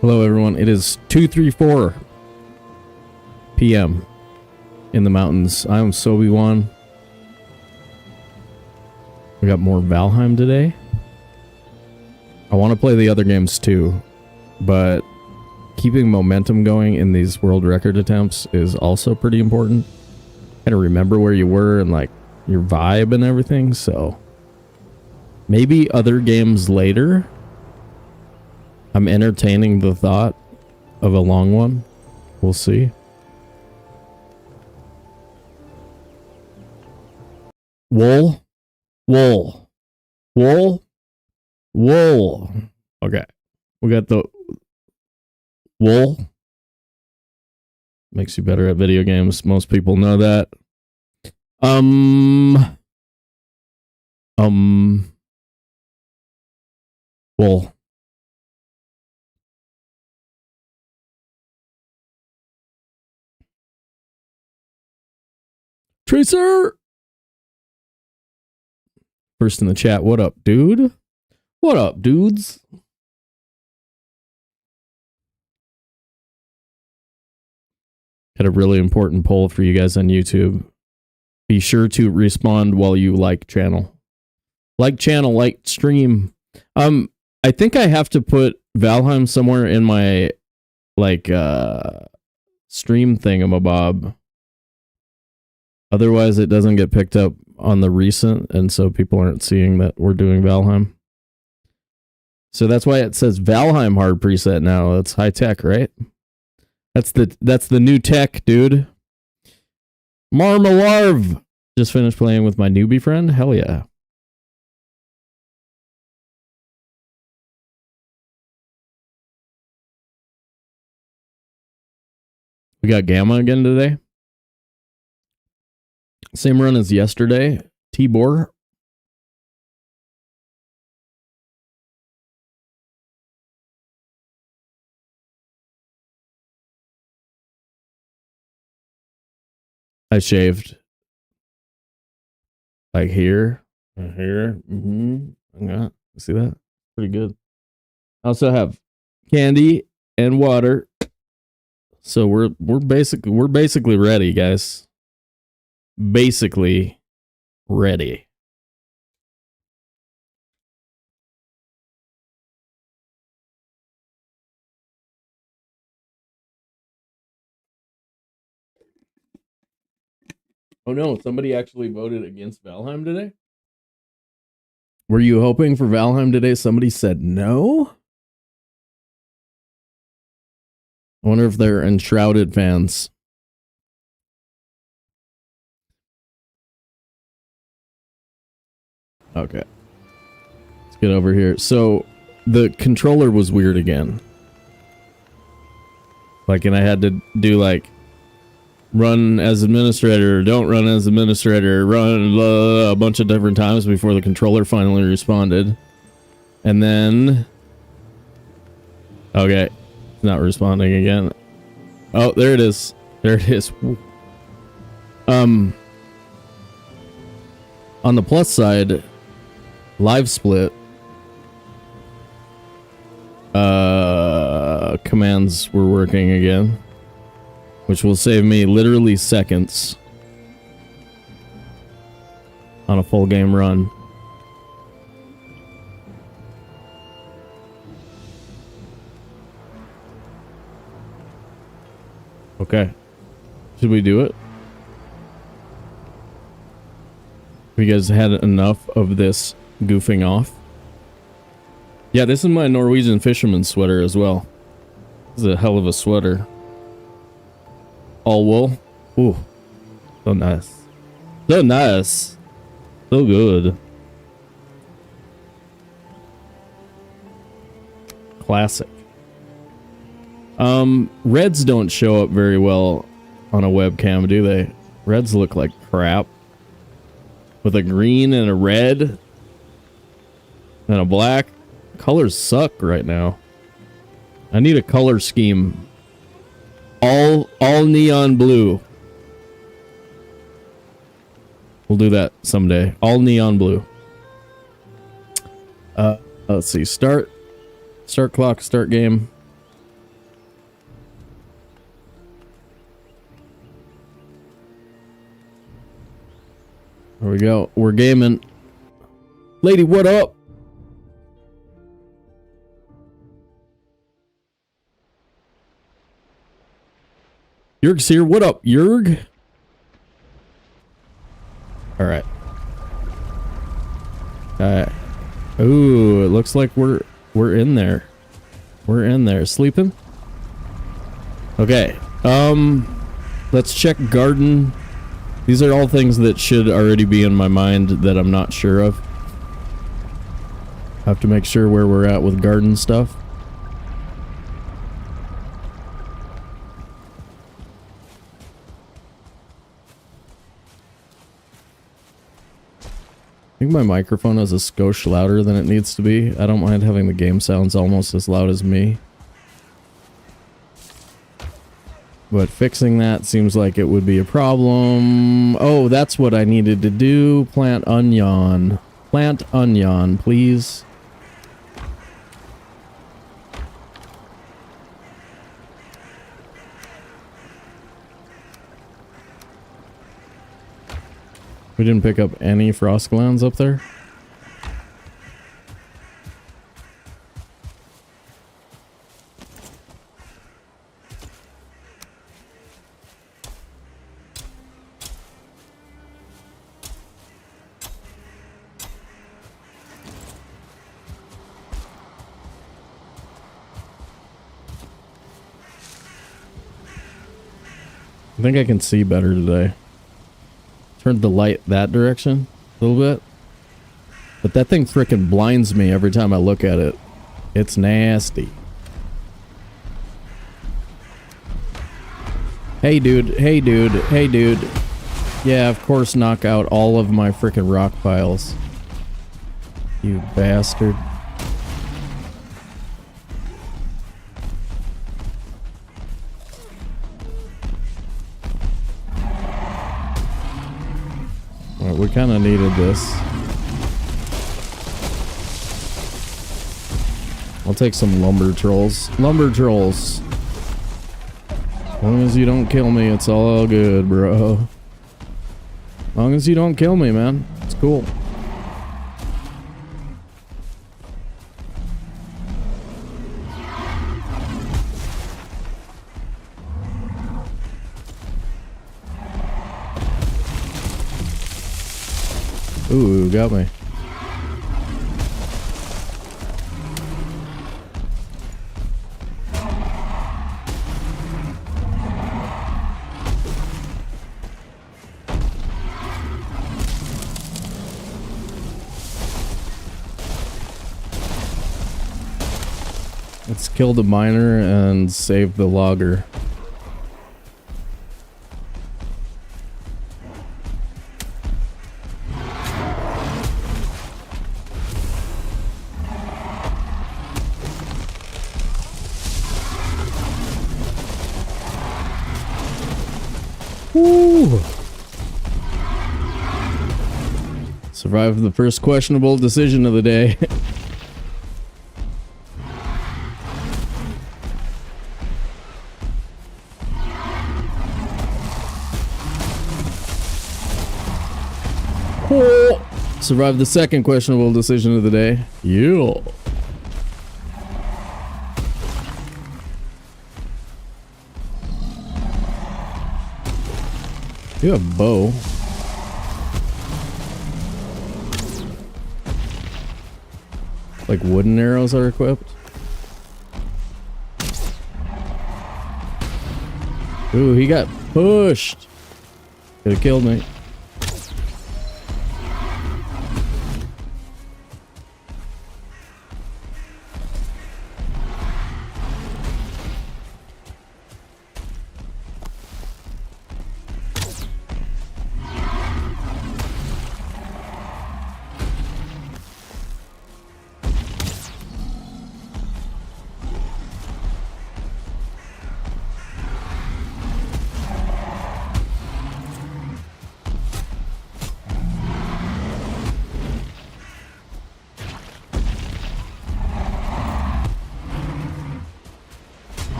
Hello everyone, it is 2:34 p.m. in the mountains. I'm Sobi1. We got more Valheim today. I want to play the other games too, but keeping momentum going in these world record attempts is also pretty important. Kind of remember where you were and like your vibe and everything, so maybe other games later. I'm entertaining the thought of a long one. We'll see. Wool. Wool. Wool. Wool. Okay. We got the wool. Makes you better at video games. Most people know that. Wool. Tracer! First in the chat, what up, dude? What up, dudes? Got a really important poll for you guys on YouTube. Be sure to respond while you like channel. Like channel, like stream. I think I have to put Valheim somewhere in my, like, stream thingamabob. Otherwise, it doesn't get picked up on the recent, and so people aren't seeing that we're doing Valheim. So that's why it says Valheim hard preset now. That's high tech, right? That's the new tech, dude. Marmalarv! Just finished playing with my newbie friend? Hell yeah. We got Gamma again today. Same run as yesterday. Tibor. I shaved. Like here. Here. Yeah. See that? Pretty good. I also have candy and water. So we're basically ready, guys. Basically ready. Oh no, somebody actually voted against Valheim today? Were you hoping for Valheim today? Somebody said no? I wonder if they're Enshrouded fans. Okay. Let's get over here. So, the controller was weird again. Like, and I had to do, like, run as administrator, don't run as administrator, run a bunch of different times before the controller finally responded. And then... Okay. It's not responding again. Oh, there it is. There it is. On the plus side... Live split commands were working again, which will save me literally seconds on a full game run. Okay. Should we do it? Have you guys had enough of this goofing off? Yeah, this is my Norwegian fisherman sweater as well. This is a hell of a sweater. All wool. Ooh. So nice. So nice. So good. Classic. Reds don't show up very well on a webcam, do they? Reds look like crap. With a green and a red and a black. Colors suck right now. I need a color scheme. All neon blue. We'll do that someday. All neon blue. Let's see. Start clock, start game. There we go. We're gaming. Lady, what up? Jurg's here. What up, Jurg? Alright. Ooh, it looks like we're in there. We're in there. Sleeping? Okay. Let's check garden. These are all things that should already be in my mind that I'm not sure of. Have to make sure where we're at with garden stuff. I think my microphone is a skosh louder than it needs to be. I don't mind having the game sounds almost as loud as me. But fixing that seems like it would be a problem. Oh, that's what I needed to do. Plant onion. Plant onion, please. We didn't pick up any frost glands up there. I think I can see better today. Turned the light that direction a little bit. But that thing frickin' blinds me every time I look at it. It's nasty. Hey dude, hey dude, hey dude. Yeah, of course knock out all of my frickin' rock piles. You bastard. We kind of needed this. I'll take some lumber trolls. Lumber trolls. As long as you don't kill me, it's all good, bro. As long as you don't kill me, man. It's cool. Ooh, got me. Let's kill the miner and save the logger. Woo! Survived the first questionable decision of the day. Oh! Survived the second questionable decision of the day. Yeah. You have bow. Like wooden arrows are equipped. Ooh, he got pushed. Could have killed me.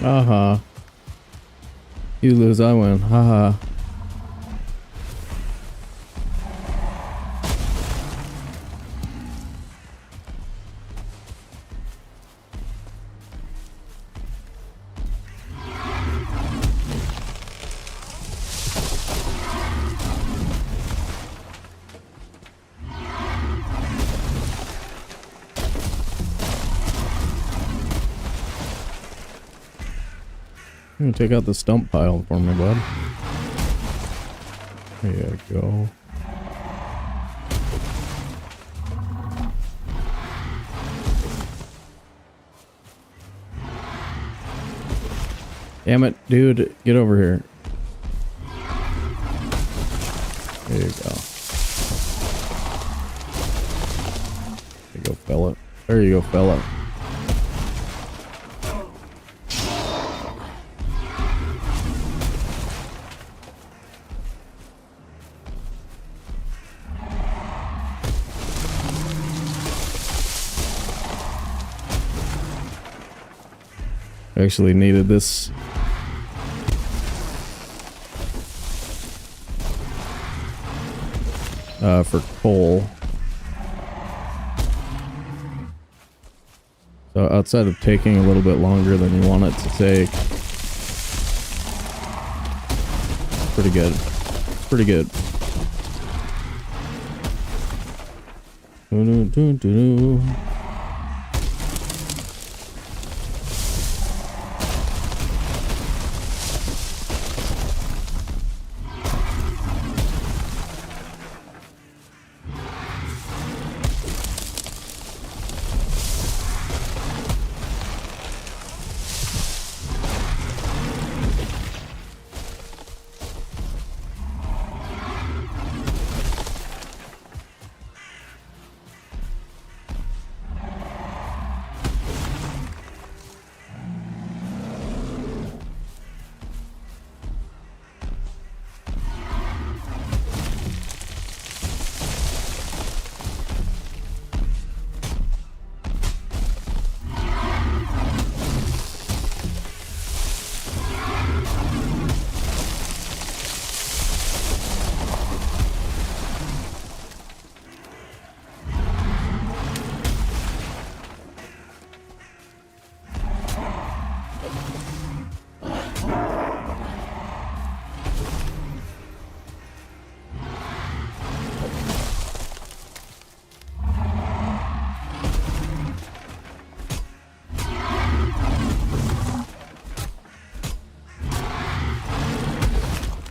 Uh-huh. You lose, I win. Haha. Take out the stump pile for me, bud. There you go. Damn it, dude. Get over here. There you go. There you go, fella. There you go, fella. Actually needed this. For coal. So outside of taking a little bit longer than you want it to take, pretty good. Pretty good.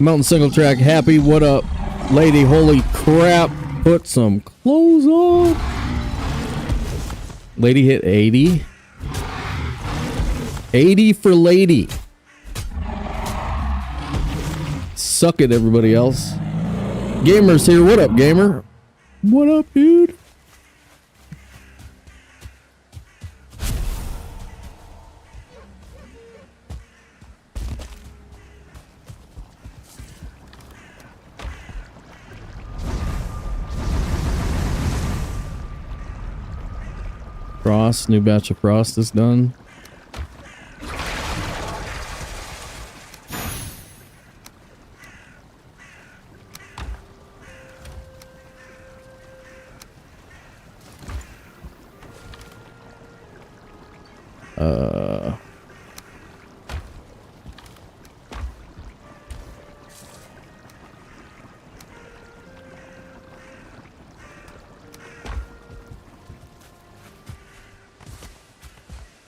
Mountain single track happy. What up, lady? Holy crap. Put some clothes on. Lady hit 80. 80 for lady. Suck it, everybody else. Gamer's here. What up, gamer? What up, dude? Frost, new batch of frost is done.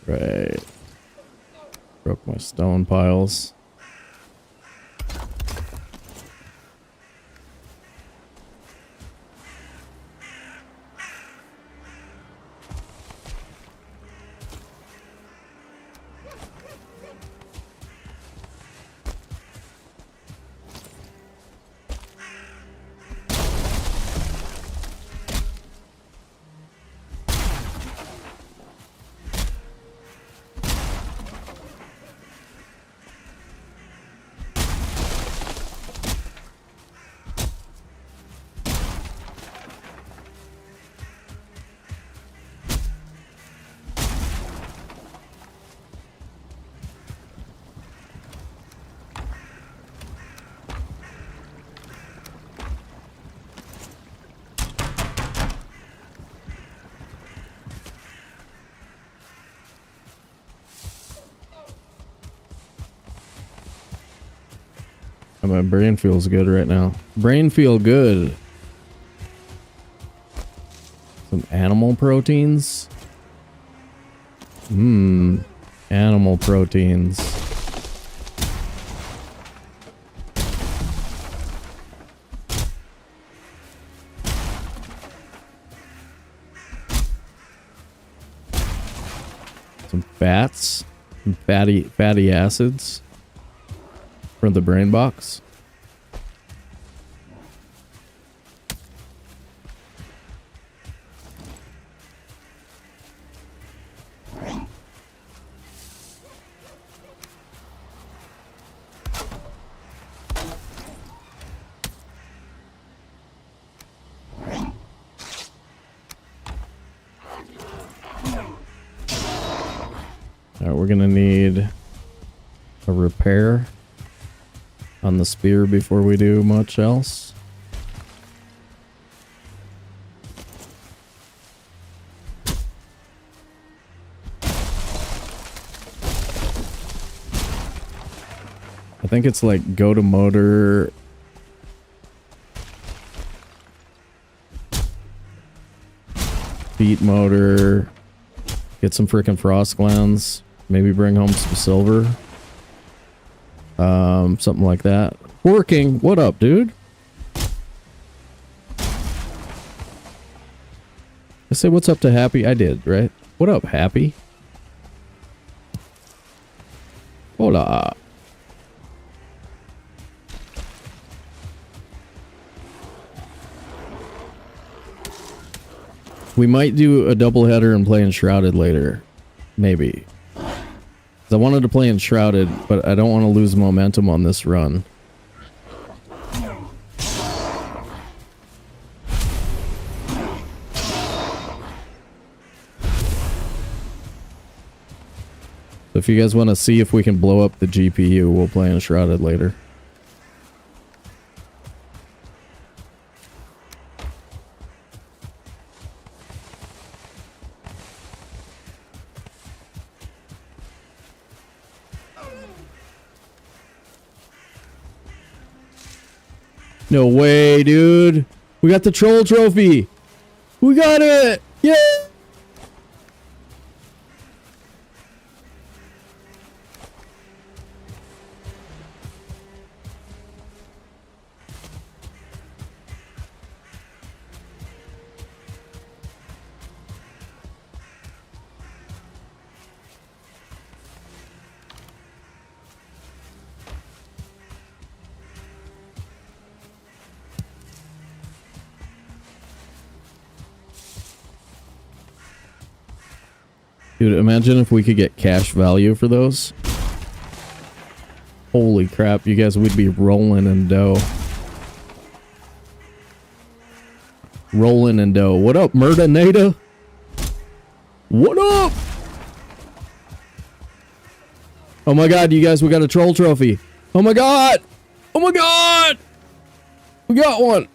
Right. Broke my stone piles. My brain feels good right now. Brain feel good. Some animal proteins. Animal proteins. Some fats. Some fatty acids. From the brain box. We're gonna need a repair on the spear before we do much else. I think it's like go to motor. Beat motor. Get some freaking frost glands. Maybe bring home some silver. Something like that. Working. What up, dude? I say what's up to Happy? I did, right? What up, Happy? Hola. We might do a doubleheader and play Enshrouded later. Maybe. I wanted to play Enshrouded, but I don't want to lose momentum on this run. So if you guys want to see if we can blow up the GPU, we'll play Enshrouded later. No way, dude. We got the troll trophy. We got it. Yeah. Dude, imagine if we could get cash value for those. Holy crap, you guys would be rolling in dough. Rolling in dough. What up, Murdanada? What up? Oh my god, you guys, we got a troll trophy. Oh my god! Oh my god! We got one!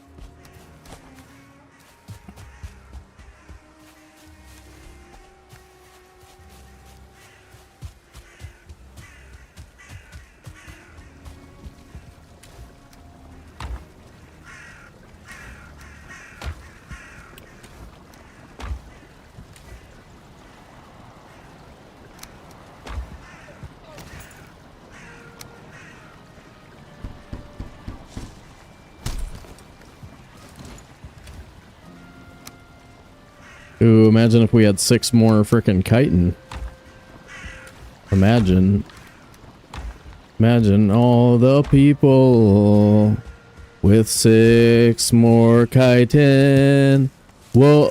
Ooh, imagine if we had 6 more frickin' chitin. Imagine all the people with 6 more chitin. Whoa.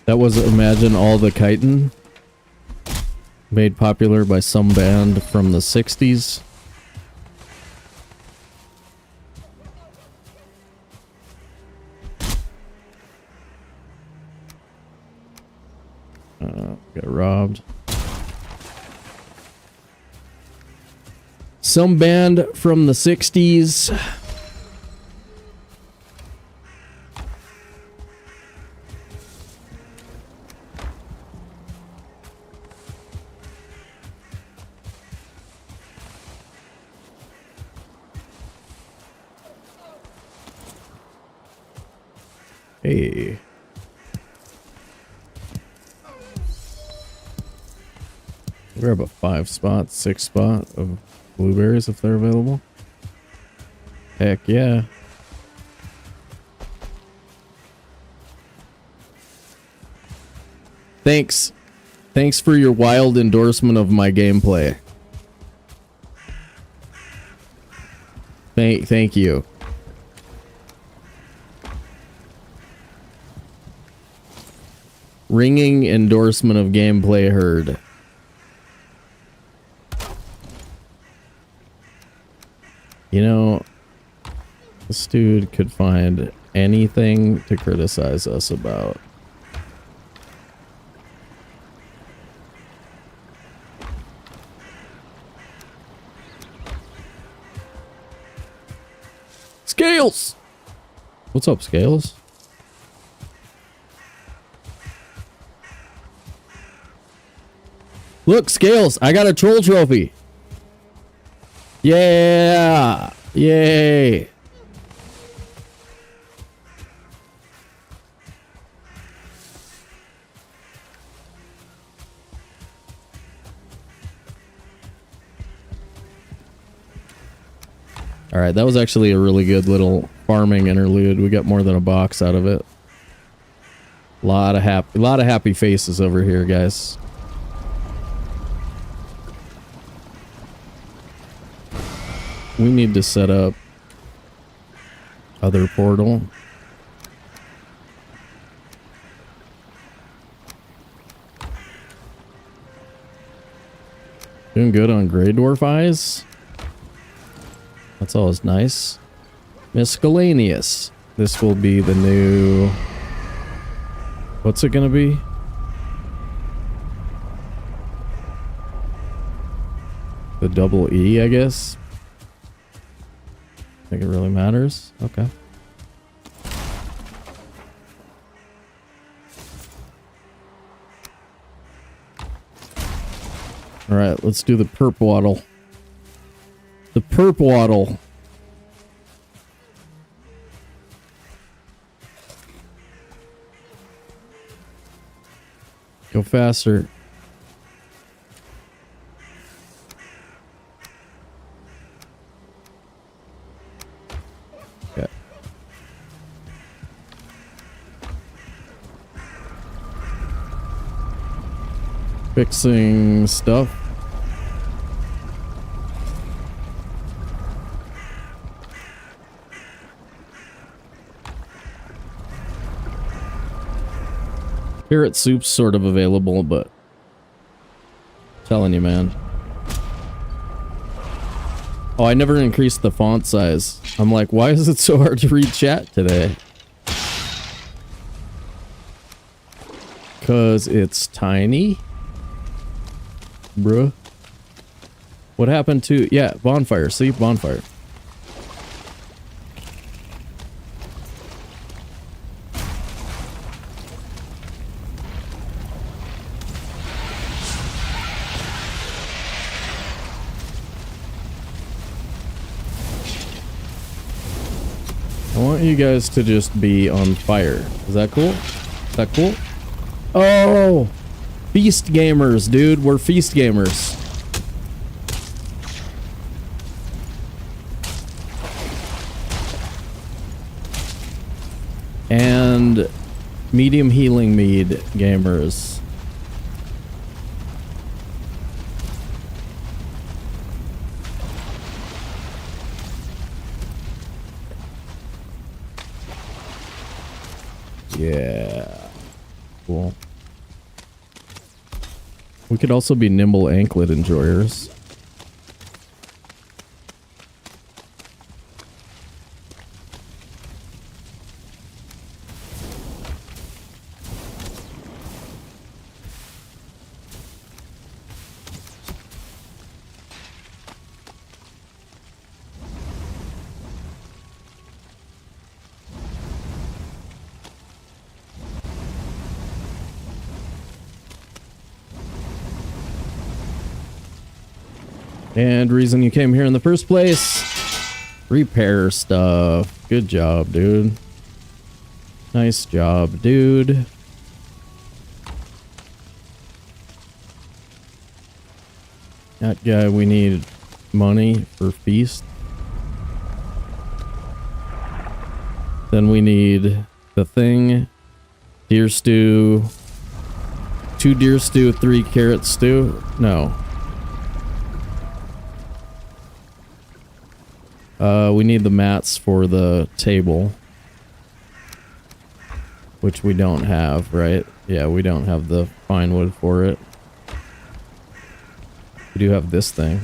That was Imagine All the Chitin, made popular by some band from the 60s. Got robbed. Some band from the 60s. Hey. Grab a 5 spot, 6 spot of blueberries if they're available. Heck yeah. Thanks. Thanks for your wild endorsement of my gameplay. Thank you. Ringing endorsement of gameplay heard. You know, this dude could find anything to criticize us about. Scales! What's up, Scales? Look, Scales, I got a troll trophy. Yeah! Yay! Alright, that was actually a really good little farming interlude. We got more than a box out of it. A lot of happy faces over here, guys. We need to set up other portal. Doing good on Grey Dwarf eyes. That's always nice. Miscellaneous. This will be the new... What's it gonna be? The double E, I guess. Think it really matters? Okay. Alright, let's do the perp waddle. The perp waddle. Go faster. Okay. Fixing stuff. Carrot soup's sort of available, but I'm telling you, man. Oh, I never increased the font size. I'm like, why is it so hard to read chat today? 'Cause it's tiny? Bruh. What happened to... Yeah, bonfire. See? Bonfire. I want you guys to just be on fire. Is that cool? Is that cool? Oh! Feast gamers, dude. We're feast gamers. And medium healing mead gamers. Yeah. Cool. We could also be nimble anklet enjoyers. And reason you came here in the first place, repair stuff. Good job, dude. Nice job, dude. That guy, we need money for feast. Then we need the thing, deer stew, 2 deer stew, 3 carrot stew. No. We need the mats for the table, which we don't have, right? Yeah, we don't have the pine wood for it. We do have this thing.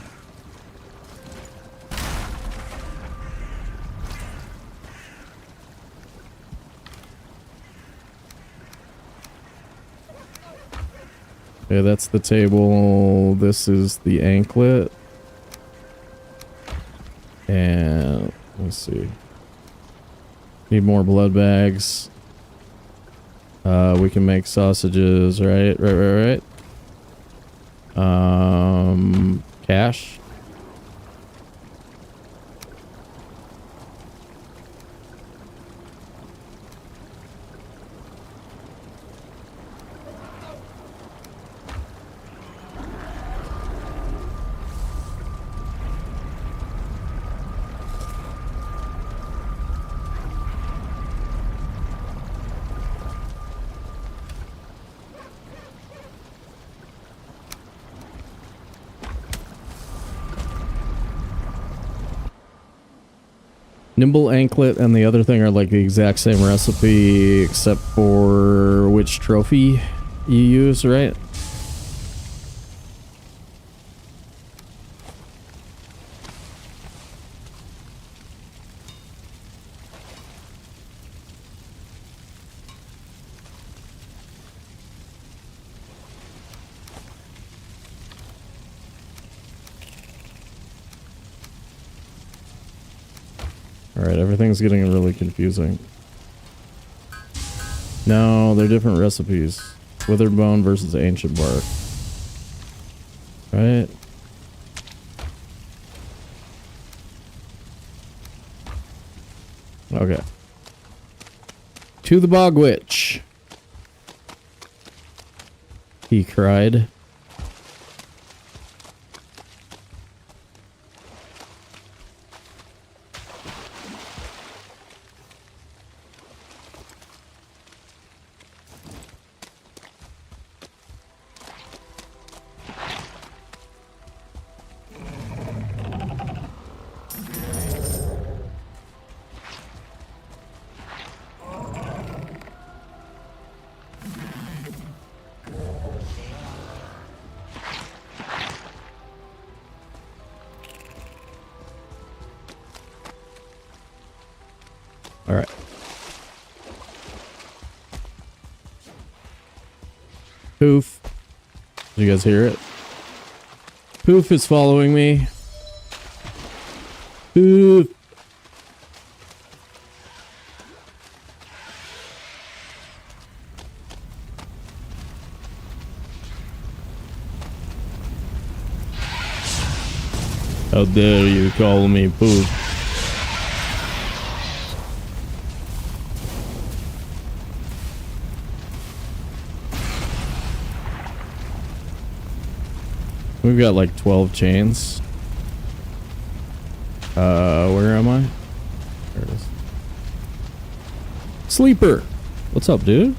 Okay, that's the table. This is the anklet. And let's see. Need more blood bags. We can make sausages, right? Right. Cash. Nimble anklet and the other thing are like the exact same recipe except for which trophy you use, right? Alright, everything's getting really confusing. No, they're different recipes. Withered bone versus ancient bark. Right? Okay. To the bog witch, he cried. Alright. Poof. Did you guys hear it? Poof is following me. Poof. How dare you call me Poof? We've got like 12 chains. Where am I? There it is. Sleeper! What's up, dude?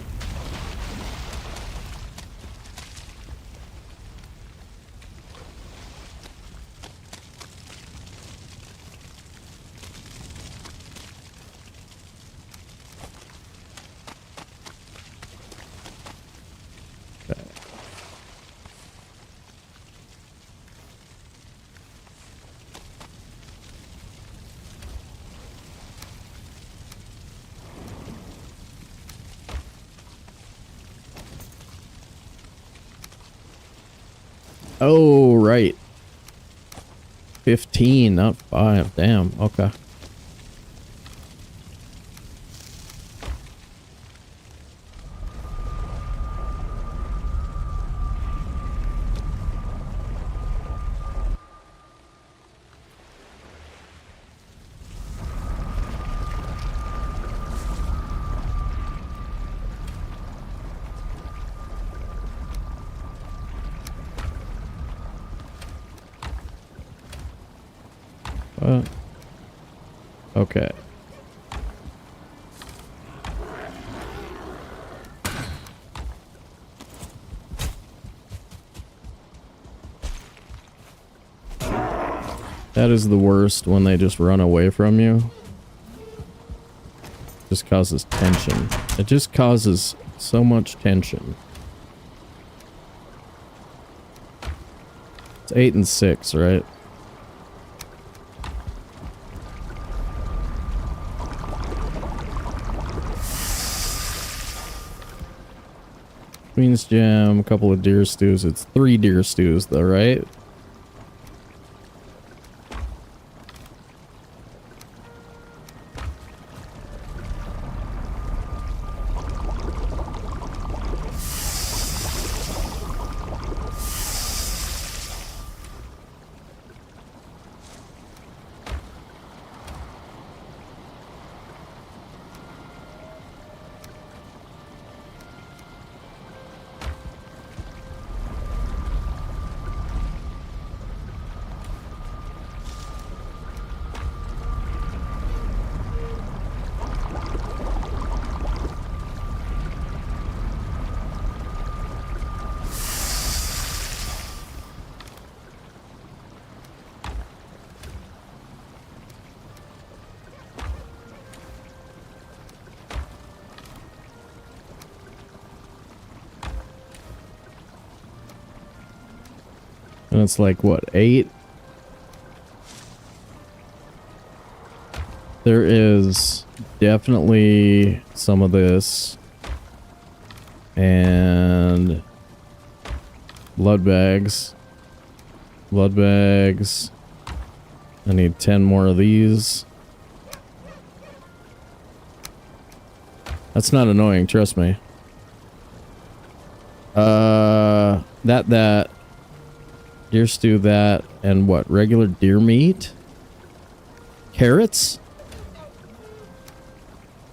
Oh, right. 15, not 5. Damn, okay. What? Okay. That is the worst when they just run away from you. Just causes tension. It just causes so much tension. It's 8 and 6, right? Queen's Jam, a couple of deer stews. It's 3 deer stews though, right? And it's like, what, 8? There is definitely some of this. And blood bags. Blood bags. I need 10 more of these. That's not annoying, trust me. That. Deer stew, that, and what? Regular deer meat? Carrots?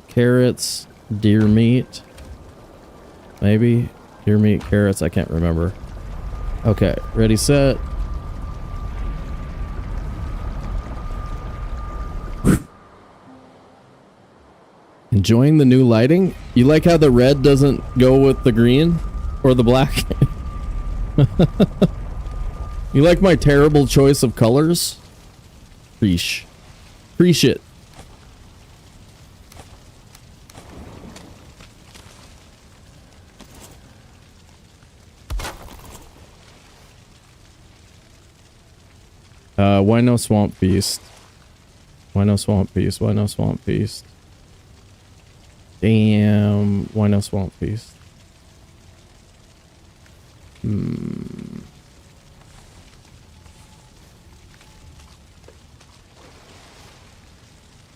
Carrots, deer meat. Maybe? Deer meat, carrots, I can't remember. Okay, ready, set. Enjoying the new lighting? You like how the red doesn't go with the green? Or the black? You like my terrible choice of colors? Preach. Preach it. Why no swamp beast? Why no swamp beast? Why no swamp beast? Damn. Why no swamp beast?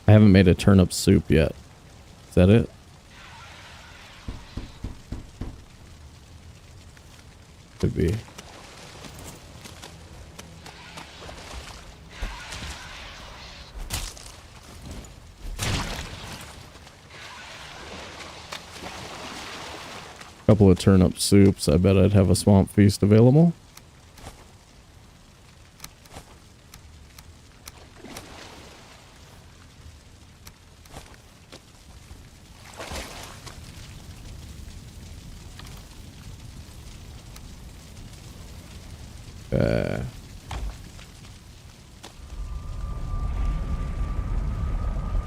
I haven't made a turnip soup yet. Is that it? Could be. Couple of turnip soups. I bet I'd have a swamp feast available.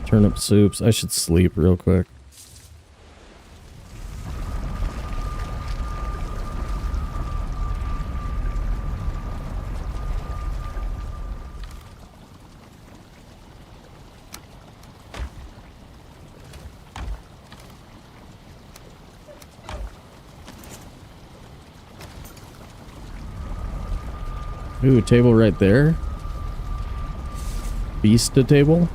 Turnip soups. I should sleep real quick. Ooh, table right there. Beast a table.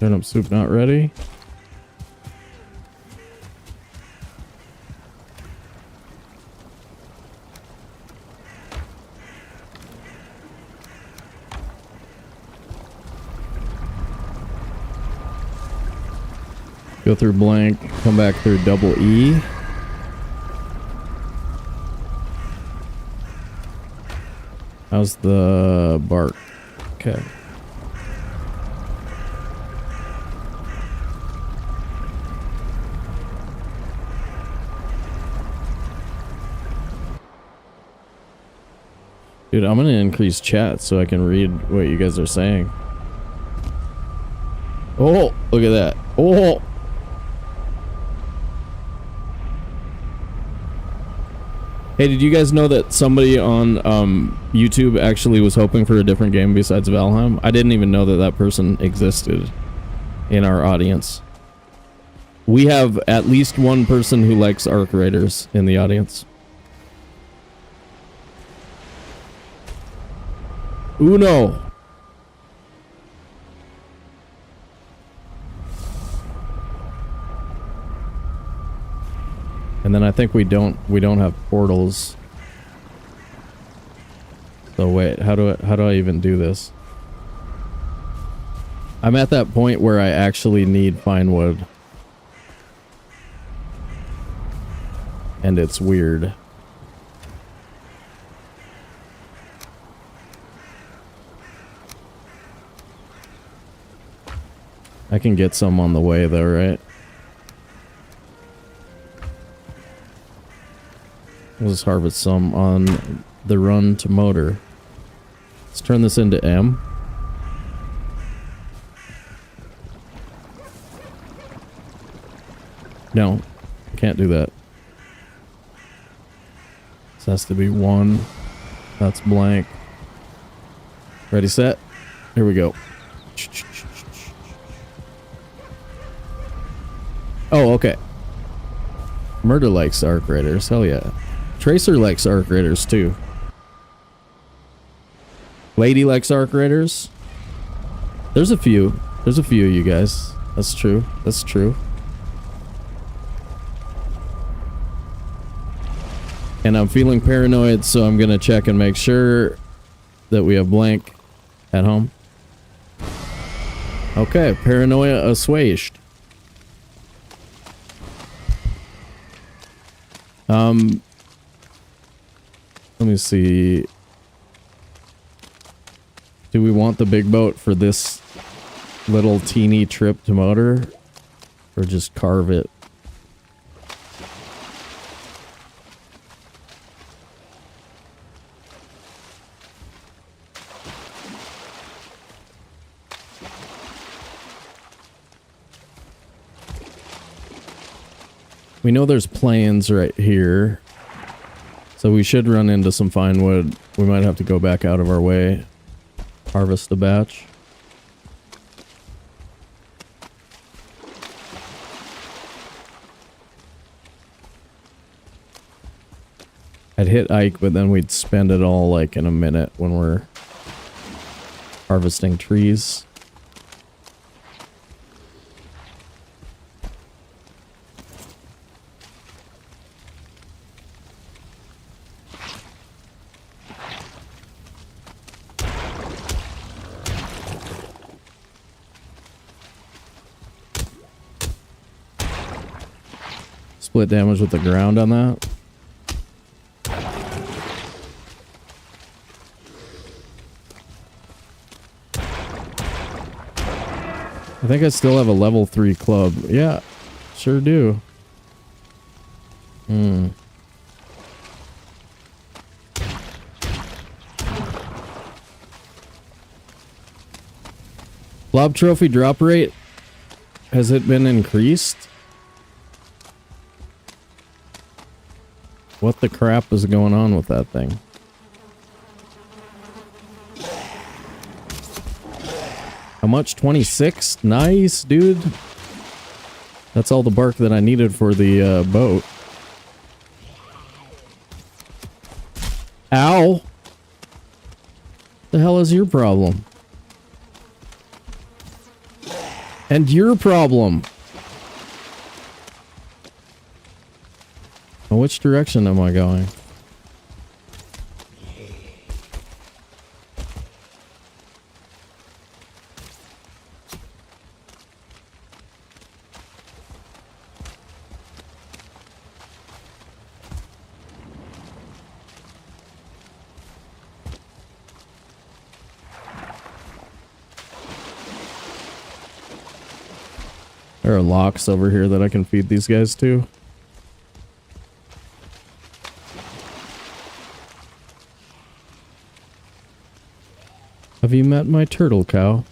Turnip soup not ready. Go through blank, come back through double E. How's the bark? Okay. Dude, I'm gonna increase chat so I can read what you guys are saying. Oh, look at that. Oh! Hey, did you guys know that somebody on YouTube actually was hoping for a different game besides Valheim? I didn't even know that that person existed in our audience. We have at least one person who likes Arc Raiders in the audience. Uno! And then I think we don't have portals. So wait, how do I even do this? I'm at that point where I actually need fine wood. And it's weird. I can get some on the way though, right? We'll just harvest some on the run to motor. Let's turn this into M. No, can't do that. This has to be 1. That's blank. Ready, set? Here we go. Oh, okay. Murder likes Arc Raiders. Hell yeah. Tracer likes Arc Raiders too. Lady likes Arc Raiders. There's a few. There's a few, you guys. That's true. That's true. And I'm feeling paranoid, so I'm gonna check and make sure that we have blank at home. Okay, paranoia assuaged. Let me see. Do we want the big boat for this little teeny trip to motor? Or just carve it? We know there's plains right here. So we should run into some fine wood. We might have to go back out of our way. Harvest a batch. I'd hit Ike, but then we'd spend it all like in a minute when we're harvesting trees. Split damage with the ground on that. I think I still have a level 3 club. Yeah, sure do. Blob trophy drop rate. Has it been increased? What the crap is going on with that thing? How much? 26? Nice, dude. That's all the bark that I needed for the boat. Ow! The hell is your problem? And your problem. Now, which direction am I going? There are locks over here that I can feed these guys to. Have you met my turtle cow?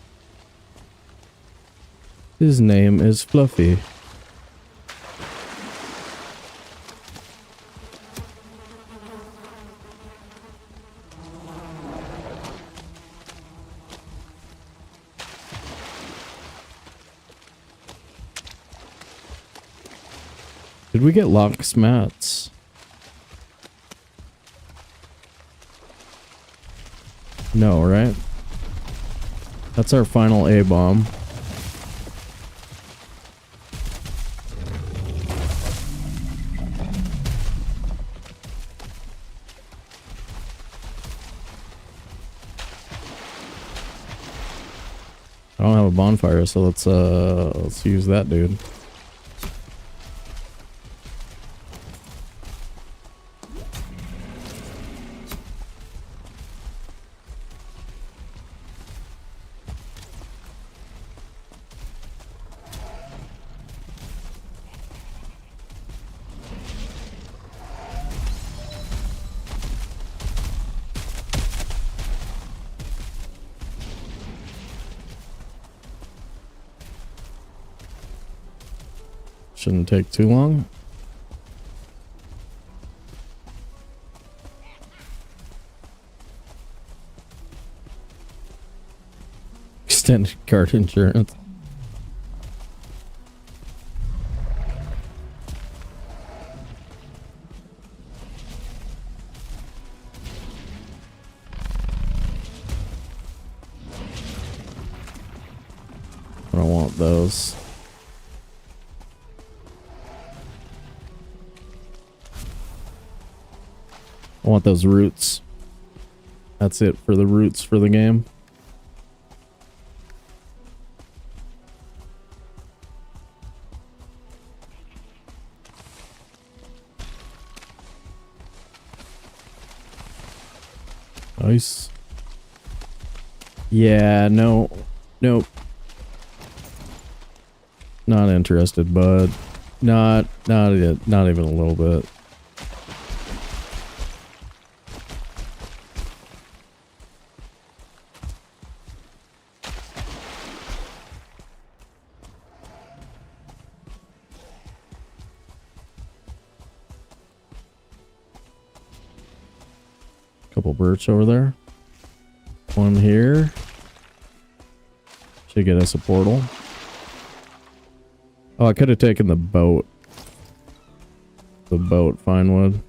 His name is Fluffy. Did we get Lox mats? No, right? That's our final A-bomb. I don't have a bonfire, so let's use that dude. Shouldn't take too long. Extended card insurance. I don't want those. I want those roots. That's it for the roots for the game. Nice. Yeah, no. Nope. Not interested, bud. Not even a little bit. Couple birch over there. One here. Should get us a portal. Oh, I could have taken the boat. The boat, fine wood.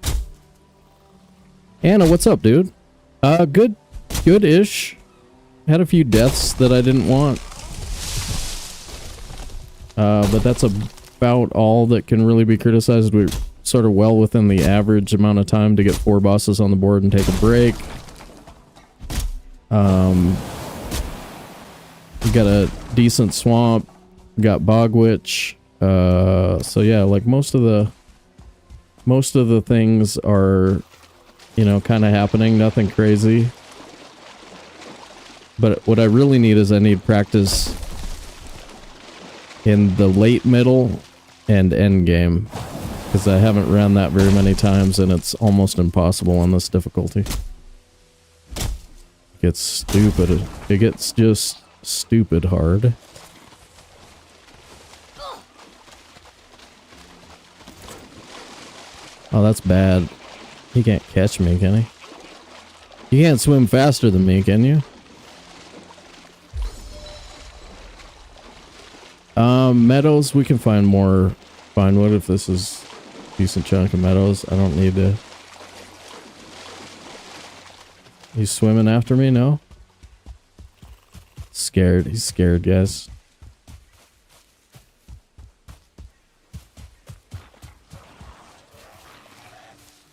Anna, what's up, dude? Good-ish. Had a few deaths that I didn't want. But that's about all that can really be criticized. We're sort of well within the average amount of time to get 4 bosses on the board and take a break. We got a decent swamp. We got bog witch. So yeah, like most of the things are, you know, kind of happening. Nothing crazy. But what I really need is I need practice in the late, middle, and end game. Because I haven't ran that very many times and it's almost impossible on this difficulty. It gets stupid. It gets just stupid hard. Oh, that's bad. He can't catch me, can he? You can't swim faster than me, can you? Meadows, we can find more fine wood if this is a decent chunk of meadows. I don't need to... He's swimming after me? No? Scared. He's scared, guys.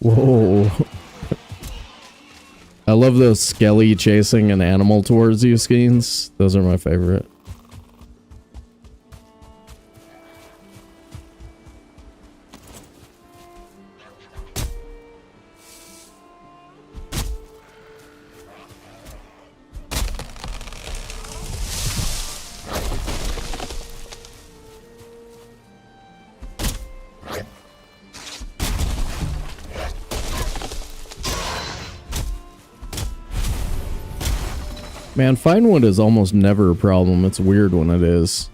Whoa. I love those skelly chasing an animal towards you scenes. Those are my favorite. Man, fine wood is almost never a problem. It's weird when it is.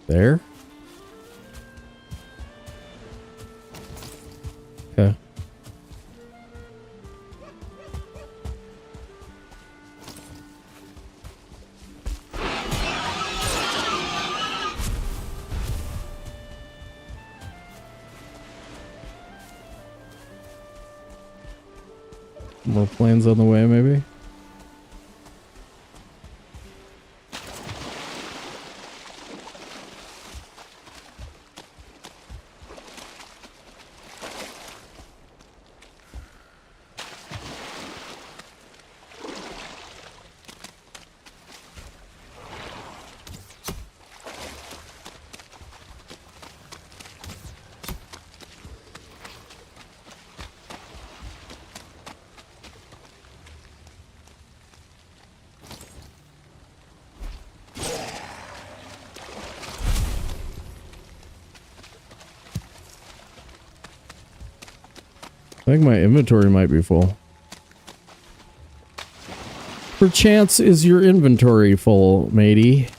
There? Okay. More planes on the way, maybe? I think my inventory might be full. Perchance is your inventory full, matey?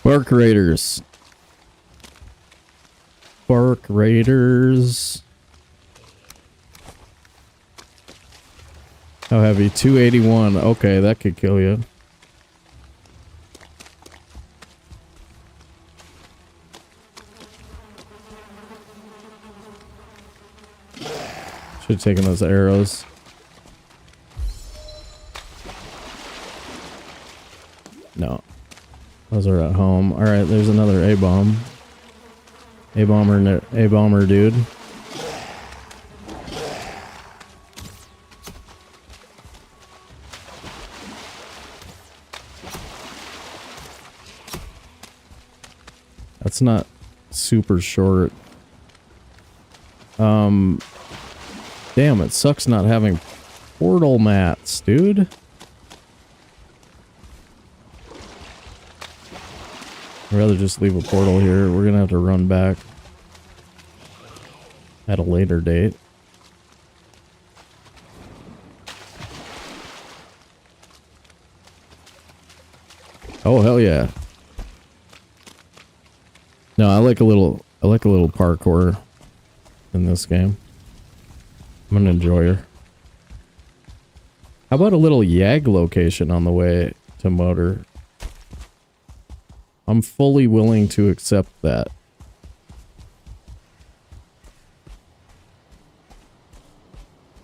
Bark Raiders. Bark Raiders. How heavy? 281. Okay, that could kill you. Should have taken those arrows. No. Those are at home. Alright, there's another A-bomb. A-bomber dude. That's not super short. Damn, it sucks not having portal mats, dude. I'd rather just leave a portal here. We're gonna have to run back at a later date. Oh hell yeah. No, I like a little parkour in this game. I'm an enjoyer. How about a little Yag location on the way to Motor? I'm fully willing to accept that.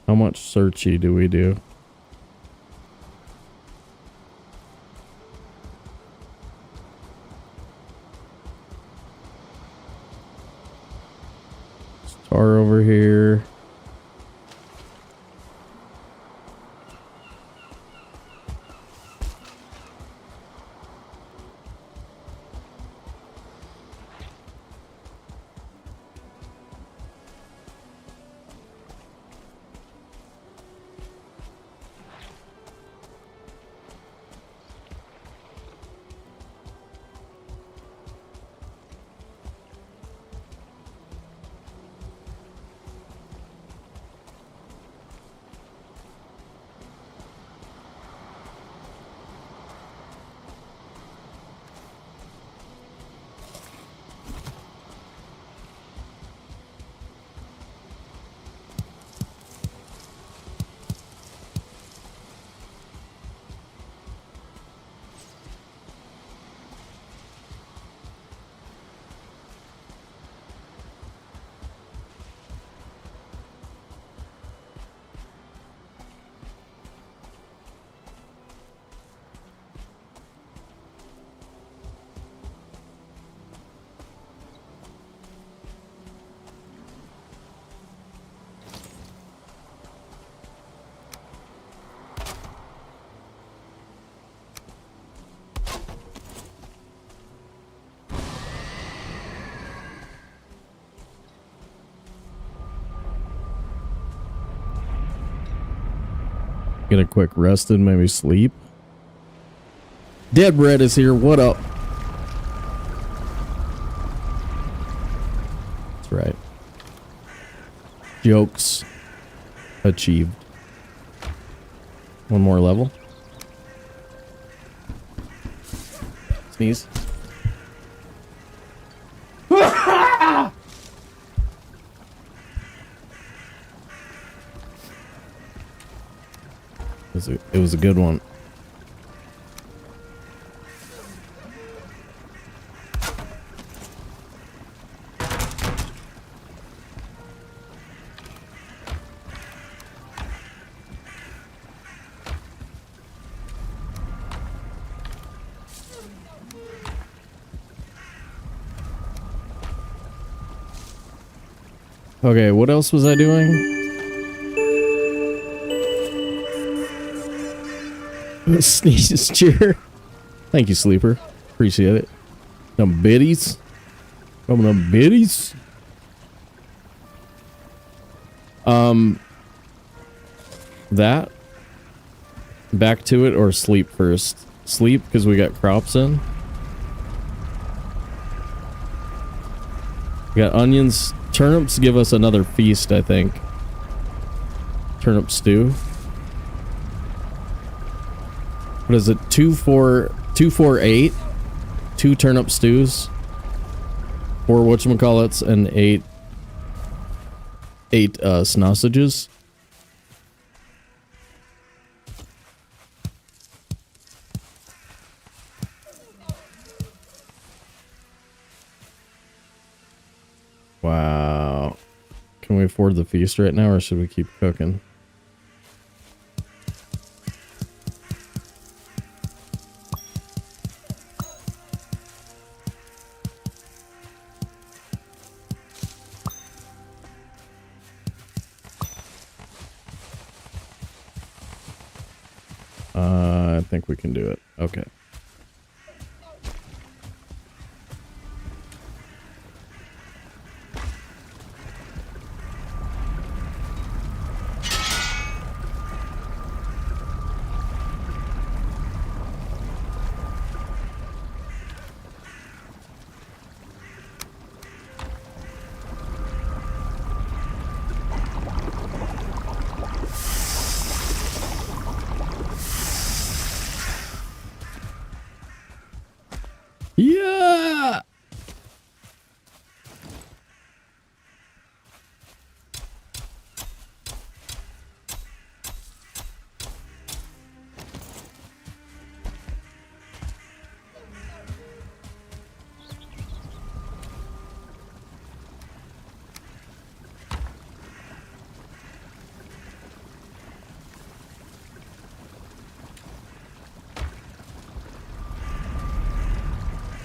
How much searchy do we do? Star over here. Get a quick rest and maybe sleep. Dead Bread is here. What up? That's right. Jokes achieved. One more level. Sneeze. It was a good one. Okay, what else was I doing? Sneezes cheer. Thank you, Sleeper. Appreciate it. Some biddies. Some of them biddies. That. Back to it or sleep first? Sleep because we got crops in. We got onions. Turnips give us another feast, I think. Turnip stew. What is it? 248? 2 turnip stews. 4 whatchamacallits and 8 sausages. Wow. Can we afford the feast right now or should we keep cooking? I think we can do it. Okay. Yeah.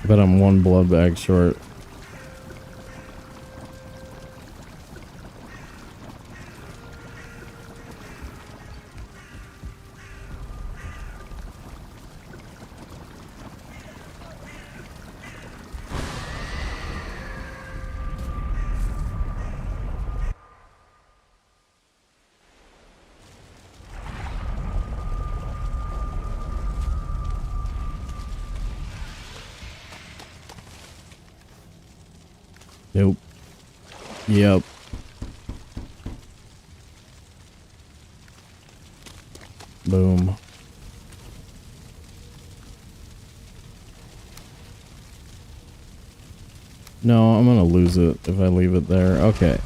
Bet I'm 1 blood bag short. Nope. Yep. Boom. No, I'm gonna lose it if I leave it there. Okay.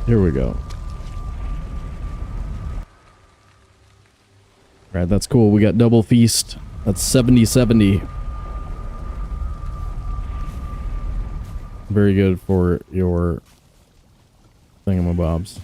Here we go. Alright, that's cool. We got double feast. That's 70-70. Very good for your thingamabobs.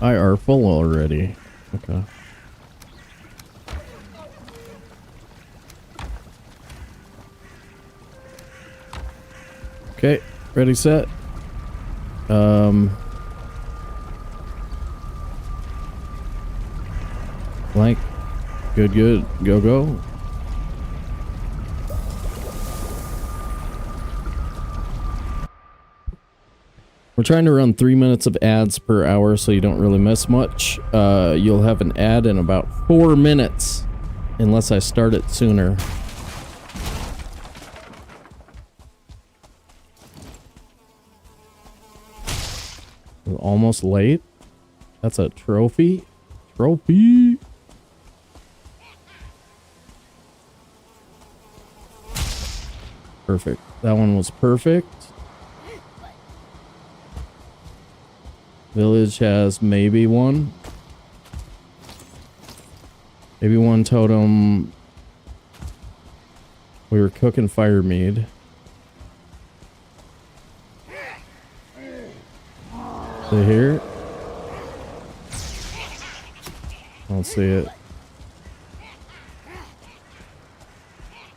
I are full already. Okay. Okay, ready, set. Blank. Good, good. Go, go. We're trying to run 3 minutes of ads per hour so you don't really miss much. You'll have an ad in about 4 minutes. Unless I start it sooner. We're almost late. That's a trophy. Trophy. Perfect. That one was perfect. Village has maybe one. Maybe one totem. We were cooking fire mead. They here? I don't see it.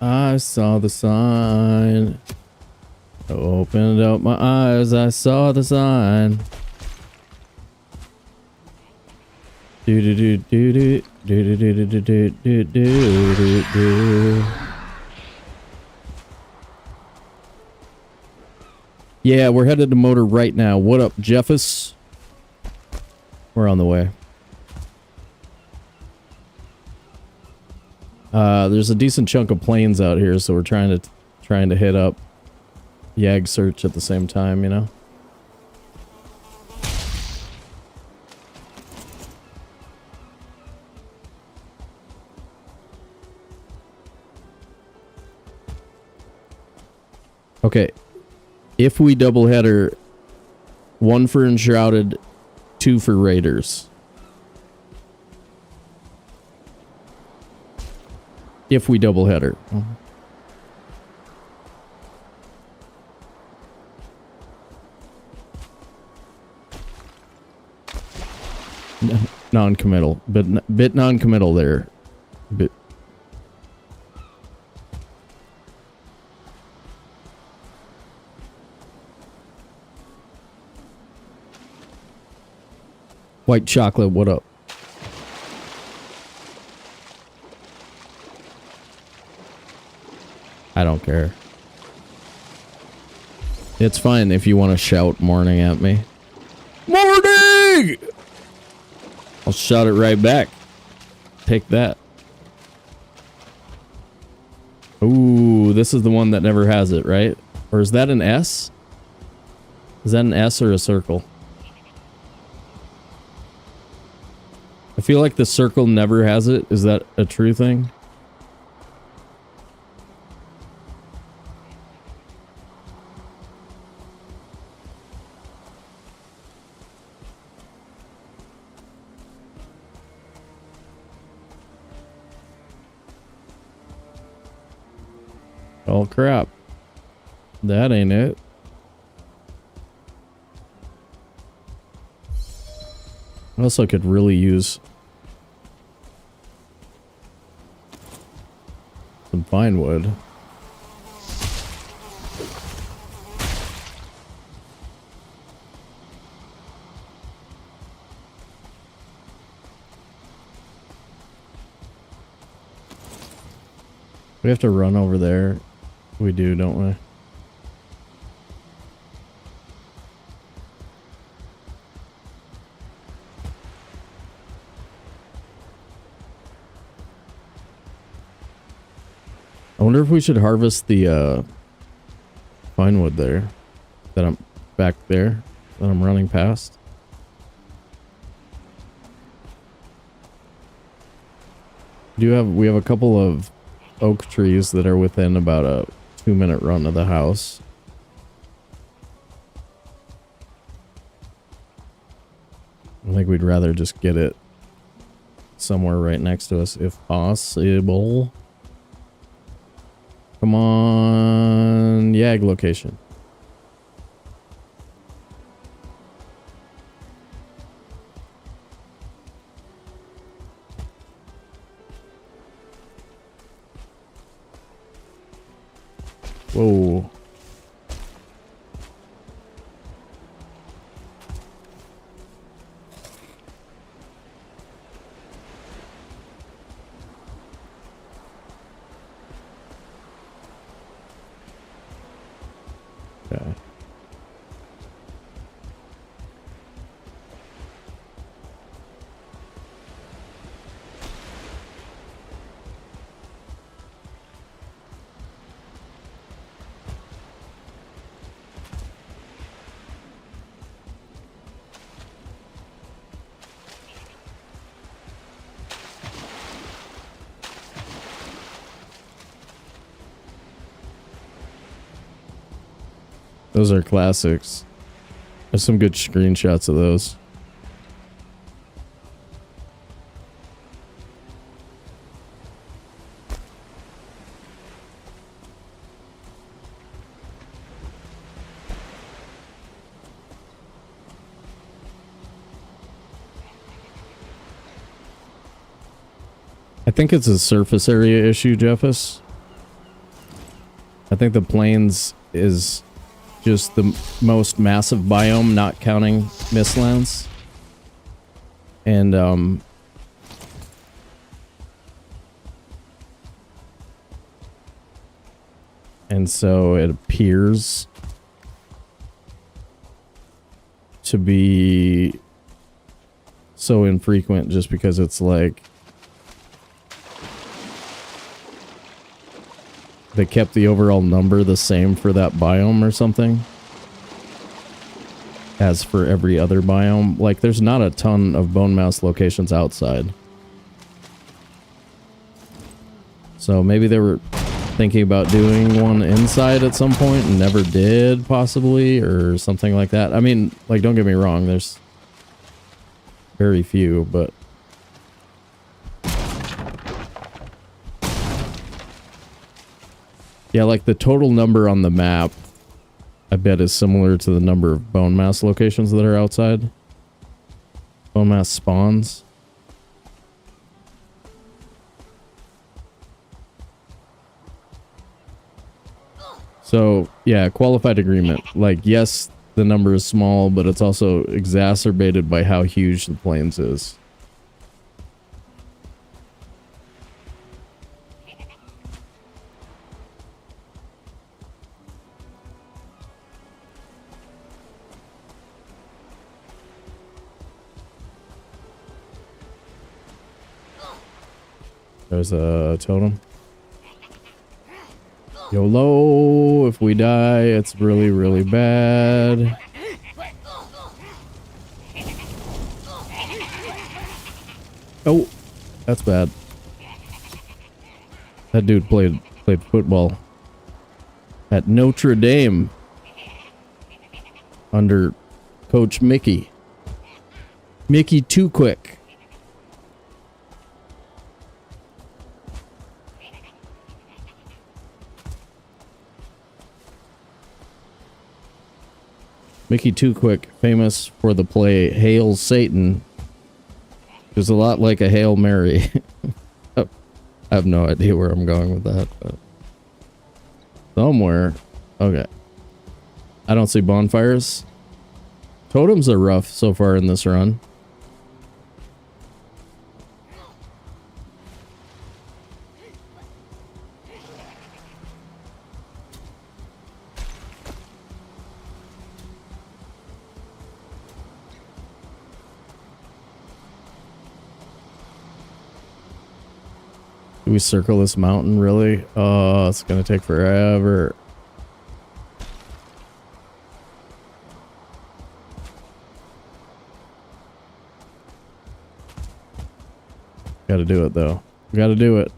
I saw the sign. I opened up my eyes. I saw the sign. Do do do do do do do do do do do do do. Yeah, we're headed to Motor right now. What up, Jeffus? We're on the way. There's a decent chunk of planes out here, so we're trying to hit up Yag Search at the same time, you know? Okay. If we double header, 1 for Enshrouded, 2 for Raiders. If we double header. Non-committal, but bit non-committal there. Bit. White chocolate, what up? I don't care. It's fine if you want to shout morning at me. Morning! I'll shout it right back. Take that. Ooh, this is the one that never has it, right? Or is that an S? Is that an S or a circle? I feel like the circle never has it. Is that a true thing? Oh crap. That ain't it. I also could really use some pine wood. We have to run over there. We do, don't we? I wonder if we should harvest the pine wood there. That I'm back there. That I'm running past. We have a couple of oak trees that are within about a 2-minute run of the house. I think we'd rather just get it somewhere right next to us if possible. Come on, Yag location. Whoa. Those are classics. There's some good screenshots of those. I think it's a surface area issue, Jeffus. I think the plains is just the most massive biome, not counting Mistlands. And, so it appears to be so infrequent just because it's like they kept the overall number the same for that biome or something as for every other biome. Like, there's not a ton of bone mass locations outside. So maybe they were thinking about doing one inside at some point and never did, possibly, or something like that. I mean, like, don't get me wrong, there's very few, but yeah, like the total number on the map, I bet is similar to the number of bone mass locations that are outside. Bone mass spawns. So, yeah, qualified agreement. Like, yes, the number is small, but it's also exacerbated by how huge the plains is. There's a totem. YOLO, if we die, it's really, really bad. Oh, that's bad. That dude played football at Notre Dame under Coach Mickey. Mickey Too Quick. Mickey Too Quick, famous for the play Hail Satan, is a lot like a Hail Mary. I have no idea where I'm going with that, but somewhere. Okay. I don't see bonfires. Totems are rough so far in this run. Do we circle this mountain, really? Oh, it's gonna take forever. Gotta do it, though. Gotta do it.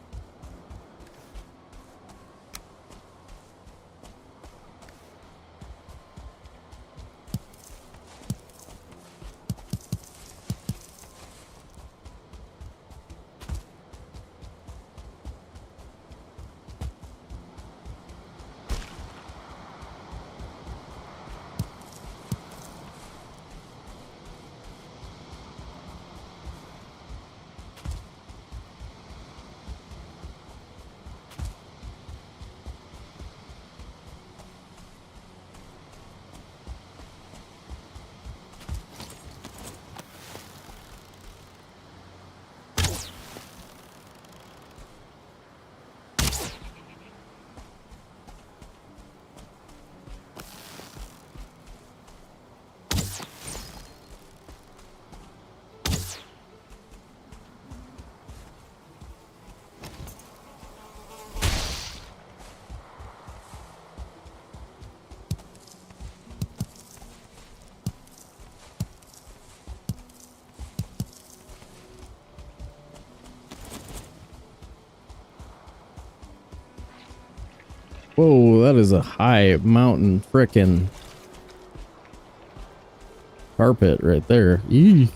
Whoa, that is a high mountain frickin'. carpet right there. Eee.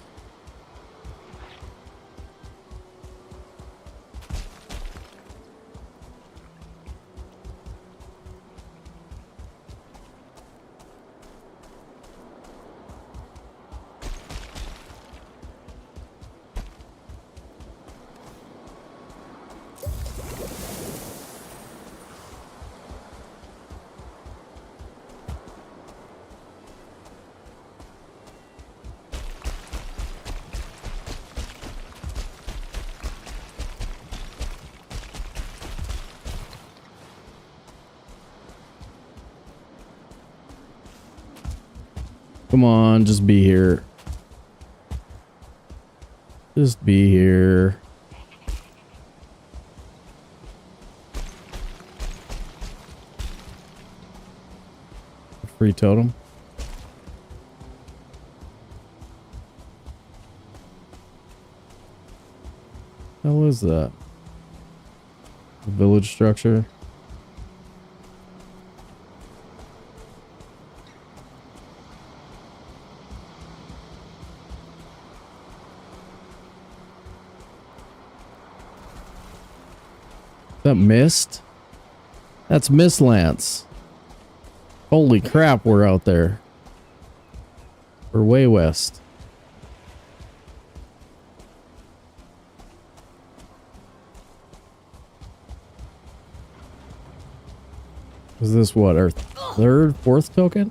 Come on, just be here. Just be here. A free totem. How is that? A village structure. That mist? That's Mistlance. Holy crap, we're out there. We're way west. Is this what, our third, fourth token?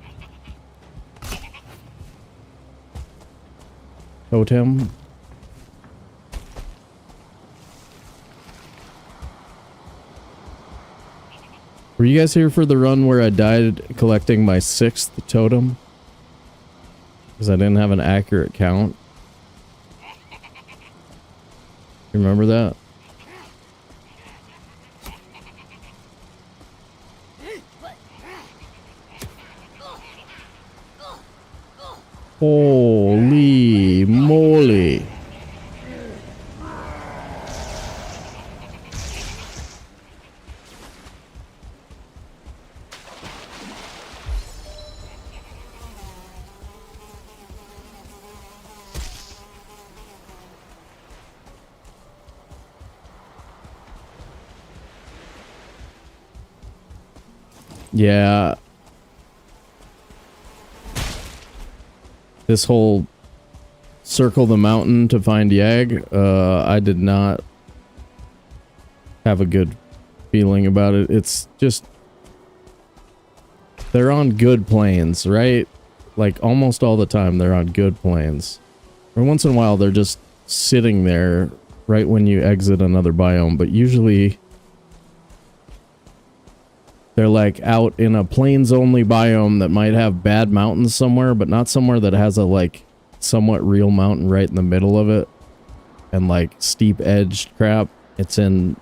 Totem? Were you guys here for the run where I died collecting my 6th totem? Because I didn't have an accurate count. Remember that? Holy moly. Yeah. This whole circle the mountain to find Yag, I did not have a good feeling about it. It's just, they're on good plains, right? Like almost all the time they're on good plains. Or once in a while they're just sitting there right when you exit another biome, but usually they're like out in a plains only biome that might have bad mountains somewhere, but not somewhere that has a like somewhat real mountain right in the middle of it and like steep edged crap. It's in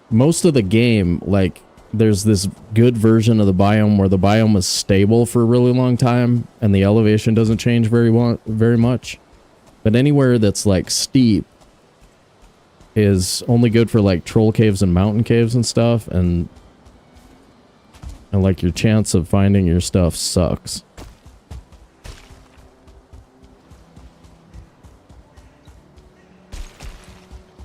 most of the game, like there's this good version of the biome where the biome is stable for a really long time and the elevation doesn't change very much. But anywhere that's like steep is only good for like troll caves and mountain caves and stuff, and like your chance of finding your stuff sucks.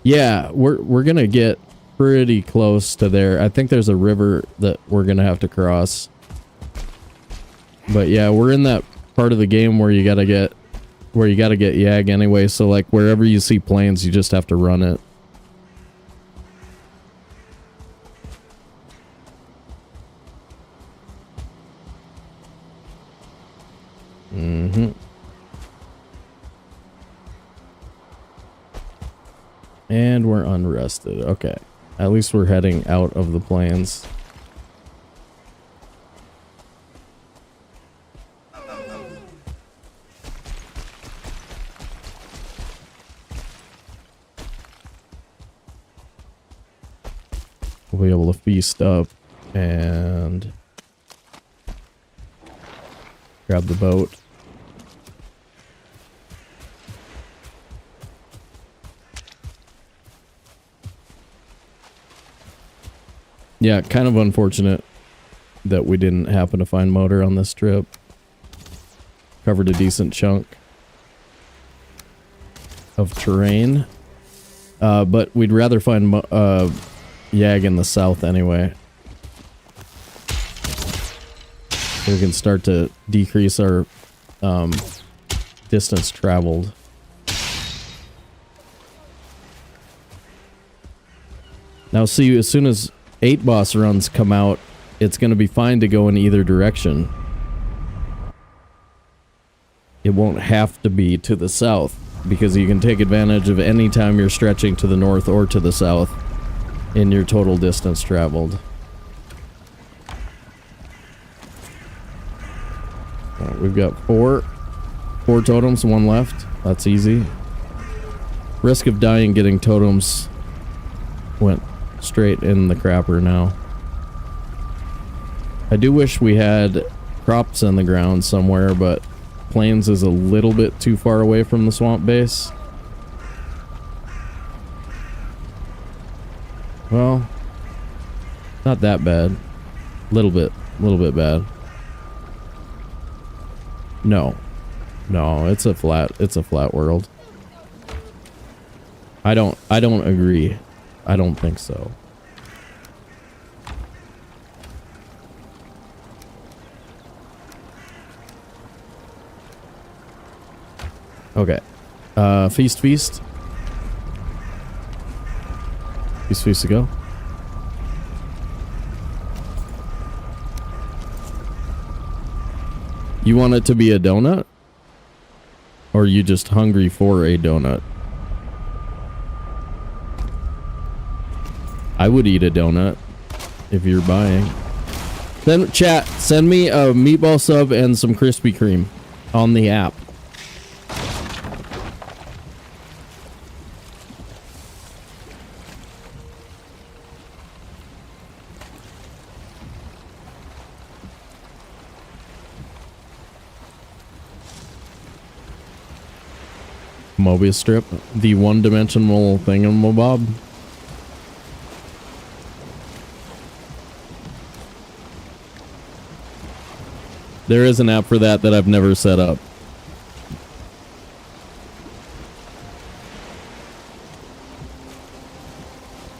Yeah, we're gonna get pretty close to there. I think there's a river that we're gonna have to cross. But yeah, we're in that part of the game where you gotta get Yag anyway, so like wherever you see plains you just have to run it. And we're unrested. Okay. At least we're heading out of the plains. We'll be able to feast up and grab the boat. Yeah, kind of unfortunate that we didn't happen to find motor on this trip. Covered a decent chunk of terrain. But we'd rather find Yag in the south anyway. So we can start to decrease our distance traveled. Now see, as soon as 8 boss runs come out, it's going to be fine to go in either direction. It won't have to be to the south, because you can take advantage of any time you're stretching to the north or to the south in your total distance traveled. We've got four totems, 1 left. That's easy. Risk of dying getting totems went straight in the crapper now. I do wish we had crops in the ground somewhere, but Plains is a little bit too far away from the swamp base. Well, not that bad. Little bit bad. No, it's a flat world. I don't agree. I don't think so. Okay. Feast. Feast to go. You want it to be a donut? Or are you just hungry for a donut? I would eat a donut if you're buying. Then chat, send me a meatball sub and some Krispy Kreme on the app. Mobius strip, the one-dimensional thingamabob. There is an app for that I've never set up.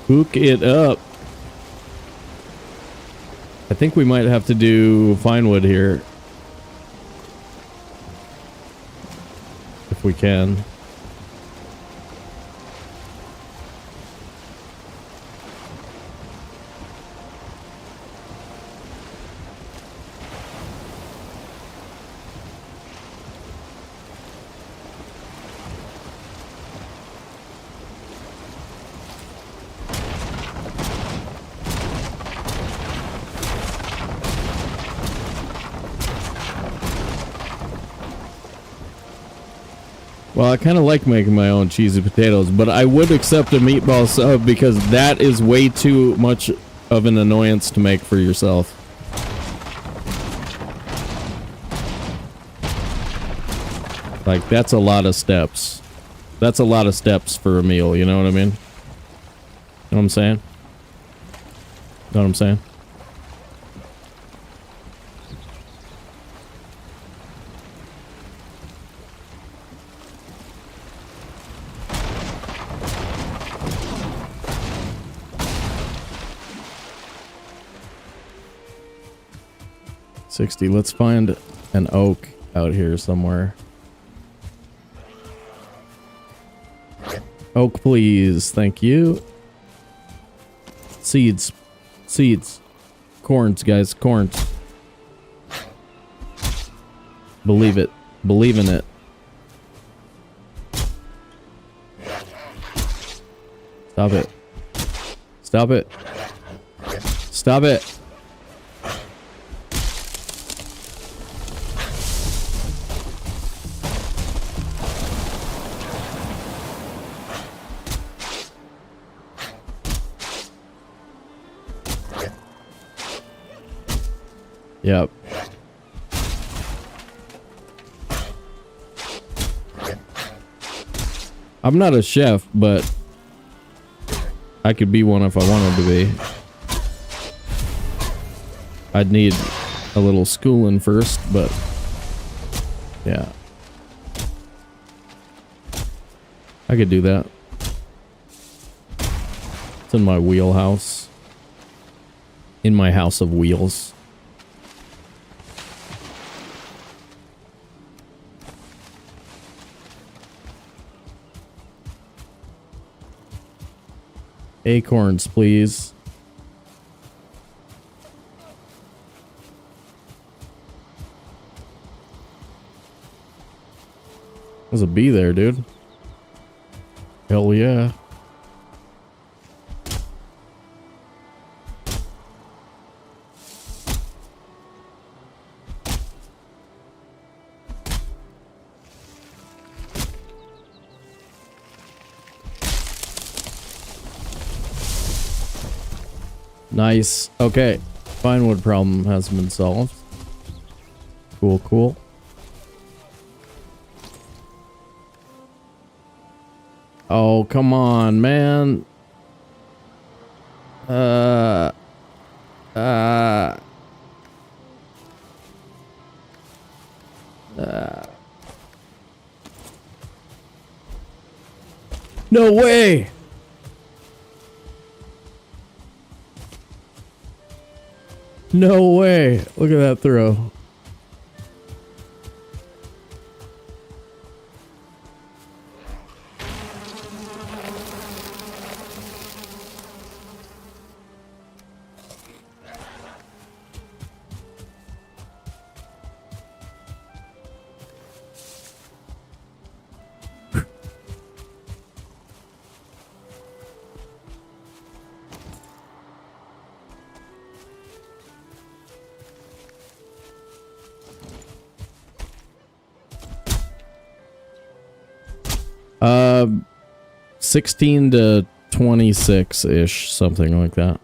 Hook it up. I think we might have to do Finewood here. If we can. Well, I kind of like making my own cheesy potatoes, but I would accept a meatball sub because that is way too much of an annoyance to make for yourself. Like, that's a lot of steps. That's a lot of steps for a meal, you know what I mean? Know what I'm saying? Know what I'm saying? $60. Let's find an oak out here somewhere. Oak, please. Thank you. Seeds. Seeds. Corns, guys. Corns. Believe it. Believe in it. Stop it. Stop it. Stop it. Yep. I'm not a chef, but I could be one if I wanted to be. I'd need a little schooling first, but Yeah. I could do that. It's in my wheelhouse. In my house of wheels. Acorns, please. There's a bee there, dude. Hell yeah. Nice. Okay. Fine wood problem has been solved. Cool, cool. Oh, come on, man. No way. No way. Look at that throw. Uh, 16 to 26-ish, something like that.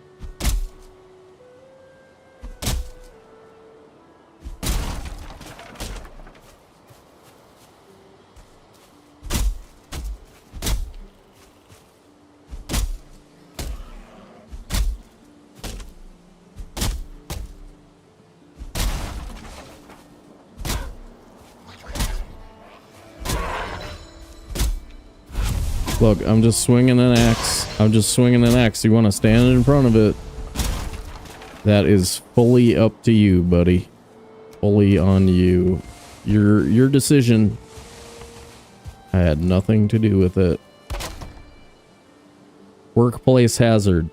Look, I'm just swinging an axe. I'm just swinging an axe. You want to stand in front of it? That is fully up to you, buddy. Fully on you. Your decision. I had nothing to do with it. Workplace hazard.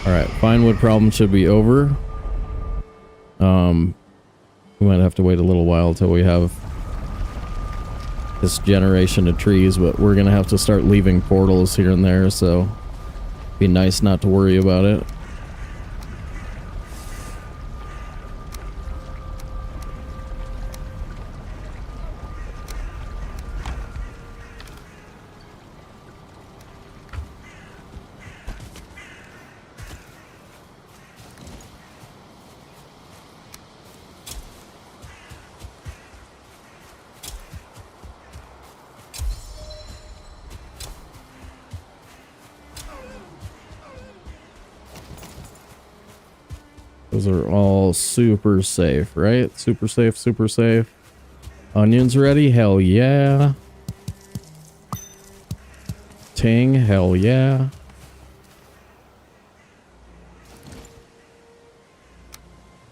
Alright, fine wood problem should be over. We might have to wait a little while until we have this generation of trees, but we're gonna have to start leaving portals here and there, so be nice not to worry about it. Those are all super safe, right? Super safe, super safe. Onions ready? Hell yeah. Ting, hell yeah.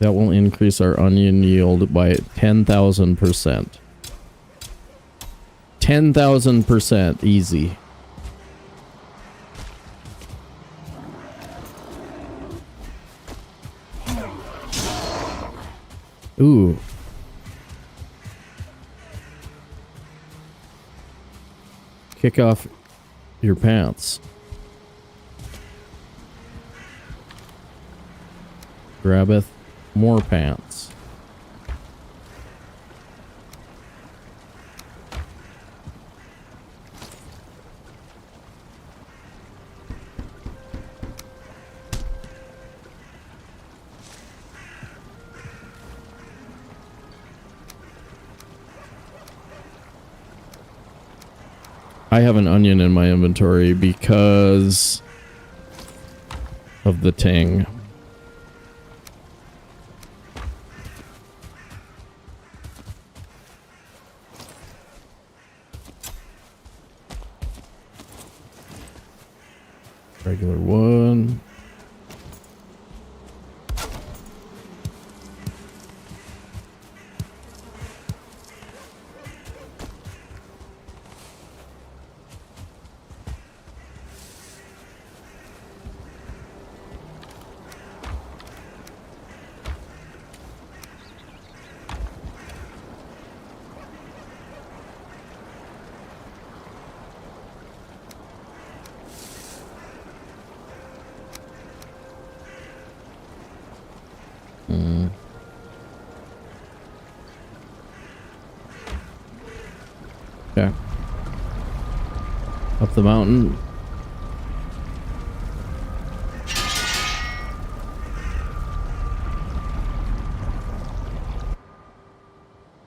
That will increase our onion yield by 10,000%. 10,000% easy. Ooh. Kick off your pants. Grabbeth more pants. I have an onion in my inventory because of the ting. Regular one. Okay. Up the mountain.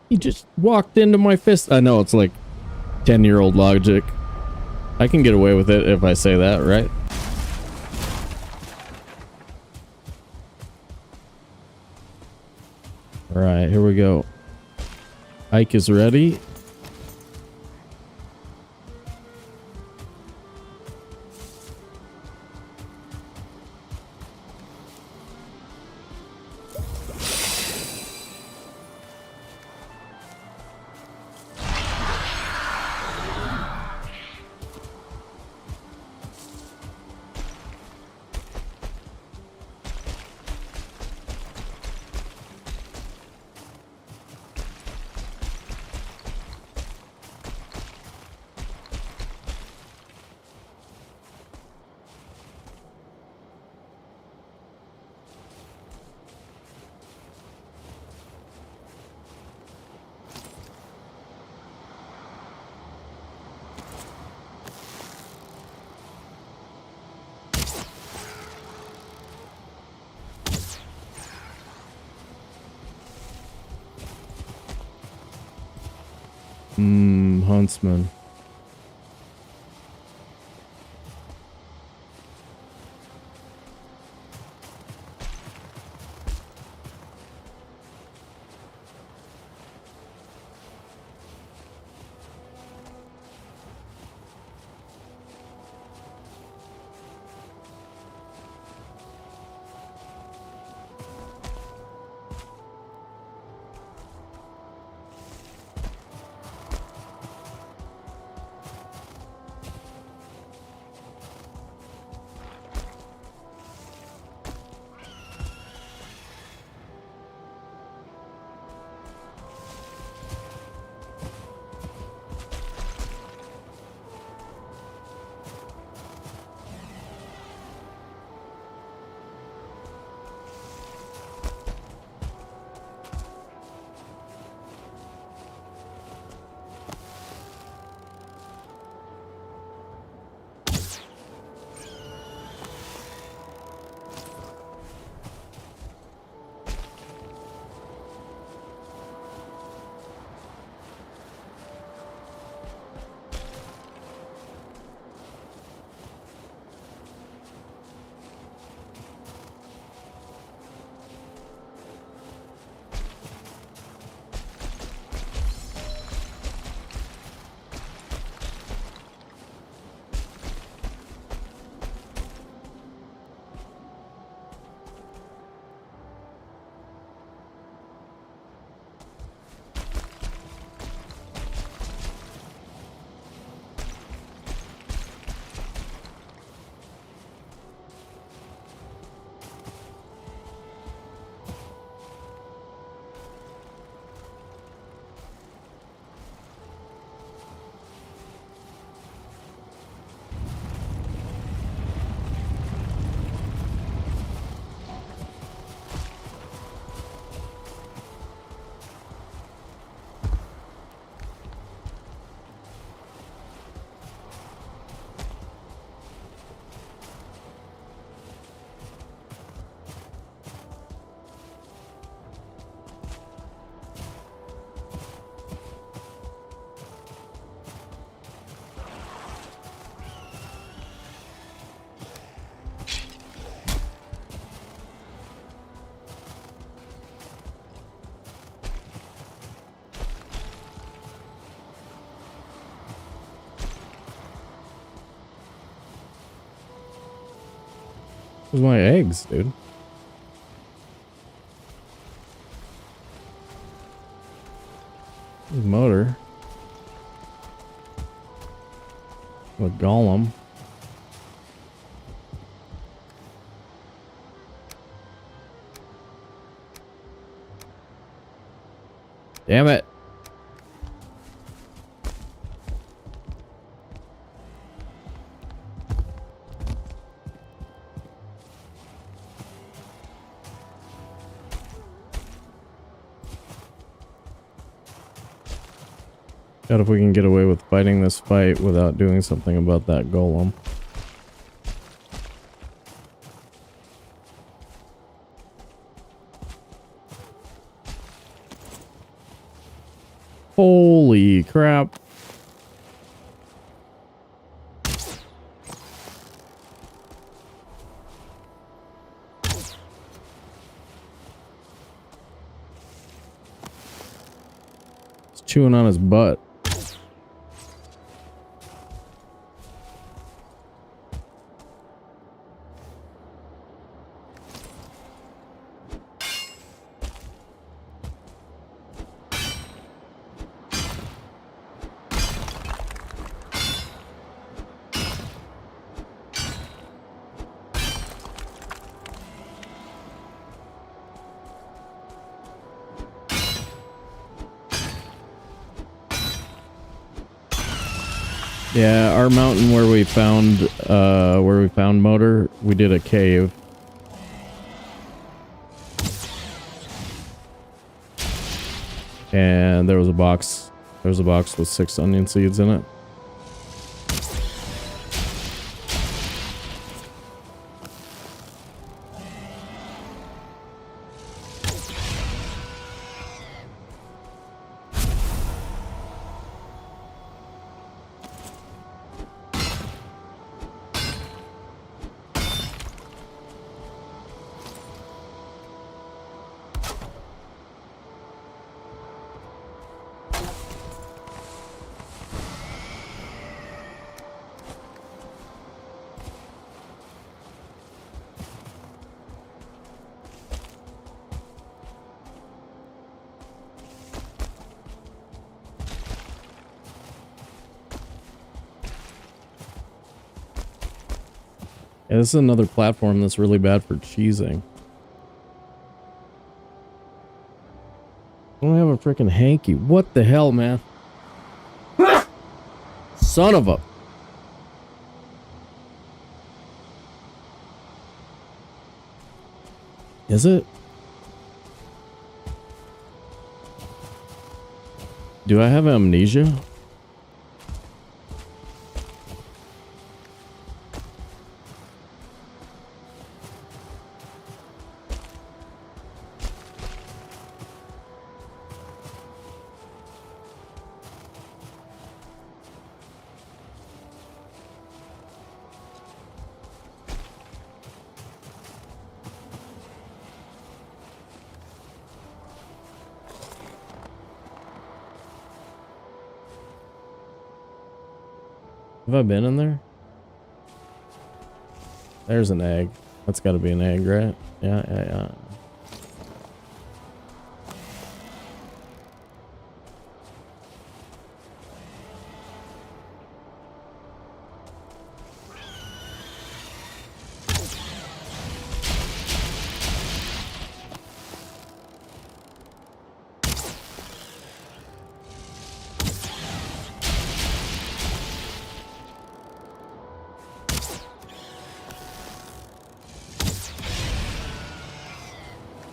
He just walked into my fist. I know it's like 10-year-old logic. I can get away with it if I say that, right? Alright, here we go. Ike is ready. Huntsman. Where's my eggs, dude? Motor. The golem. Damn it. God, if we can get away with fighting this fight without doing something about that golem. Holy crap. It's chewing on his butt. Yeah, our mountain where we found motor, we did a cave. And there was a box. There was a box with 6 onion seeds in it. Yeah, this is another platform that's really bad for cheesing. I don't have a freaking hanky. What the hell, man? Son of a... Is it? Do I have amnesia? Have I been in there? There's an egg. That's got to be an egg, right? Yeah.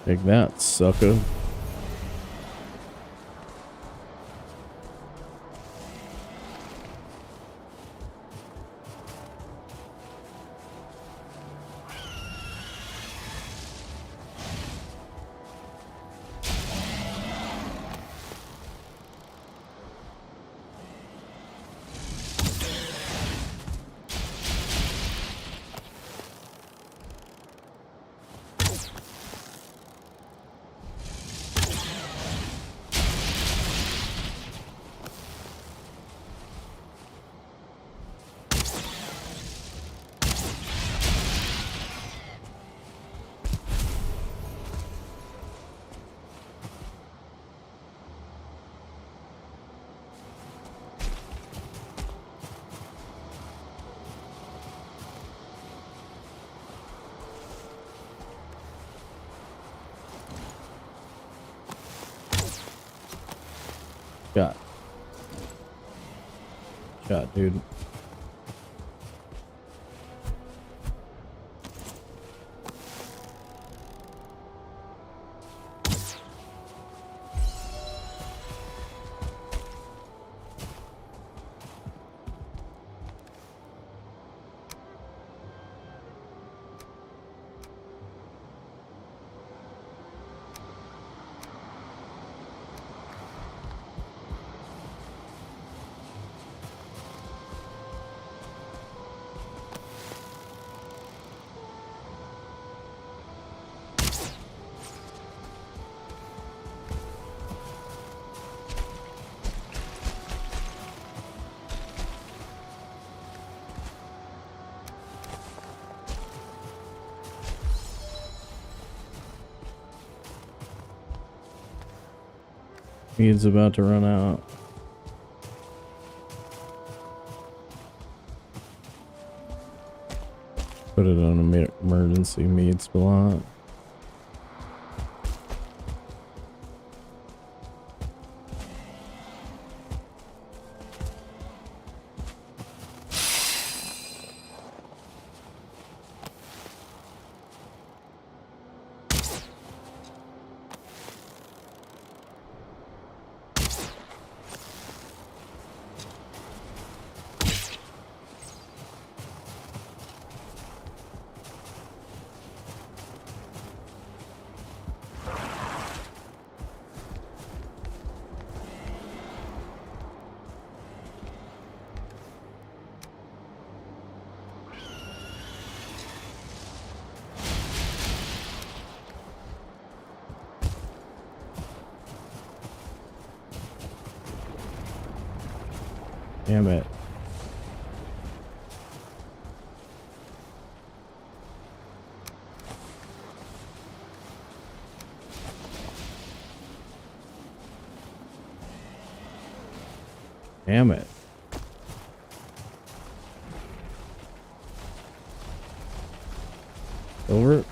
Take that, sucker. Shot. Shot, dude. Mead's about to run out. Put it on an emergency mead slot. Damn it. Damn it. Over.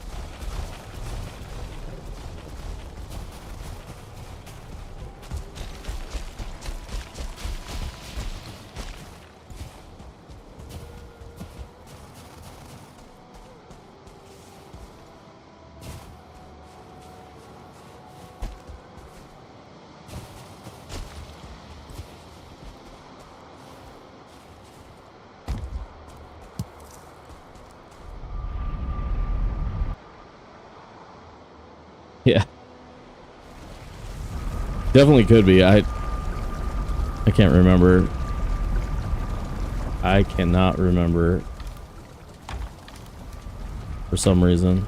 Yeah. Definitely could be. I can't remember. I cannot remember for some reason.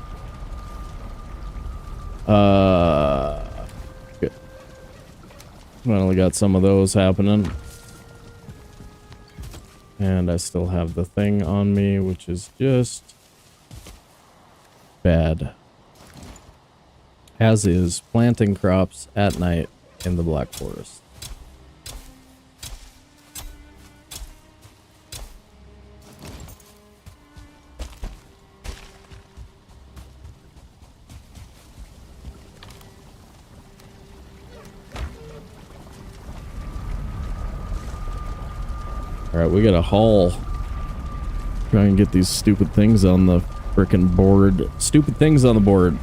Good. Finally got some of those happening. And I still have the thing on me, which is just bad. As is planting crops at night in the Black Forest. Alright, we got a haul. Try and get these stupid things on the frickin' board. Stupid things on the board.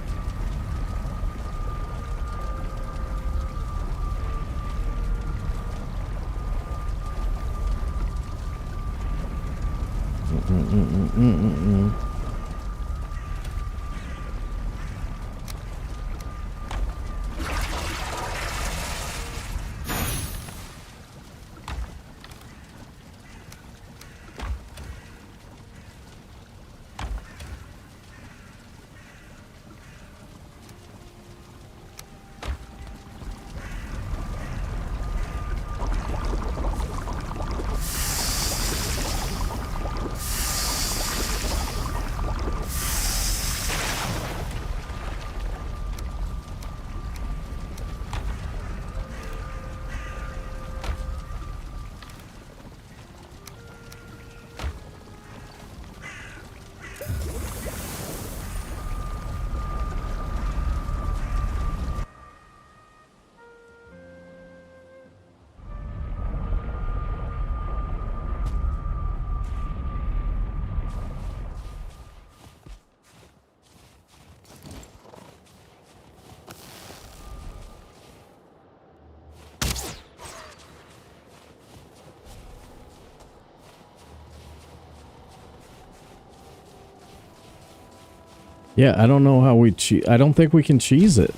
Yeah, I don't know how we I don't think we can cheese it.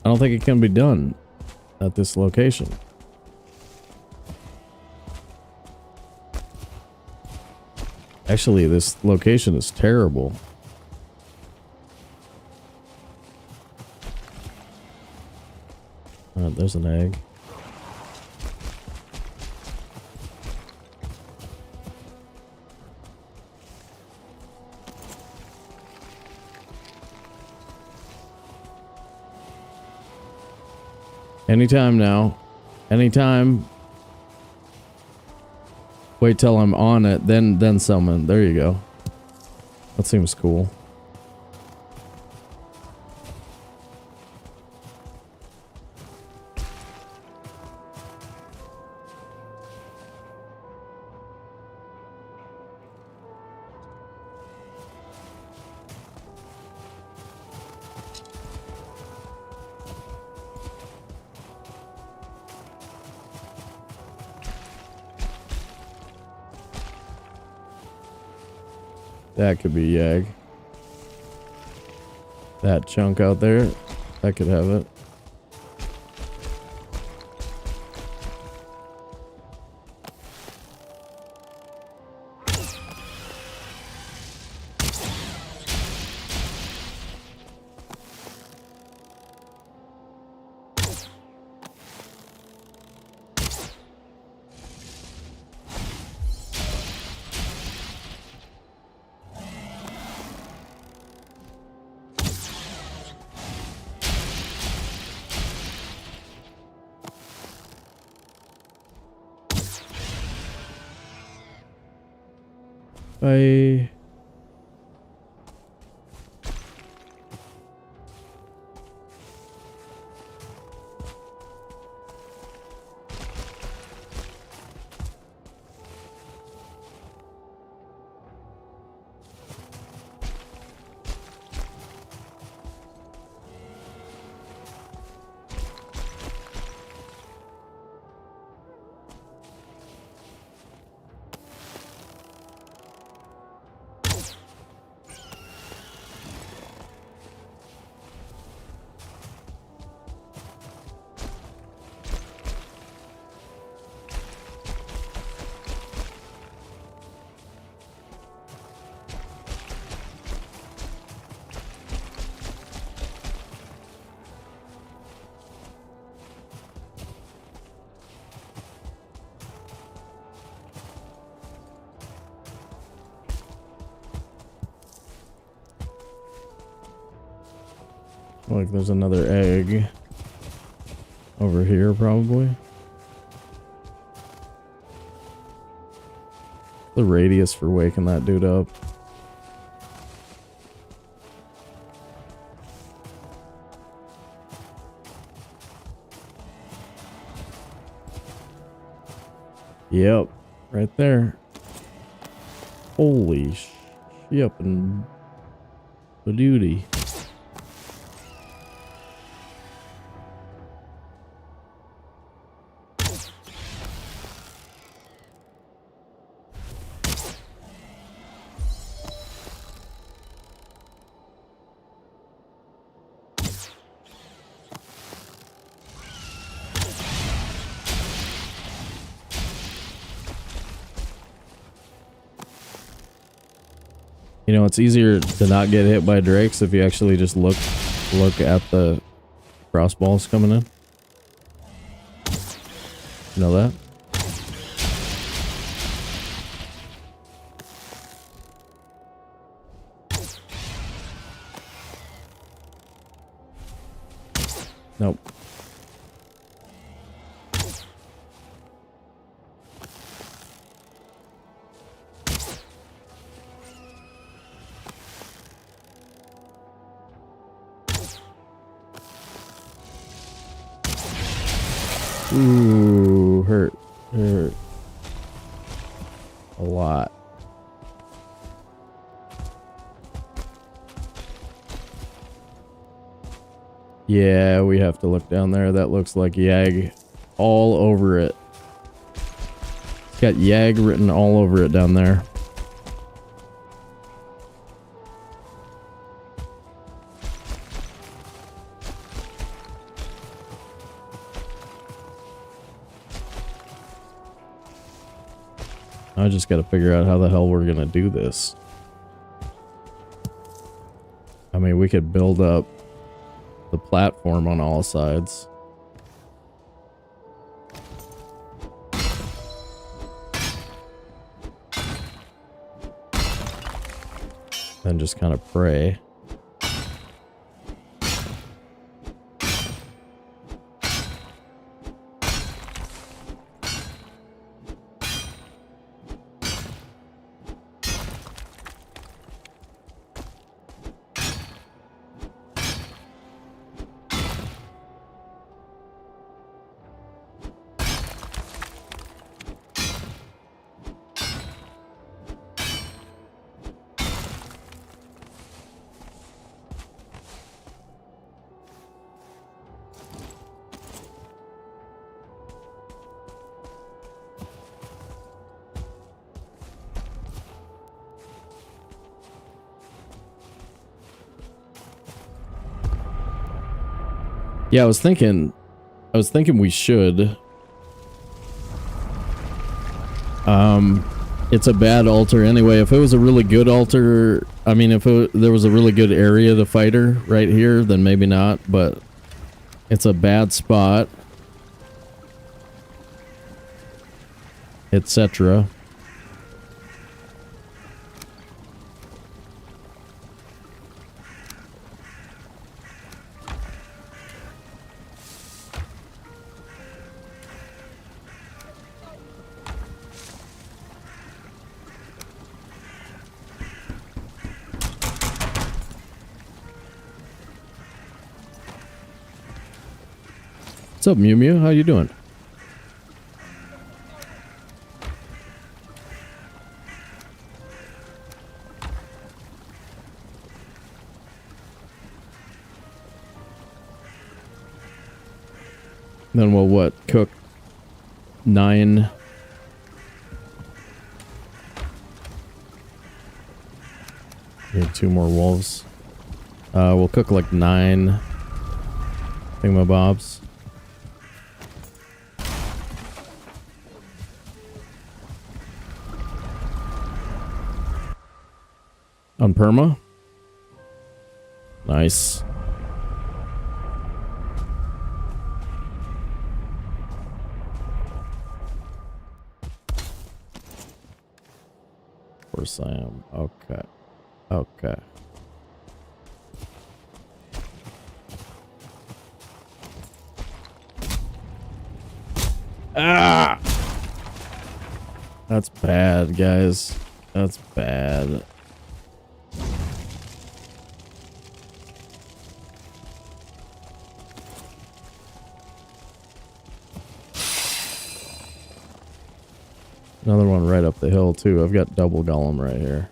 I don't think it can be done at this location. Actually, this location is terrible. There's an egg. Anytime now. Anytime. Wait till I'm on it, then summon. There you go. That seems cool. That could be Yag. That chunk out there, that could have it. Bye. Like there's another egg over here probably. The radius for waking that dude up. Yep, right there. Holy shit and the duty. You know, it's easier to not get hit by drakes if you actually just look at the crossballs coming in. You know that? Nope. Ooh, hurt a lot. Yeah, we have to look down there. That looks like Yag all over it. It's got Yag written all over it down there. I just gotta figure out how the hell we're gonna do this. I mean, we could build up the platform on all sides. Then just kind of pray. Yeah, I was thinking we should. It's a bad altar anyway. If it was a really good altar, I mean, if there was a really good area to fight her right here, then maybe not, but it's a bad spot, etc. What's up, Mew Mew? How you doing? Then we'll what? Cook 9. Need 2 more wolves. We'll cook like 9 thingamabobs. On perma? Nice. Of course I am. Okay. Okay. Ah! That's bad, guys. That's bad. Another one right up the hill, too. I've got double golem right here.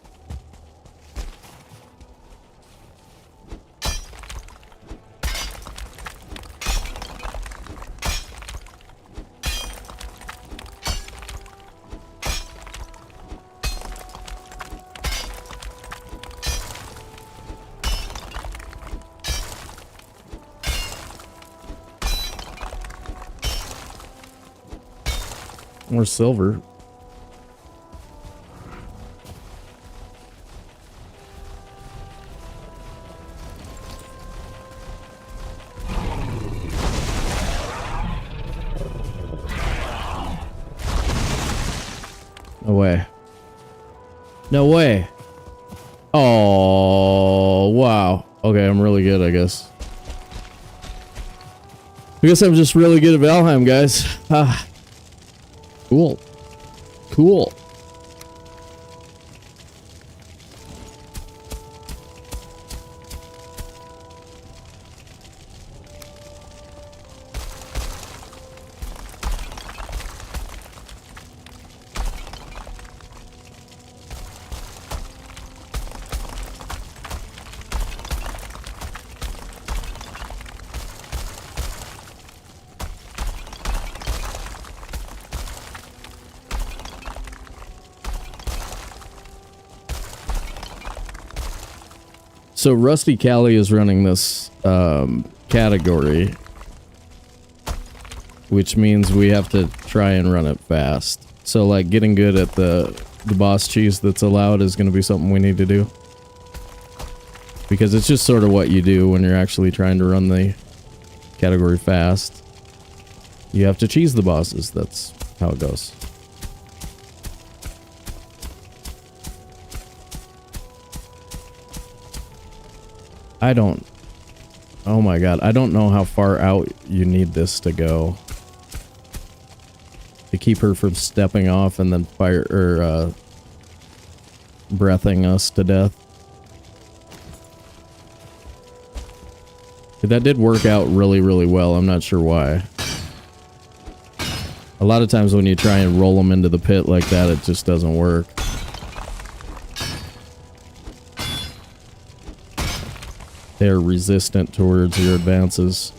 More silver. No way. No way. Oh, wow. Okay, I'm really good, I guess. I guess I'm just really good at Valheim, guys. Ah. Cool. Cool. So Rusty Callie is running this category, which means we have to try and run it fast. So like getting good at the boss cheese that's allowed is going to be something we need to do. Because it's just sort of what you do when you're actually trying to run the category fast. You have to cheese the bosses. That's how it goes. I don't... Oh my god, I don't know how far out you need this to go. To keep her from stepping off and then fire... or, breathing us to death. That did work out really, really well. I'm not sure why. A lot of times when you try and roll them into the pit like that, it just doesn't work. They're resistant towards your advances.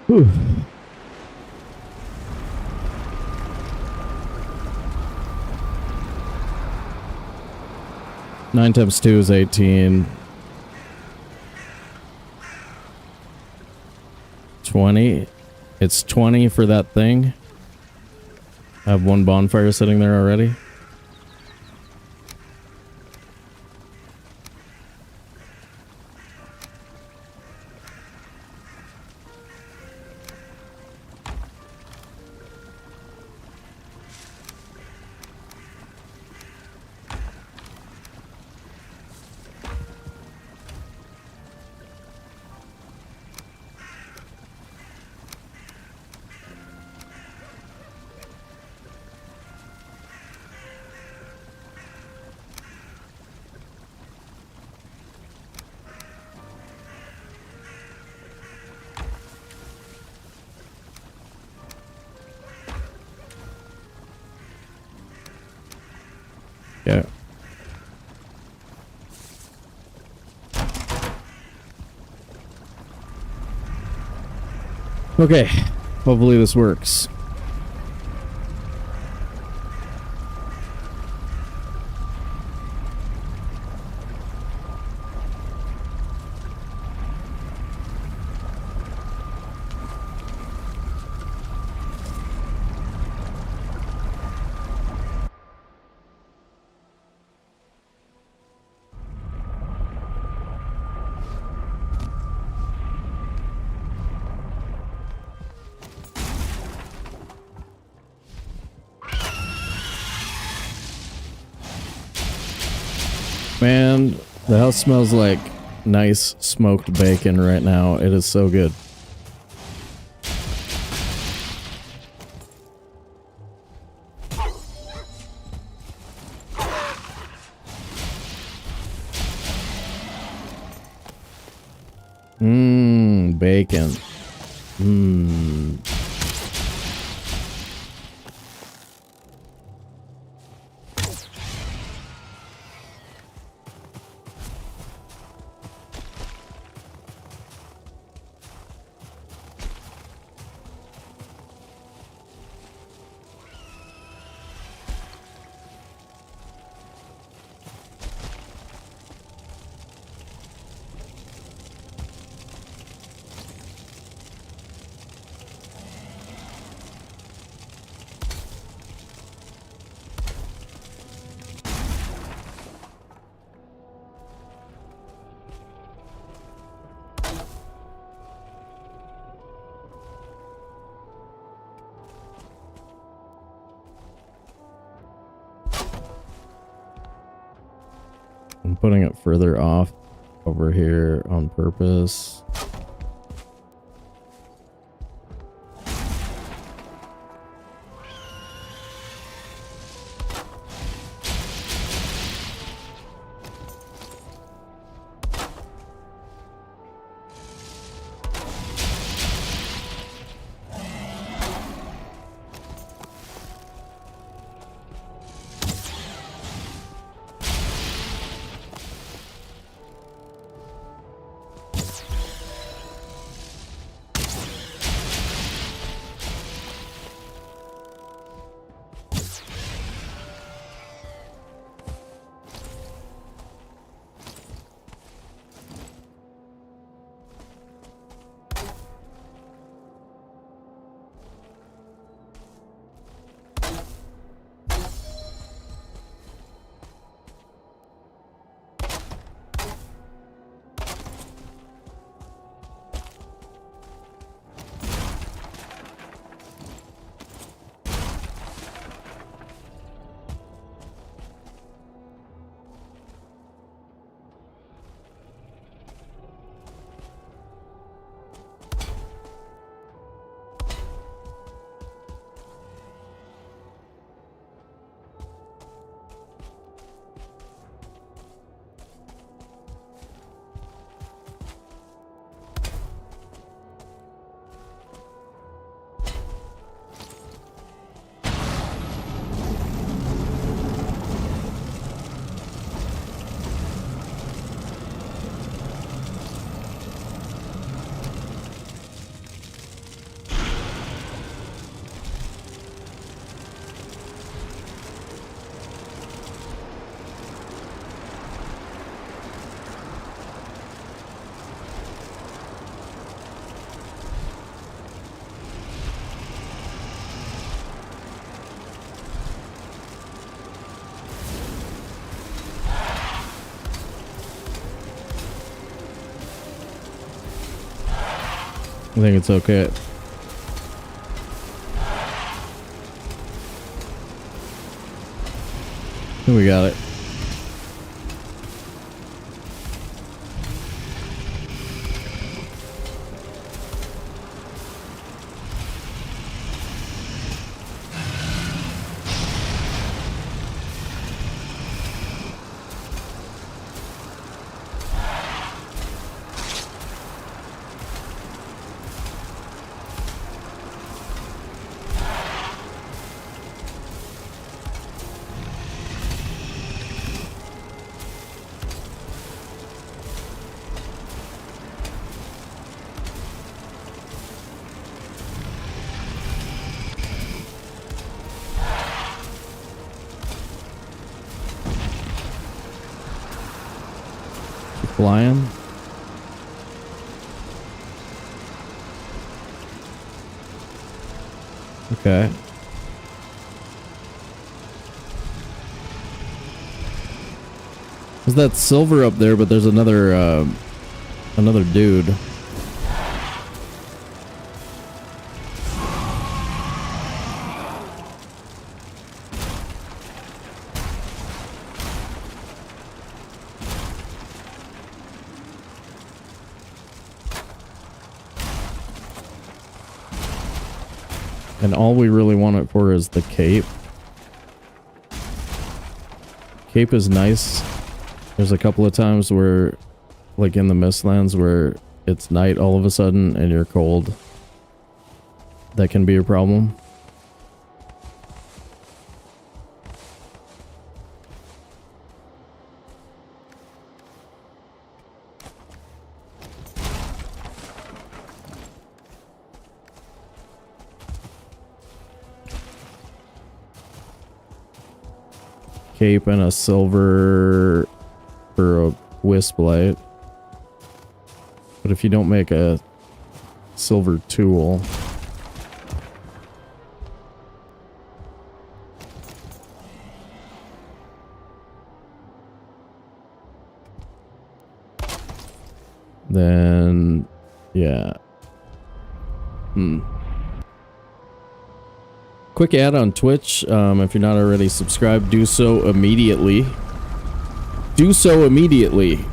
Whew. Nine times 2 is 18. 20. It's 20 for that thing. I have one bonfire sitting there already. Okay, hopefully this works. Man, the house smells like nice smoked bacon right now. It is so good. Mmm, bacon. Mmm. I'm putting it further off over here on purpose. I think it's okay. I think we got it. flying. Okay. There's that silver up there, but there's another dude. And all we really want it for is the cape. Cape is nice. There's a couple of times where, like in the Mistlands, where it's night all of a sudden and you're cold. That can be a problem. Cape and a silver for a wisp light. But if you don't make a silver tool, then yeah. Quick ad on Twitch. If you're not already subscribed, do so immediately. Do so immediately.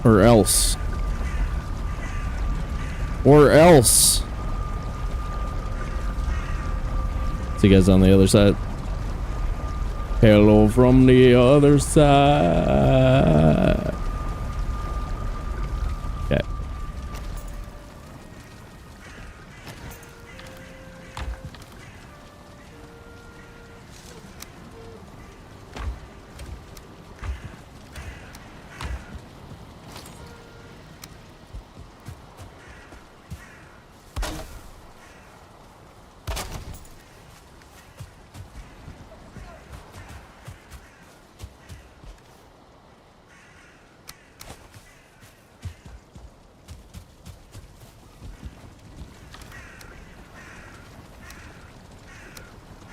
Or else. Or else. See you guys on the other side. Hello from the other side. Okay.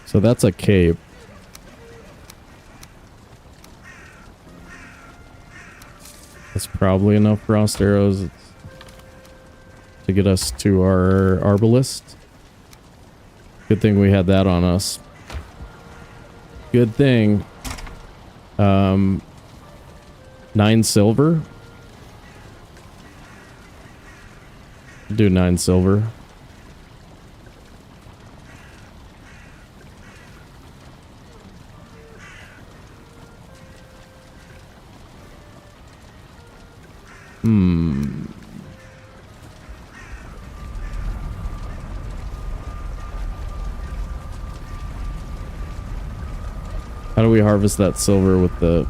So that's a cape. That's probably enough frost arrows to get us to our arbalist. Good thing we had that on us. Good thing. 9 silver. Do 9 silver. How do we harvest that silver with the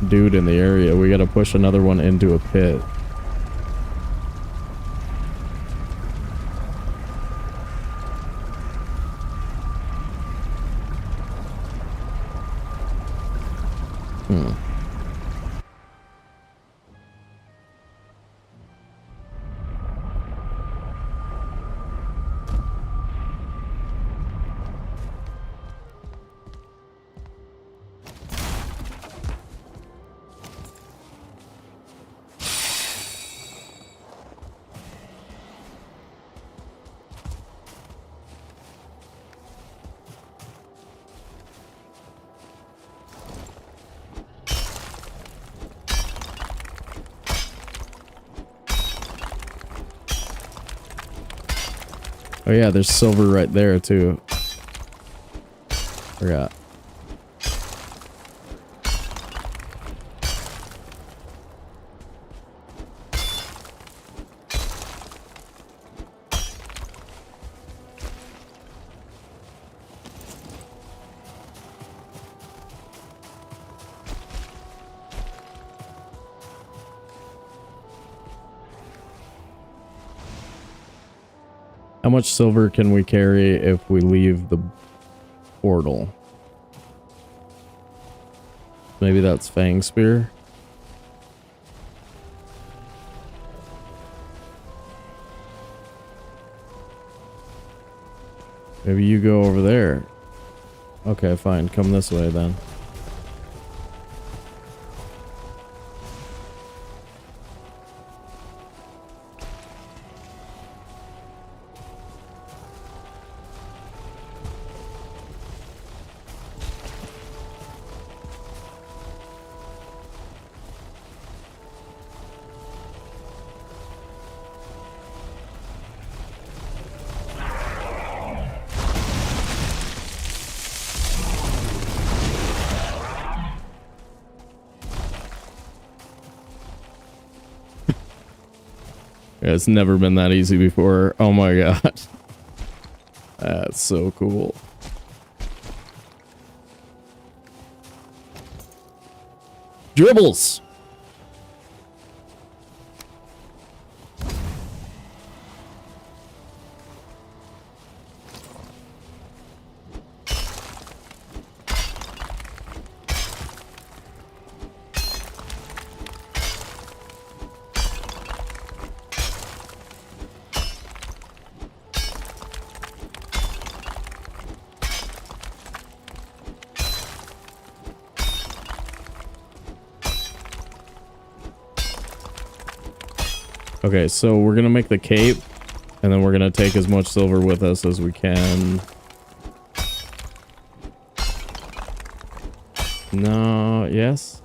dude in the area? We gotta push another one into a pit. Oh yeah, there's silver right there too. Forgot. How much silver can we carry if we leave the portal? Maybe that's Fang Spear. Maybe you go over there. Okay, fine. Come this way then. Yeah, it's never been that easy before. Oh my god. That's so cool. Dribbles! Okay, so we're gonna make the cape, and then we're gonna take as much silver with us as we can. No, yes?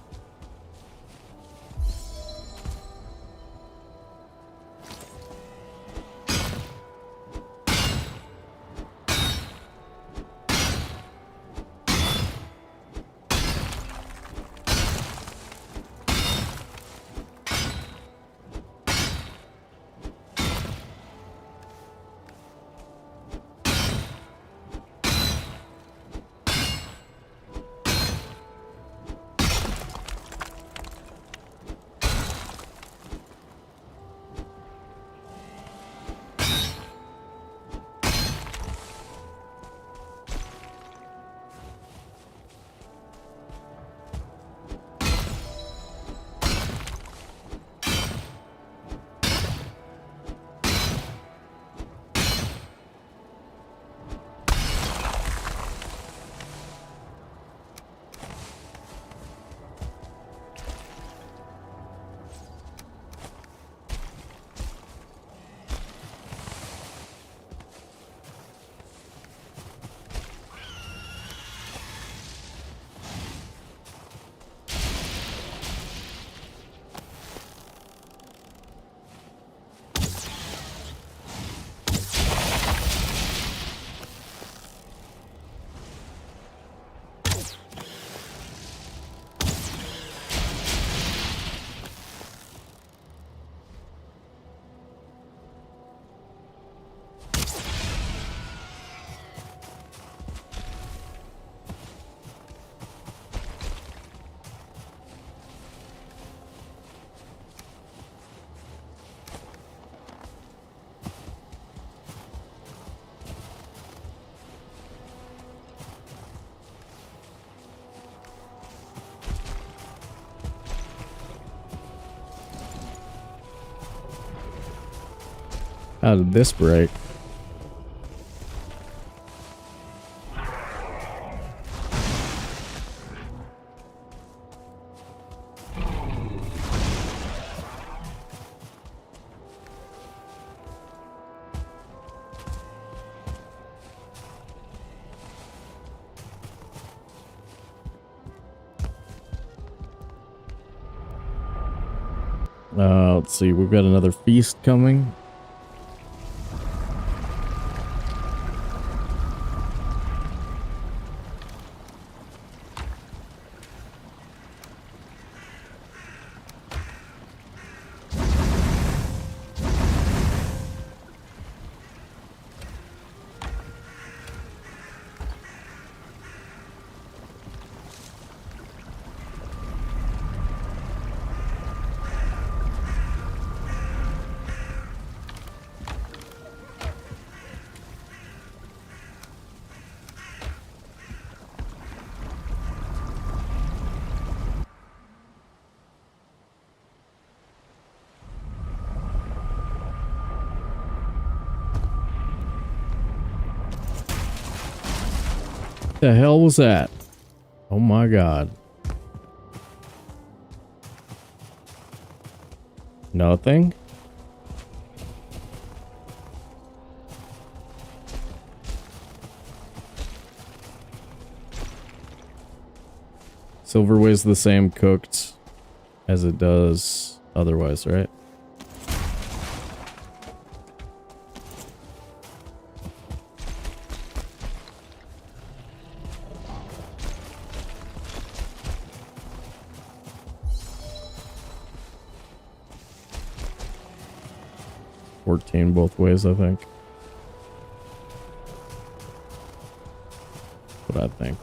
How did this break? Let's see, we've got another feast coming. the hell was that? Oh my god. Nothing? Silver weighs the same cooked as it does otherwise, right? Both ways, I think. What I think.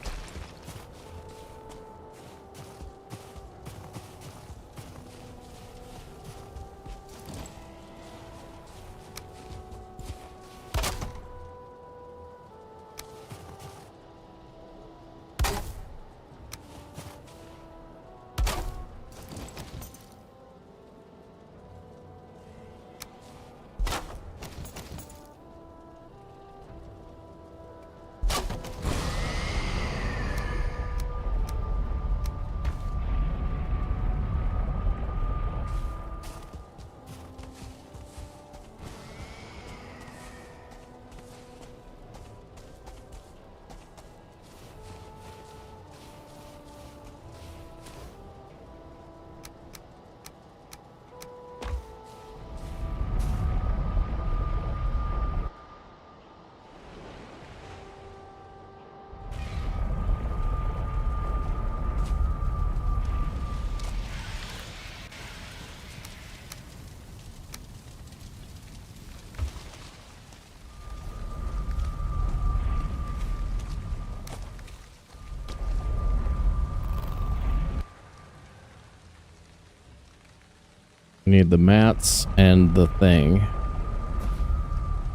Need the mats and the thing.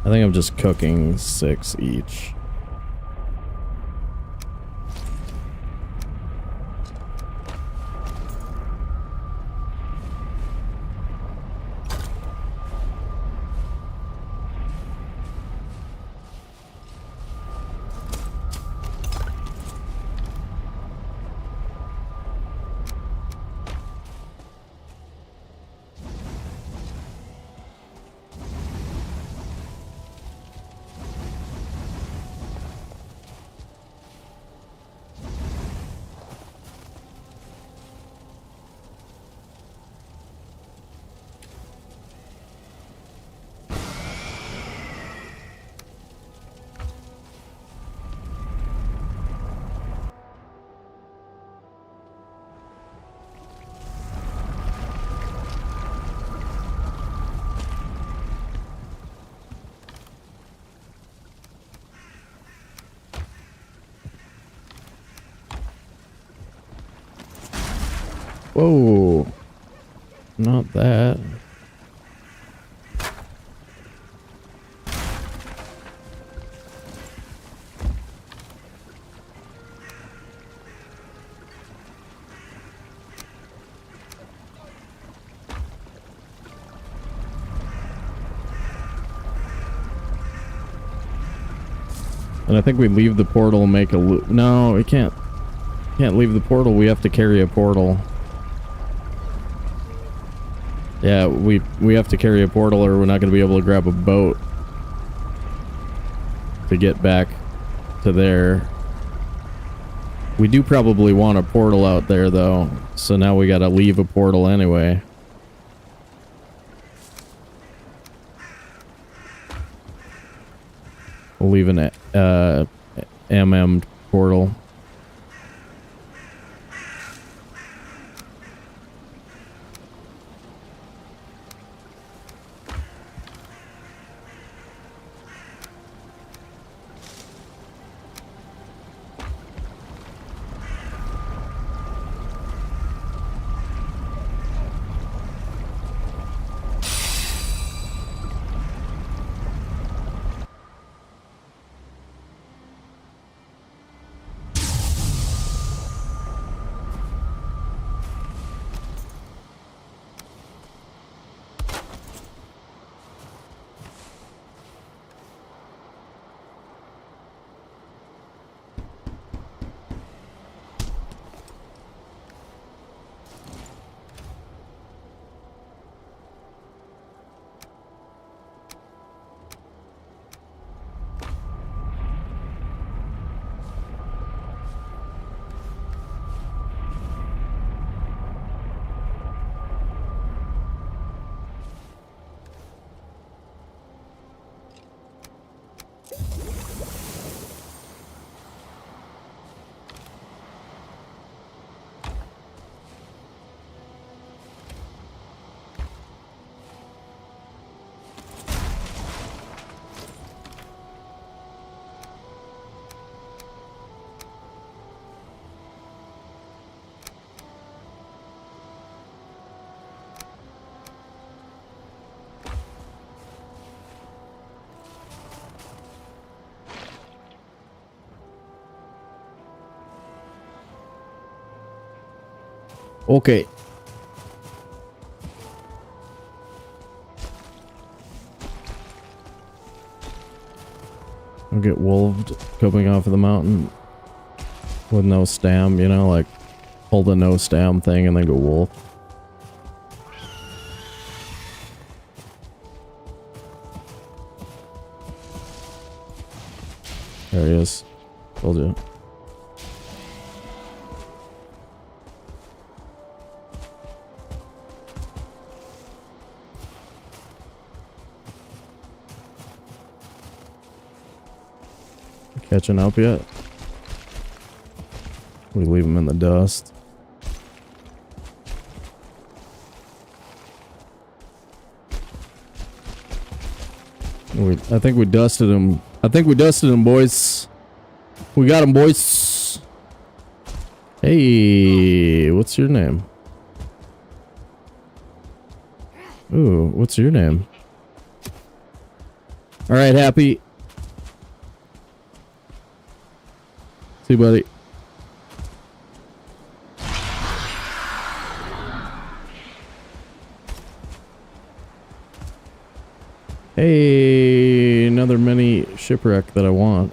I think I'm just cooking 6 each. Whoa. Not that. And I think we leave the portal and make a loop. No, we can't. Can't leave the portal. We have to carry a portal. Yeah, we have to carry a portal or we're not going to be able to grab a boat to get back to there. We do probably want a portal out there though, so now we got to leave a portal anyway. We'll leave an MM portal. Okay. I'll get wolved coming off of the mountain with no stam, you know, like hold the no stam thing and then go wolf. There he is. Told you. Catching up yet? We leave him in the dust. I think we dusted him. I think we dusted him, boys. We got him, boys. Hey, what's your name? Ooh, what's your name? All right, Happy. See you, buddy. Hey, another mini shipwreck that I want.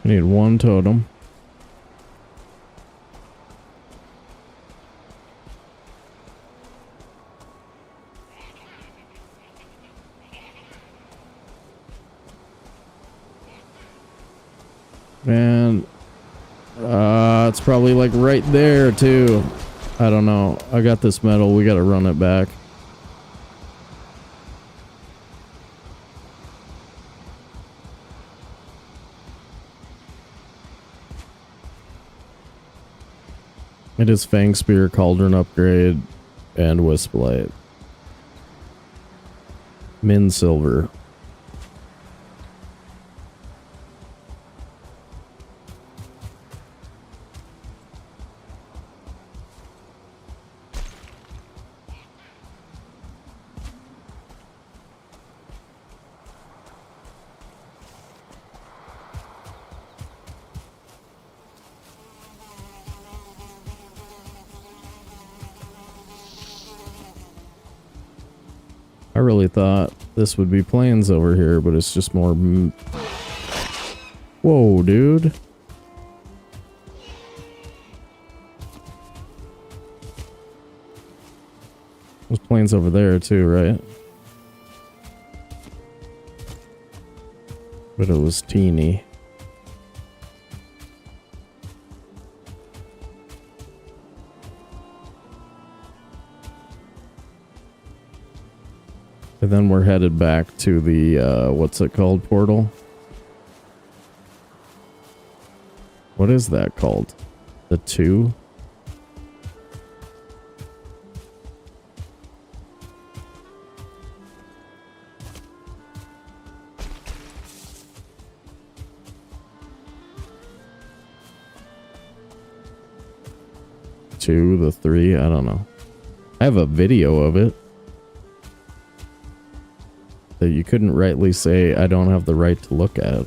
I need one totem. And it's probably like right there too. I don't know. I got this metal. We got to run it back. It is Fang Spear, Cauldron Upgrade, and Wisplight. Min Silver. I really thought this would be plains over here, but it's just more... Whoa, dude. There's plains over there too, right? But it was teeny. And then we're headed back to the, what's it called, portal? What is that called? The 2? The 3? I don't know. I have a video of it. That you couldn't rightly say I don't have the right to look at.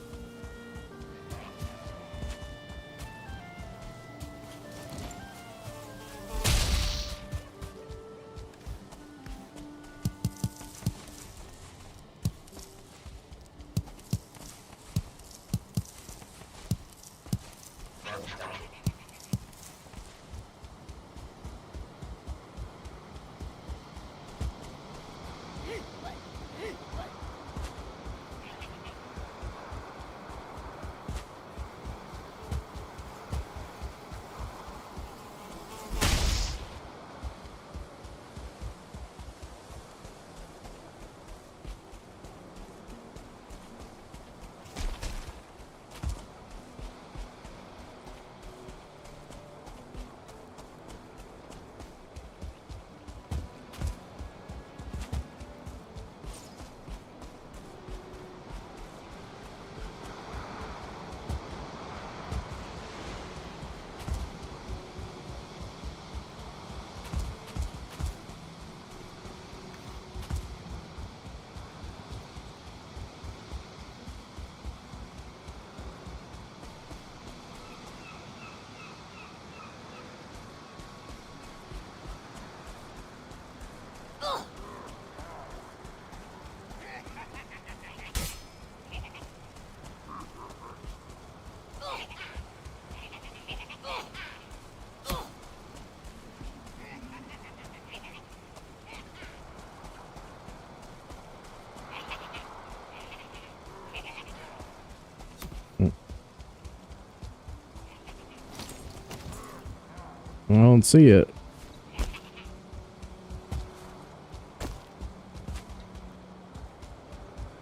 I don't see it.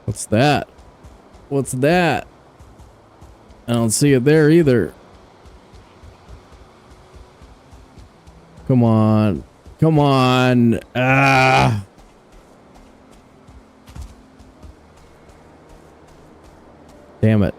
What's that? What's that? I don't see it there either. Come on. Come on. Ah. Damn it.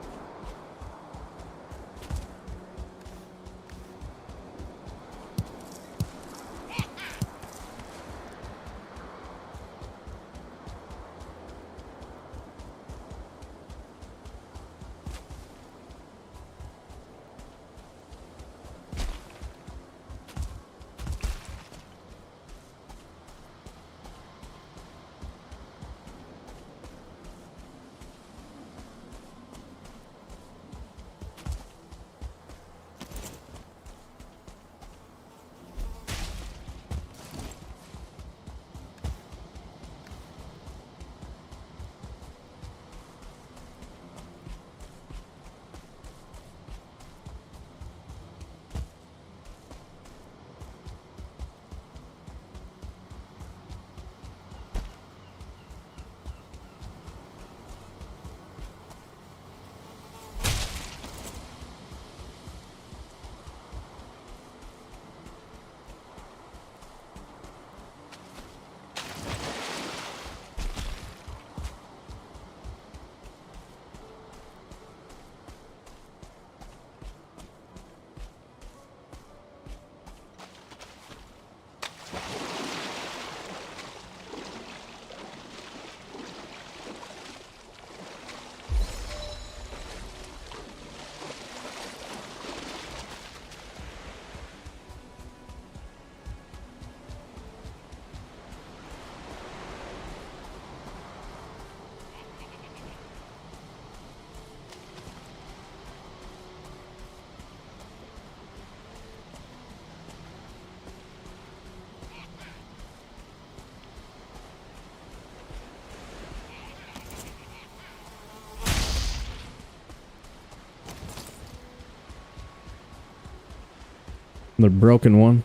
The broken one.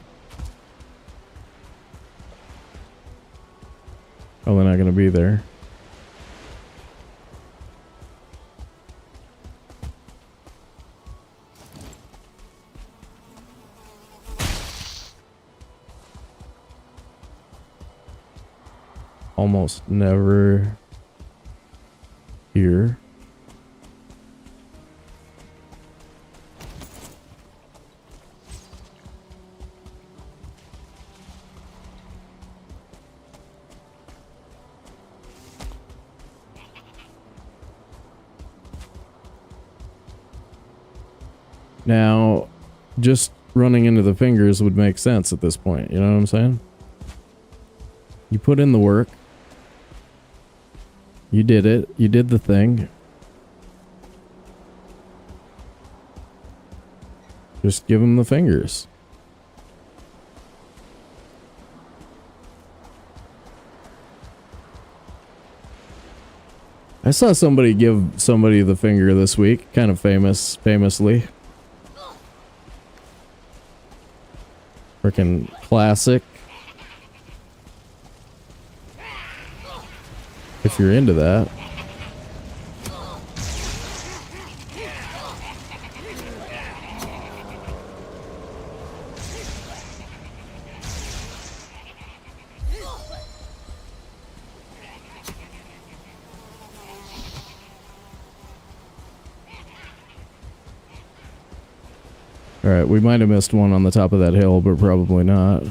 Oh, they're not going to be there. Almost never here. Now, just running into the fingers would make sense at this point. You know what I'm saying? You put in the work. You did it. You did the thing. Just give him the fingers. I saw somebody give somebody the finger this week. Kind of famously. Freaking classic. If you're into that. Alright, we might have missed one on the top of that hill, but probably not.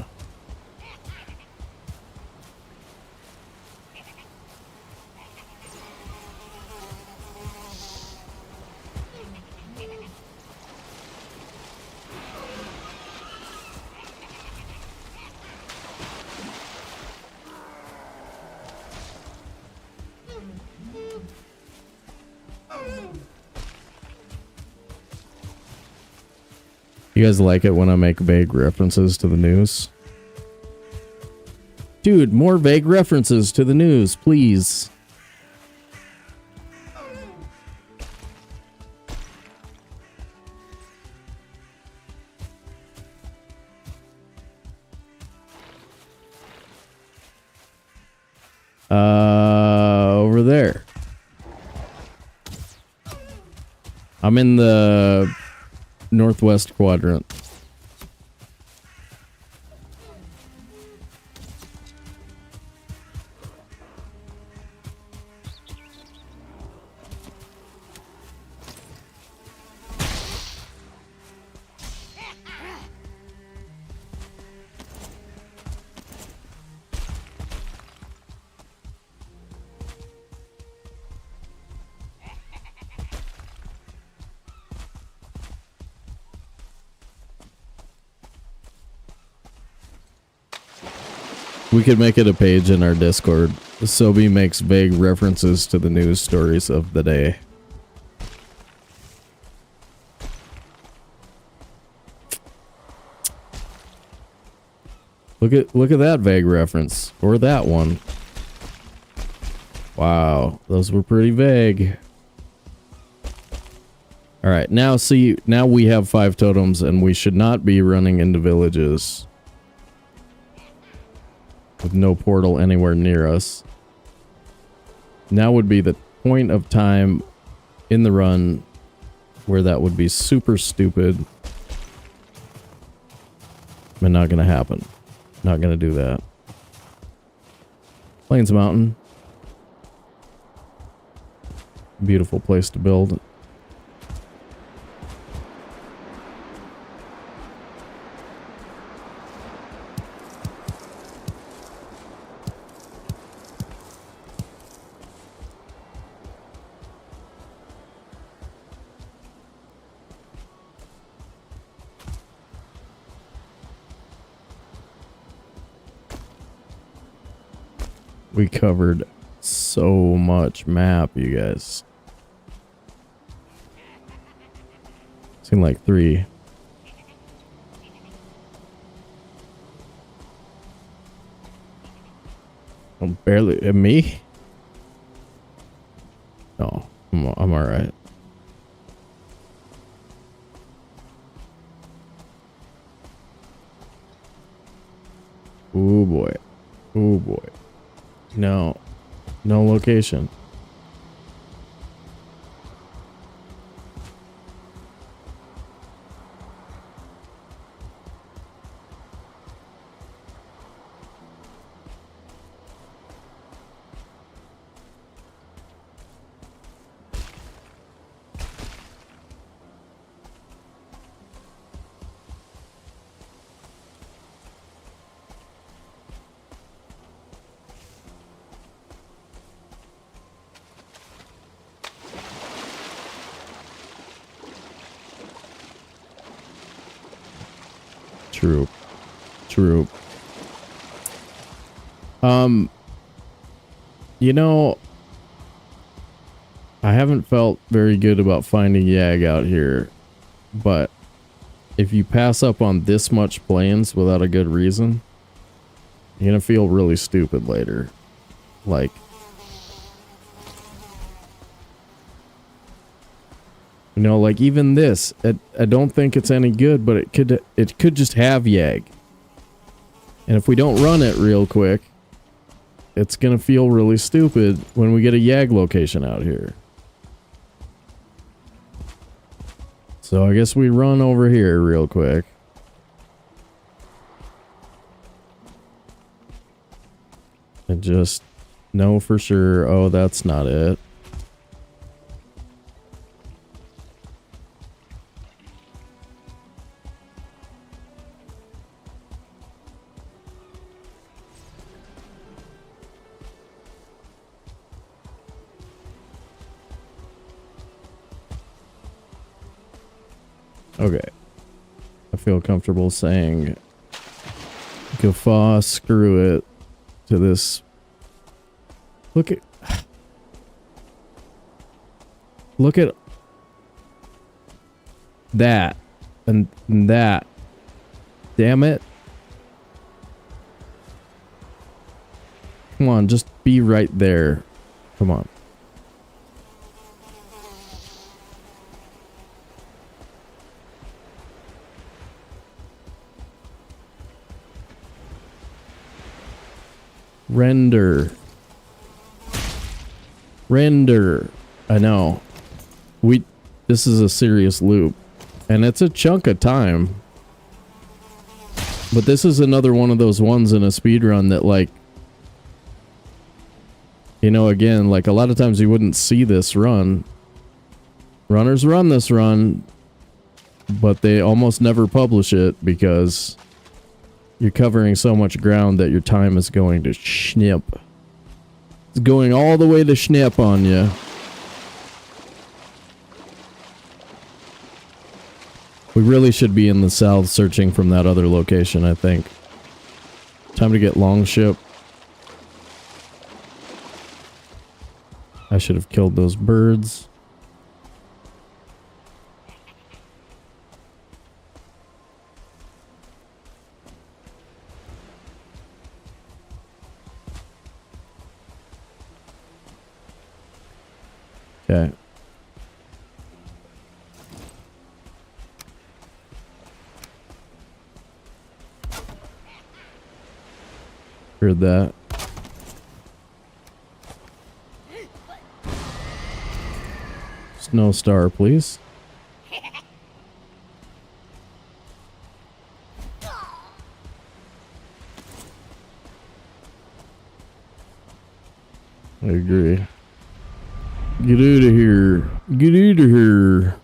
You guys like it when I make vague references to the news? Dude, more vague references to the news, please. Over there. I'm in the northwest quadrant. We could make it a page in our Discord. Sobi makes vague references to the news stories of the day. Look at that vague reference. Or that one. Wow, those were pretty vague. Alright, now see, now we have 5 totems and we should not be running into villages with no portal anywhere near us. Now would be the point of time in the run where that would be super stupid. But not gonna happen. Not gonna do that. Plains Mountain. Beautiful place to build. We covered so much map, you guys. Seemed like 3. Oh, barely. Me? No, I'm alright. Oh boy. Oh boy. No. No location. True. True. You know, I haven't felt very good about finding Yag out here, but if you pass up on this much plains without a good reason, you're gonna feel really stupid later. Like, you know, like even this, I don't think it's any good, but it could just have Yag. And if we don't run it real quick, it's gonna feel really stupid when we get a Yag location out here. So I guess we run over here real quick. And just know for sure, oh, that's not it. Okay. I feel comfortable saying guffaw, screw it to this. Look at that and that. Damn it. Come on, just be right there. Come on. Render. Render. I know. This is a serious loop. And it's a chunk of time. But this is another one of those ones in a speedrun that, like, you know, again, like a lot of times you wouldn't see this run. Runners run this run, but they almost never publish it because you're covering so much ground that your time is going to snip. It's going all the way to snip on you. We really should be in the south searching from that other location, I think. Time to get Longship. I should have killed those birds. Okay. Heard that. Snow Star, please. I agree. Get out of here. Get out of here.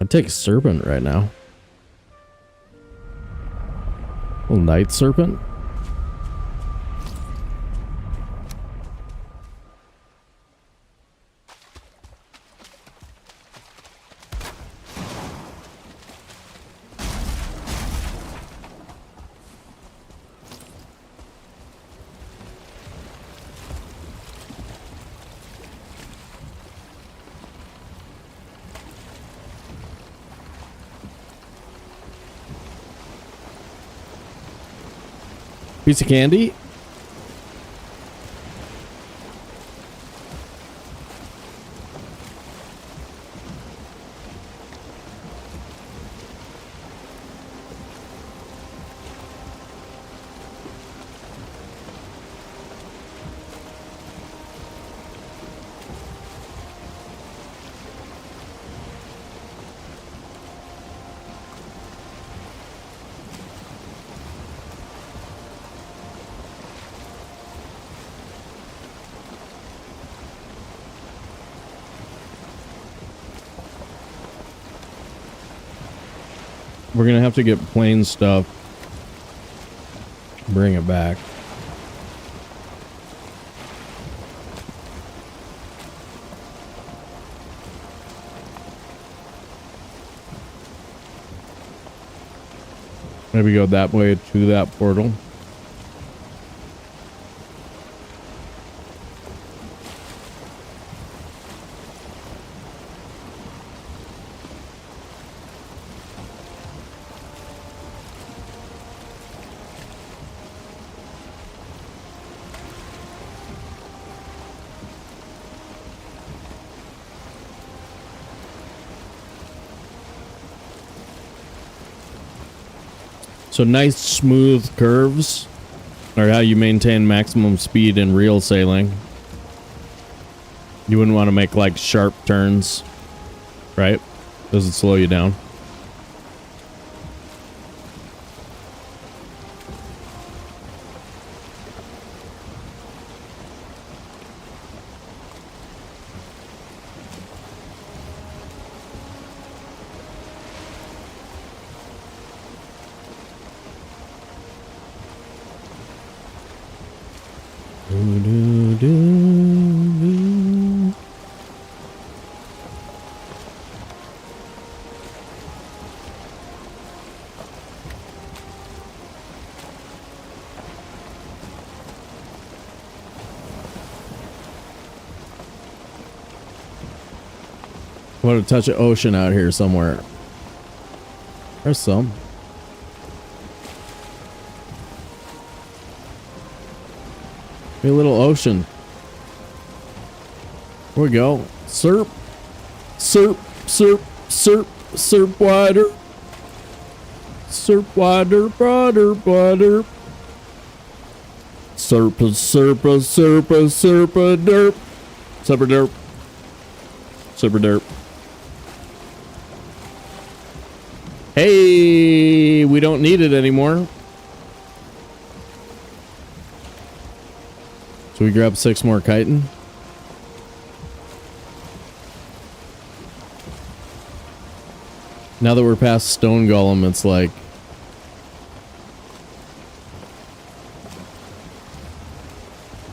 I'd take a serpent right now. A little night serpent. Piece of candy. We're gonna have to get plain stuff. Bring it back. Maybe go that way to that portal. So nice smooth curves are how you maintain maximum speed in real sailing. You wouldn't want to make like sharp turns, right? Does it slow you down? What a touch of ocean out here somewhere. There's some. A little ocean. Here we go. Surp. Surp. Surp. Surp. Surp wider. Surp wider. Broader. Broader. Surpa. Surpa. Surpa. Surpa. Derp. Surpa derp. Surpa derp. Hey, we don't need it anymore. So we grab 6 more chitin. Now that we're past Stone Golem, it's like...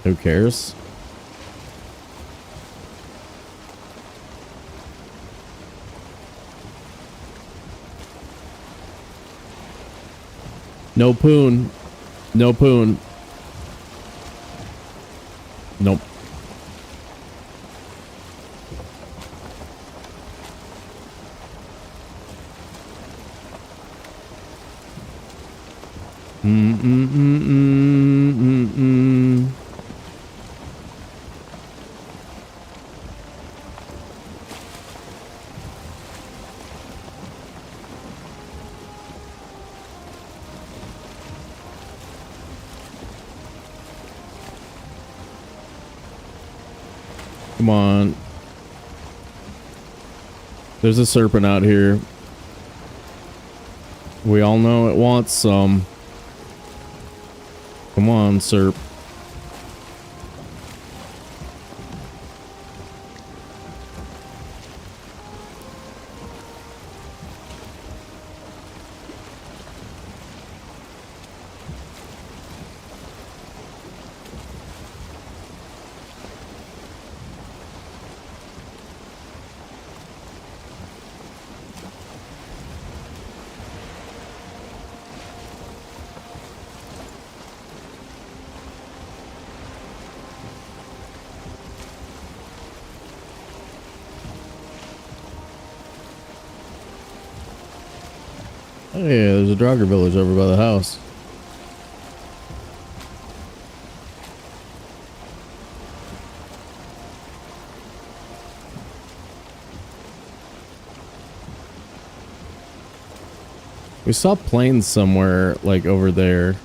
who cares? No poon. No poon. Nope. Come on. There's a serpent out here. We all know it wants some. Come on, serp. Oh yeah, there's a Draugr village over by the house. We saw planes somewhere, like over there.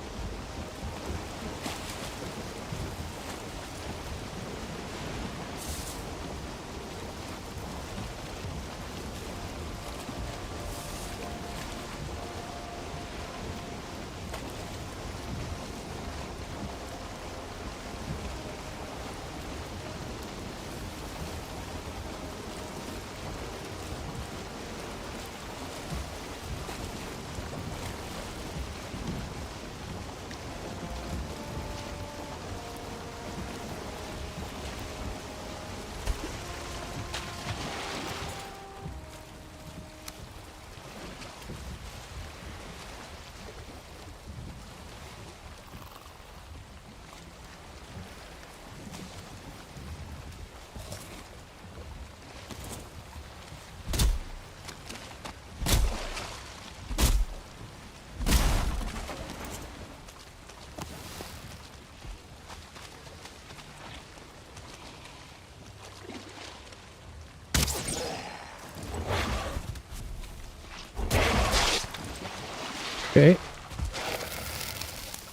Okay.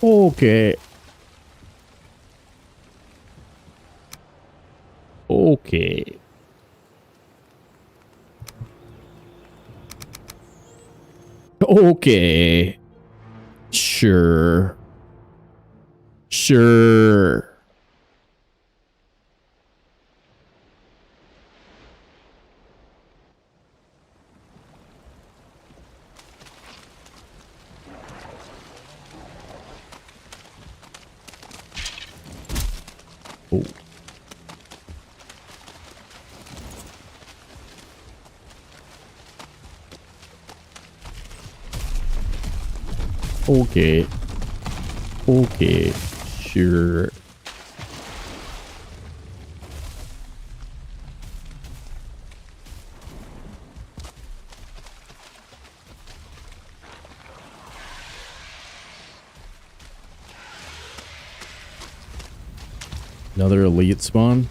Okay. Okay. Okay. Sure. Sure. Oh. Okay. Okay. Sure. Another elite spawn.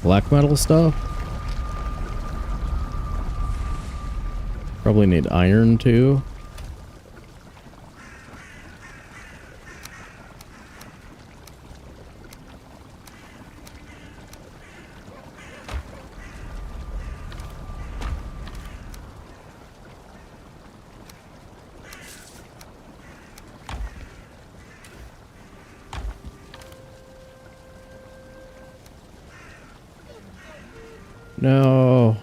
Black metal stuff? Probably need iron too. No.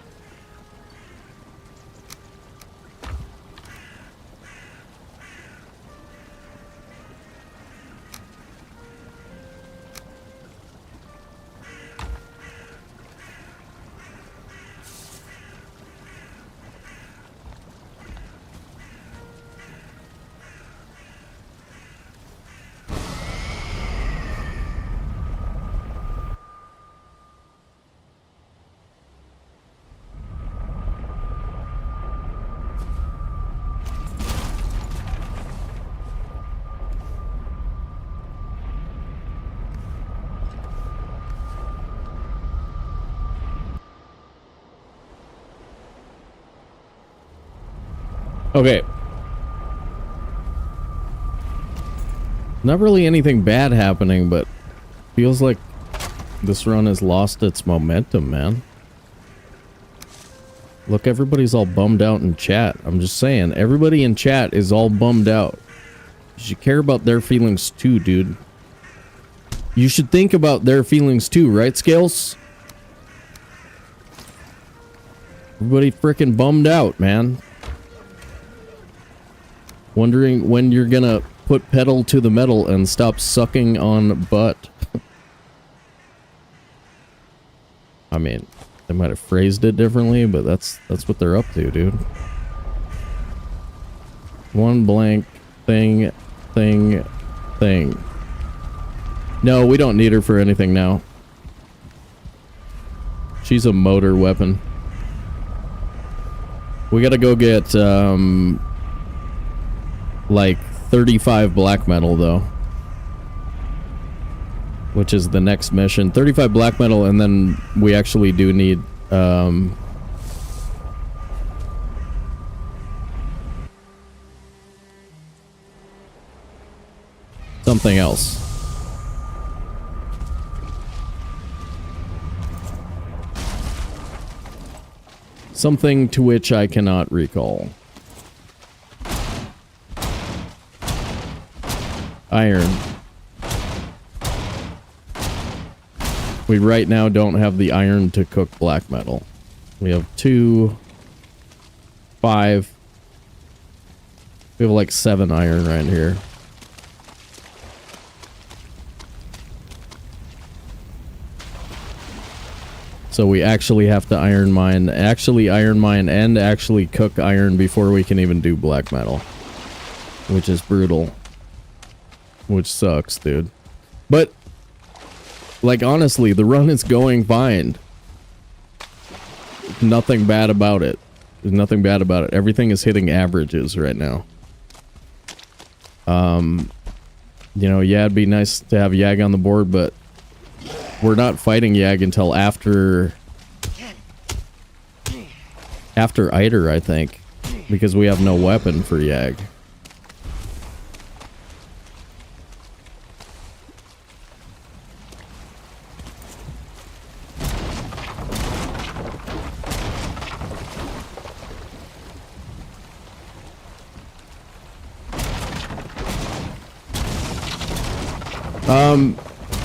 Okay. Not really anything bad happening, but feels like this run has lost its momentum, man. Look, everybody's all bummed out in chat. I'm just saying, everybody in chat is all bummed out. You should care about their feelings too, dude. You should think about their feelings too, right, Scales? Everybody freaking bummed out, man. Wondering when you're gonna put pedal to the metal and stop sucking on butt. I mean, they might have phrased it differently, but that's what they're up to, dude. One blank thing. No, we don't need her for anything now. She's a motor weapon. We gotta go get, like 35 black metal though, which is the next mission. 35 black metal, and then we actually do need something else. Something to which I cannot recall. Iron. We right now don't have the iron to cook black metal. We have 2, 5. We have like 7 iron right here. So we actually have to iron mine and actually cook iron before we can even do black metal. Which is brutal. Which sucks, dude. But, like, honestly, the run is going fine. Nothing bad about it. There's nothing bad about it. Everything is hitting averages right now. You know, yeah, it'd be nice to have Yag on the board, but we're not fighting Yag until after Eider, I think, because we have no weapon for Yag.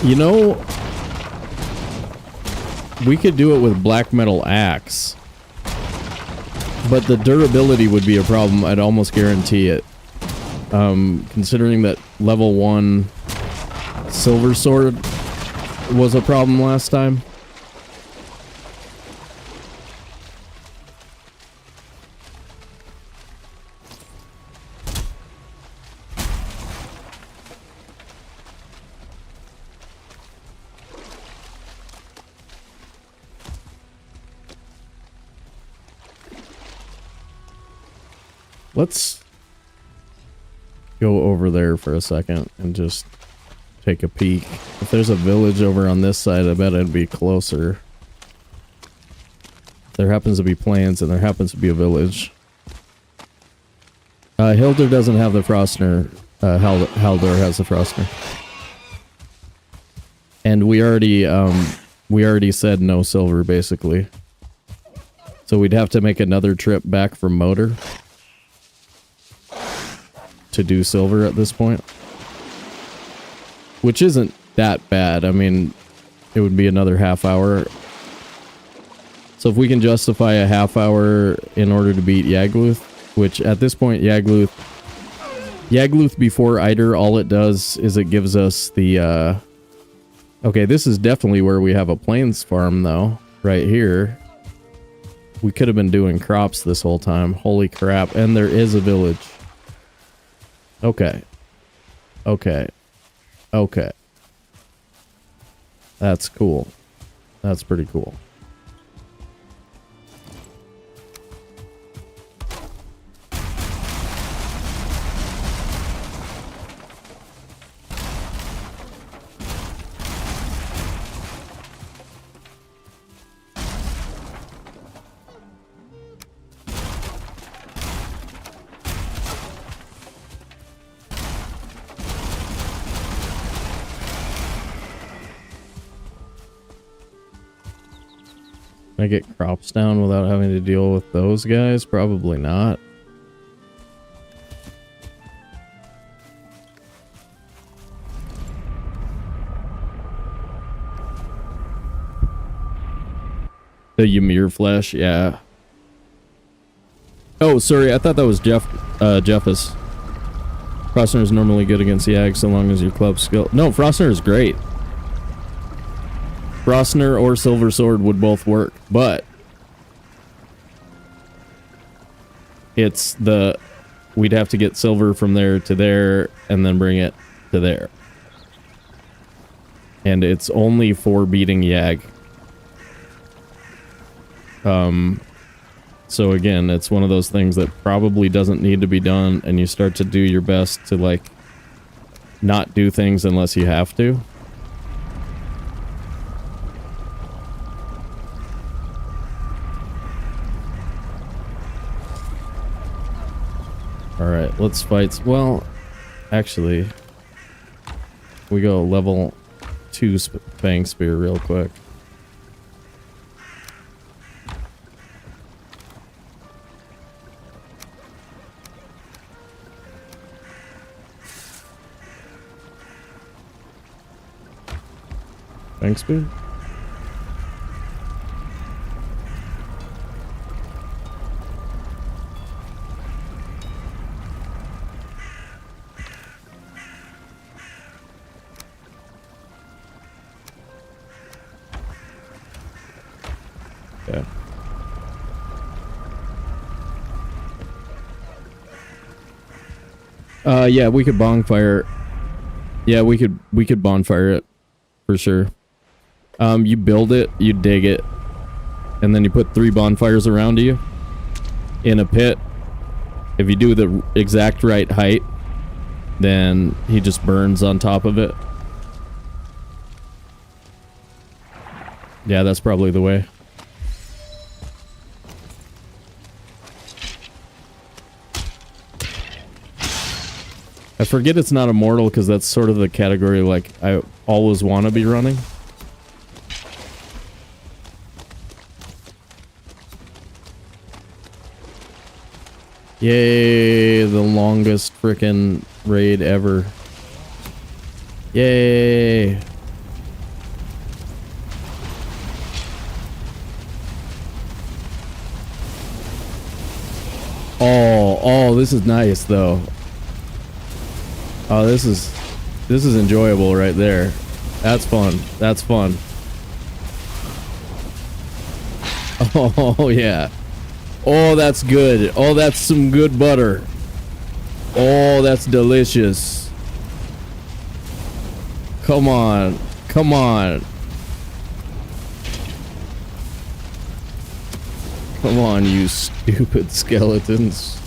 You know, we could do it with black metal axe, but the durability would be a problem. I'd almost guarantee it. Considering that level 1 silver sword was a problem last time. Let's go over there for a second and just take a peek. If there's a village over on this side, I bet it'd be closer. There happens to be plains and there happens to be a village. Hildur doesn't have the Frostner. Haldor has the Frostner. And we already said no silver, basically. So we'd have to make another trip back from Motor to do silver at this point, which isn't that bad. I mean, it would be another half hour. So if we can justify a half hour in order to beat Yagluth, which at this point Yagluth before Eider, all it does is it gives us the okay, this is definitely where we have a plains farm though, right here. We could have been doing crops this whole time. Holy crap. And there is a village. Okay. Okay. Okay. That's cool. That's pretty cool. Can I get crops down without having to deal with those guys? Probably not. The Ymir flesh, yeah. Oh, sorry, I thought that was Jeffus. Frostner is normally good against Yag so long as your club skill... No, Frostner is great. Frostner or Silver Sword would both work, but it's the... We'd have to get silver from there to there and then bring it to there. And it's only for beating Yag. So again, it's one of those things that probably doesn't need to be done, and you start to do your best to, like, not do things unless you have to. Alright, let's fight. Well, actually, we go level 2 Fang Spear real quick. Thanks, dude. Yeah. Yeah, we could bonfire. Yeah, we could bonfire it for sure. You build it, you dig it, and then you put 3 bonfires around you in a pit. If you do the exact right height, then he just burns on top of it. Yeah, that's probably the way. I forget it's not immortal because that's sort of the category like I always want to be running. Yay, the longest frickin' raid ever. Yay. Oh, this is nice though. Oh, this is enjoyable right there. That's fun. That's fun. Oh, yeah. Oh, that's good. Oh, that's some good butter. Oh, that's delicious. Come on. Come on. Come on, you stupid skeletons.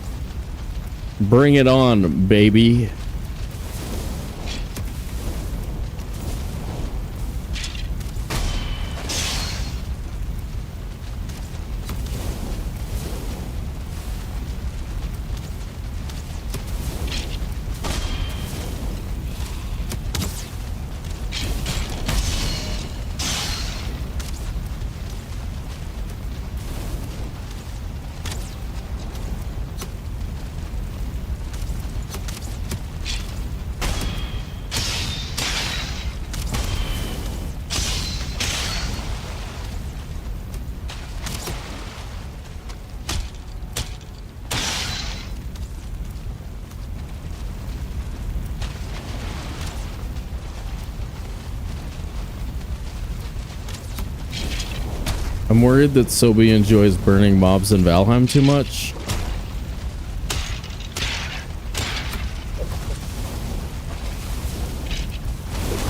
Bring it on, baby. I'm worried that Sobi enjoys burning mobs in Valheim too much.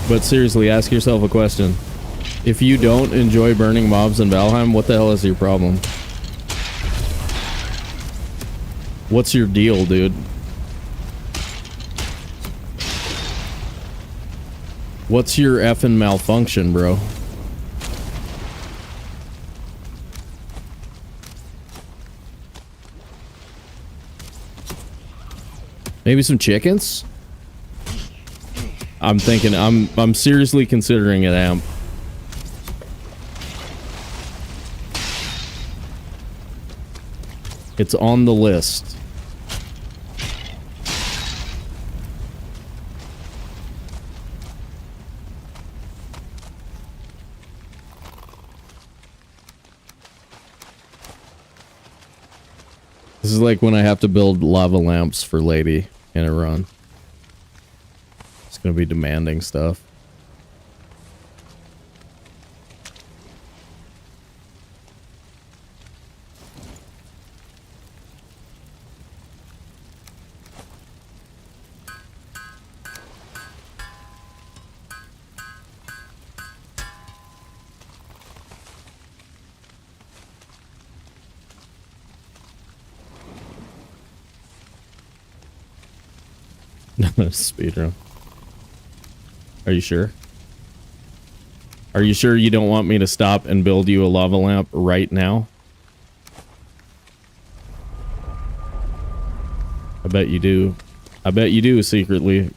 But seriously, ask yourself a question. If you don't enjoy burning mobs in Valheim, what the hell is your problem? What's your deal, dude? What's your effing malfunction, bro? Maybe some chickens? I'm thinking, I'm seriously considering it, Amp. It's on the list. This is like when I have to build lava lamps for Lady in a run. It's gonna be demanding stuff. Speedrun. Are you sure? Are you sure you don't want me to stop and build you a lava lamp right now? I bet you do. I bet you do secretly.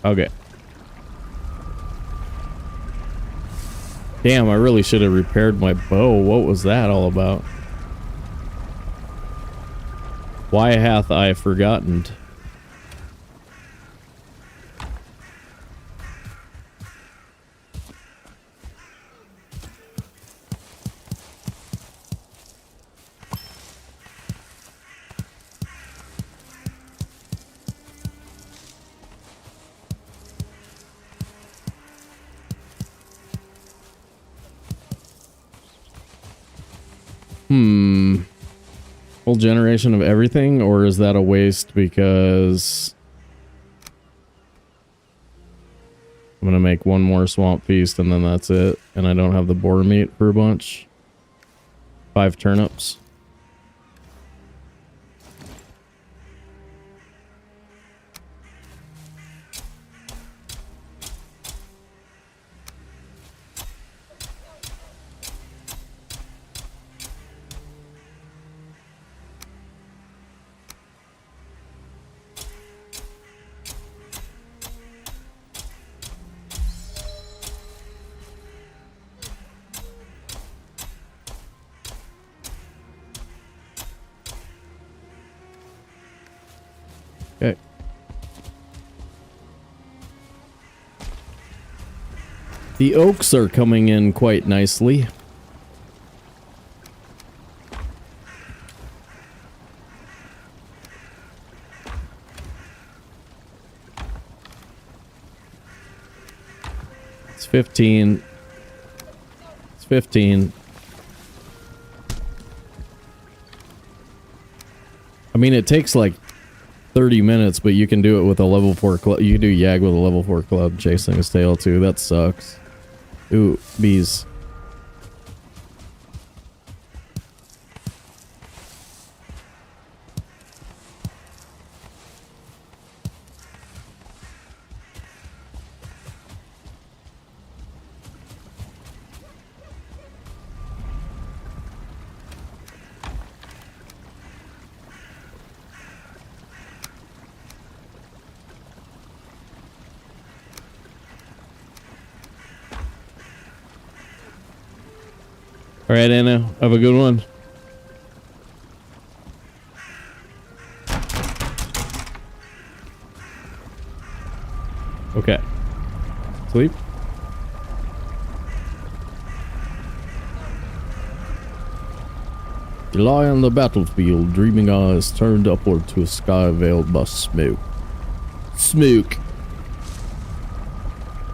Okay. Damn, I really should have repaired my bow. What was that all about? Why hath I forgotten? Full generation of everything, or is that a waste because I'm gonna make one more swamp feast and then that's it, and I don't have the boar meat for a bunch. 5 turnips. Okay. The oaks are coming in quite nicely. It's 15. It's 15. I mean, it takes like 30 minutes, but you can do it with a level 4 club. You can do Yag with a level 4 club chasing his tail too. That sucks. Ooh, bees. All right, Anna, have a good one. Okay. Sleep. You lie on the battlefield, dreaming eyes turned upward to a sky veiled by smoke. Smoke.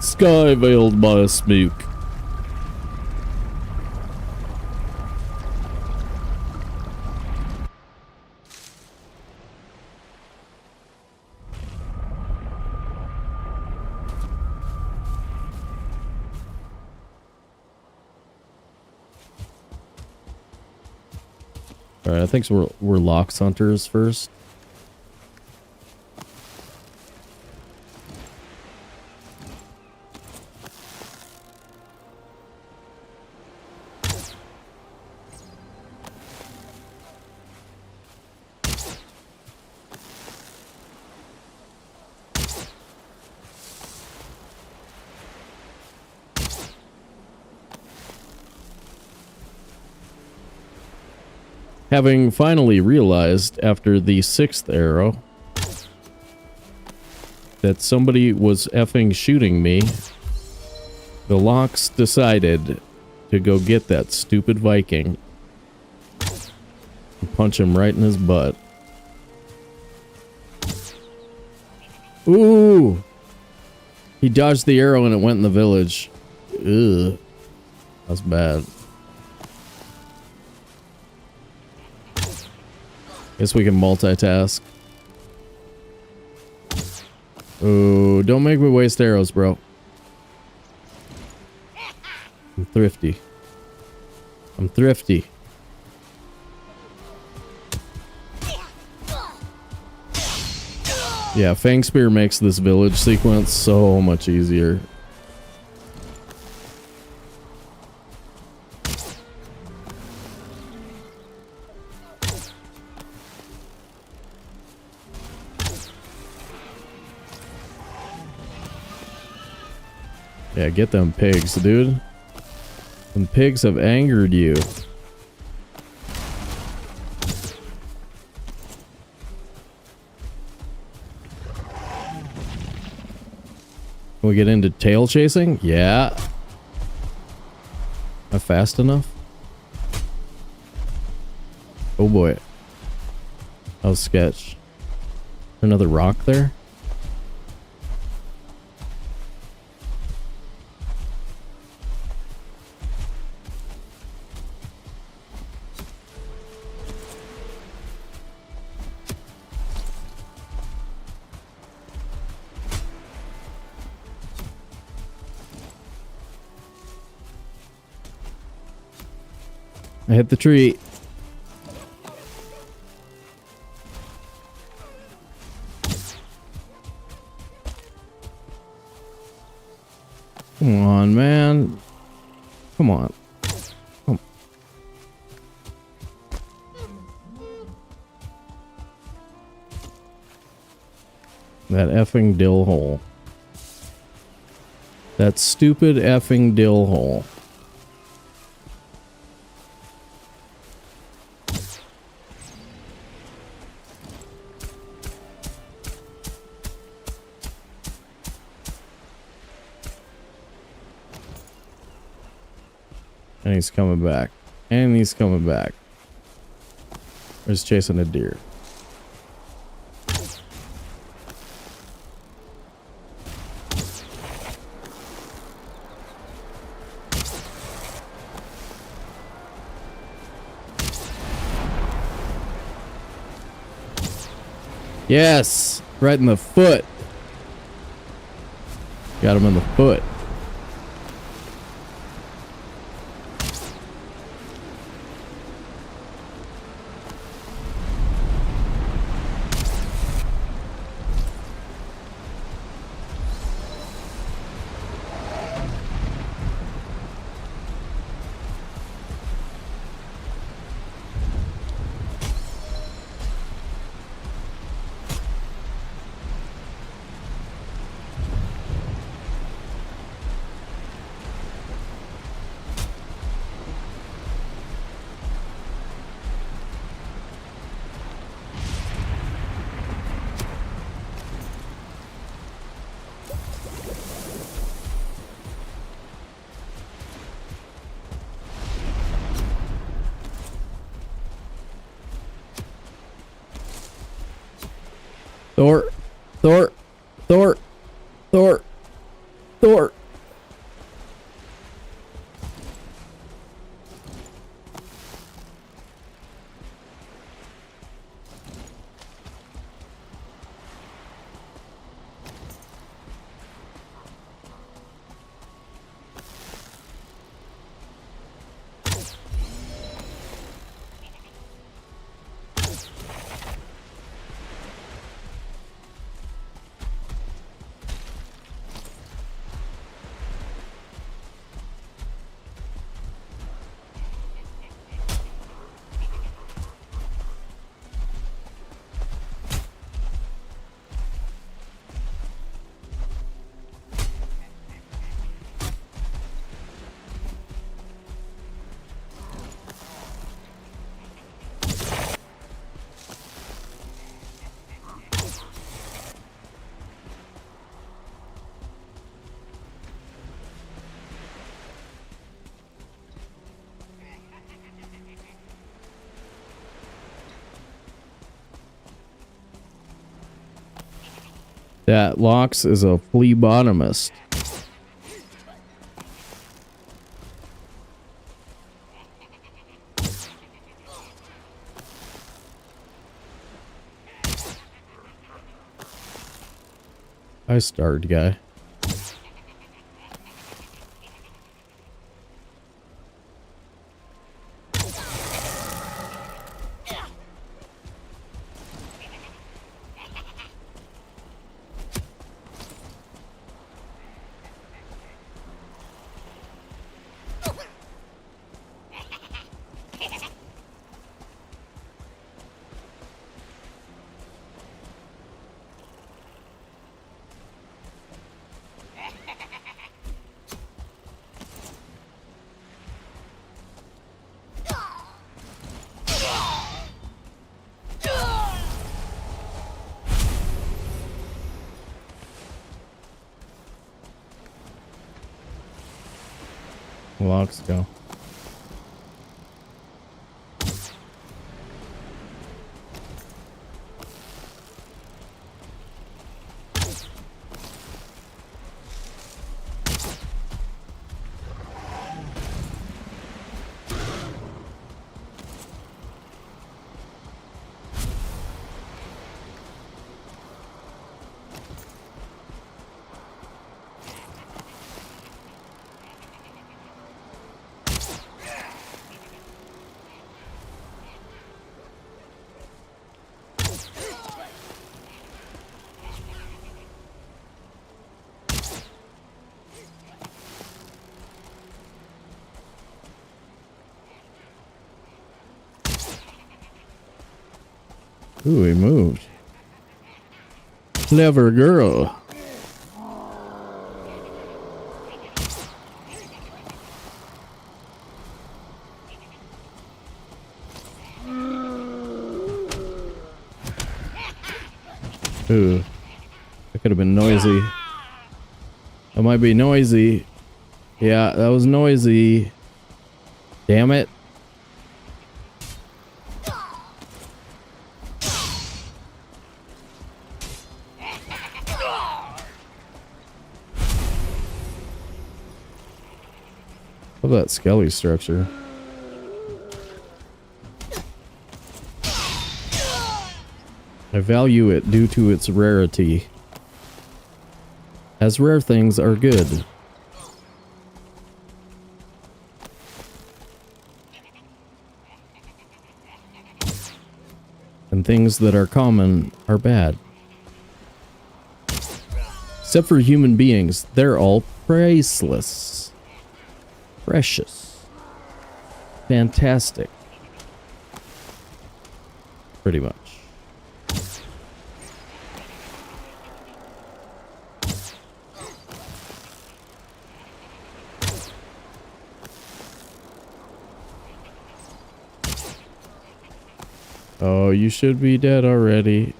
Sky veiled by a smoke. Alright, I think so we're Lox Hunters first. Having finally realized after the 6th arrow that somebody was effing shooting me, the Lox decided to go get that stupid Viking and punch him right in his butt. Ooh! He dodged the arrow and it went in the village. Ugh. That's bad. Guess we can multitask. Oh, don't make me waste arrows, bro. I'm thrifty. I'm thrifty. Yeah, Fang Spear makes this village sequence so much easier. Yeah, get them pigs, dude. Them pigs have angered you. Can we get into tail chasing? Yeah. Am I fast enough? Oh boy. That was sketch. Another rock there? I hit the tree. Come on, man. Come on. Come. That effing dill hole. That stupid effing dill hole. And he's coming back. And he's coming back. Or he's chasing a deer. Yes! Right in the foot. Got him in the foot. Thor, Thor, Thor, Thor, Thor. That Lox is a phlebotomist. I starred, guy. Locks go. Ooh, he moved. Clever girl. Ooh, that could have been noisy. That might be noisy. Yeah, that was noisy. Damn it. Love that skelly structure. I value it due to its rarity, as rare things are good. And things that are common are bad. Except for human beings, they're all priceless. Precious. Fantastic. Pretty much. Oh, you should be dead already.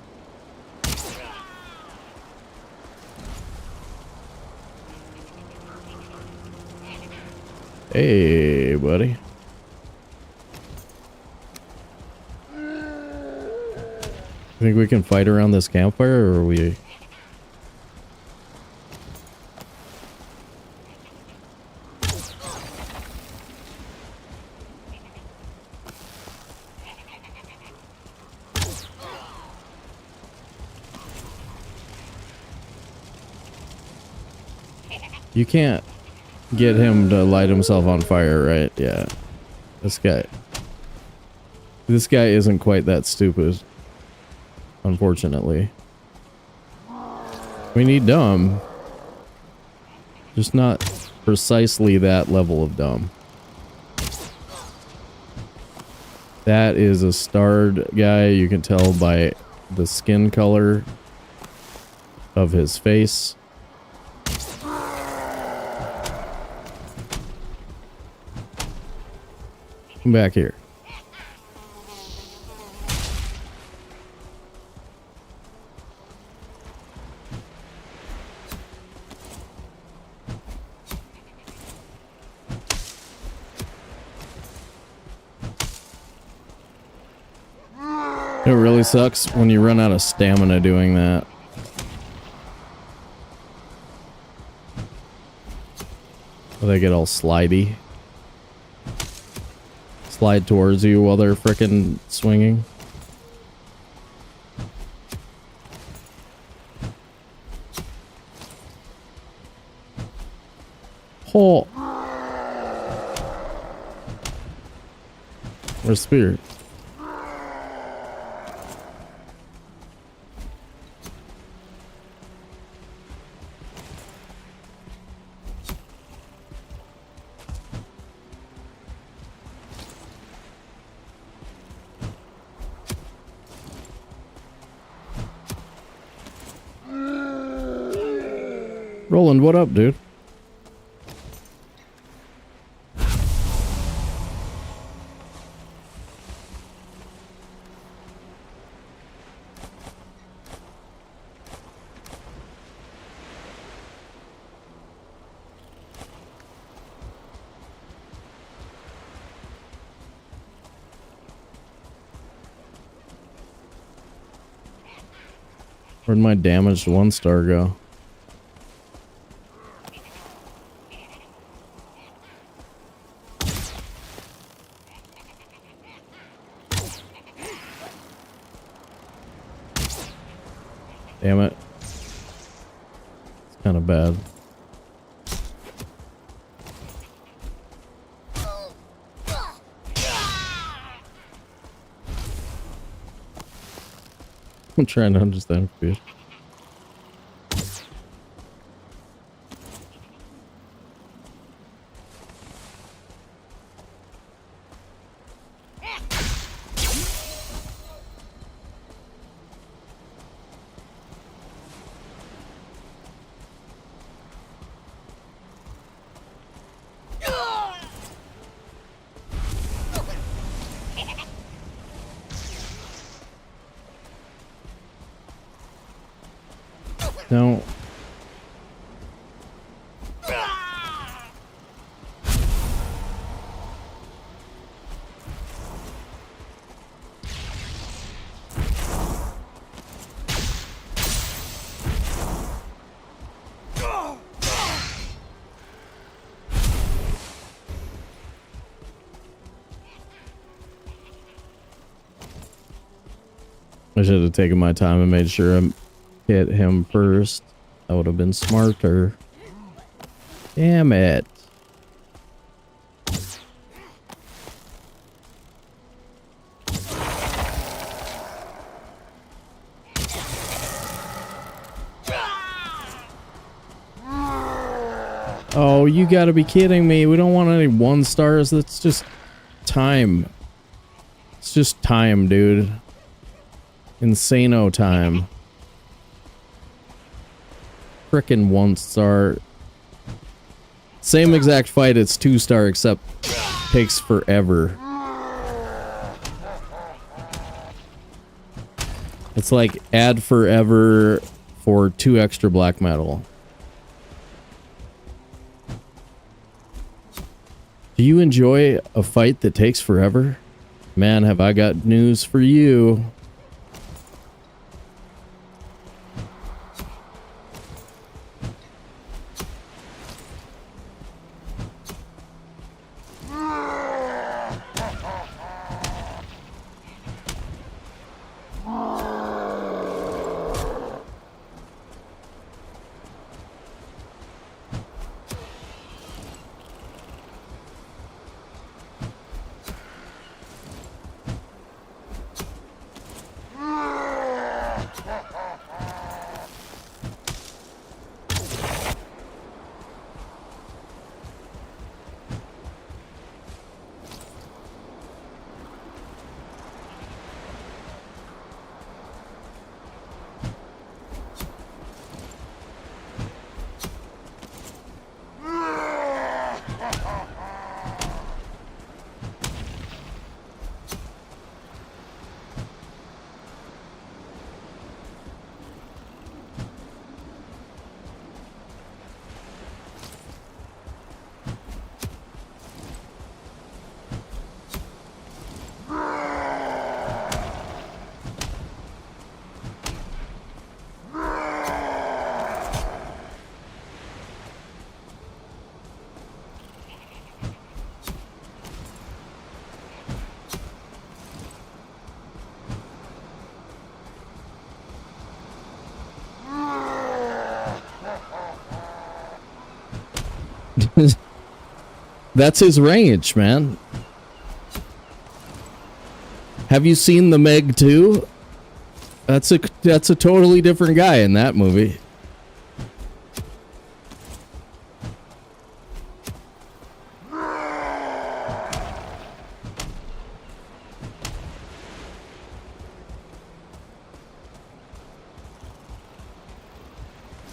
Hey, buddy. Think we can fight around this campfire, or are we... You can't get him to light himself on fire, right? Yeah. This guy isn't quite that stupid. Unfortunately. We need dumb. Just not precisely that level of dumb. That is a starred guy. You can tell by the skin color of his face. Come back here. It really sucks when you run out of stamina doing that. They get all slidey. Slide towards you while they're frickin' swinging. Oh. Where's Spirit? Roland, what up, dude? Where'd my damaged 1-star go? Damn it. It's kind of bad. I'm trying to understand fish. No. I should have taken my time and made sure I hit him first. That would have been smarter. Damn it. Oh, you gotta be kidding me. We don't want any 1-stars. That's just time. It's just time, dude. Insano time. Frickin' 1-star. Same exact fight, it's 2-star, except takes forever. It's like add forever for 2 extra black metal. Do you enjoy a fight that takes forever? Man, have I got news for you. That's his range, man. Have you seen the Meg 2? That's a totally different guy in that movie.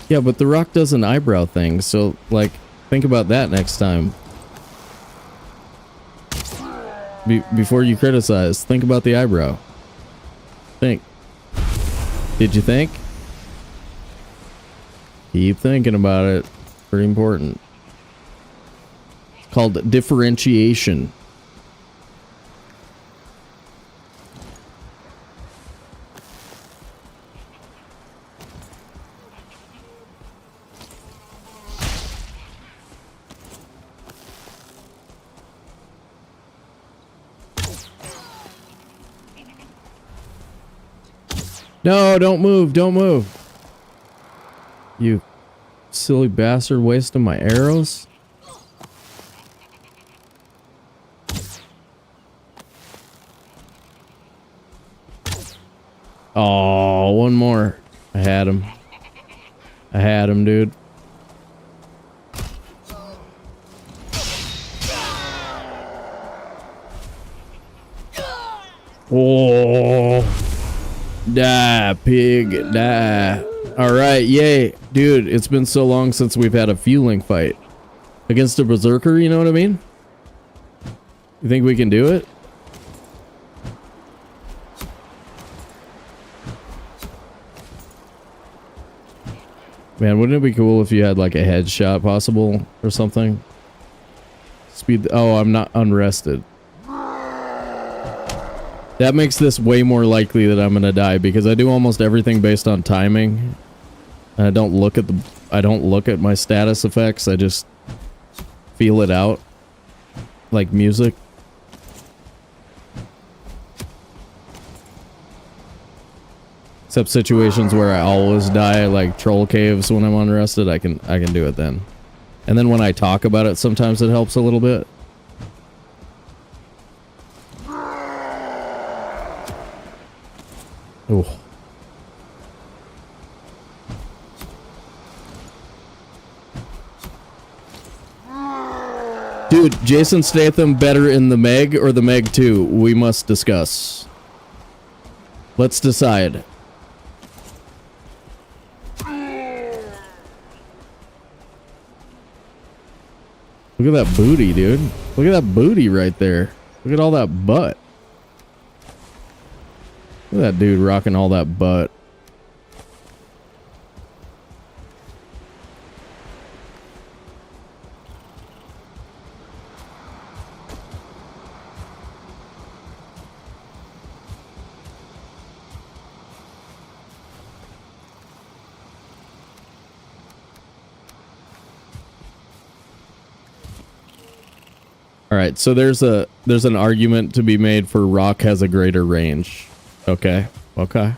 Yeah, but The Rock does an eyebrow thing, so like think about that next time. Before you criticize, think about the eyebrow. Think. Did you think? Keep thinking about it. Pretty important. It's called differentiation. No, don't move, don't move. You silly bastard, wasting my arrows. Oh, one more. I had him. I had him, dude. Oh, die, pig, die. All right, yay. Dude, it's been so long since we've had a fueling fight against a berserker, you know what I mean? You think we can do it? Man, wouldn't it be cool if you had like a headshot possible or something? Speed. Oh, I'm not unrested. That makes this way more likely that I'm gonna die because I do almost everything based on timing. I don't look at my status effects. I just feel it out like music. Except situations where I always die, like troll caves when I'm unrested, I can do it then. And then when I talk about it, sometimes it helps a little bit. Oh. Dude, Jason Statham better in the Meg or the Meg 2? We must discuss. Let's decide. Look at that booty, dude. Look at that booty right there. Look at all that butt. Look at that dude rocking all that butt. All right, so there's an argument to be made for rock has a greater range. Okay. Okay.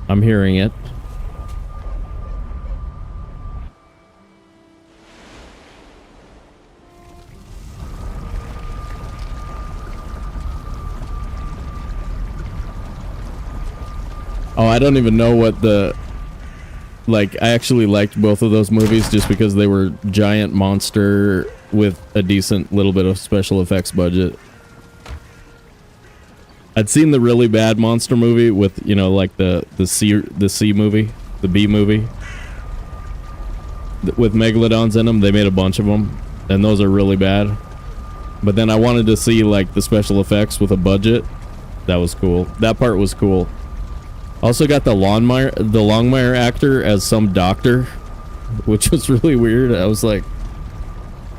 I'm hearing it. Oh, I don't even know what the... Like, I actually liked both of those movies just because they were giant monster with a decent little bit of special effects budget. I'd seen the really bad monster movie with, you know, like the C movie, the B movie. With megalodons in them, they made a bunch of them, and those are really bad. But then I wanted to see, like, the special effects with a budget. That was cool. That part was cool. Also got the Longmire actor as some doctor, which was really weird. I was like,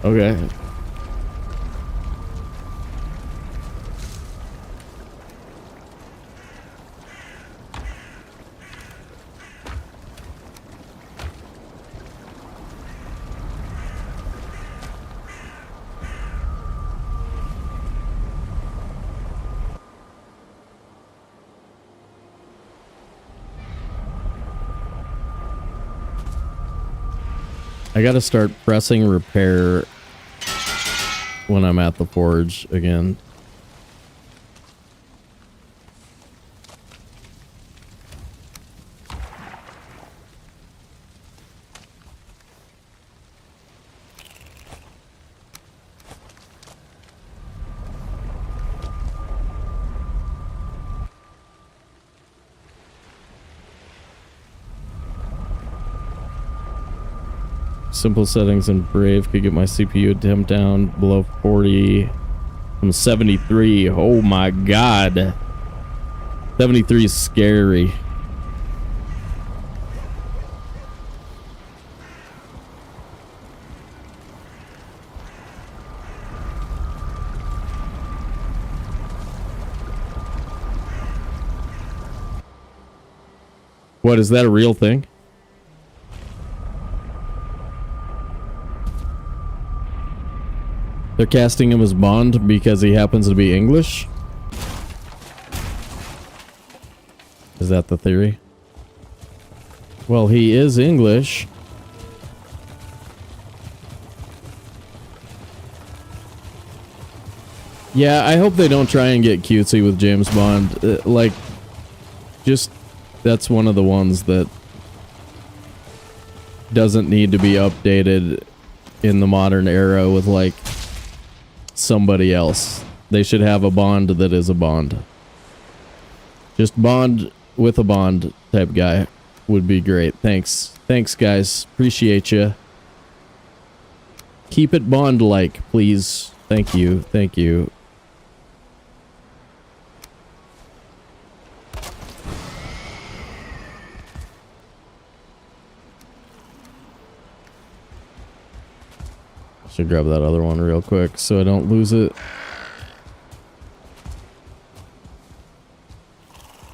okay. I gotta start pressing repair when I'm at the forge again. Simple settings in Brave could get my CPU temp down below 40 from 73. Oh my god. 73 is scary. What, is that a real thing? They're casting him as Bond because he happens to be English? Is that the theory? Well, he is English. Yeah, I hope they don't try and get cutesy with James Bond. Like, just, that's one of the ones that doesn't need to be updated in the modern era with, like, somebody else. They should have a Bond that is a Bond. Just Bond with a Bond type guy would be great. Thanks. Thanks, guys. Appreciate you. Keep it Bond-like, please. Thank you. Thank you. Should grab that other one real quick so I don't lose it.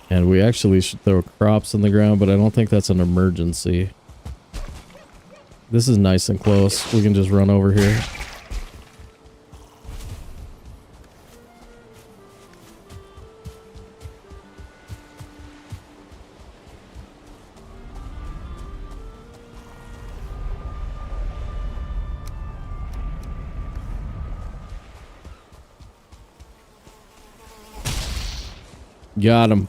And we actually should throw crops in the ground, but I don't think that's an emergency. This is nice and close. We can just run over here. Got him.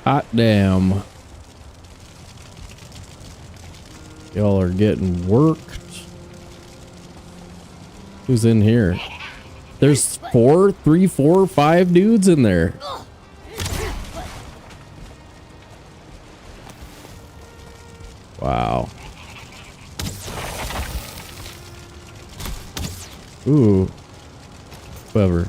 Hot damn. Y'all are getting worked. Who's in here? There's 3, 4, 5 dudes in there. Wow. Ooh. Clever.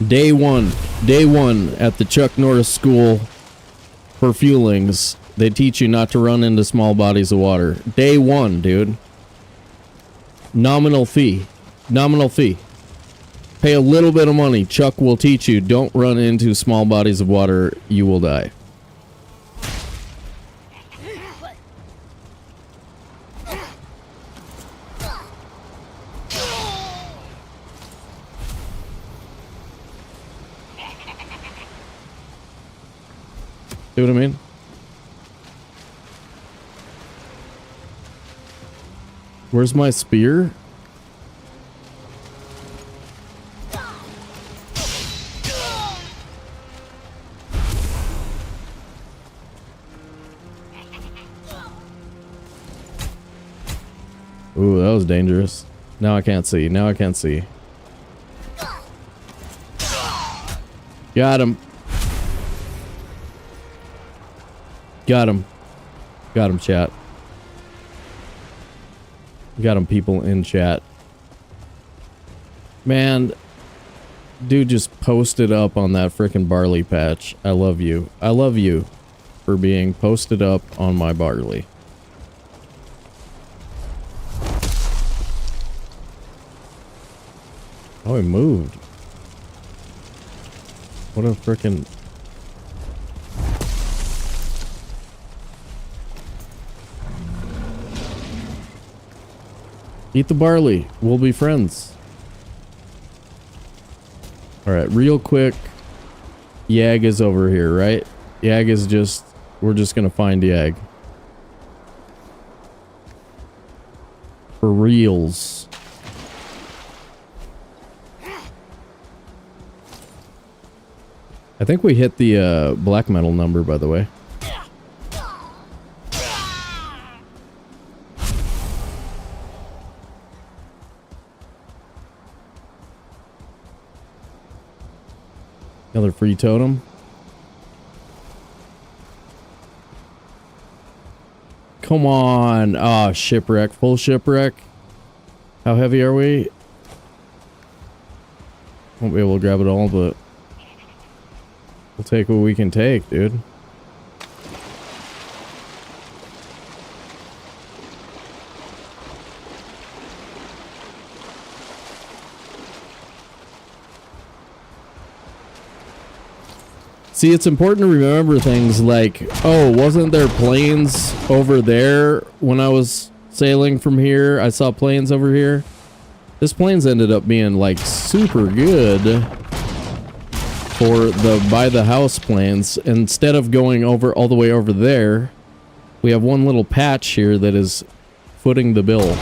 Day one at the Chuck Norris School for Fuelings. They teach you not to run into small bodies of water. Day one, dude. Nominal fee. Nominal fee. Pay a little bit of money. Chuck will teach you. Don't run into small bodies of water. You will die. See what I mean? Where's my spear? Ooh, that was dangerous. Now I can't see. Now I can't see. Got him. Got him. Got him, chat. Got him, people in chat. Man, dude just posted up on that frickin' barley patch. I love you. I love you for being posted up on my barley. Oh, he moved. What a frickin'... Eat the barley. We'll be friends. Alright, real quick. Yag is over here, right? Yag is just... We're just gonna find Yag. For reals. I think we hit the black metal number, by the way. Another free totem. Come on. Ah, shipwreck. Full shipwreck. How heavy are we? Won't be able to grab it all, but we'll take what we can take, dude. See, it's important to remember things like, oh, wasn't there planes over there when I was sailing from here? I saw planes over here. This planes ended up being like super good for the by the house planes. Instead of going over all the way over there, we have one little patch here that is footing the bill.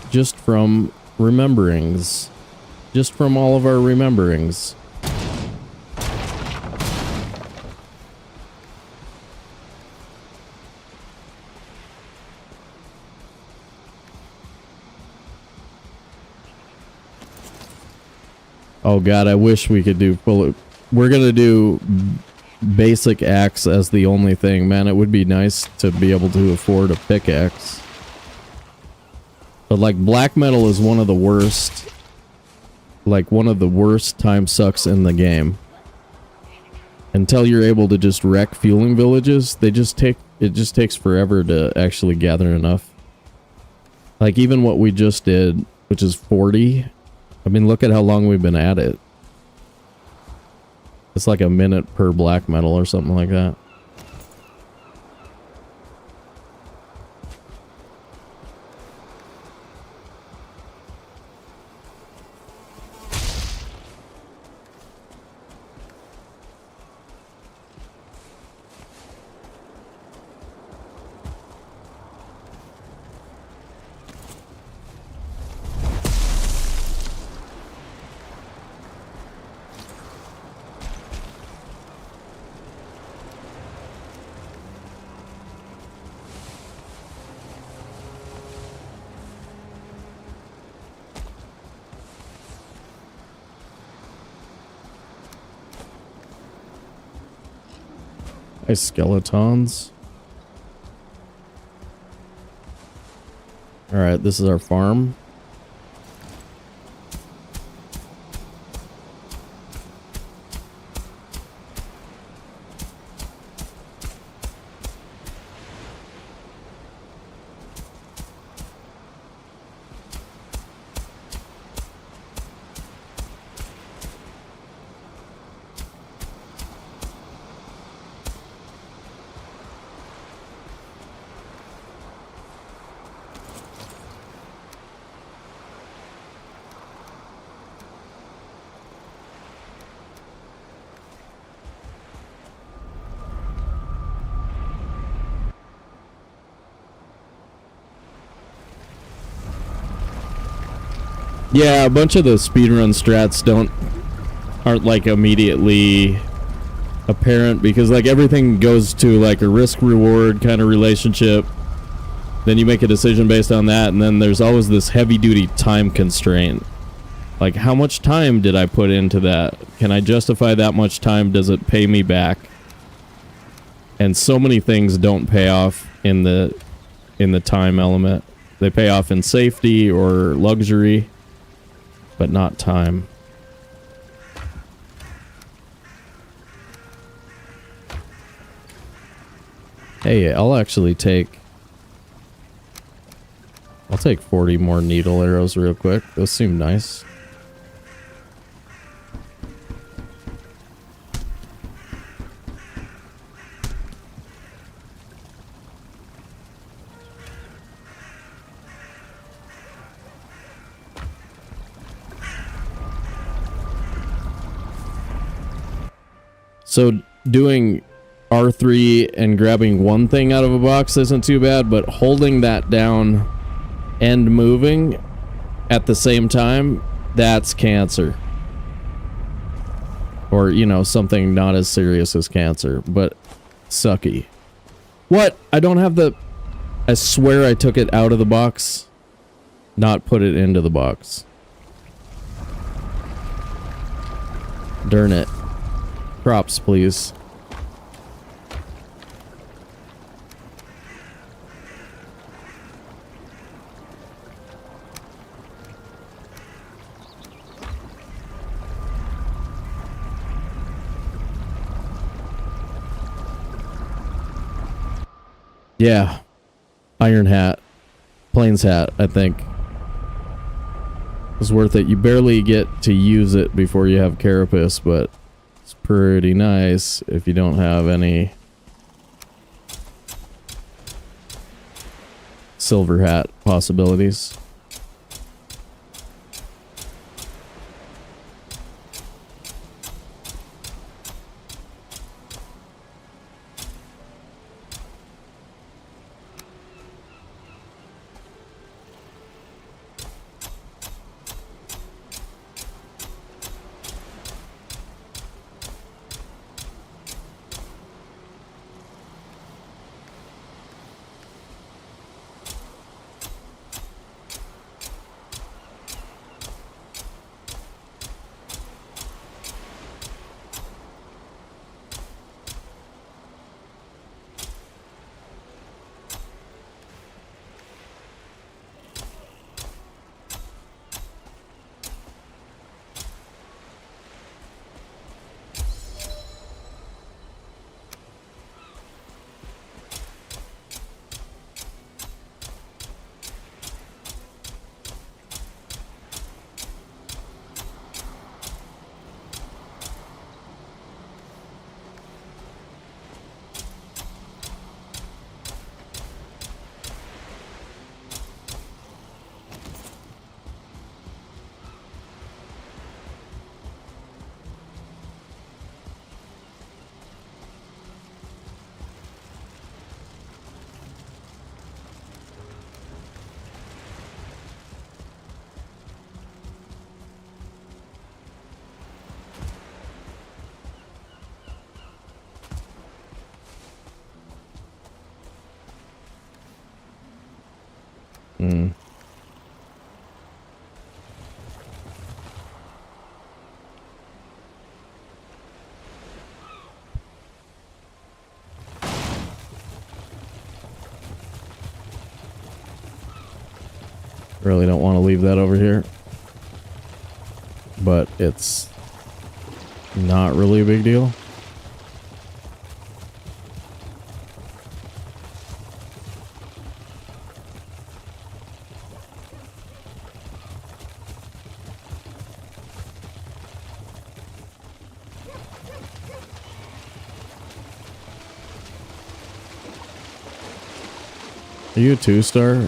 Just from rememberings. Just from all of our rememberings. Oh god, I wish we could do full... We're gonna do basic axe as the only thing. Man, it would be nice to be able to afford a pickaxe. But like, black metal is one of the worst... Like, one of the worst time sucks in the game. Until you're able to just wreck fueling villages, it just takes forever to actually gather enough. Like, even what we just did, which is 40. I mean, look at how long we've been at it. It's like a minute per black metal or something like that. Nice skeletons. Alright, this is our farm. Yeah, a bunch of the speedrun strats aren't like immediately apparent because like everything goes to like a risk reward kind of relationship. Then you make a decision based on that, and then there's always this heavy duty time constraint. Like, how much time did I put into that? Can I justify that much time? Does it pay me back? And so many things don't pay off in the time element. They pay off in safety or luxury, but not time. Hey, I'll take 40 more needle arrows real quick. Those seem nice. So doing R3 and grabbing one thing out of a box isn't too bad, but holding that down and moving at the same time, that's cancer. Or, you know, something not as serious as cancer, but sucky. What? I don't have the... I swear I took it out of the box, not put it into the box. Darn it. Props, please. Yeah. Iron hat. Plains hat, I think. It's worth it. You barely get to use it before you have carapace, but it's pretty nice if you don't have any silver hat possibilities. Really don't want to leave that over here. But it's not really a big deal. Are you a 2-star?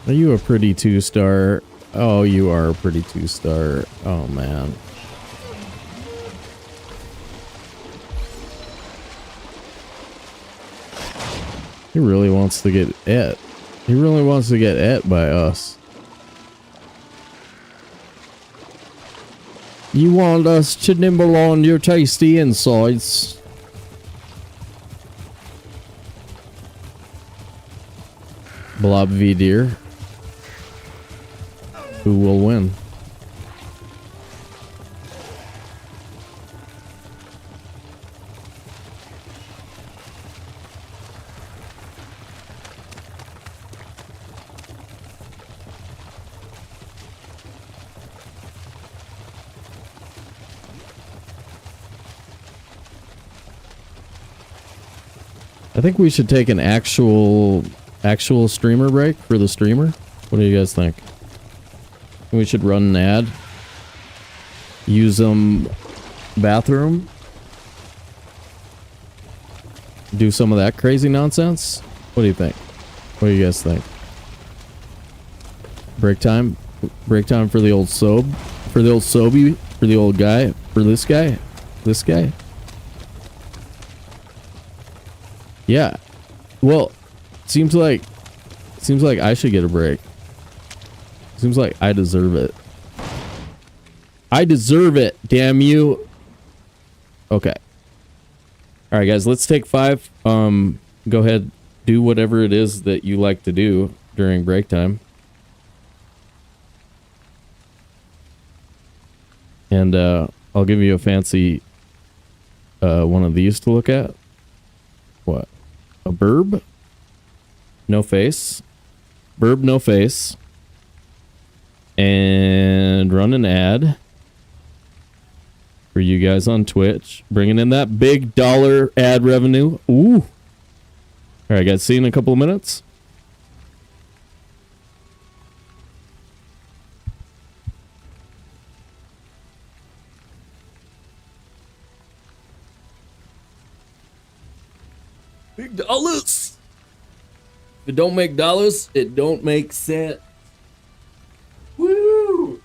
Are you a pretty 2-star? Oh, you are a pretty 2-star. Oh, man. He really wants to get et. He really wants to get et by us. You want us to nibble on your tasty insides? Blob v deer. Who will win? I think we should take an actual streamer break for the streamer. What do you guys think? We should run an ad. Use bathroom. Do some of that crazy nonsense. What do you think? What do you guys think? Break time? Break time for the old sob? For the old soby? For the old guy? For this guy? This guy? Yeah. Well, seems like I should get a break. Seems like I deserve it. I deserve it, damn you. Okay. All right, guys, let's take 5. Go ahead, do whatever it is that you like to do during break time. And I'll give you a fancy one of these to look at. What? A burb? No face. Burb, no face. And run an ad for you guys on Twitch. Bringing in that big dollar ad revenue. Ooh. All right, guys. See you in a couple of minutes. Big dollars. If it don't make dollars, it don't make sense. Woo!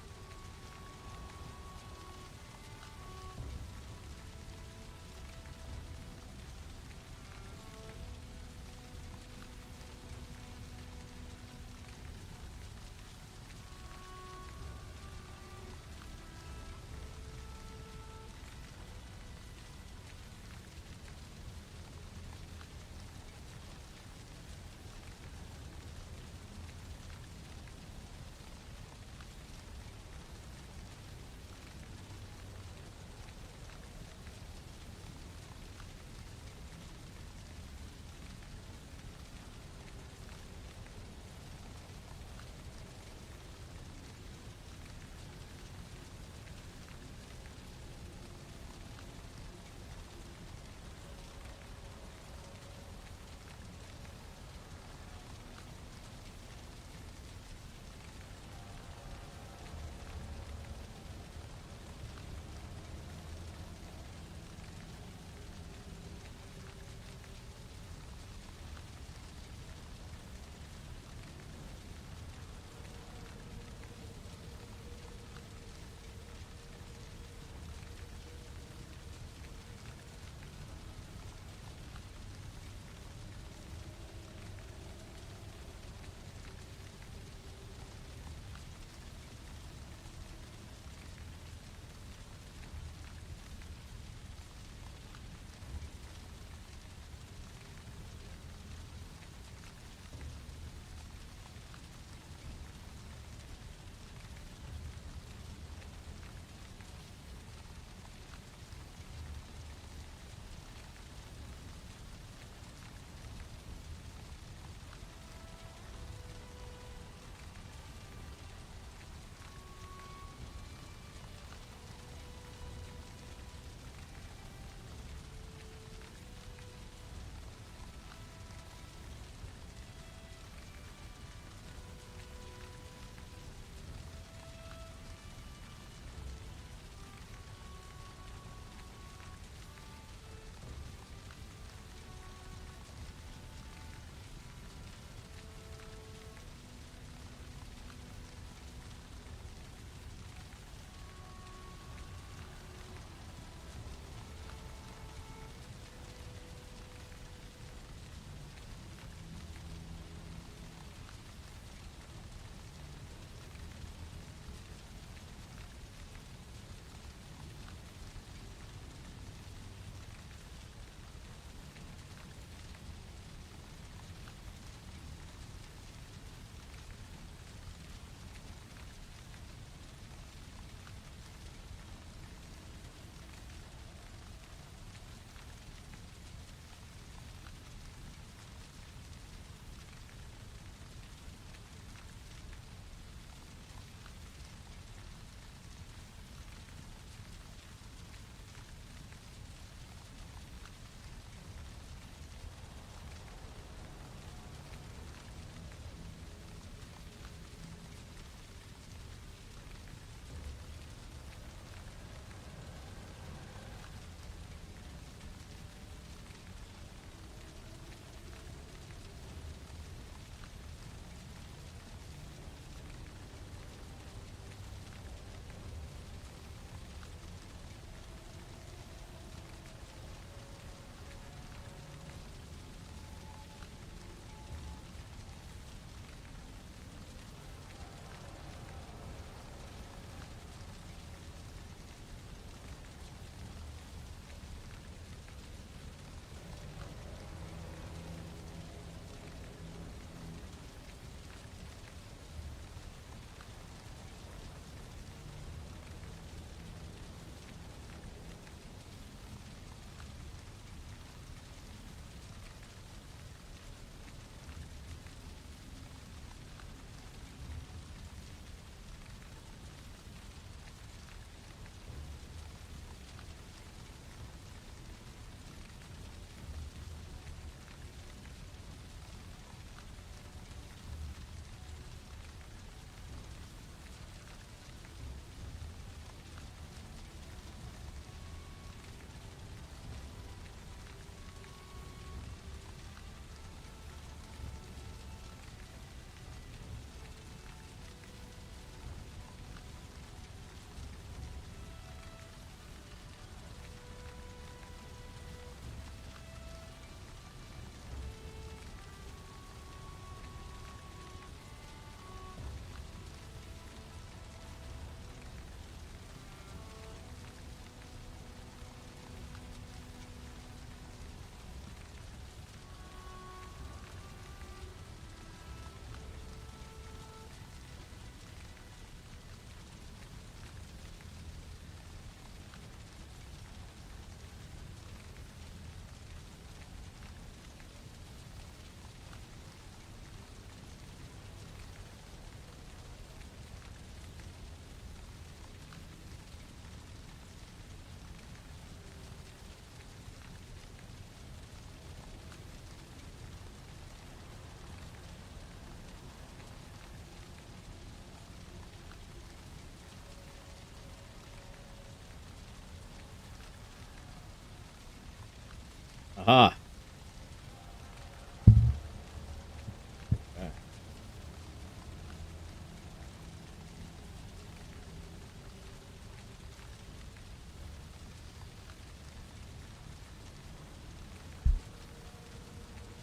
Ah.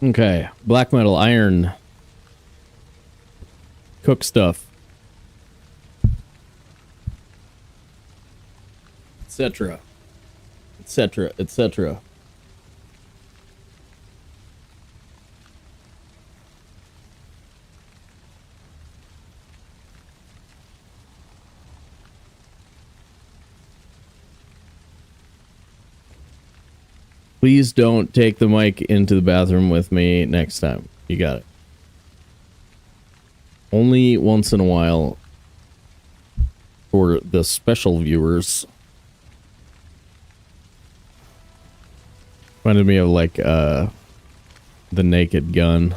Okay, black metal, iron, cook stuff, etc., etc., etc. Please don't take the mic into the bathroom with me next time. You got it. Only once in a while for the special viewers. Reminded me of like the Naked Gun.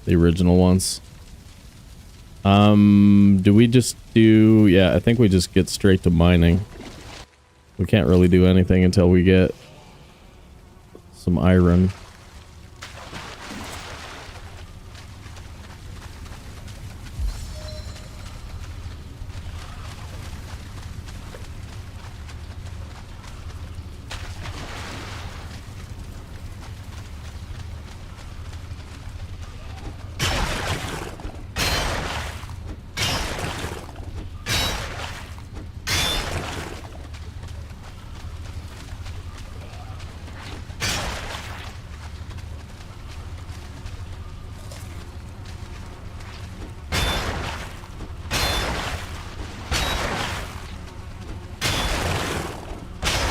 The original ones. Do we just do... Yeah, I think we just get straight to mining. We can't really do anything until we get some iron.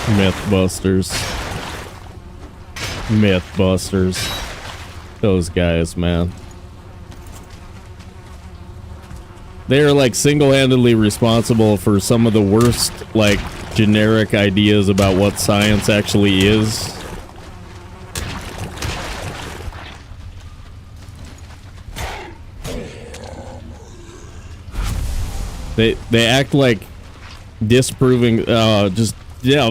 Mythbusters. Mythbusters. Those guys, man. They are like single-handedly responsible for some of the worst, like, generic ideas about what science actually is. They act like disproving, just, yeah,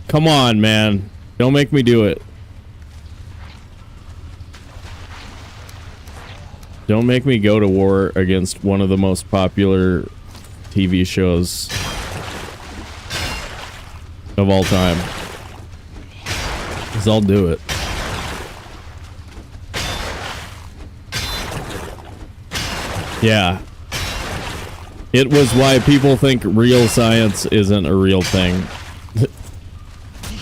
come on, man. Don't make me do it. Don't make me go to war against one of the most popular TV shows of all time. 'Cause I'll do it. Yeah. It was why people think real science isn't a real thing.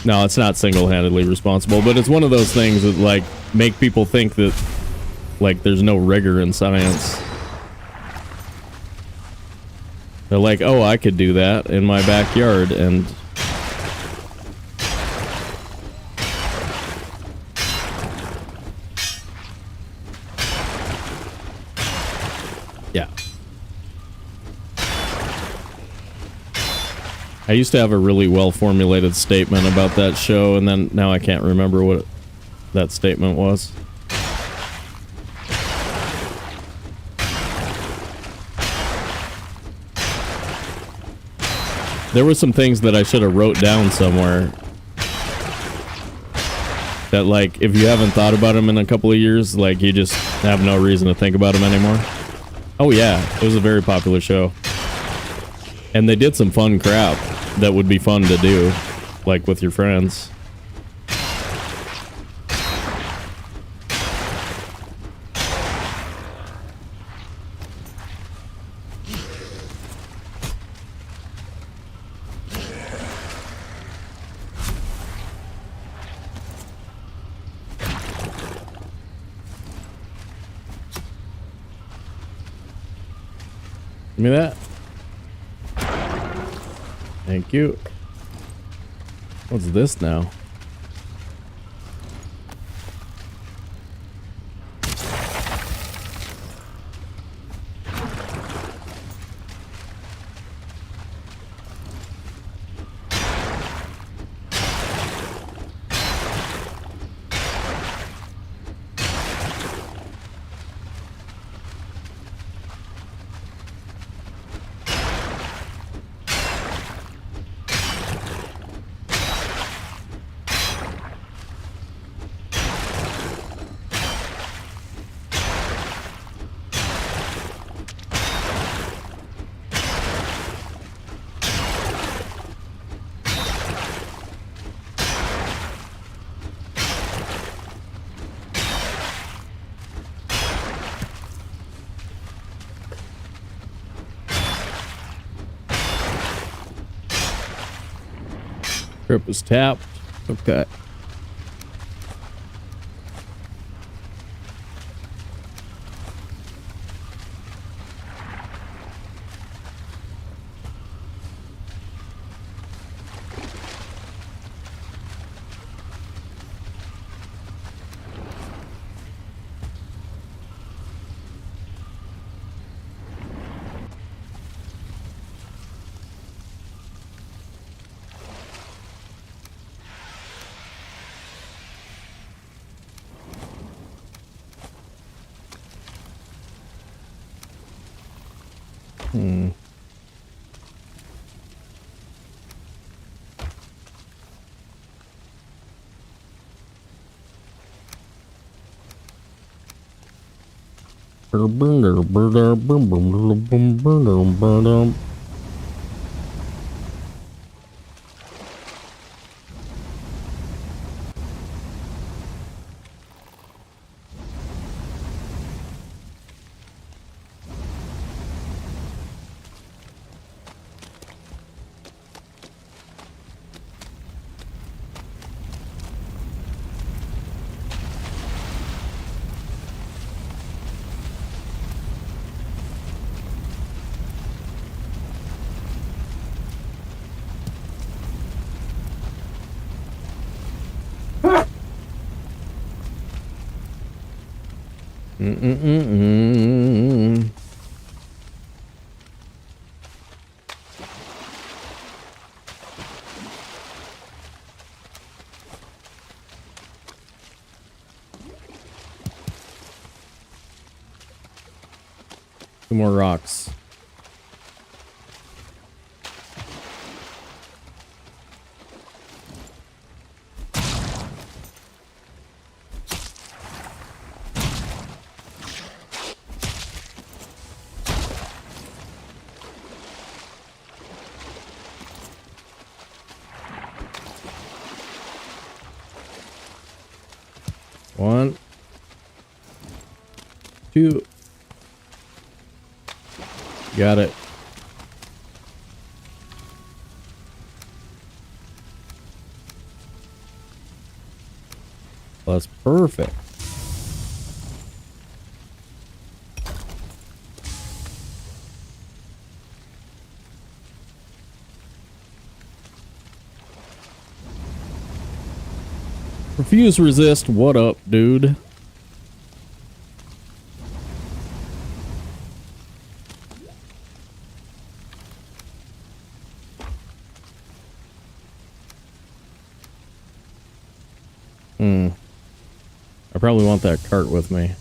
No, it's not single-handedly responsible, but it's one of those things that, like, make people think that, like, there's no rigor in science. They're like, oh, I could do that in my backyard, and... yeah. I used to have a really well-formulated statement about that show, and then now I can't remember what that statement was. There were some things that I should have wrote down somewhere that, like, if you haven't thought about them in a couple of years, like, you just have no reason to think about them anymore. Oh yeah, it was a very popular show. And they did some fun crap that would be fun to do, like with your friends. Give me that. Thank you. What's this now? Trip is tapped. Okay. Two more rocks. One, two. Got it. That's perfect. Refuse resist. What up, dude? I probably want that cart with me.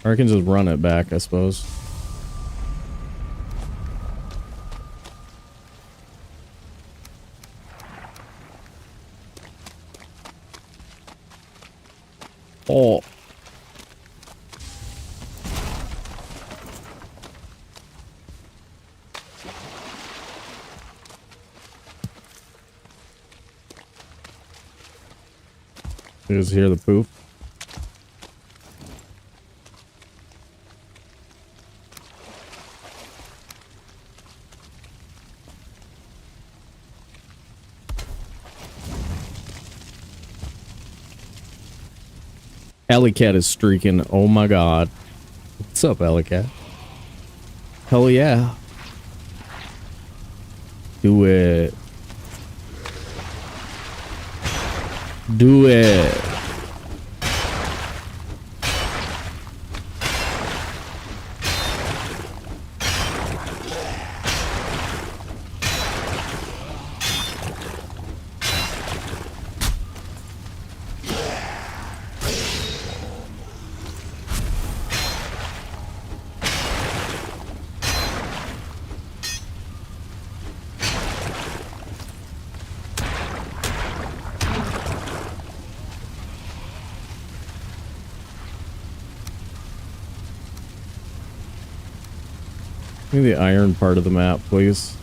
Or I can just run it back, I suppose. Oh. You just hear the poop. Alley Cat is streaking. Oh my god. What's up, Alley Cat? Hell yeah. Do it. Do it. Give me the iron part of the map, please.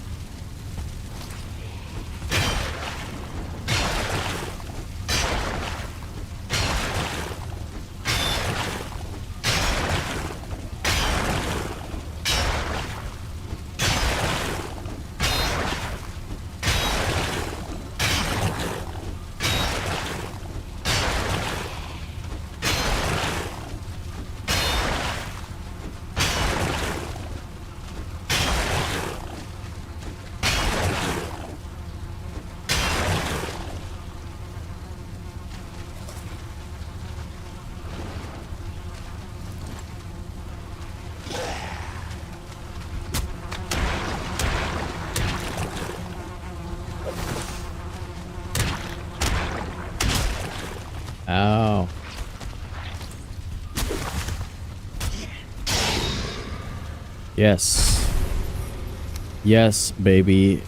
Yes. Yes, baby.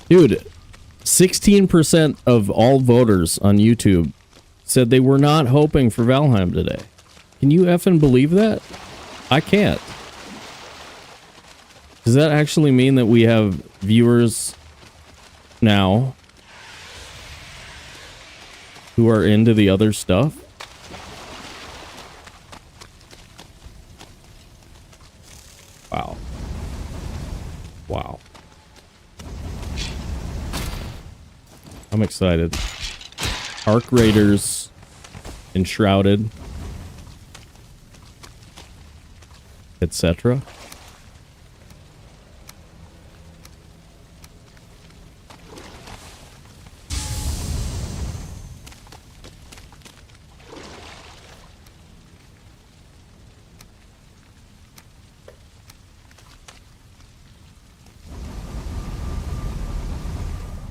Dude, 16% of all voters on YouTube said they were not hoping for Valheim today. Can you effing believe that? I can't. Does that actually mean that we have viewers now who are into the other stuff? Wow. Wow. I'm excited. Arc Raiders Enshrouded, etc.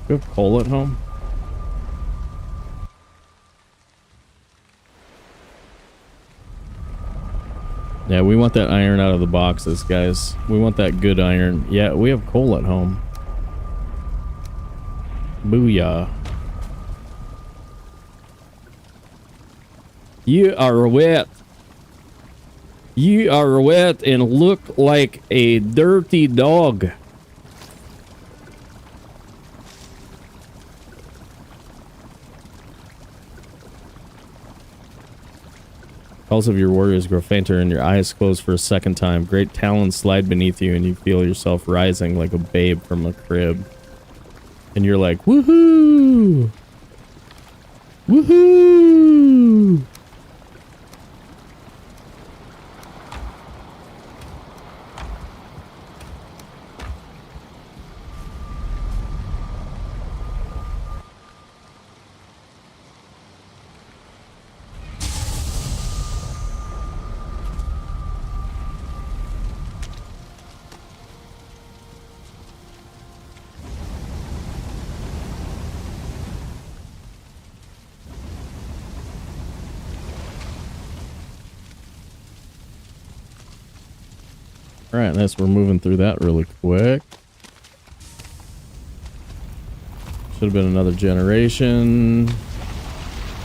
Do you have coal at home? Yeah, we want that iron out of the boxes, guys. We want that good iron. Yeah, we have coal at home. Booyah. You are wet. You are wet and look like a dirty dog. Calls of your warriors grow fainter and your eyes close for a second time. Great talons slide beneath you and you feel yourself rising like a babe from a crib. And you're like, woohoo! Woohoo! Alright, nice. We're moving through that really quick. Should have been another generation.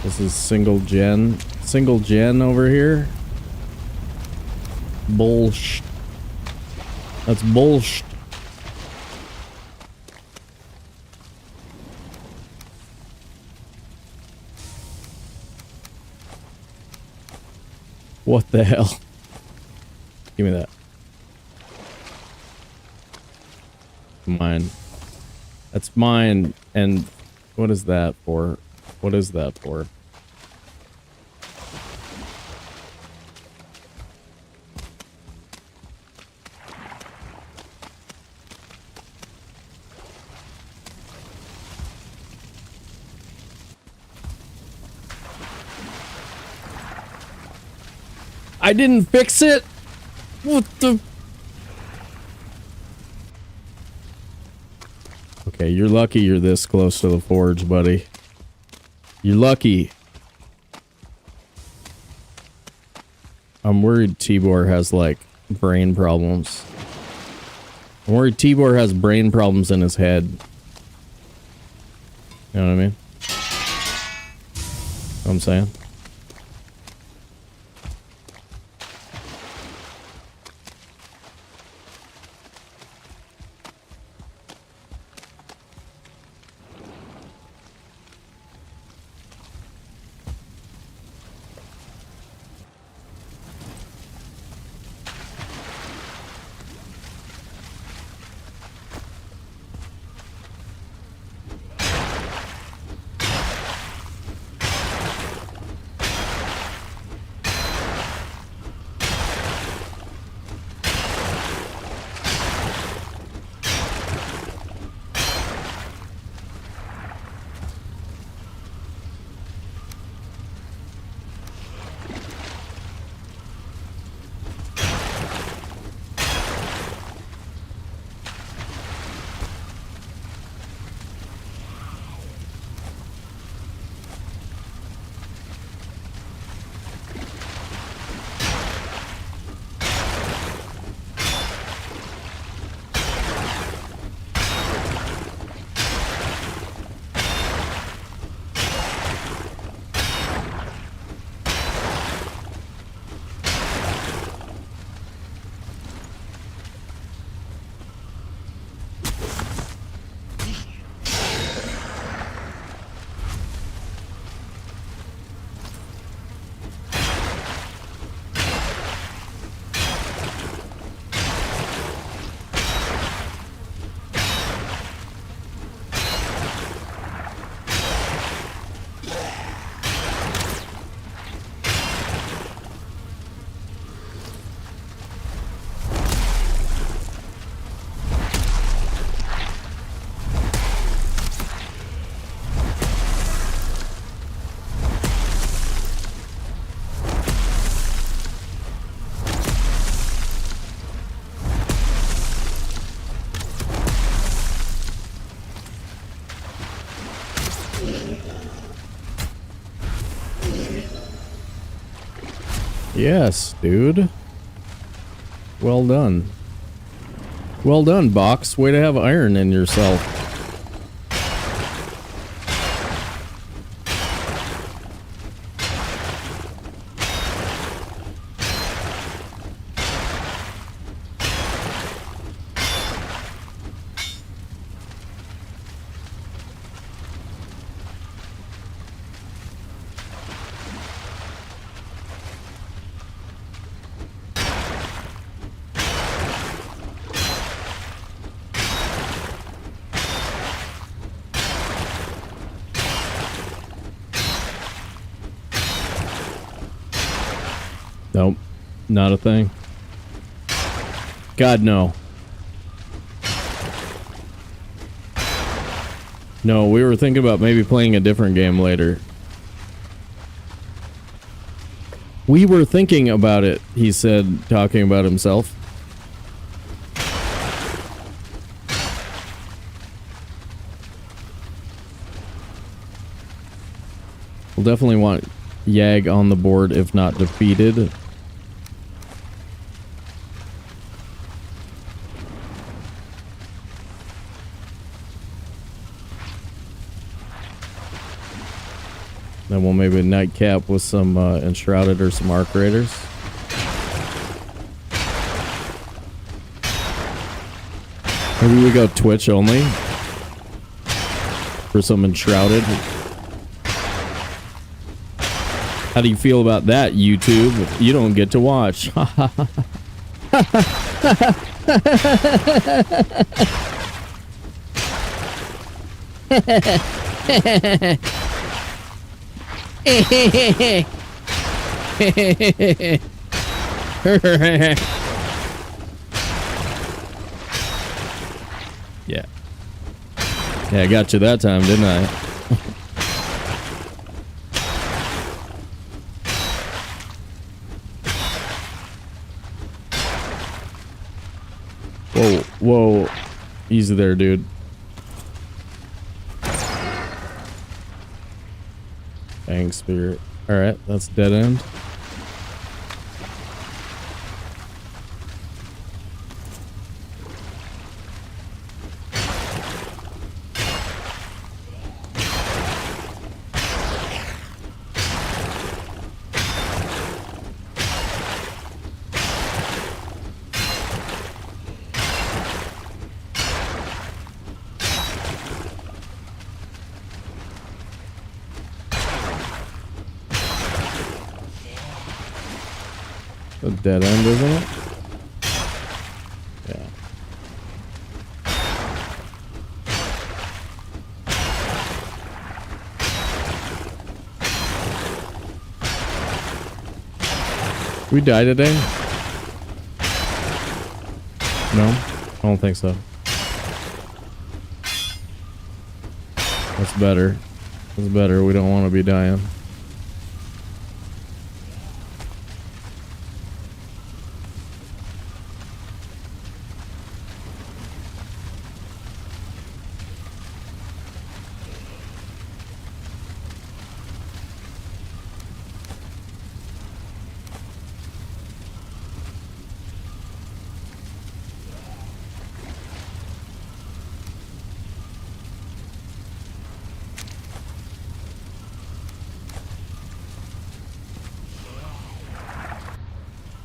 This is single gen. Single gen over here. Bullshit. That's bullshit. What the hell? Give me that. Mine. That's mine. And what is that for? What is that for? I didn't fix it. What the? Okay, you're lucky you're this close to the forge, buddy. You're lucky. I'm worried Tibor has, like, brain problems. I'm worried Tibor has brain problems in his head. You know what I mean? Know what I'm saying? Yes, dude. Well done. Well done, Box. Way to have iron in yourself. Nope. Not a thing. God, no. No, we were thinking about maybe playing a different game later. We were thinking about it, he said, talking about himself. We'll definitely want Yag on the board if not defeated. Then we'll maybe nightcap with some Enshrouded or some Arc Raiders. Maybe we go Twitch only for some Enshrouded. How do you feel about that, YouTube? You don't get to watch. Yeah. Yeah, I got you that time, didn't I? Whoa, whoa. Easy there, dude. Bang Spirit. Alright, that's dead end. A dead end, isn't it? Yeah. We die today? No? I don't think so. That's better. That's better. We don't want to be dying.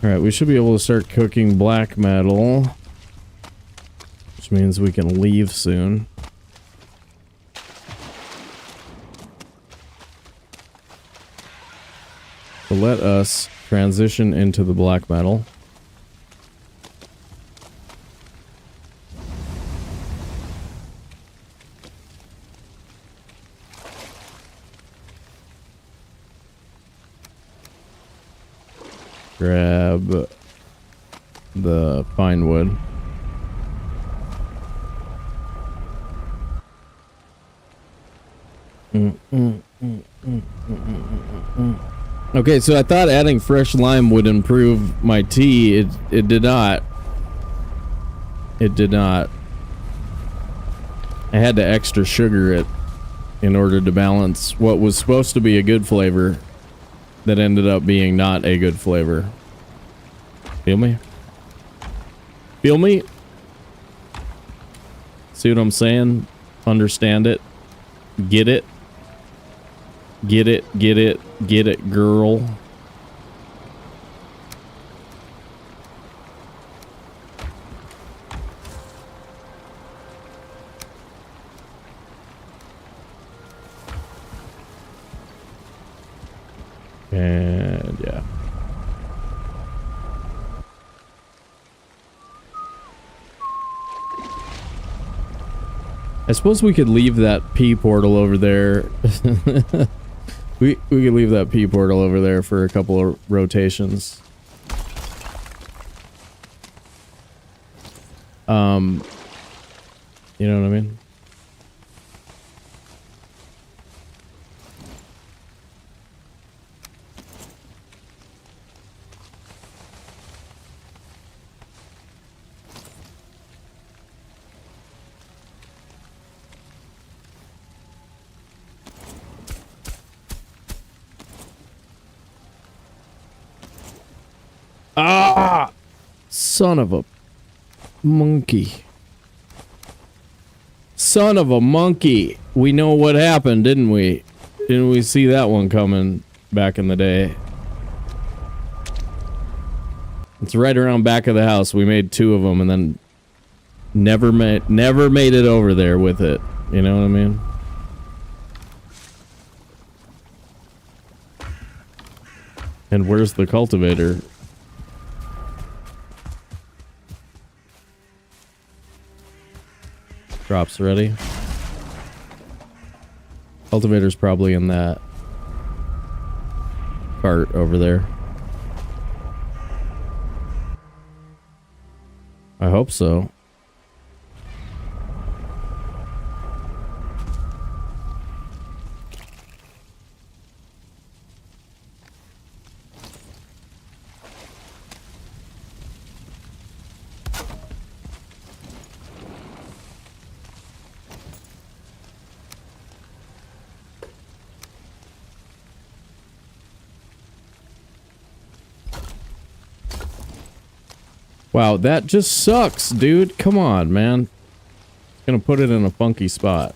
Alright, we should be able to start cooking black metal, which means we can leave soon. So let us transition into the black metal. Grab the pine wood. Okay, so I thought adding fresh lime would improve my tea. It did not. It did not. I had to extra sugar it in order to balance what was supposed to be a good flavor. that ended up being not a good flavor. Feel me? Feel me? See what I'm saying? Understand it? Get it? Get it, get it, get it, girl. And yeah. I suppose we could leave that P portal over there. we could leave that P portal over there for a couple of rotations. You know what I mean? Ah! Son of a monkey. Son of a monkey. We know what happened, didn't we? Didn't we see that one coming back in the day? It's right around back of the house. We made 2 of them and then never made it over there with it. You know what I mean? And where's the cultivator? Drops ready. Cultivator's probably in that cart over there. I hope so. Wow, that just sucks, dude. Come on, man. Gonna put it in a funky spot.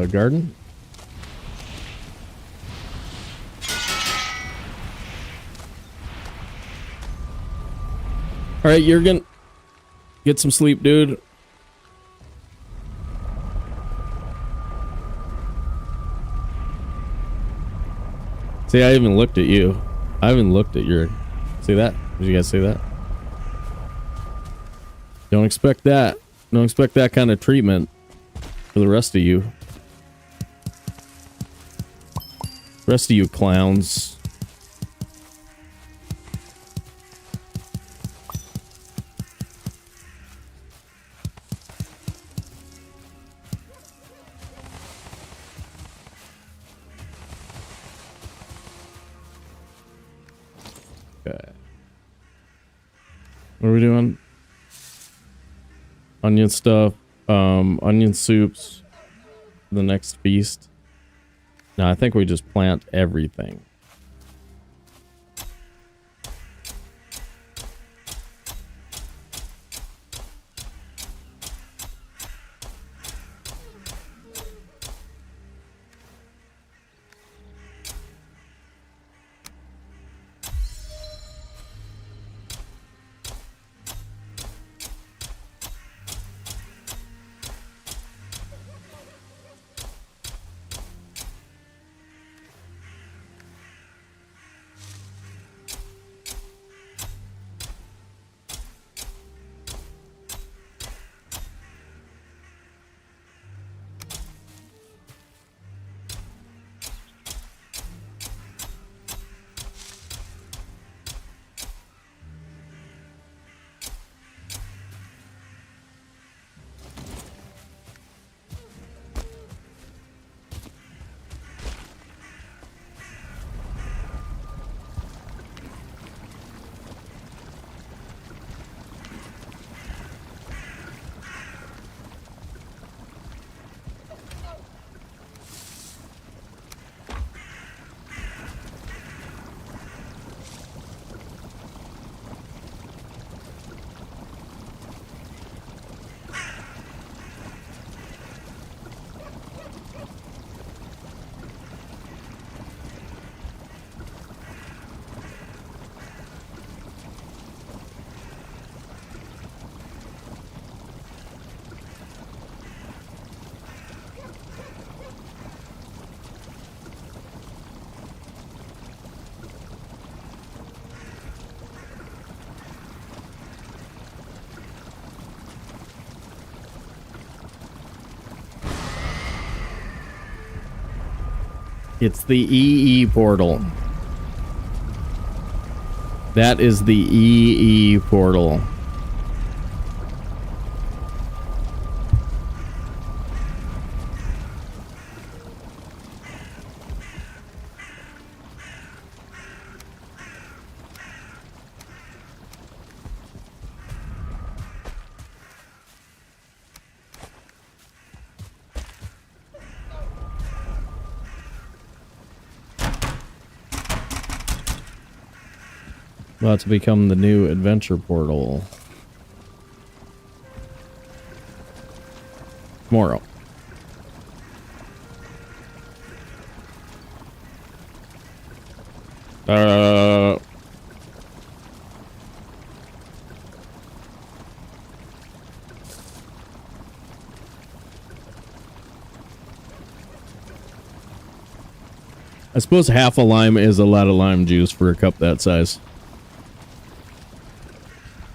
Garden? Alright, you're gonna get some sleep, dude. See, I even looked at you. I even looked at your... See that? Did you guys see that? Don't expect that. Don't expect that kind of treatment for the rest of you. Rest of you clowns. Okay. What are we doing? Onion stuff. Onion soups. The next feast. No, I think we just plant everything. It's the EE portal. That is the EE portal. About to become the new adventure portal. Tomorrow. I suppose half a lime is a lot of lime juice for a cup that size.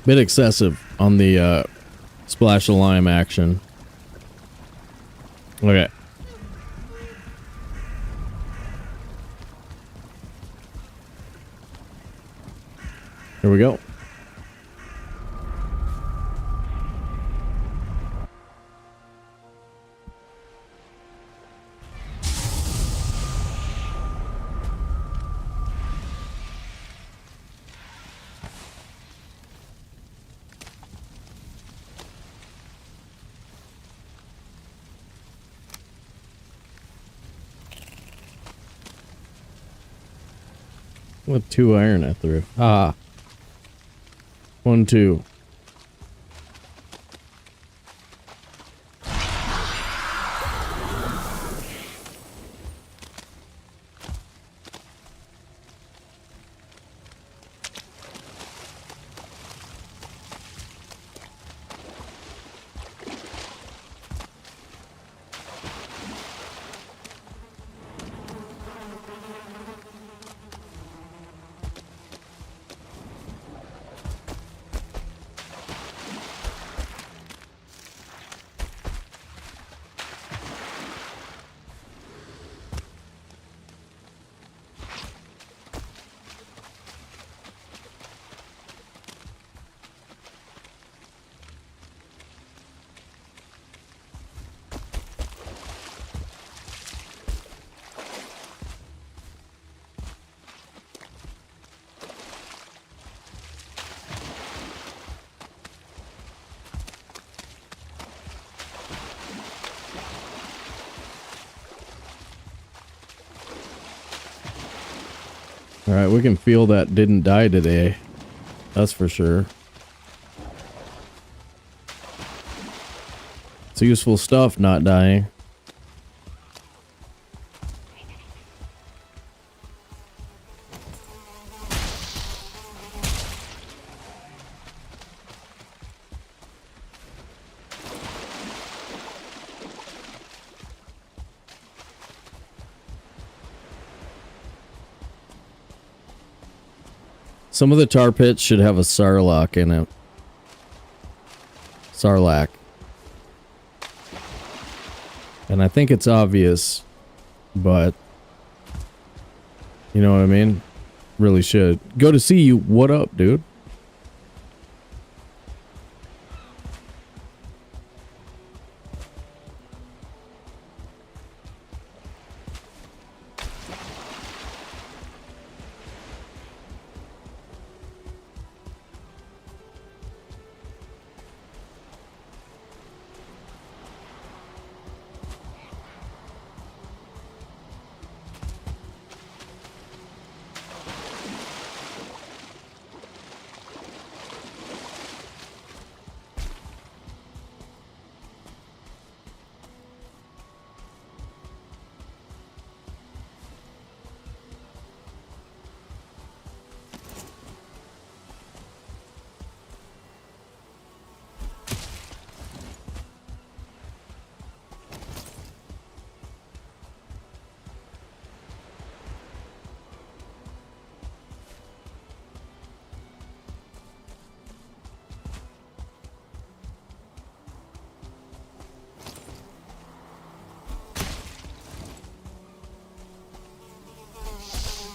Bit excessive on the splash of lime action. Okay. Here we go. With 2 iron I threw. Ah. 1, 2. Alright, we can feel that didn't die today. That's for sure. It's useful stuff, not dying. Some of the tar pits should have a sarlacc in it. Sarlacc. And I think it's obvious, but you know what I mean? Really should. Go to see you. What up, dude?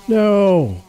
No.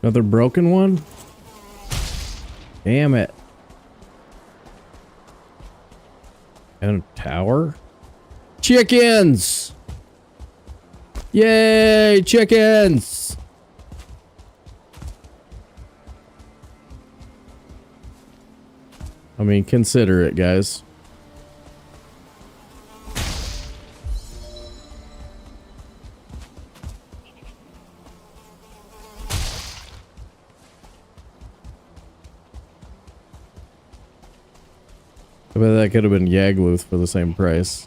Another broken one? Damn it. And a tower? Chickens! Yay, chickens! I mean, consider it, guys. I bet that could have been Yagluth for the same price.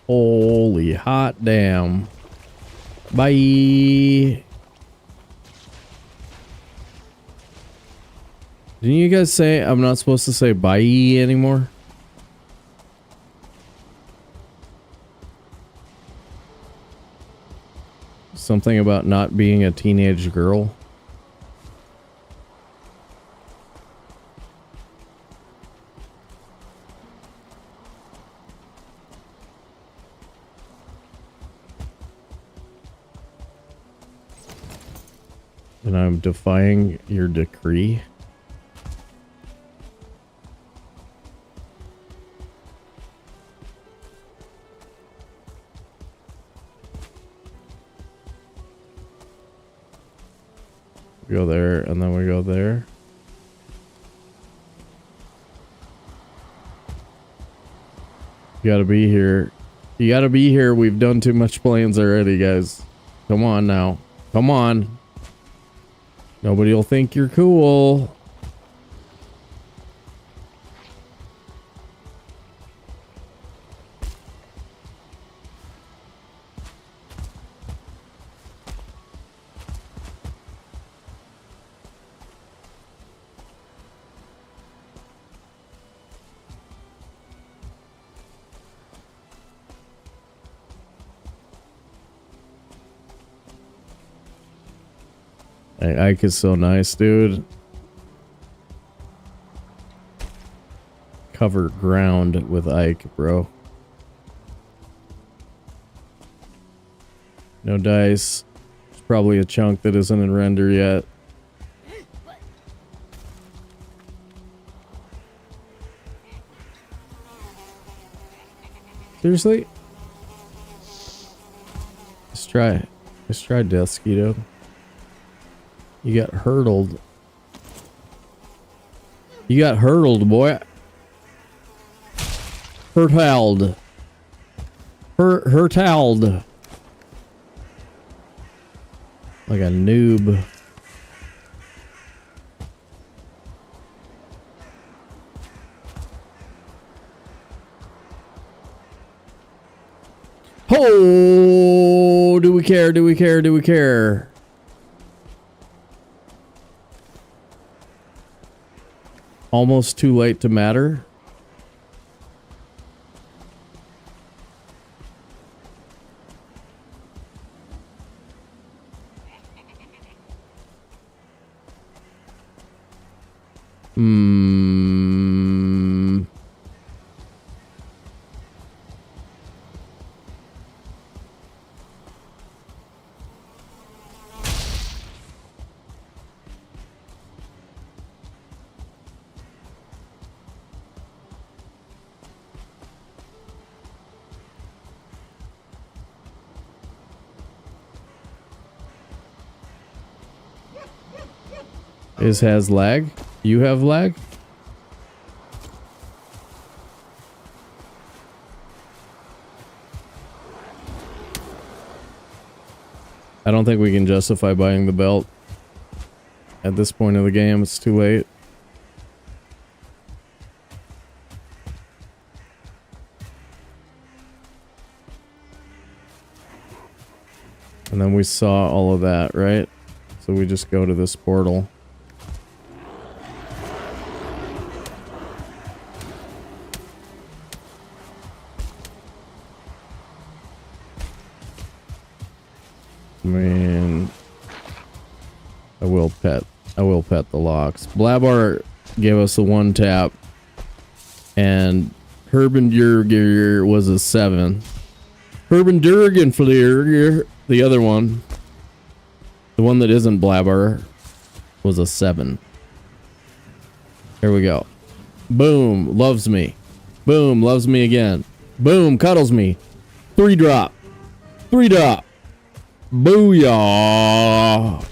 Holy hot damn. Bye. Didn't you guys say I'm not supposed to say bye anymore? Something about not being a teenage girl. And I'm defying your decree. We go there, and then we go there. You gotta be here. You gotta be here. We've done too much planes already, guys. Come on now. Come on. Nobody will think you're cool. Ike is so nice, dude. Cover ground with Ike, bro. No dice. There's probably a chunk that isn't in render yet. Seriously? Let's try. Let's try Death Skeeto. You got hurdled. You got hurdled, boy. Hurtled. Hurtled. Like a noob. Oh, do we care? Do we care? Do we care? Almost too late to matter. Has lag? You have lag? I don't think we can justify buying the belt. At this point of the game, it's too late. And then we saw all of that, right? So we just go to this portal. I mean, I will pet the locks. Blabar gave us a 1 tap, and Herbendurger was a 7. Herbendurgen for the other one, the one that isn't Blabar, was a 7. Here we go. Boom, loves me. Boom, loves me again. Boom, cuddles me. 3 drop. 3 drop. Booyah.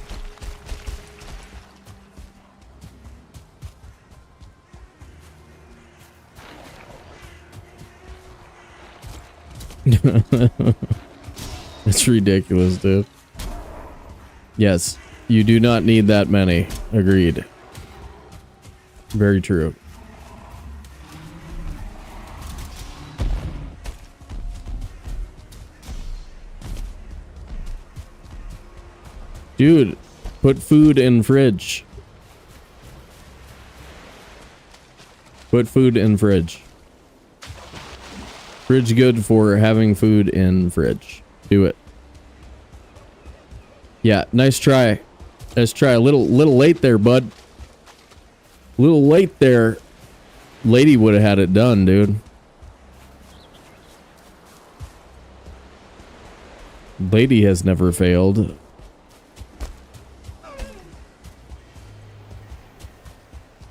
It's ridiculous, dude. Yes, you do not need that many. Agreed. Very true. Dude, put food in fridge. Put food in fridge. Fridge good for having food in fridge. Do it. Yeah, nice try. Nice try. A little late there, bud. A little late there. Lady would have had it done, dude. Lady has never failed.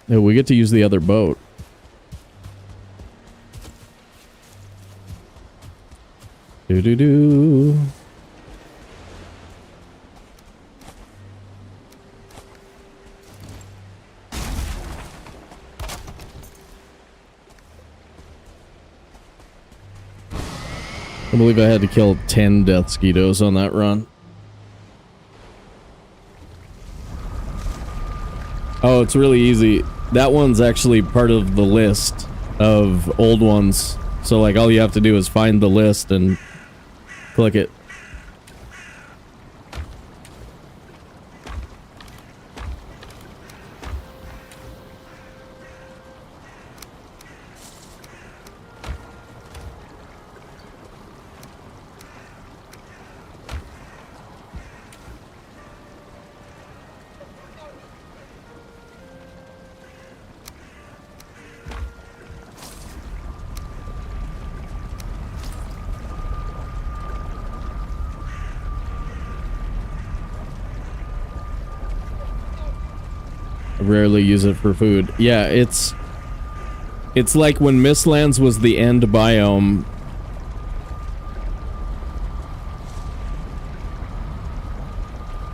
Yeah, we get to use the other boat. Do-do-do. I believe I had to kill 10 death skeetos on that run. Oh, it's really easy. That one's actually part of the list of old ones. So, like, all you have to do is find the list and click it. Rarely use it for food. Yeah, it's like when Mistlands was the end biome.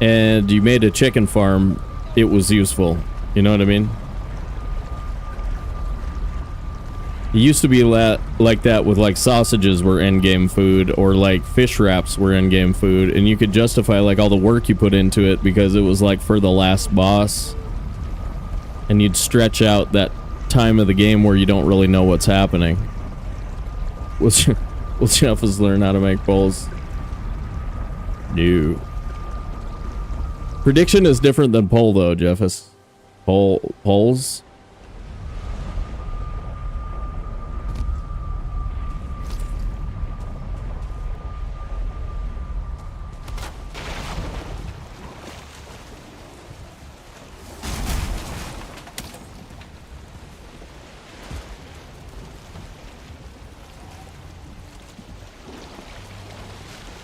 And you made a chicken farm, it was useful. You know what I mean? It used to be like that with like sausages were endgame food, or like fish wraps were endgame food, and you could justify like all the work you put into it because it was like for the last boss. And you'd stretch out that time of the game where you don't really know what's happening. Will Jeff us learn how to make polls? No. Prediction is different than poll, though, Jeffus. Polls?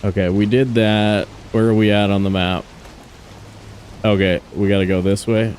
Okay, we did that. Where are we at on the map? Okay, we gotta go this way.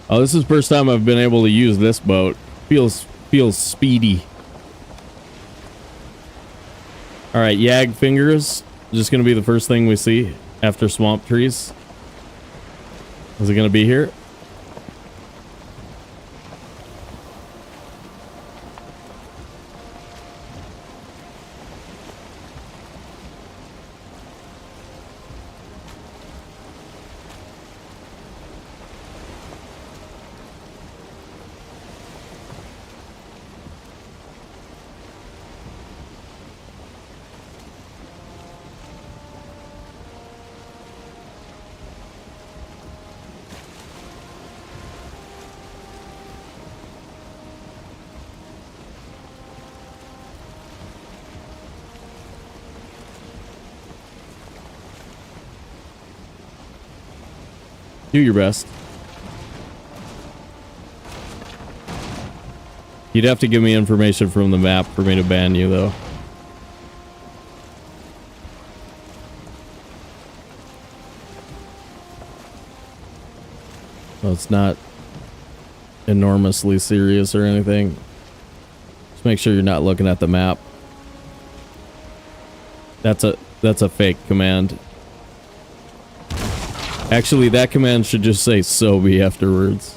Oh, this is the first time I've been able to use this boat. Feels speedy. Alright, Yag Fingers. Just gonna be the first thing we see after Swamp Trees. Is it gonna be here? Do your best. You'd have to give me information from the map for me to ban you, though. Well, it's not enormously serious or anything. Just make sure you're not looking at the map. That's a fake command. Actually, that command should just say Sobe afterwards.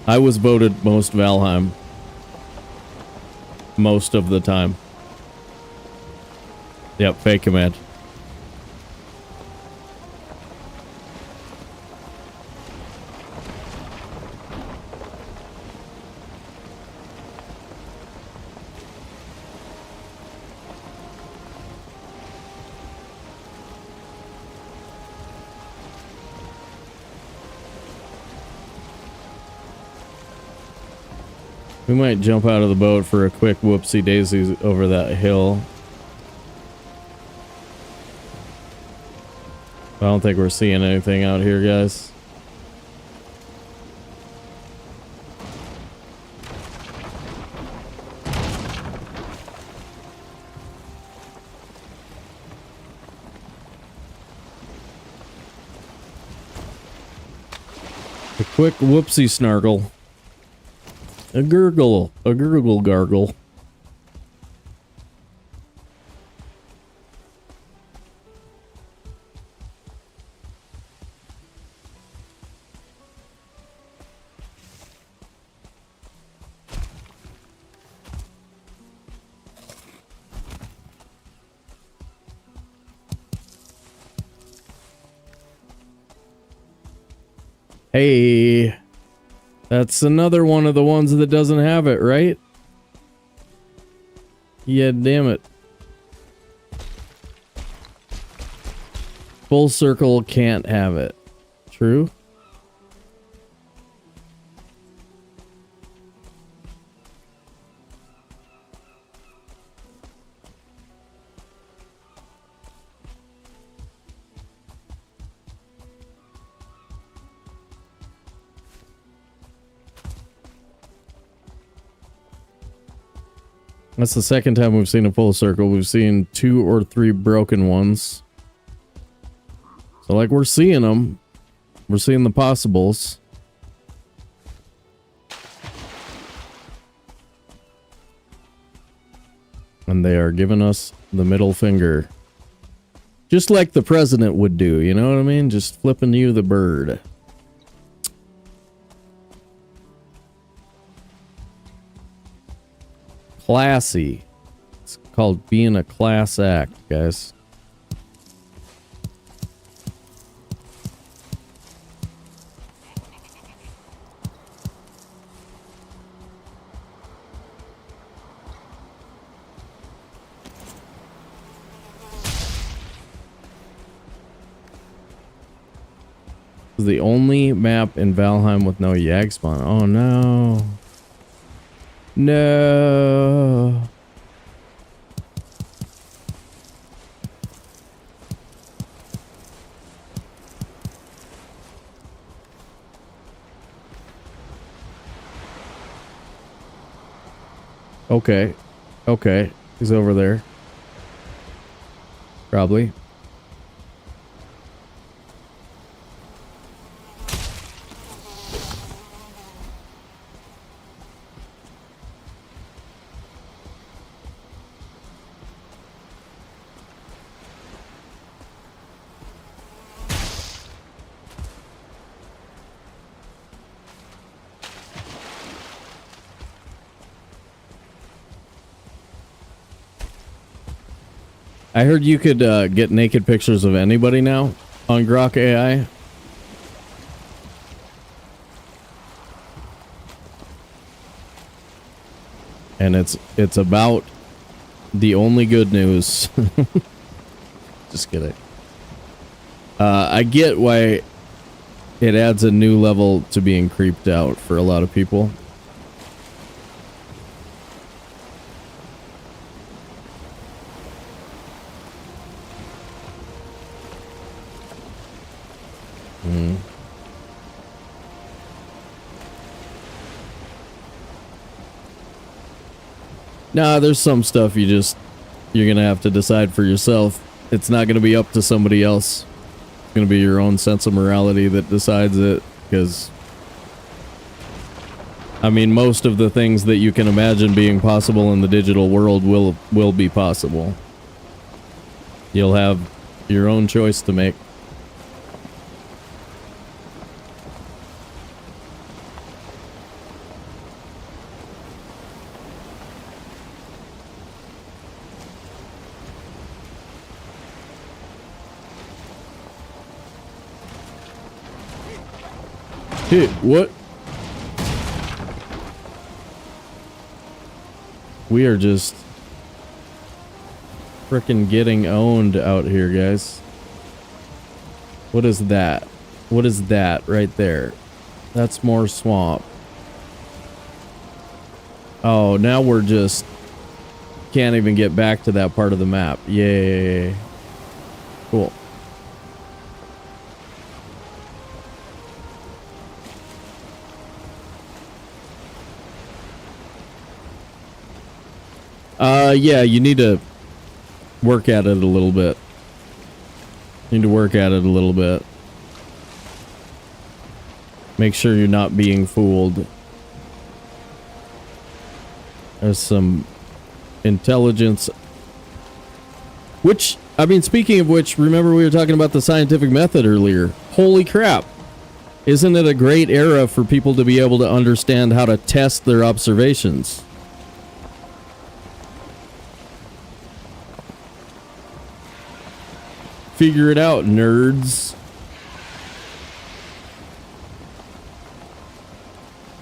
I was voted most Valheim. Most of the time. Yep, fake command. We might jump out of the boat for a quick whoopsie daisy over that hill. I don't think we're seeing anything out here, guys. A quick whoopsie snargle. A gurgle gargle. Hey. That's another one of the ones that doesn't have it, right? Yeah, damn it. Full Circle can't have it. True? That's the second time we've seen a full circle. We've seen 2 or 3 broken ones. So, like, we're seeing them. We're seeing the possibles. And they are giving us the middle finger. Just like the president would do, you know what I mean? Just flipping you the bird. Classy. It's called being a class act, guys. This is the only map in Valheim with no Yag spawn. Oh no. No. Okay. Okay. He's over there. Probably. I heard you could get naked pictures of anybody now on Grok AI. And it's about the only good news. Just kidding. I get why it adds a new level to being creeped out for a lot of people. Nah, there's some stuff you're gonna have to decide for yourself. It's not gonna be up to somebody else. It's gonna be your own sense of morality that decides it, because I mean, most of the things that you can imagine being possible in the digital world will be possible. You'll have your own choice to make. Hey, what? We are just frickin' getting owned out here, guys. What is that? What is that right there? That's more swamp. Oh, now we're just can't even get back to that part of the map. Yay. Cool. Yeah, you need to work at it a little bit. Need to work at it a little bit. Make sure you're not being fooled. There's some intelligence. Which, I mean, speaking of which, remember we were talking about the scientific method earlier. Holy crap. Isn't it a great era for people to be able to understand how to test their observations? Figure it out, nerds.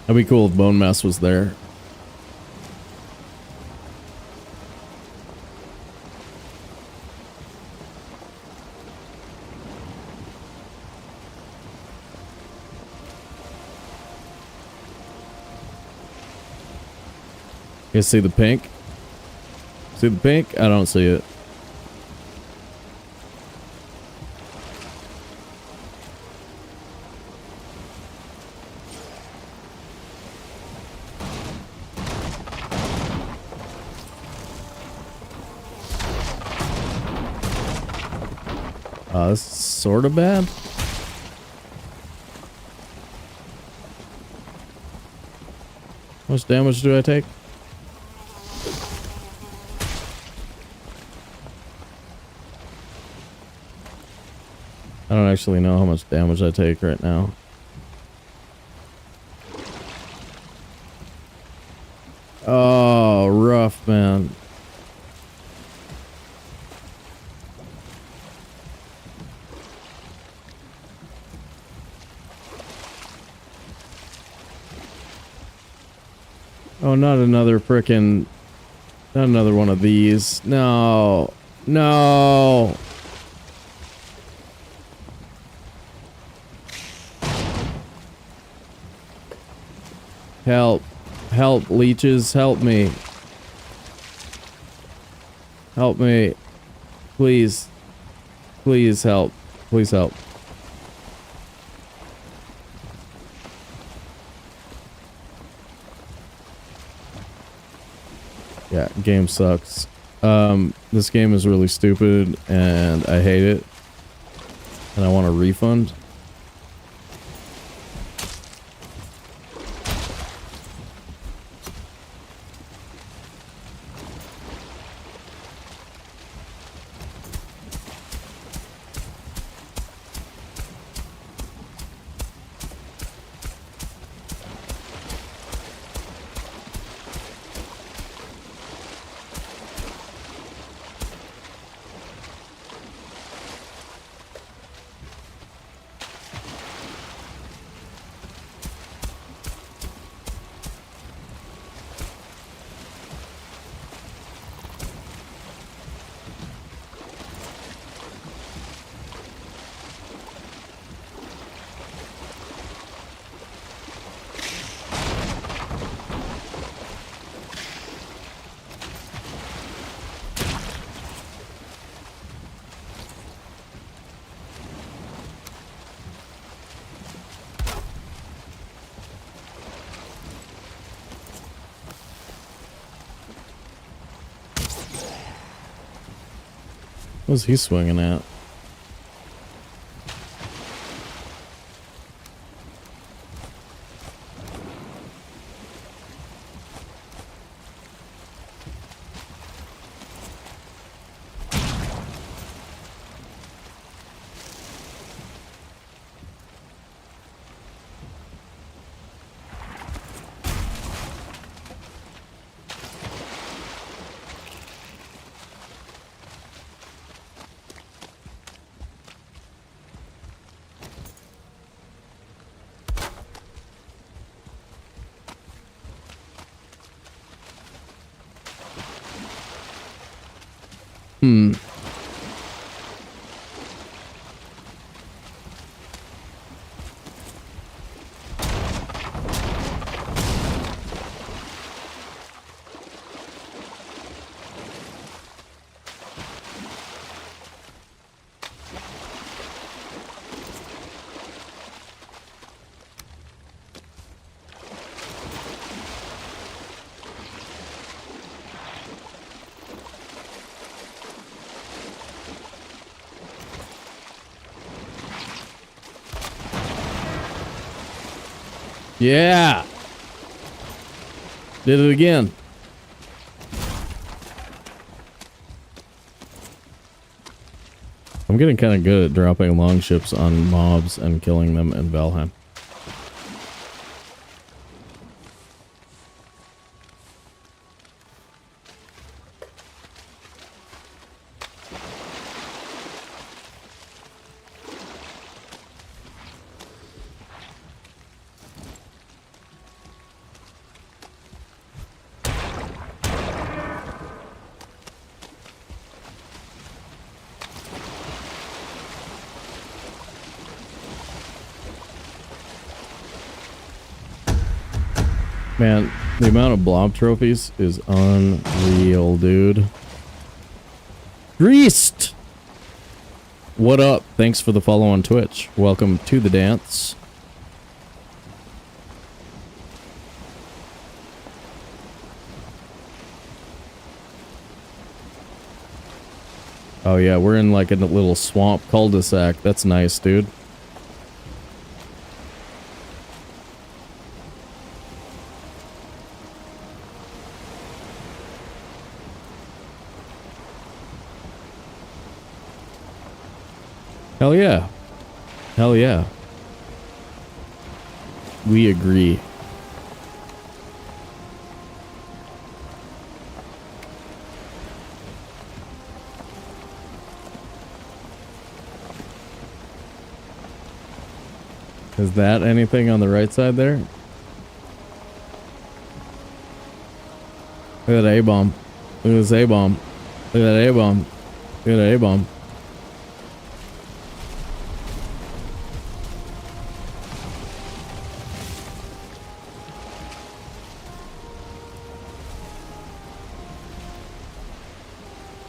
That'd be cool if Bone Mass was there. You guys see the pink? See the pink? I don't see it. That's sort of bad. How much damage do I take? I don't actually know how much damage I take right now. Oh, rough, man. Oh, not another frickin'... Not another one of these. No. No. Help. Help, leeches. Help me. Help me. Please. Please help. Please help. Yeah, game sucks. This game is really stupid and I hate it. And I want a refund. What's he swinging at? Yeah. Did it again. I'm getting kind of good at dropping long ships on mobs and killing them in Valheim. Man, the amount of blob trophies is unreal, dude. Greased! What up? Thanks for the follow on Twitch. Welcome to the dance. Oh yeah, we're in like a little swamp cul-de-sac. That's nice, dude. Hell yeah. Hell yeah. We agree. Is that anything on the right side there? Look at that A-bomb. Look at this A-bomb. Look at that A-bomb. Look at that A-bomb.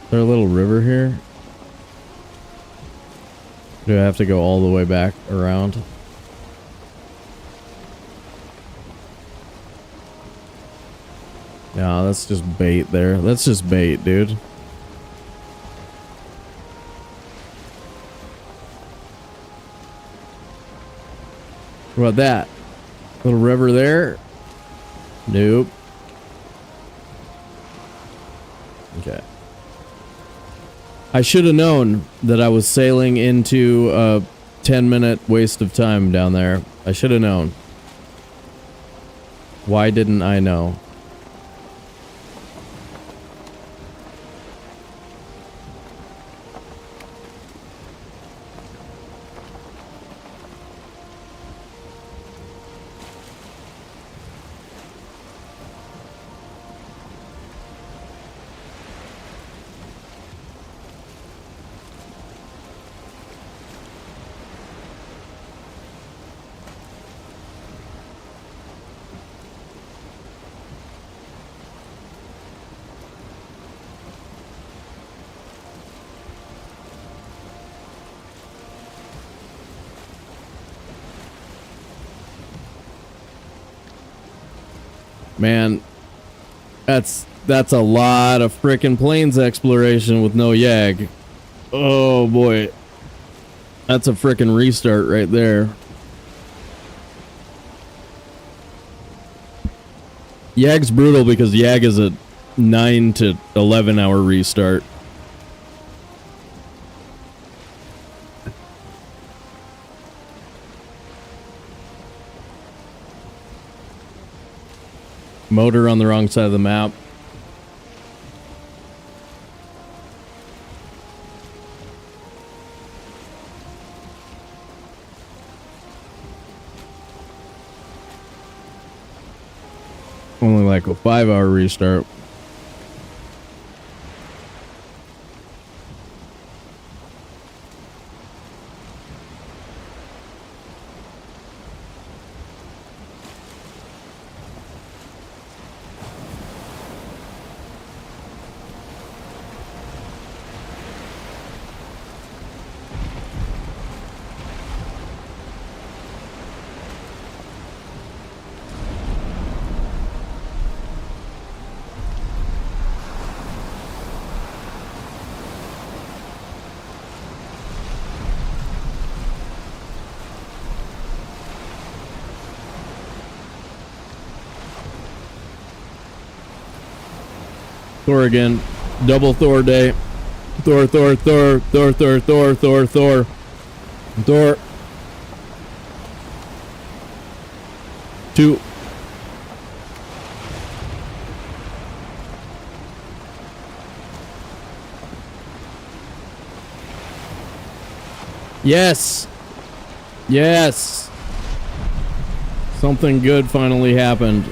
Is there a little river here? Do I have to go all the way back around? No, that's just bait there. That's just bait, dude. What about that? Little river there? Nope. Okay. I should have known that I was sailing into a 10-minute waste of time down there. I should have known. Why didn't I know? Man, that's a lot of frickin' plains exploration with no yag. Oh boy. That's a frickin' restart right there. Yag's brutal because Yag is a 9 to 11 hour restart. Motor on the wrong side of the map. Only like a 5 hour restart. Thor again. Double Thor day. Thor, Thor, Thor, Thor, Thor, Thor, Thor, Thor. Thor. 2. Yes. Yes. Something good finally happened.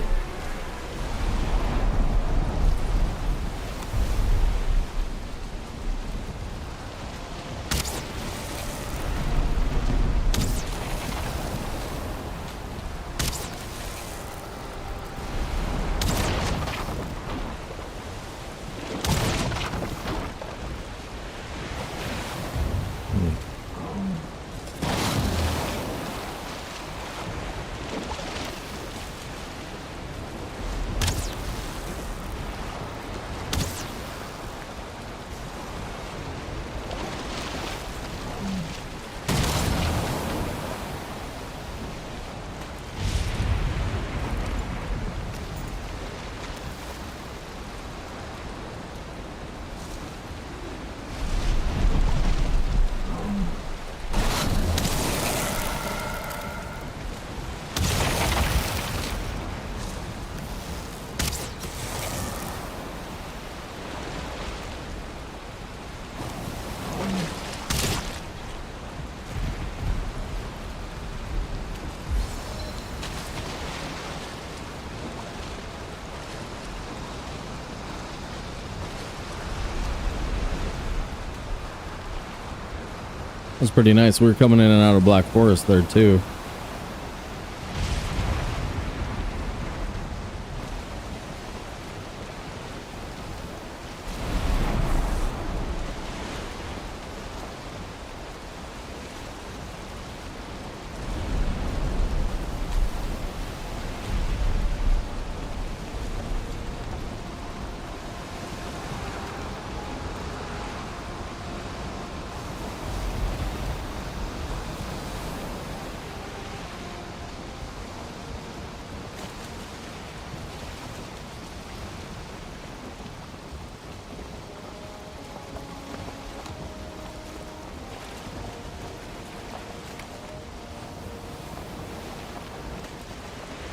That's pretty nice. We were coming in and out of Black Forest there too.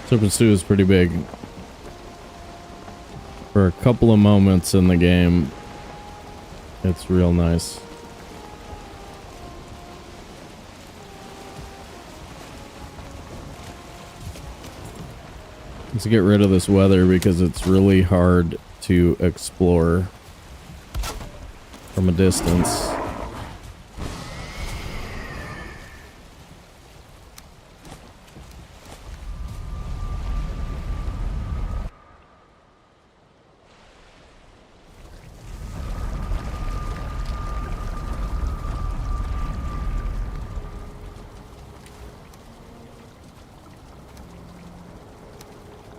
Serpent Stew is pretty big. For a couple of moments in the game, it's real nice. Let's get rid of this weather because it's really hard to explore from a distance.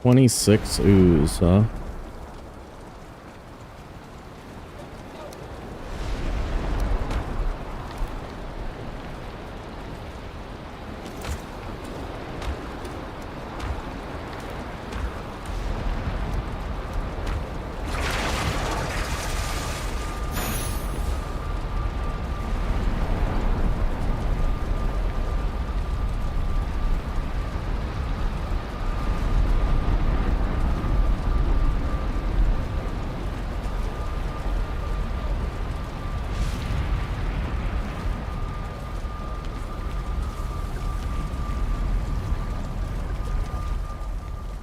$26 ooze, huh?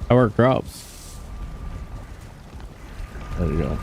How are crops? There you go.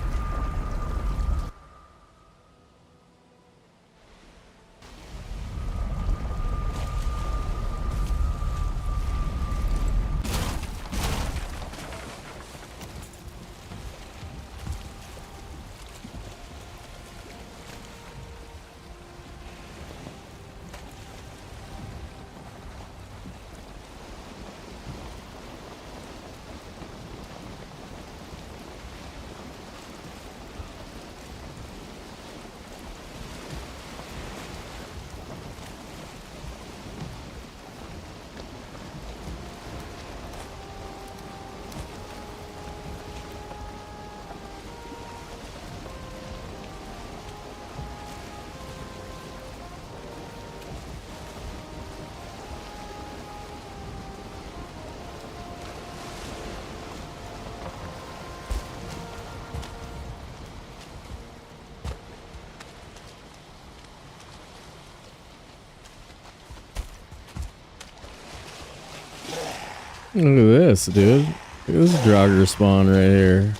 Look at this, dude. Look at this Draugr spawn right here.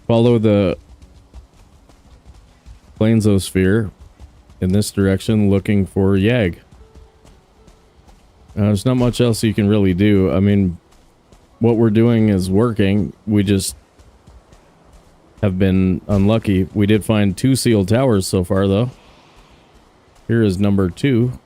Follow the planeosphere in this direction, looking for Yag. There's not much else you can really do. I mean, what we're doing is working. We just have been unlucky. We did find 2 sealed towers so far, though. Here is number 2.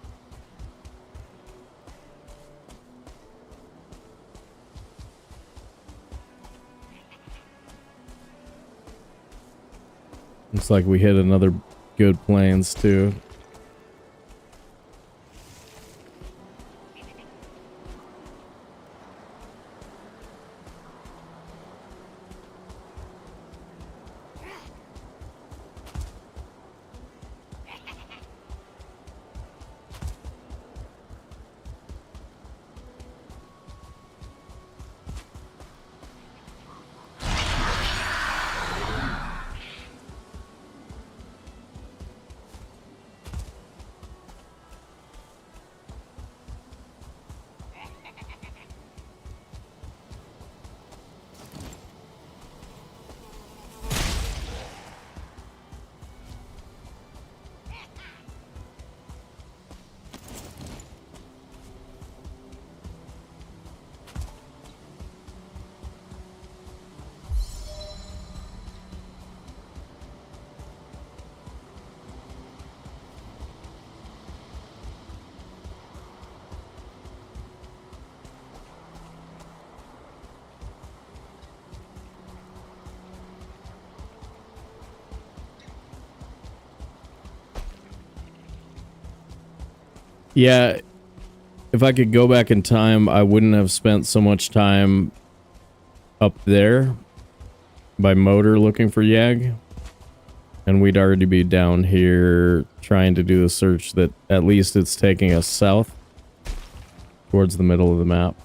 Looks like we hit another good plains too. Yeah, if I could go back in time, I wouldn't have spent so much time up there by motor looking for Yag. And we'd already be down here trying to do the search that at least it's taking us south towards the middle of the map.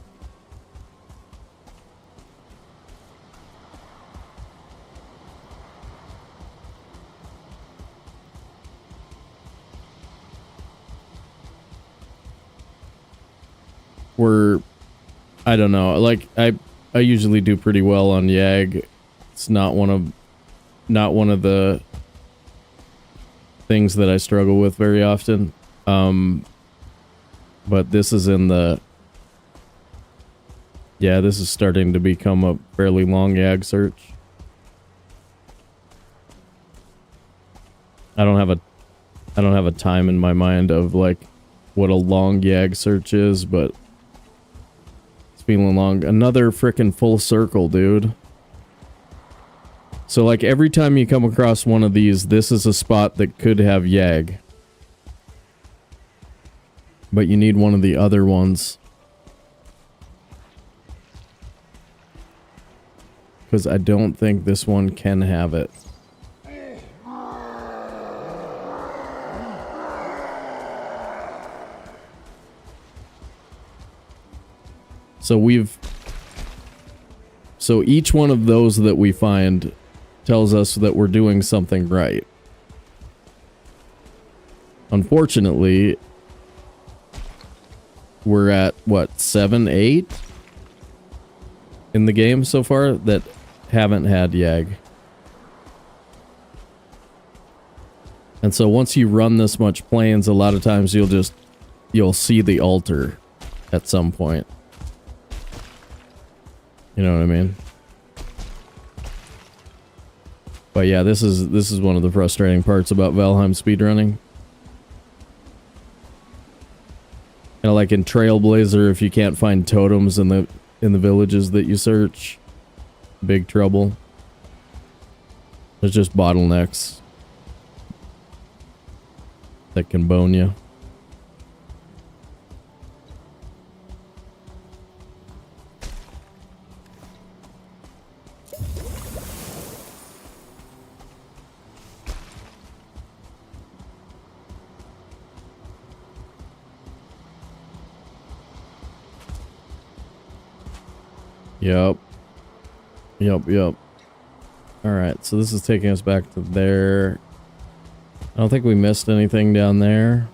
I don't know, like I usually do pretty well on Yag. It's not one of the things that I struggle with very often. But this is in the this is starting to become a fairly long Yag search. I don't have a time in my mind of like what a long Yag search is, but feeling long. Another frickin' full circle, dude. So like every time you come across one of these, this is a spot that could have Yag. But you need one of the other ones. Because I don't think this one can have it. So each one of those that we find tells us that we're doing something right. Unfortunately, we're at, what, 7, 8 in the game so far that haven't had Yag. And so once you run this much plains, a lot of times you'll see the altar at some point. You know what I mean? But yeah, this is one of the frustrating parts about Valheim speedrunning. You know, like in Trailblazer, if you can't find totems in the villages that you search, big trouble. There's just bottlenecks that can bone you. Yep. Alright, so this is taking us back to there. I don't think we missed anything down there.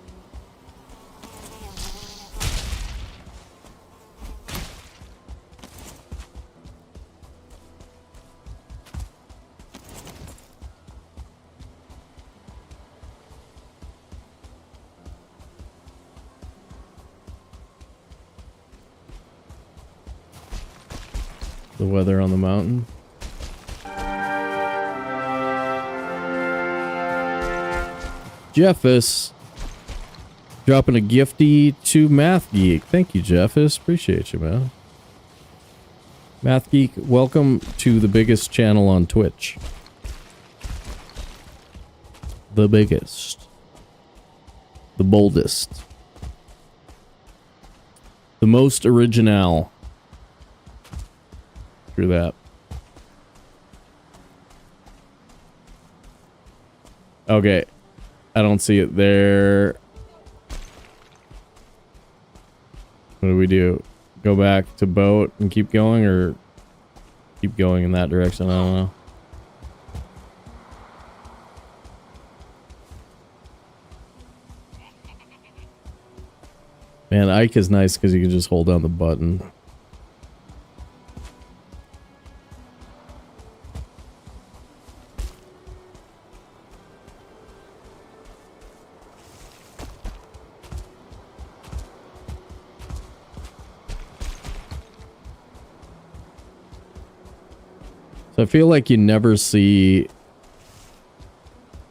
The weather on the mountain. Jeffus dropping a gifty to Math Geek. Thank you, Jeffus. Appreciate you, man. Math Geek, welcome to the biggest channel on Twitch. The biggest. The boldest. The most original. Through that. Okay. I don't see it there. What do we do? Go back to boat and keep going, or keep going in that direction? I don't know. Man, Ike is nice because you can just hold down the button. So I feel like you never see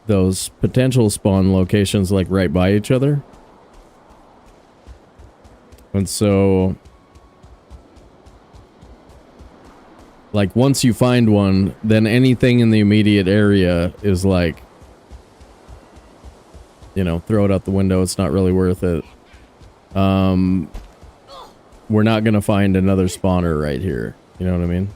those potential spawn locations like right by each other. And so, like, once you find one, then anything in the immediate area is like, you know, throw it out the window. It's not really worth it. We're not gonna find another spawner right here. You know what I mean?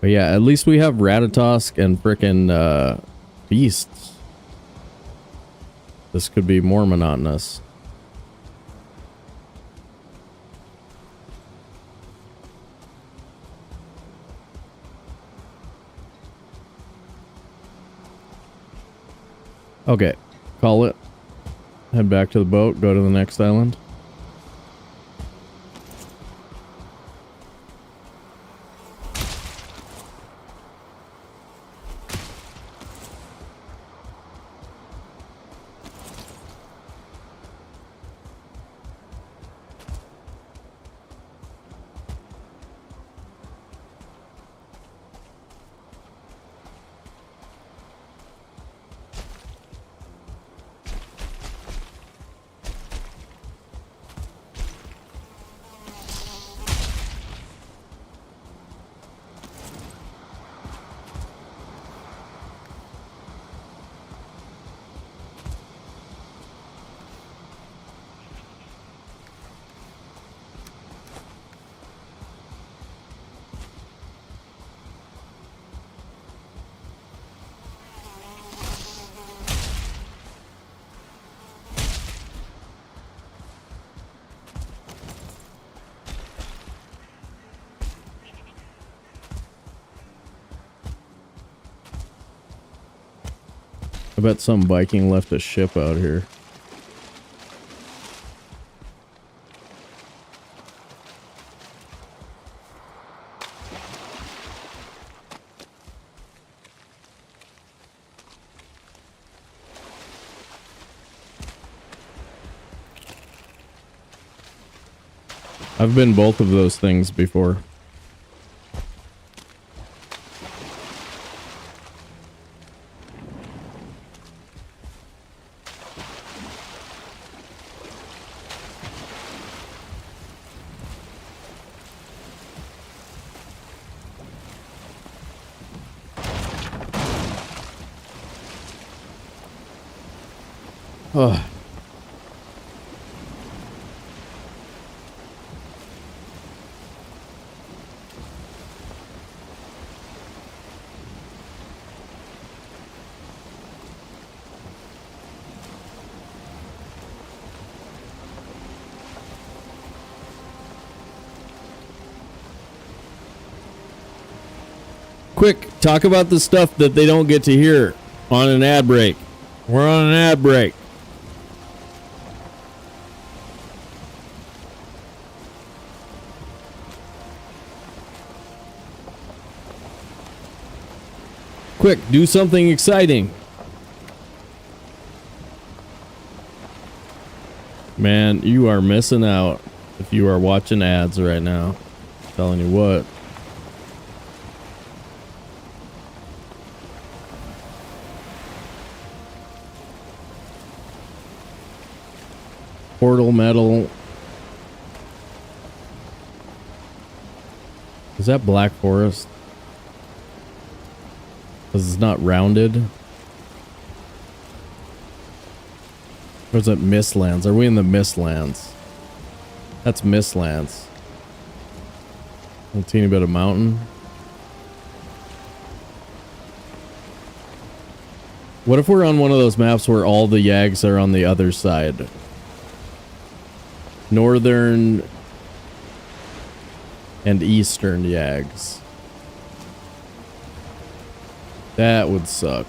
But yeah, at least we have Ratatosk and frickin' beasts. This could be more monotonous. Okay, call it. Head back to the boat, go to the next island. bet some Viking left a ship out here. I've been both of those things before. Ugh. Quick, talk about the stuff that they don't get to hear on an ad break. We're on an ad break. Quick, do something exciting. Man, you are missing out if you are watching ads right now. I'm telling you what. Portal metal. Is that Black Forest? Because it's not rounded. Or is it Mistlands? Are we in the Mistlands? That's Mistlands. A teeny bit of mountain. What if we're on one of those maps where all the Yags are on the other side? Northern and Eastern Yags. That would suck.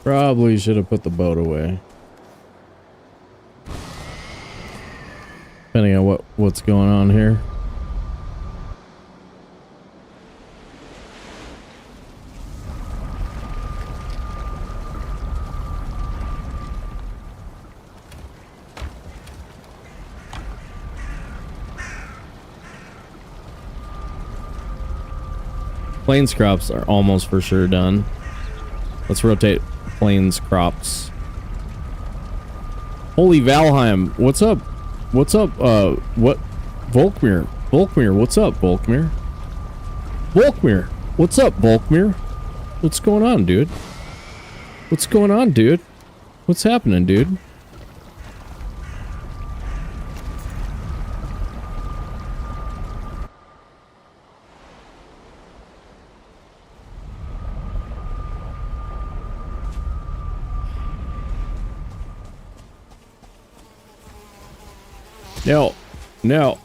Probably should have put the boat away. Depending on what's going on here. Plains crops are almost for sure done. Let's rotate plains crops. Holy Valheim, what's up? What's up? What? Volkmir. Volkmir, what's up, Volkmir? Volkmir, what's up, Volkmir? What's going on, dude? What's going on, dude? What's happening, dude? No. No.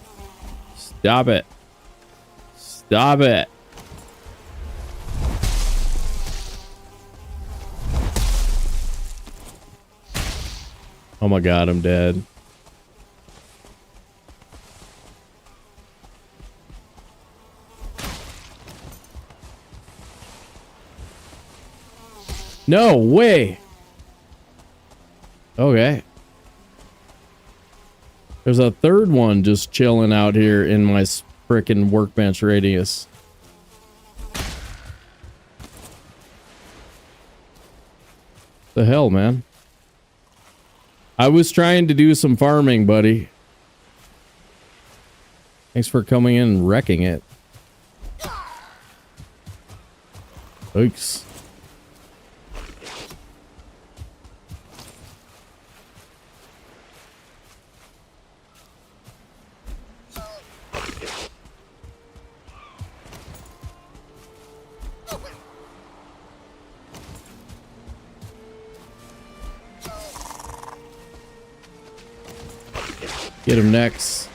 Stop it. Stop it. Oh my god, I'm dead. No way. Okay. There's a third one just chilling out here in my frickin' workbench radius. The hell, man? I was trying to do some farming, buddy. Thanks for coming in and wrecking it. Thanks. Get him next.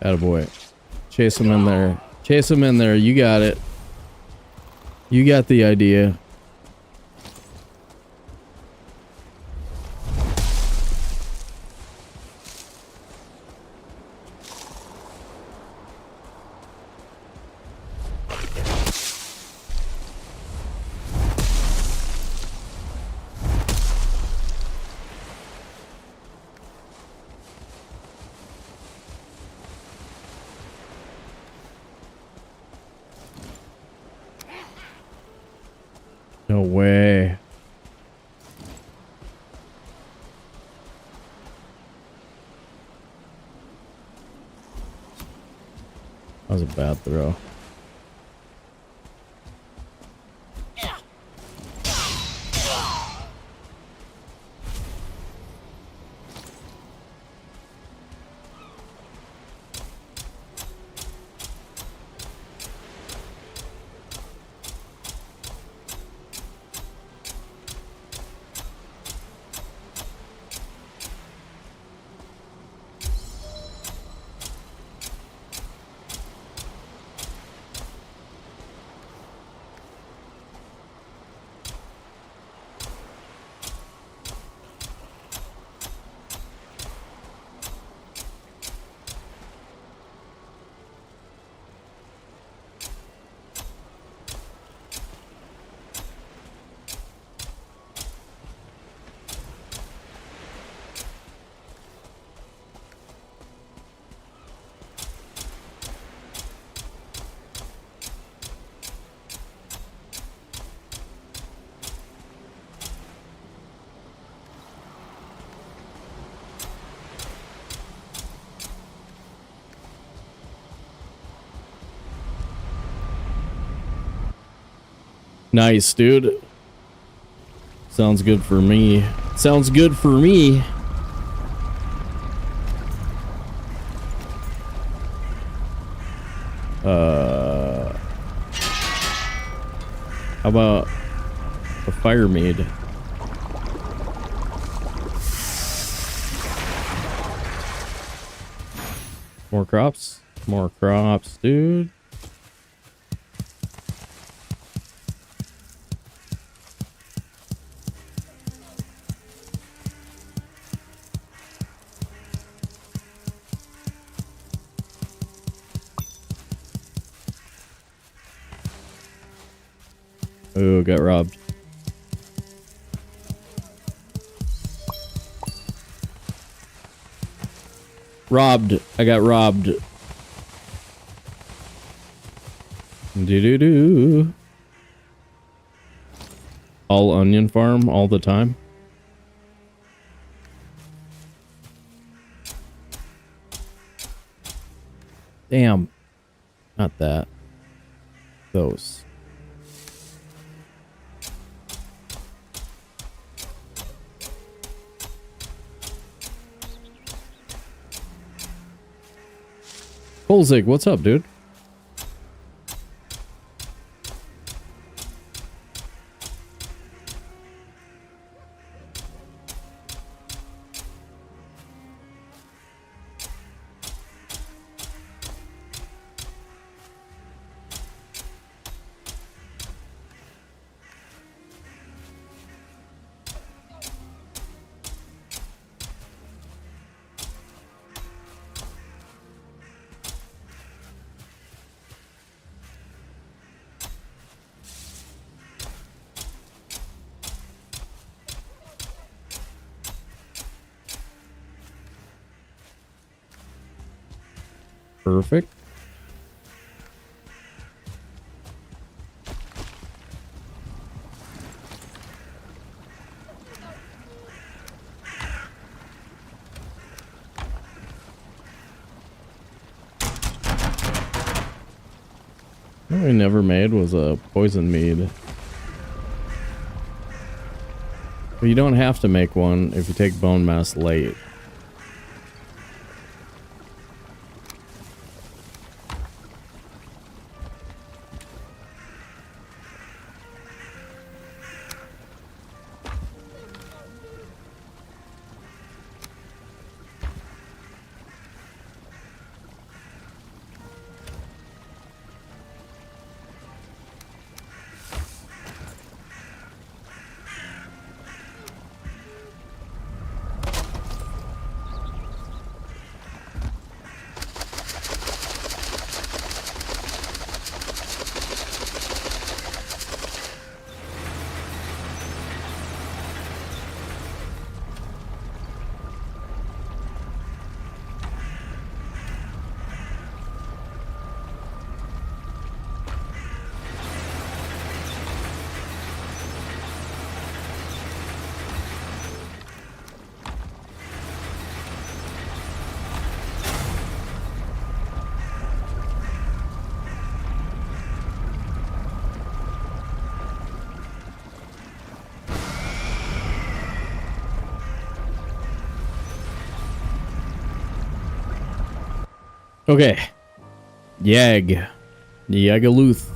Attaboy. Chase him in there. Chase him in there. You got it. You got the idea. No way. That was a bad throw. Nice, dude. Sounds good for me. Sounds good for me. How about a fire mead? More crops? More crops, dude. Ooh, got robbed. Robbed. I got robbed. Do-do-do. All onion farm all the time. Damn. Not that. Those. Polzig, what's up, dude? perfect. What we never made was a poison mead. But you don't have to make one if you take bone mass late. Okay. Yagaluth.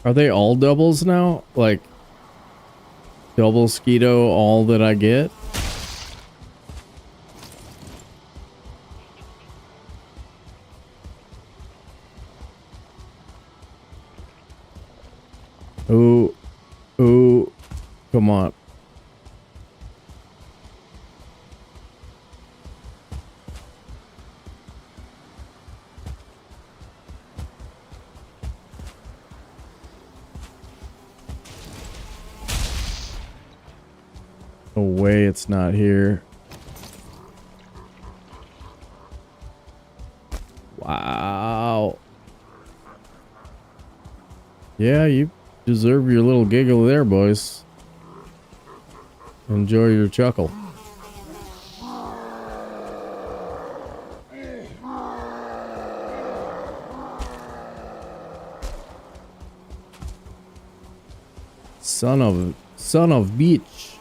Are they all doubles now? Like, double Skeeto, all that I get? Ooh. Ooh. Come on. No way it's not here. Wow. Yeah, you deserve your little giggle there, boys. Enjoy your chuckle. Son of bitch.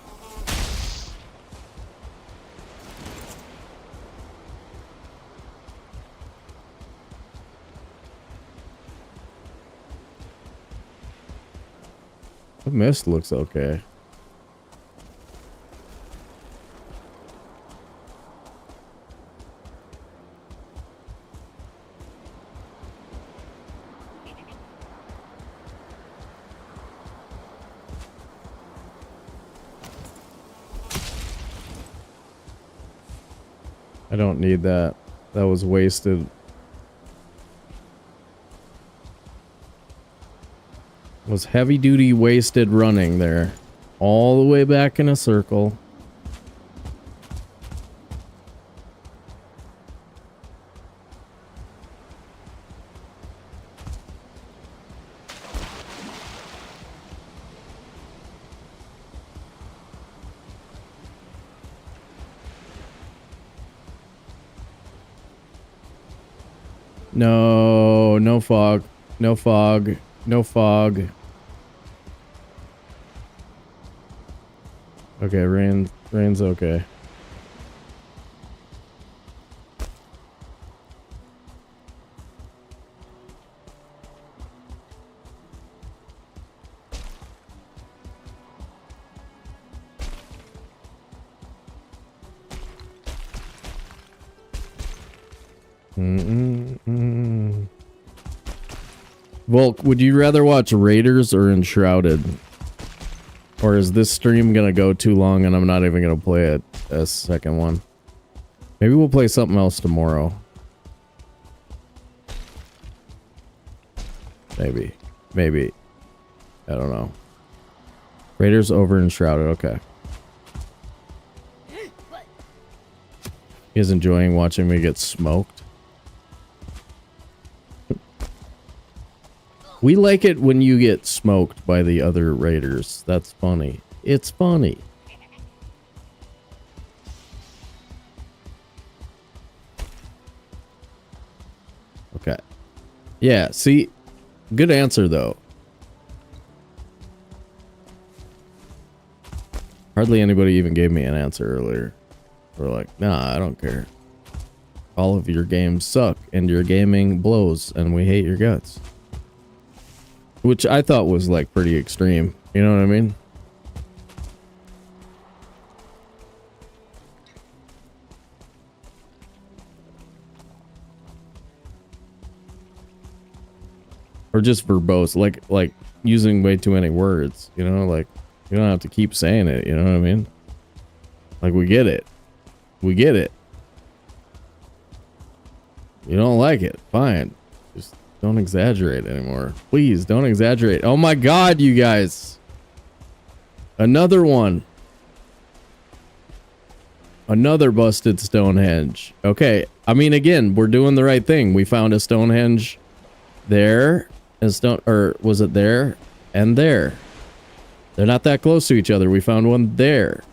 The mist looks okay. I don't need that. That was wasted. Was heavy duty wasted running there. All the way back in a circle. No, no fog. No fog. No fog. Okay, rain's okay. Volk, would you rather watch Raiders or Enshrouded? Or is this stream gonna go too long and I'm not even gonna play it as second one? Maybe we'll play something else tomorrow. Maybe. Maybe. I don't know. Raiders over Enshrouded, okay. He is enjoying watching me get smoked. We like it when you get smoked by the other raiders. That's funny. It's funny. Okay. Yeah, see? Good answer, though. Hardly anybody even gave me an answer earlier. We're like, nah, I don't care. All of your games suck, and your gaming blows, and we hate your guts. Which I thought was, like, pretty extreme. You know what I mean? Or just verbose. Like, using way too many words. You know? Like, you don't have to keep saying it. You know what I mean? Like, we get it. We get it. You don't like it. Fine. Just don't exaggerate anymore. Please, don't exaggerate. Oh my god, you guys. Another one. Another busted Stonehenge. Okay, I mean, again, we're doing the right thing. We found a Stonehenge there. Or was it there? And there. They're not that close to each other. We found one there.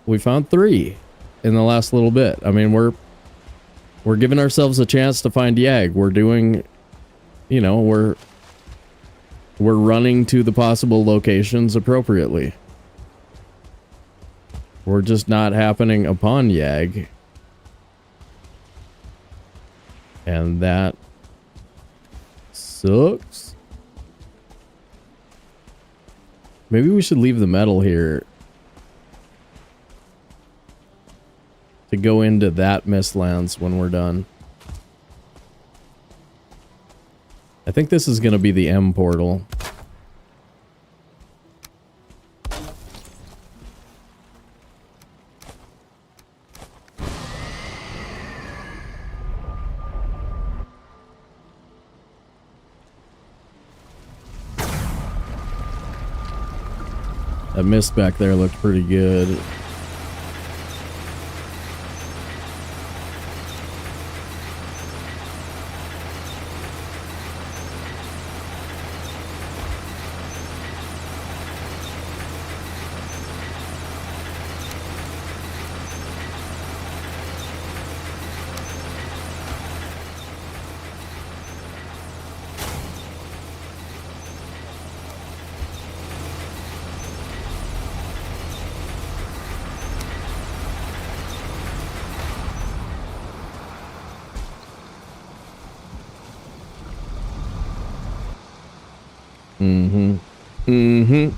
We found 3 in the last little bit. I mean, we're giving ourselves a chance to find Yag. We're doing... You know, we're running to the possible locations appropriately. We're just not happening upon Yag. And that sucks. Maybe we should leave the metal here to go into that Mistlands when we're done. I think this is going to be the M portal. That mist back there looked pretty good. Mm-hmm. Mm-hmm.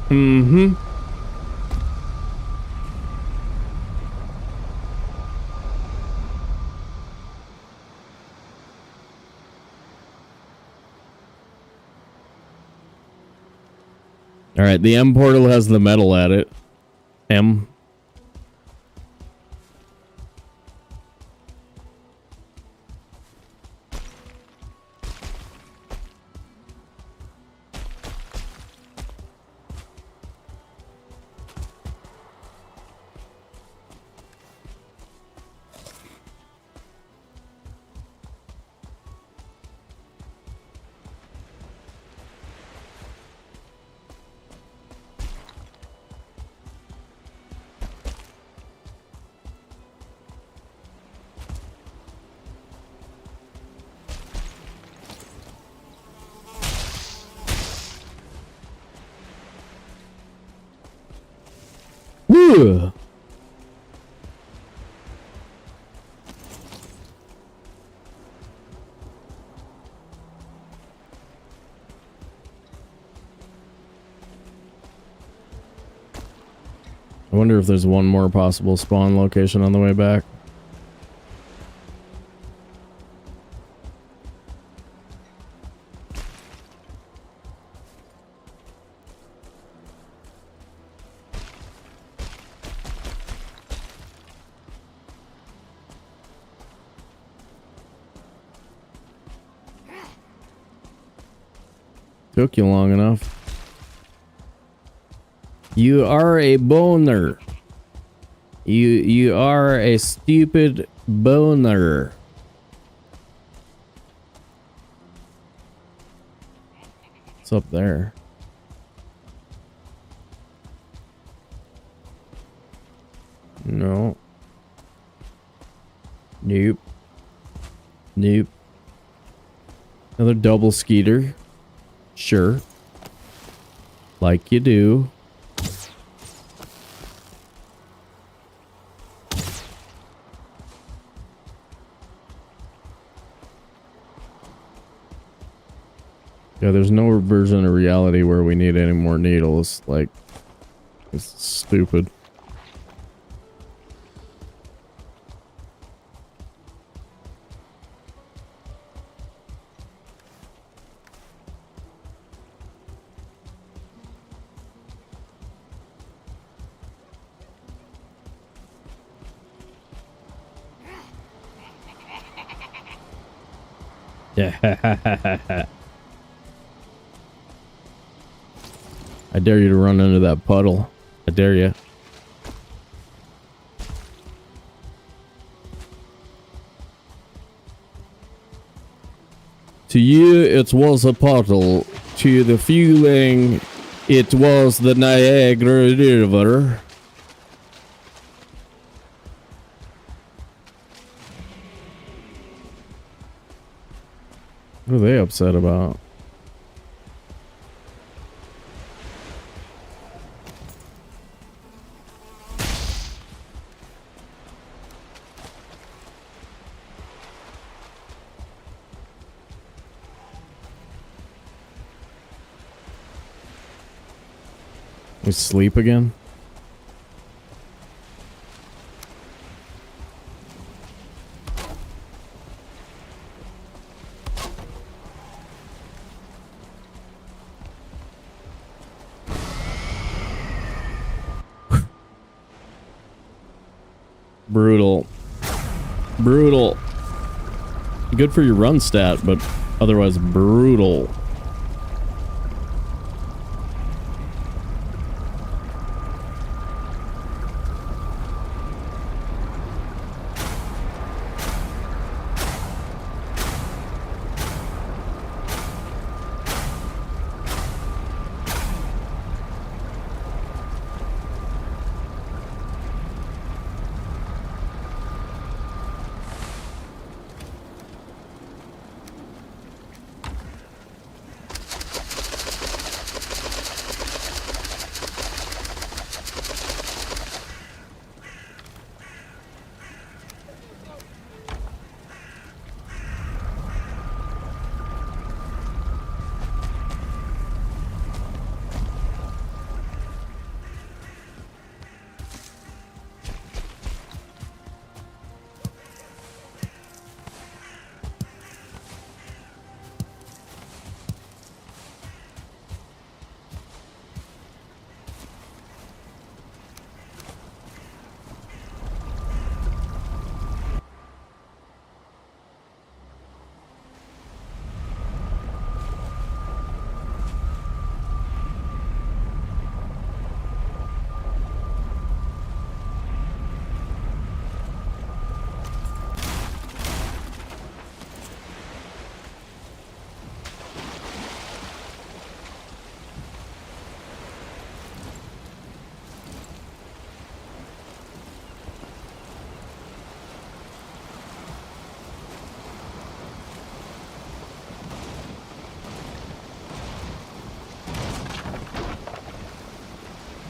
Mm-hmm. All right, the M portal has the metal at it. M. Woo! I wonder if there's one more possible spawn location on the way back. Took you long enough. You are a boner. You are a stupid boner. What's up there? No. Nope. Nope. Another double skeeter. Sure. Like you do. Yeah, there's no version of reality where we need any more needles. Like, it's stupid. Yeah. I dare you to run into that puddle. I dare you. To you, it was a puddle. To the fueling, it was the Niagara River. What are they upset about? We sleep again? Brutal. Brutal. Good for your run stat, but otherwise brutal.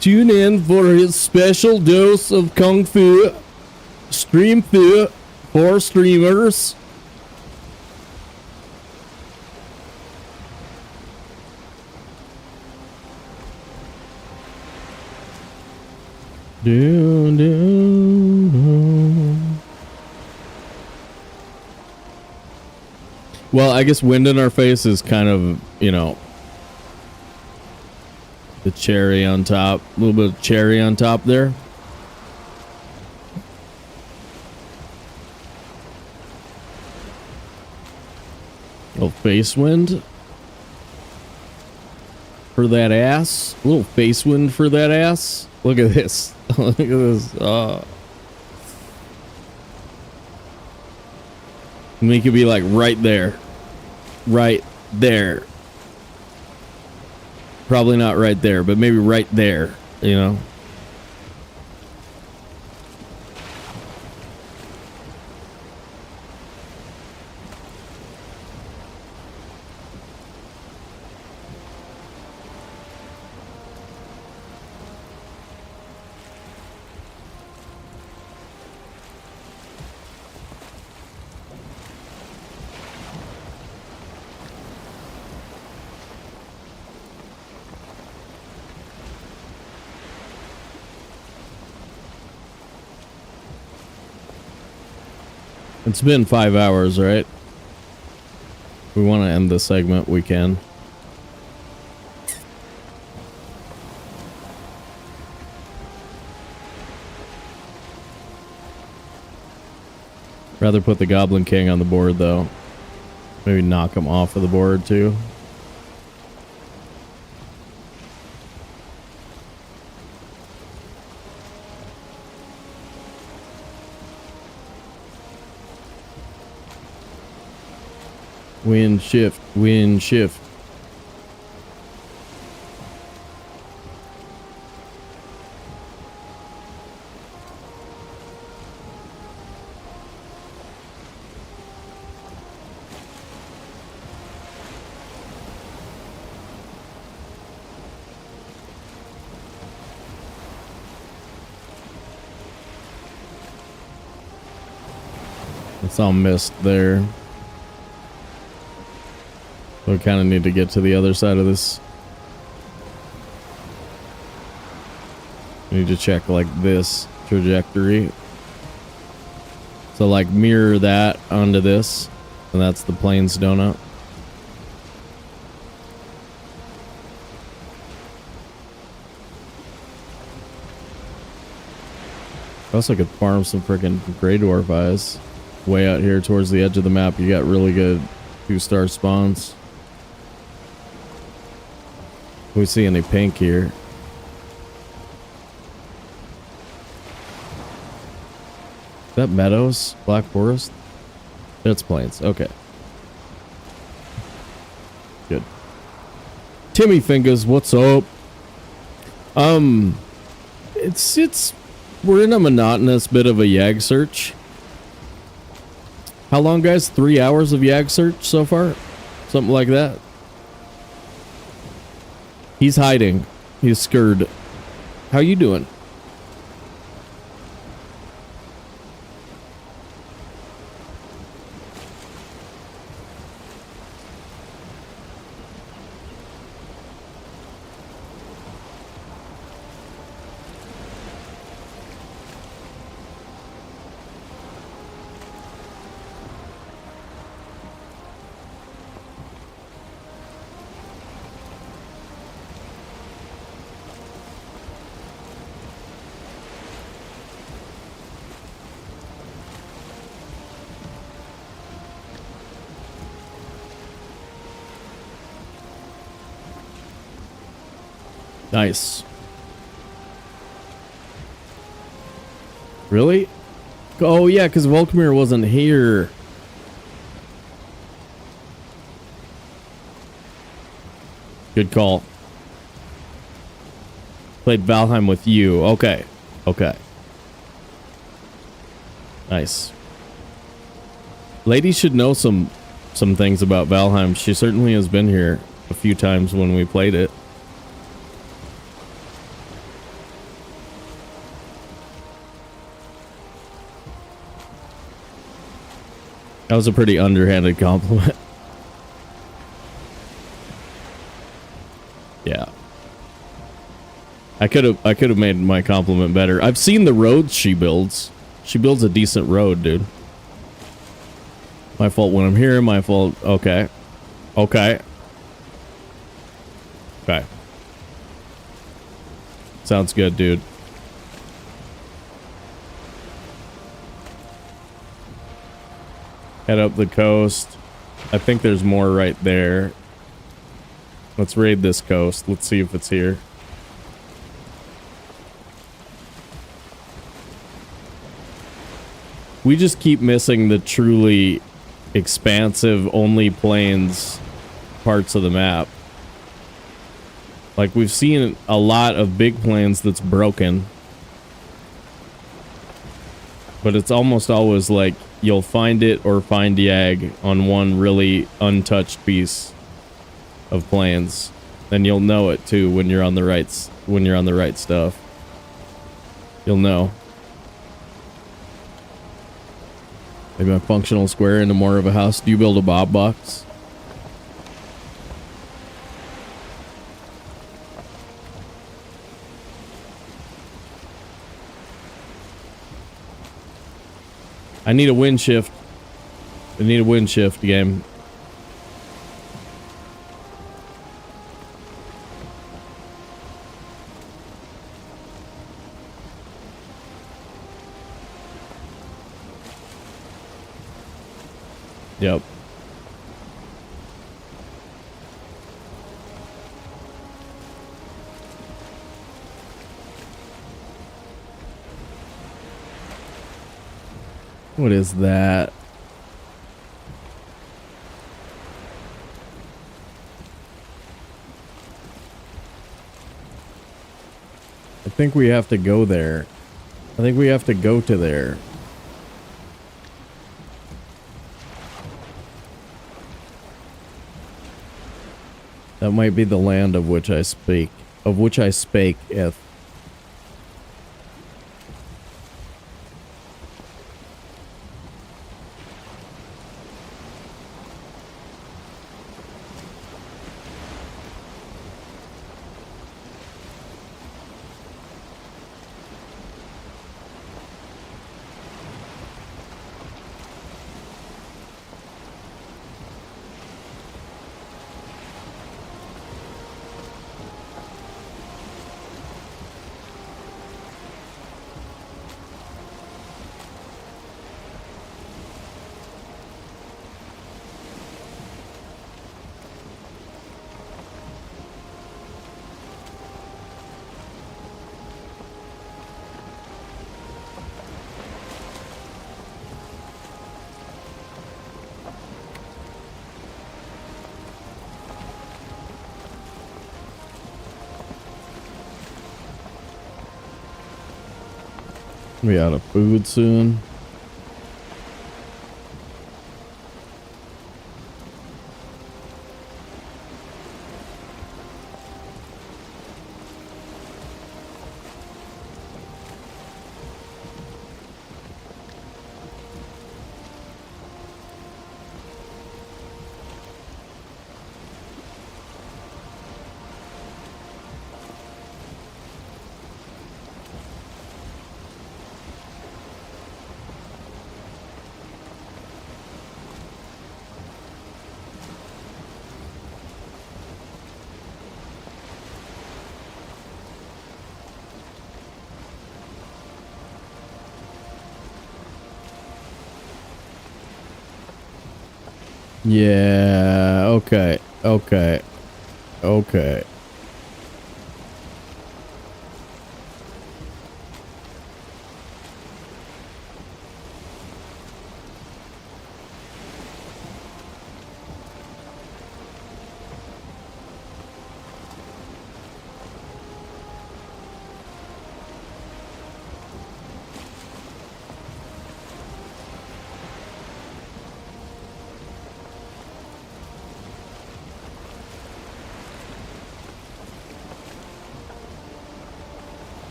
Tune in for his special dose of Kung Fu. Stream Fu for streamers. Do, do, do. Well, I guess wind in our face is kind of, you know, the cherry on top. A little bit of cherry on top there. A little face wind for that ass. A little face wind for that ass. Look at this. Look at this. We could be like right there. Right there. Probably not right there, but maybe right there, you know? It's been 5 hours, right? If we want to end this segment, we can. Rather put the Goblin King on the board, though. Maybe knock him off of the board, too. Wind shift, wind shift. It's all missed there. So we kind of need to get to the other side of this. We need to check like this trajectory. So like mirror that onto this. And that's the plains donut. I also could farm some freaking Grey Dwarf eyes. Way out here towards the edge of the map, you got really good 2-star spawns. Do we see any pink here? Is that meadows? Black forest? That's plains. Okay. Good. Timmy Fingers, what's up? We're in a monotonous bit of a Yag search. How long, guys? 3 hours of Yag search so far? Something like that. He's hiding. He's scared. How you doing? Nice. Really? Oh yeah, because Volkmir wasn't here. Good call. Played Valheim with you. Okay. Okay. Nice. Lady should know some things about Valheim. She certainly has been here a few times when we played it. That was a pretty underhanded compliment. Yeah. I could have made my compliment better. I've seen the roads she builds. She builds a decent road, dude. My fault when I'm here, my fault. Okay. Okay. Okay. Sounds good, dude. Head up the coast. I think there's more right there. Let's raid this coast. Let's see if it's here. We just keep missing the truly expansive, only plains parts of the map. Like, we've seen a lot of big plains that's broken. But it's almost always like you'll find it or find Yag on one really untouched piece of plains. And you'll know it too when you're on the right stuff. You'll know. Maybe a functional square into more of a house. Do you build a Bob box? I need a wind shift. I need a wind shift game. Yep. What is that? I think we have to go there. I think we have to go to there. That might be the land of which I speak. Of which I spake, if. We out of food soon. Yeah, okay, okay, okay.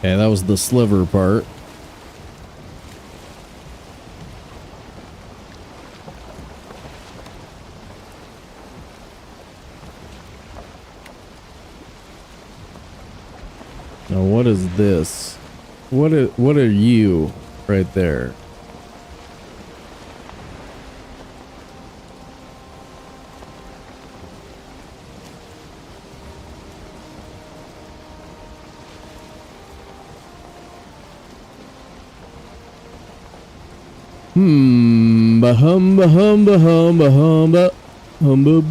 Okay, that was the sliver part. Now what is this? What are you right there? Bahumba humba humba humba humba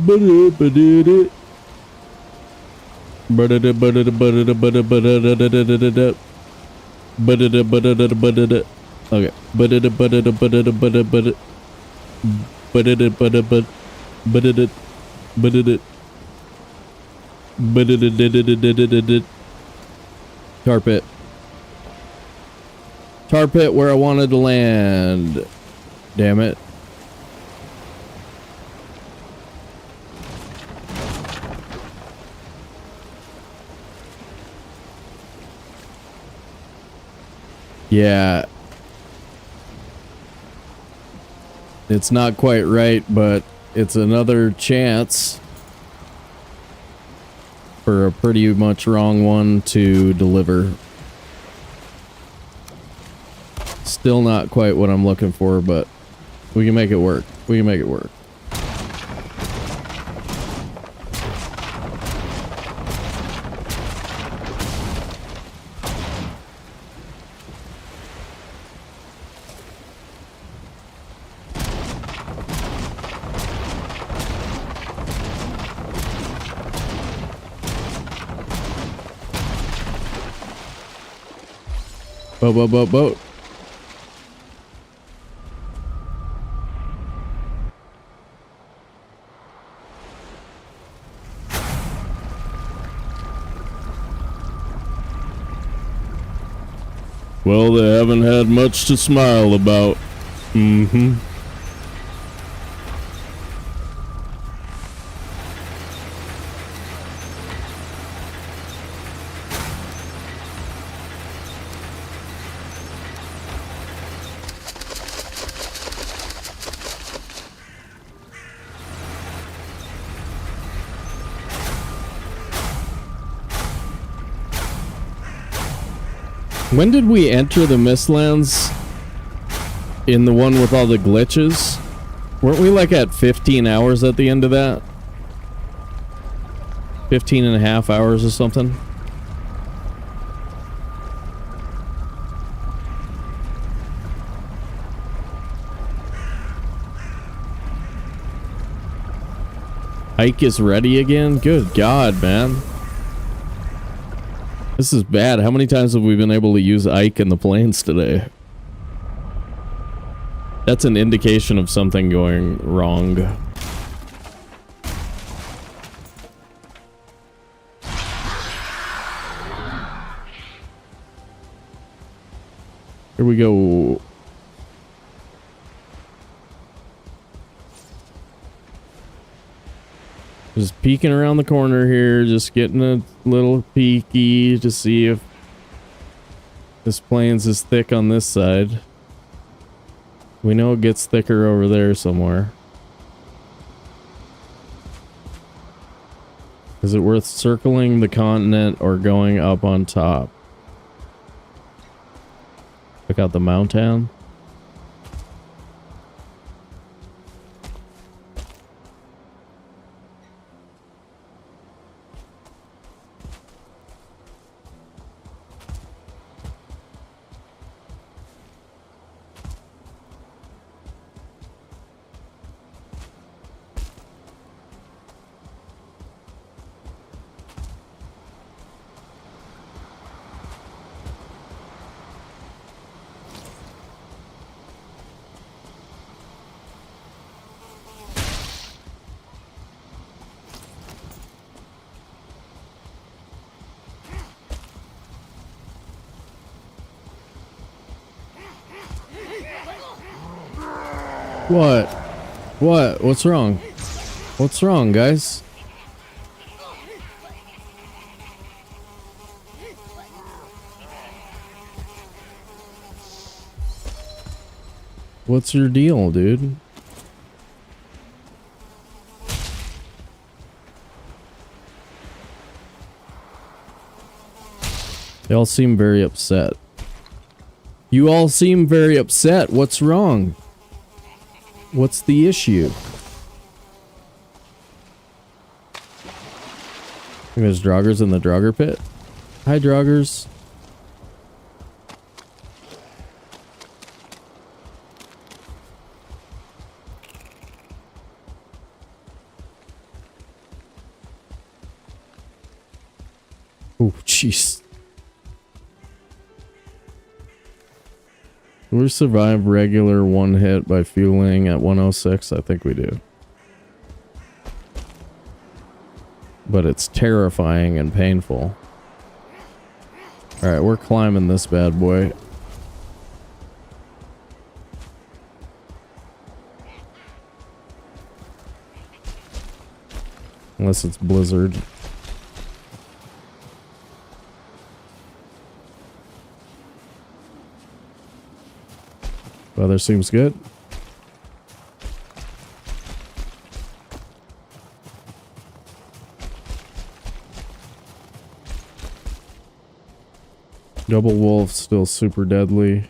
bada bada bada bada bada bada bada bada bada bada. Okay. Bada bada bada bada bada bada bada bada bada bada. Tar pit. Tar pit where I wanted to land. Damn it. Yeah. It's not quite right, but it's another chance for a pretty much wrong one to deliver. Still not quite what I'm looking for, but we can make it work. We can make it work. Boat. Well, they haven't had much to smile about. Mm-hmm. When did we enter the Mistlands? In the one with all the glitches? Weren't we like at 15 hours at the end of that? 15 and a half hours or something? Ike is ready again? Good God, man. This is bad. How many times have we been able to use Ike in the plains today? That's an indication of something going wrong. Here we go. Just peeking around the corner here, just getting a little peeky to see if this plains is thick on this side. We know it gets thicker over there somewhere. Is it worth circling the continent or going up on top? Check out the mountain. What? What? What's wrong? What's wrong, guys? What's your deal, dude? They all seem very upset. You all seem very upset. What's wrong? What's the issue? There's Draugrs in the Draugr pit. Hi, Draugrs. Oh, jeez. Do we survive regular one hit by fueling at 106? I think we do. But it's terrifying and painful. Alright, we're climbing this bad boy. Unless it's Blizzard. Weather seems good. Double wolf still super deadly.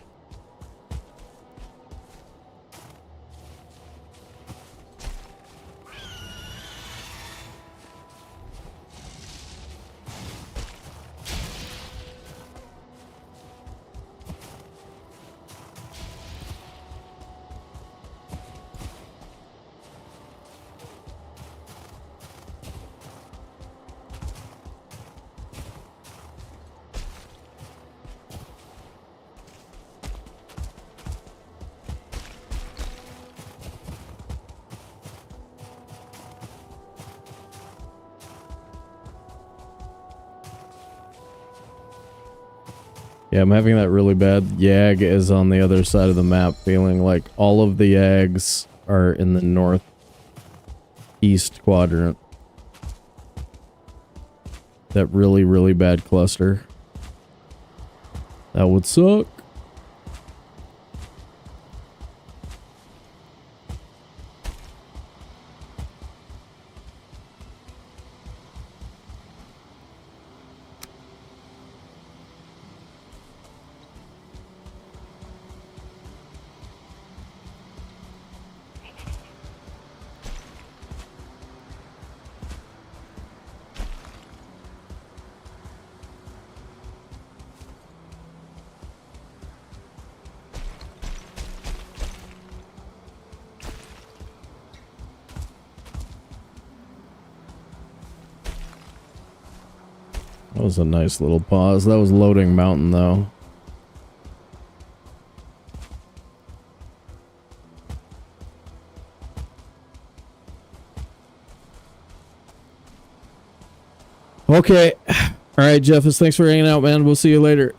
Yeah, I'm having that really bad. Yag is on the other side of the map, feeling like all of the Yags are in the northeast quadrant. That really, really bad cluster. That would suck. That was a nice little pause. That was loading mountain, though. Okay. All right, Jeffus, thanks for hanging out, man. We'll see you later.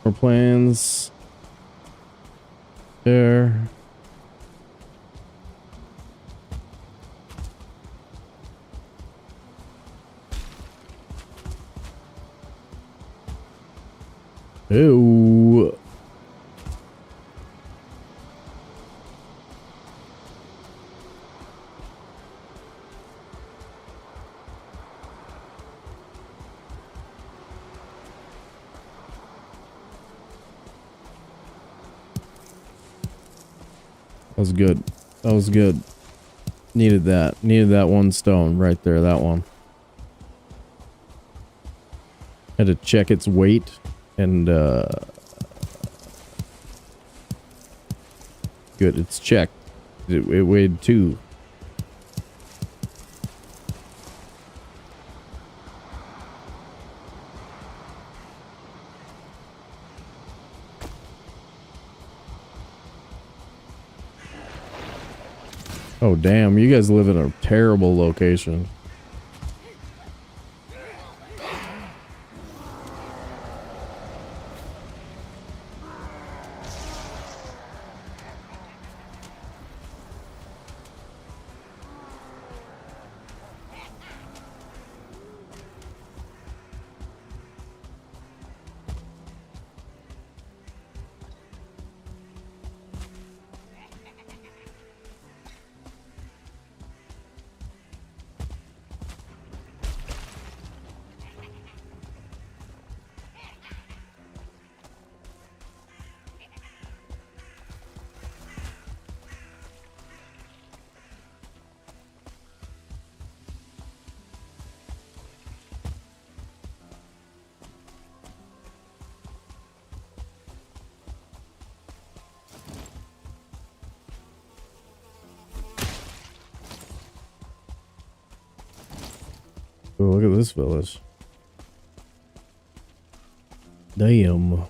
More plans. There. Ew. That was good. That was good. Needed that. Needed that one stone right there, that one. Had to check its weight and good, it's checked. It weighed 2. Oh damn, you guys live in a terrible location. Oh, look at this village. Damn.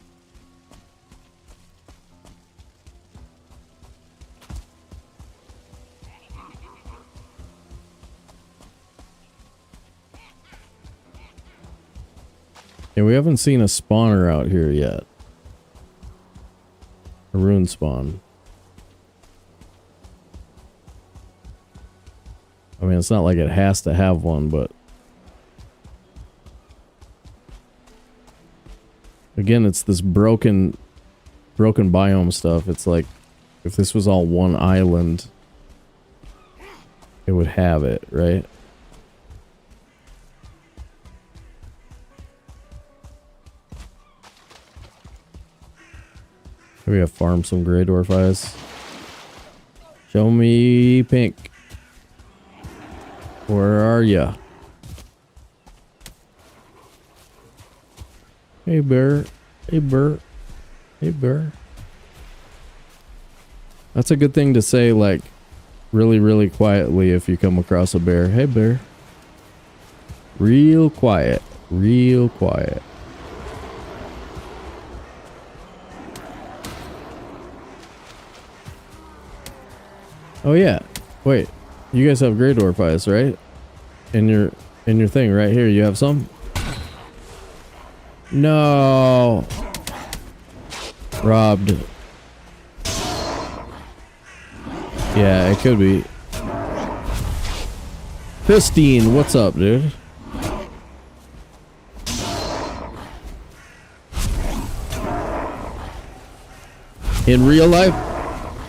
Yeah, we haven't seen a spawner out here yet. A rune spawn. I mean, it's not like it has to have one, but again, it's this broken biome stuff. It's like if this was all one island, it would have it, right? Maybe I farm some Grey Dwarf eyes. Show me pink. Where are ya? Hey bear. Hey bear. Hey bear. That's a good thing to say, like, really, really quietly if you come across a bear. Hey bear. Real quiet. Real quiet. Oh yeah. Wait. You guys have Grey Dwarf eyes, right? In your thing right here, you have some? No. Robbed. Yeah, it could be. Fistine, what's up, dude? In real life,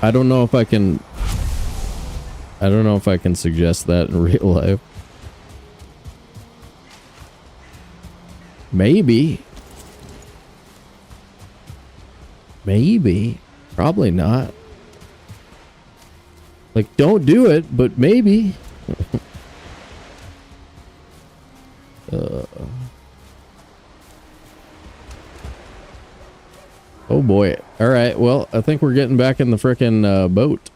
I don't know if I can suggest that in real life. Maybe. Maybe. Probably not. Like, don't do it, but maybe. Oh boy. Alright, well, I think we're getting back in the frickin' boat.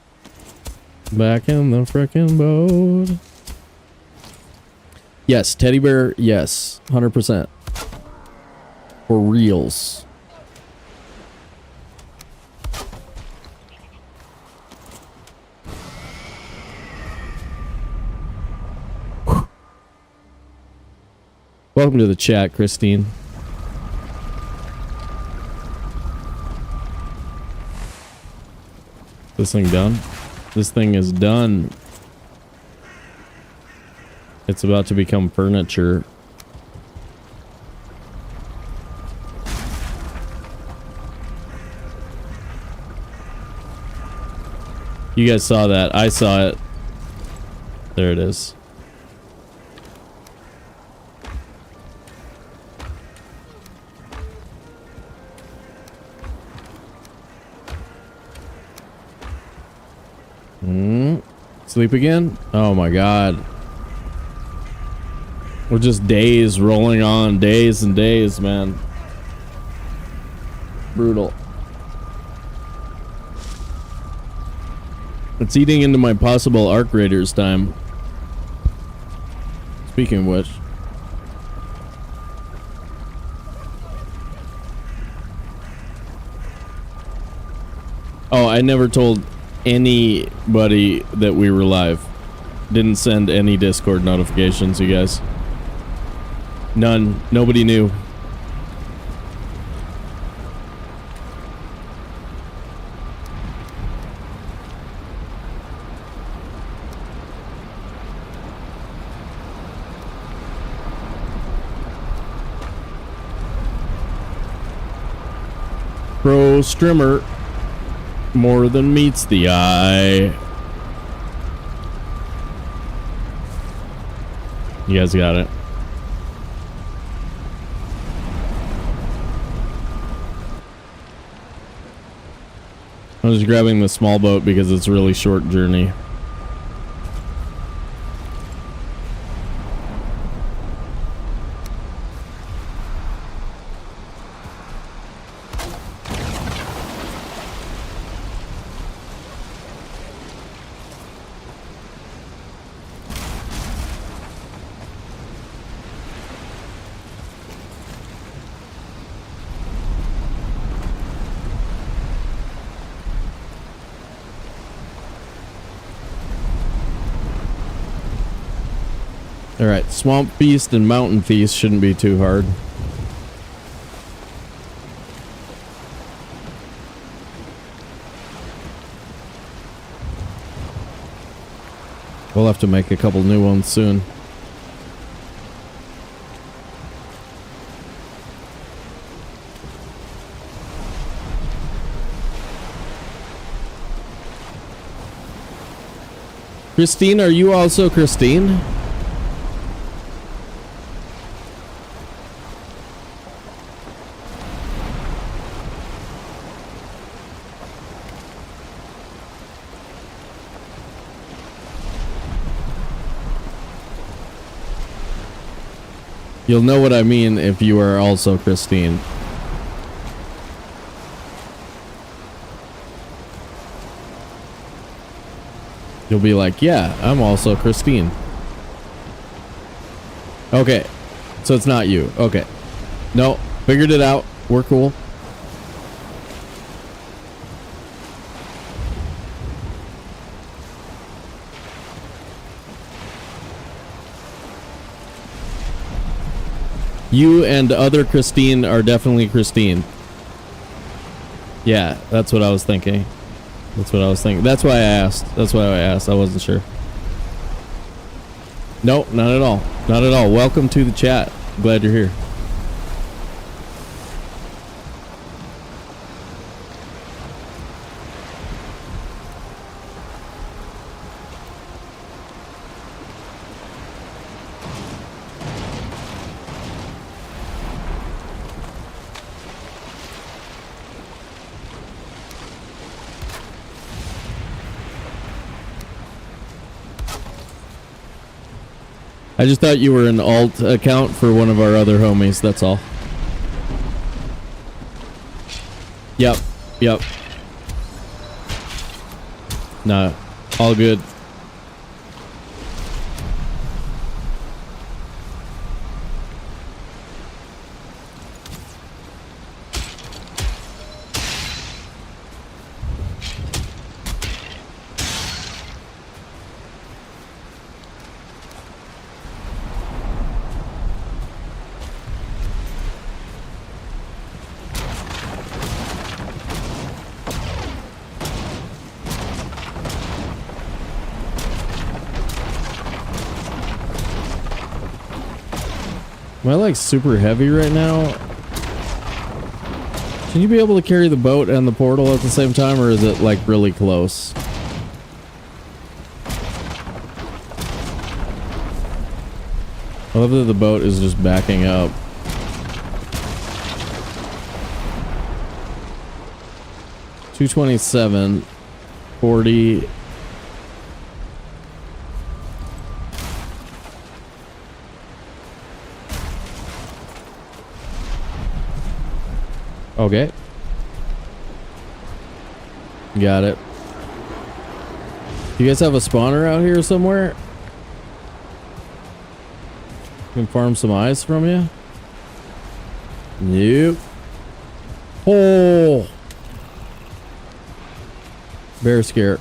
Back in the frickin' boat. Yes, teddy bear, yes. 100%. For reals. Welcome to the chat, Christine. This thing done? This thing is done. It's about to become furniture. You guys saw that. I saw it. There it is. Sleep again? Oh my god. We're just days rolling on, days and days, man. Brutal. It's eating into my possible Arc Raiders time. Speaking of which. Oh, I never told anybody that we were live. Didn't send any Discord notifications, you guys. None. Nobody knew. Pro Strimmer. More than meets the eye. You guys got it. I was grabbing the small boat because it's a really short journey. Alright, Swamp Feast and Mountain Feast shouldn't be too hard. We'll have to make a couple new ones soon. Christine, are you also Christine? You'll know what I mean if you are also Christine. You'll be like, yeah, I'm also Christine. Okay, so it's not you. Okay. No, figured it out. We're cool. You and other Christine are definitely Christine. Yeah, that's what I was thinking. That's what I was thinking. That's why I asked. That's why I asked. I wasn't sure. Nope, not at all. Not at all. Welcome to the chat. Glad you're here. I just thought you were an alt account for one of our other homies, that's all. Yep, yep. Nah, all good. Am I like super heavy right now? Can you be able to carry the boat and the portal at the same time, or is it like really close? I love that the boat is just backing up. $227, 40. Okay. Got it. You guys have a spawner out here somewhere? Can farm some eyes from you? Nope. Oh! Bear scare.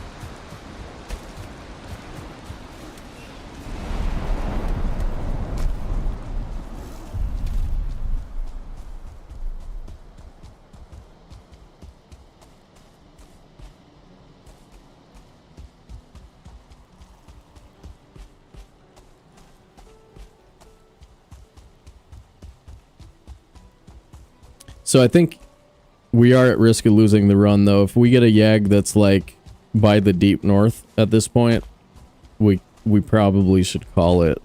So I think we are at risk of losing the run, though. If we get a Yag that's like by the deep north at this point, we probably should call it.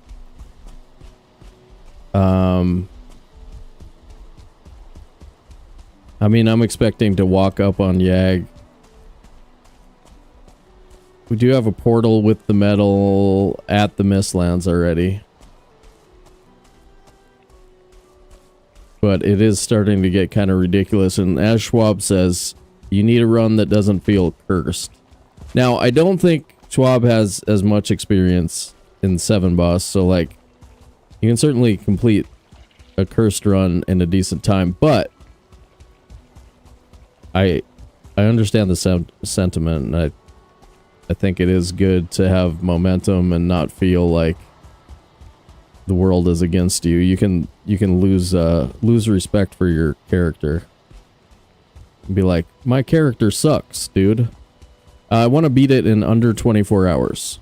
I mean, I'm expecting to walk up on Yag. We do have a portal with the metal at the Mistlands already. But it is starting to get kind of ridiculous, and as Schwab says, you need a run that doesn't feel cursed. Now, I don't think Schwab has as much experience in 7 boss, so like, you can certainly complete a cursed run in a decent time, but I understand the sentiment, and I think it is good to have momentum and not feel like the world is against you. You can lose respect for your character. Be like, my character sucks, dude. I want to beat it in under 24 hours.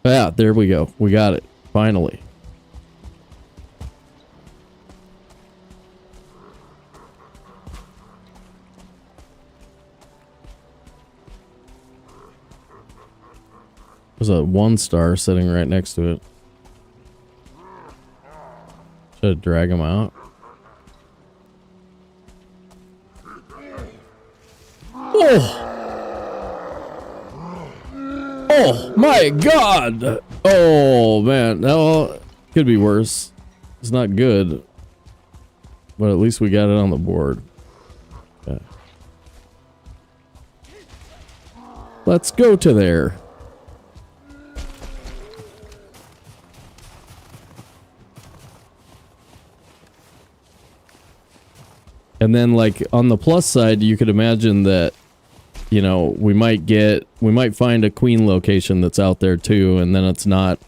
Yeah, there we go. We got it. Finally. There's a 1-star sitting right next to it. Should I drag him out? Oh! Oh my god! Oh man, no, could be worse. It's not good. But at least we got it on the board. Okay. Let's go to there. And then, like, on the plus side, you could imagine that, you know, we might find a queen location that's out there too, and then it's not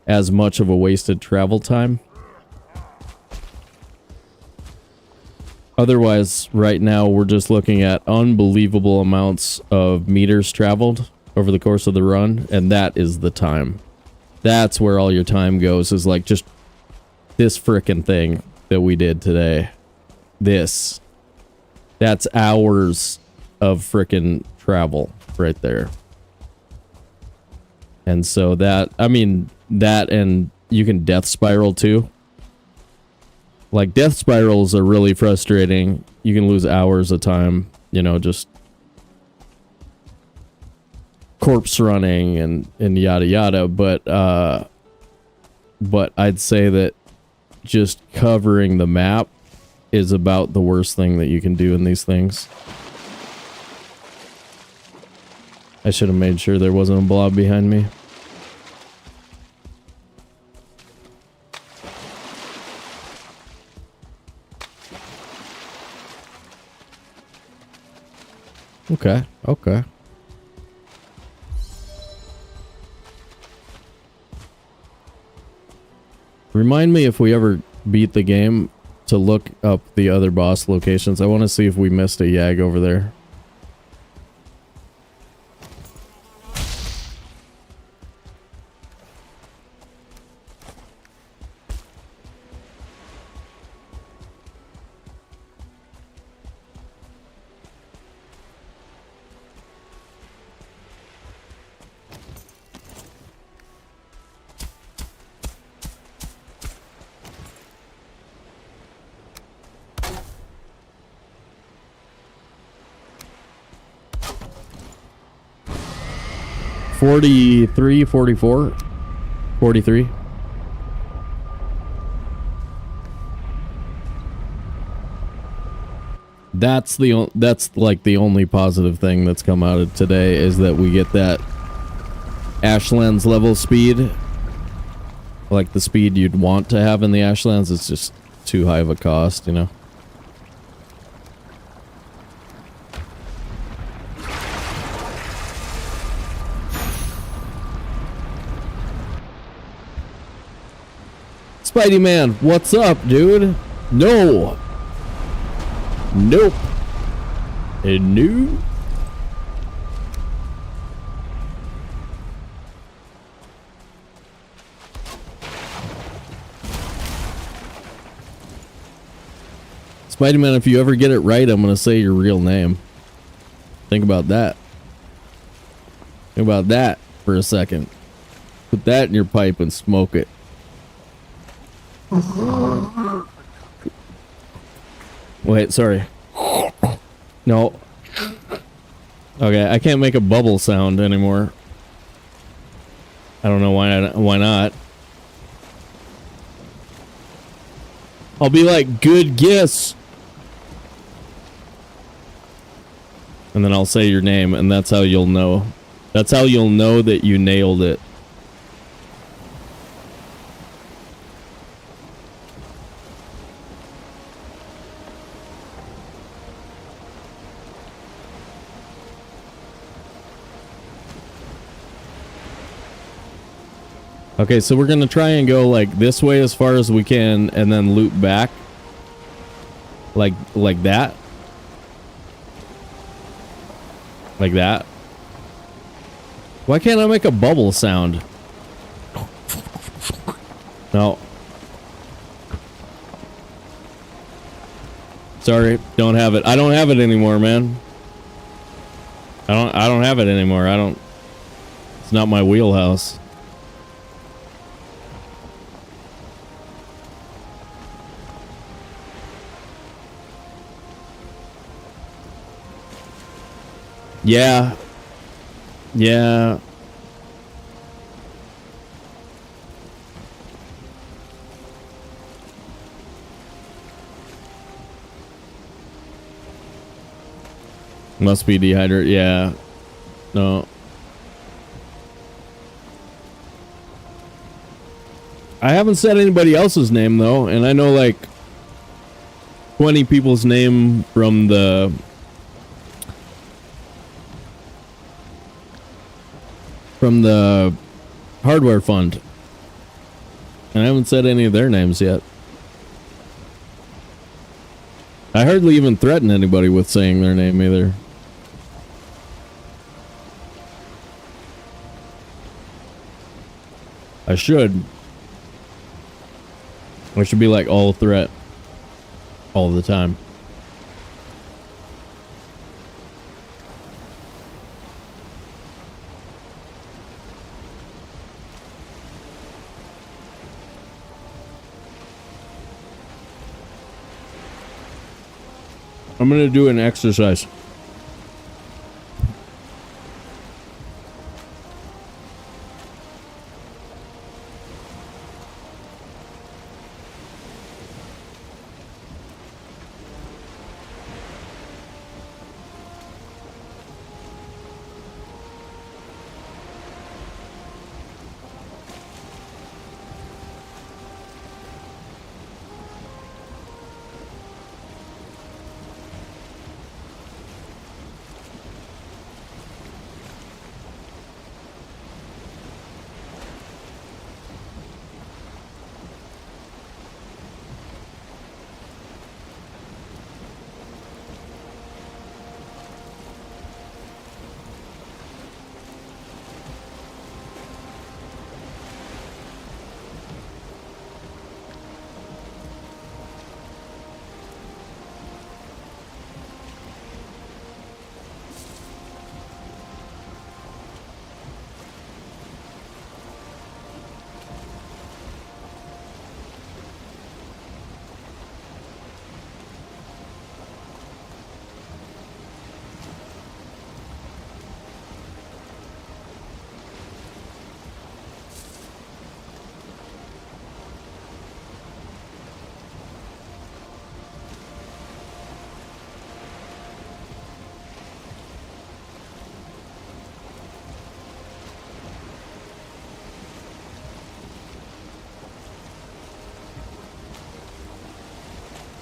as much of a wasted travel time. Otherwise, right now, we're just looking at unbelievable amounts of meters traveled over the course of the run, and that is the time. That's where all your time goes, is like just this frickin' thing that we did today. That's hours of frickin' travel right there. And so that, I mean, that, and you can death spiral too. Like, death spirals are really frustrating. You can lose hours of time, you know, just corpse running and yada yada, but I'd say that just covering the map is about the worst thing that you can do in these things. I should have made sure there wasn't a blob behind me. Okay, okay. Remind me if we ever beat the game to look up the other boss locations. I want to see if we missed a Yag over there. $43, $44, $43. That's like the only positive thing that's come out of today is that we get that Ashlands level speed. Like the speed you'd want to have in the Ashlands. It's just too high of a cost, you know? Spidey Man, what's up, dude? No. Nope. And no. Spidey Man, if you ever get it right, I'm gonna say your real name. Think about that. Think about that for a second. Put that in your pipe and smoke it. Wait, sorry. No. Okay, I can't make a bubble sound anymore. I don't know why not. I'll be like, good guess. And then I'll say your name, and that's how you'll know. That's how you'll know that you nailed it. Okay, so we're gonna try and go like this way as far as we can and then loop back. Like that. Like that. Why can't I make a bubble sound? No. Sorry, don't have it. I don't have it anymore, man. I don't have it anymore. It's not my wheelhouse. Yeah. Yeah. Must be dehydrated. Yeah. No. I haven't said anybody else's name though, and I know like 20 people's name from the hardware fund. And I haven't said any of their names yet. I hardly even threaten anybody with saying their name either. I should. I should be like all threat all the time. I'm gonna do an exercise.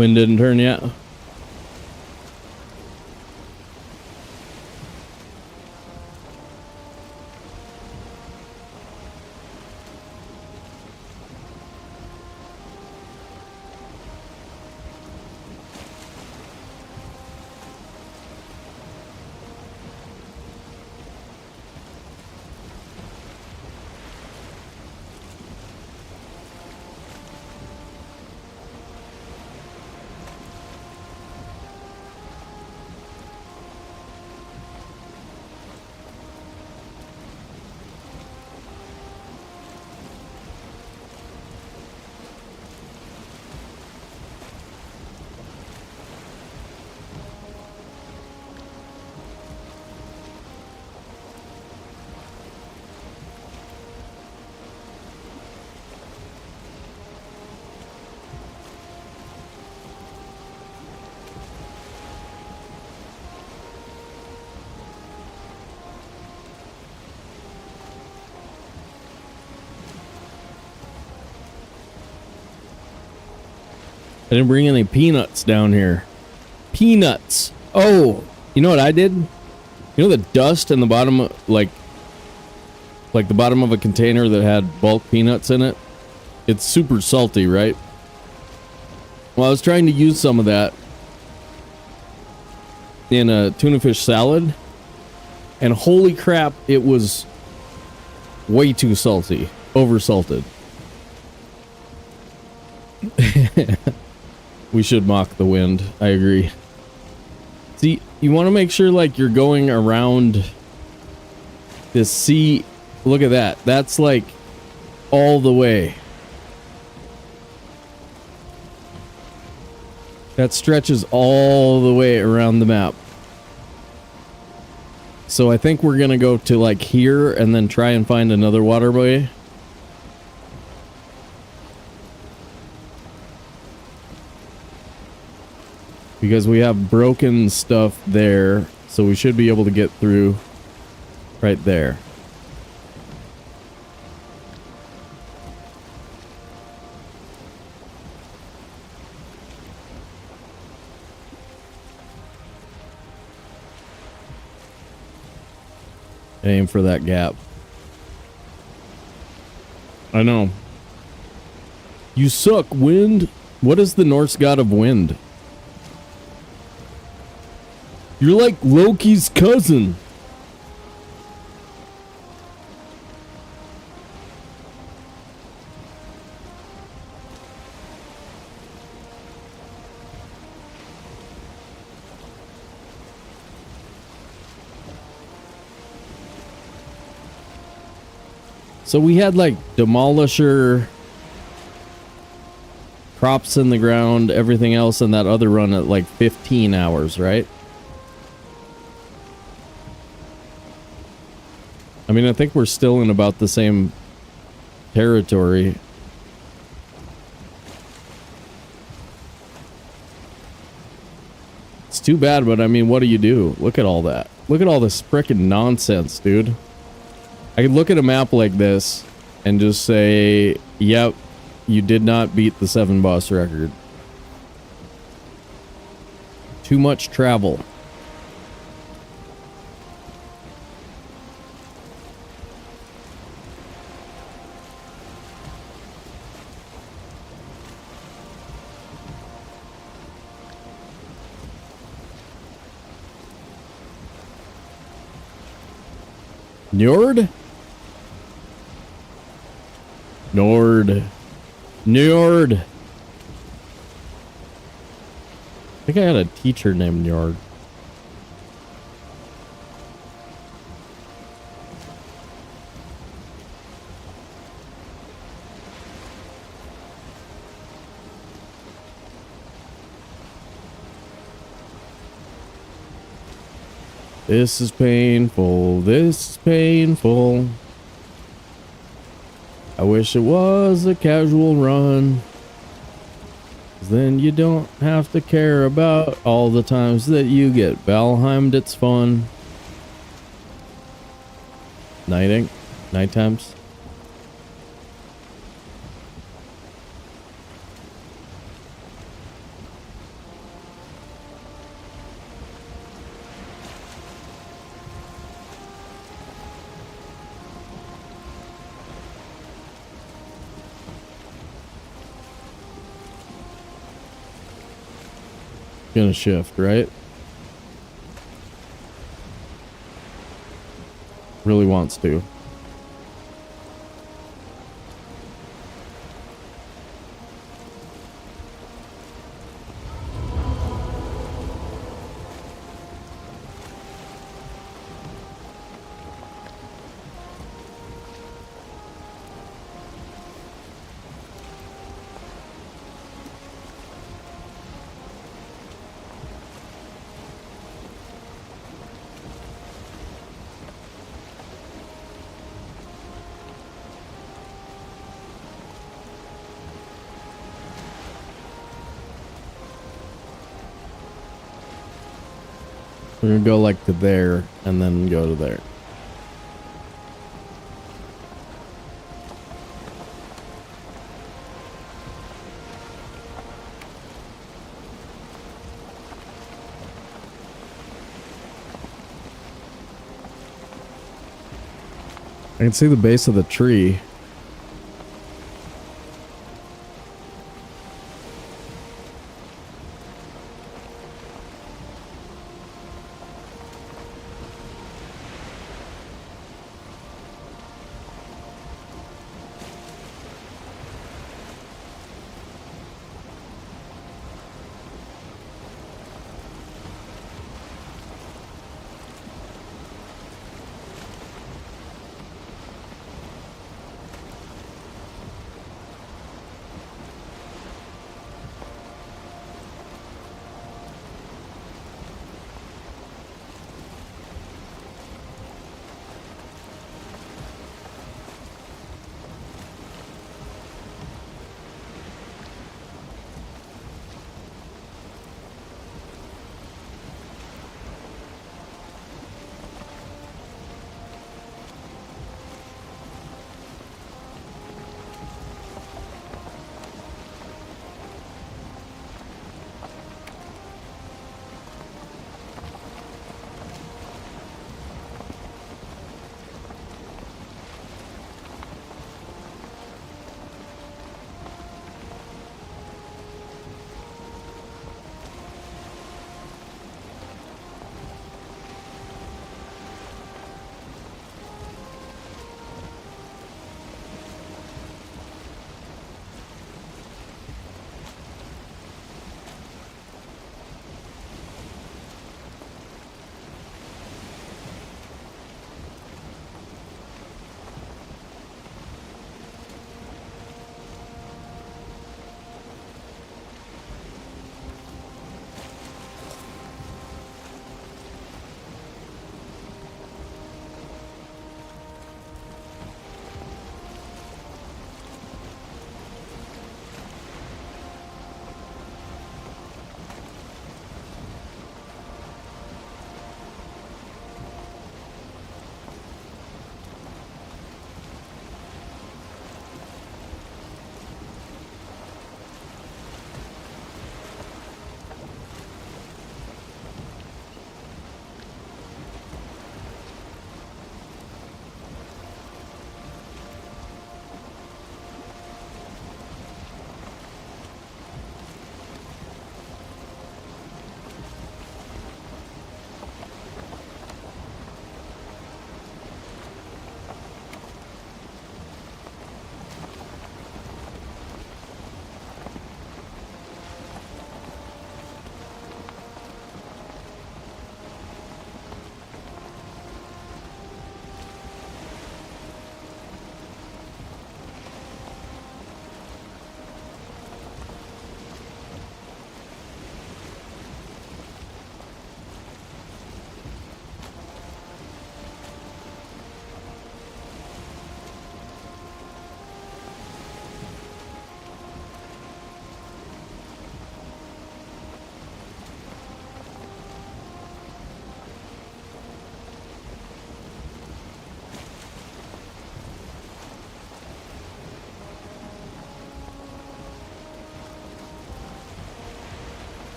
Wind didn't turn yet. I didn't bring any peanuts down here. Peanuts. Oh, you know what I did? You know the dust in the bottom, like the bottom of a container that had bulk peanuts in it? It's super salty, right? Well, I was trying to use some of that in a tuna fish salad, and holy crap, it was way too salty. Over-salted. We should mock the wind. I agree. See, you want to make sure like you're going around this sea. Look at that. That's like all the way. That stretches all the way around the map. So I think we're going to go to like here and then try and find another waterway. Because we have broken stuff there, so we should be able to get through right there. Aim for that gap. I know. You suck, wind. What is the Norse god of wind? You're like Loki's cousin. So we had like demolisher, crops in the ground, everything else in that other run at like 15 hours, right? I mean, I think we're still in about the same territory. It's too bad, but I mean, what do you do? Look at all that. Look at all this frickin' nonsense, dude. I could look at a map like this and just say, yep, you did not beat the 7 boss record. Too much travel. Njord? Njord. Njord. I think I had a teacher named Njord. This is painful. This is painful. I wish it was a casual run. 'Cause then you don't have to care about all the times that you get Valheimed. It's fun. Night times. Gonna shift, right? Really wants to. We're gonna go like to there and then go to there. I can see the base of the tree.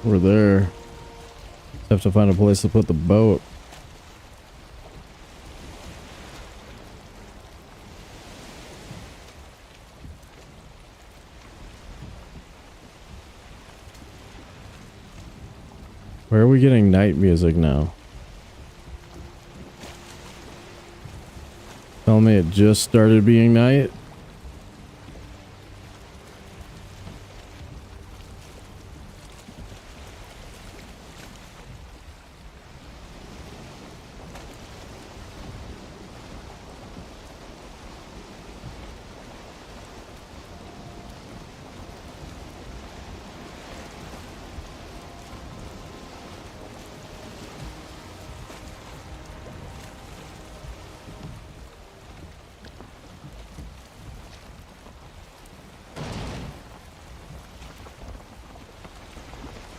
We're there. Have to find a place to put the boat. Where are we getting night music now? Tell me it just started being night?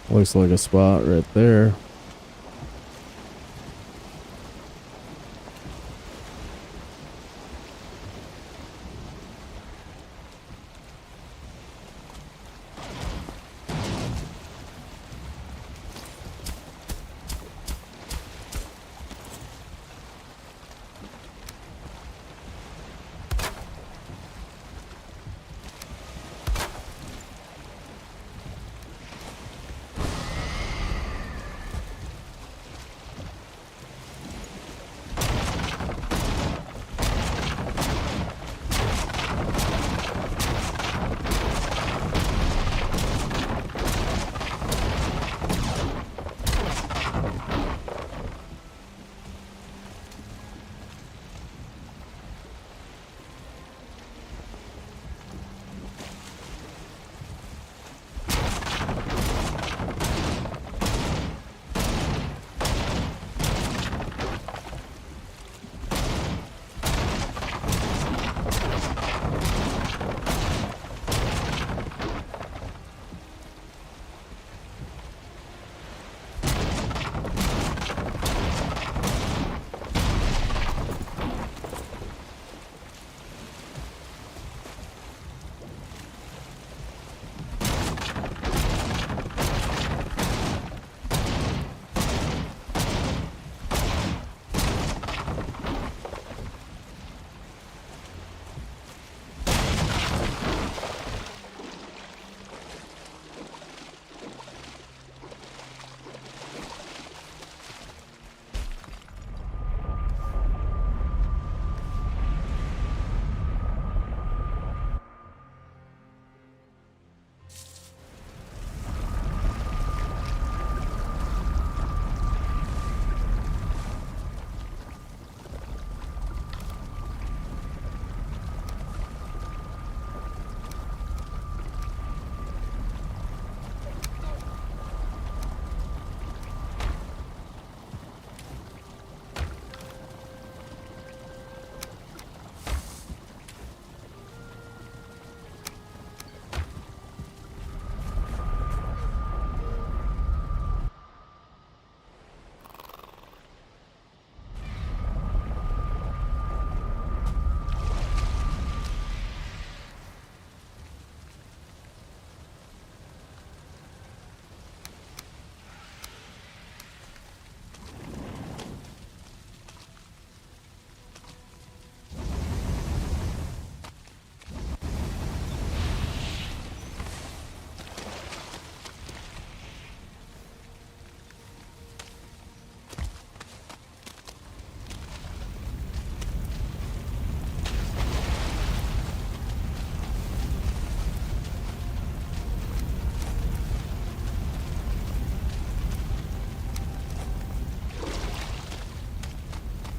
Looks like a spot right there.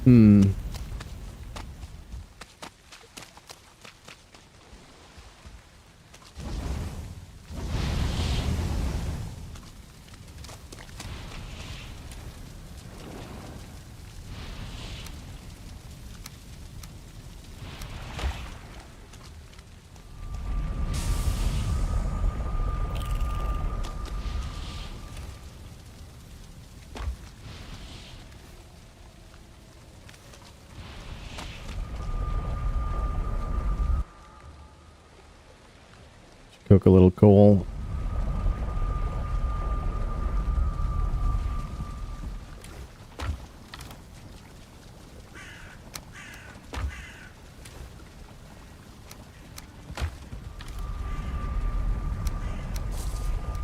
Hmm. Cook a little coal.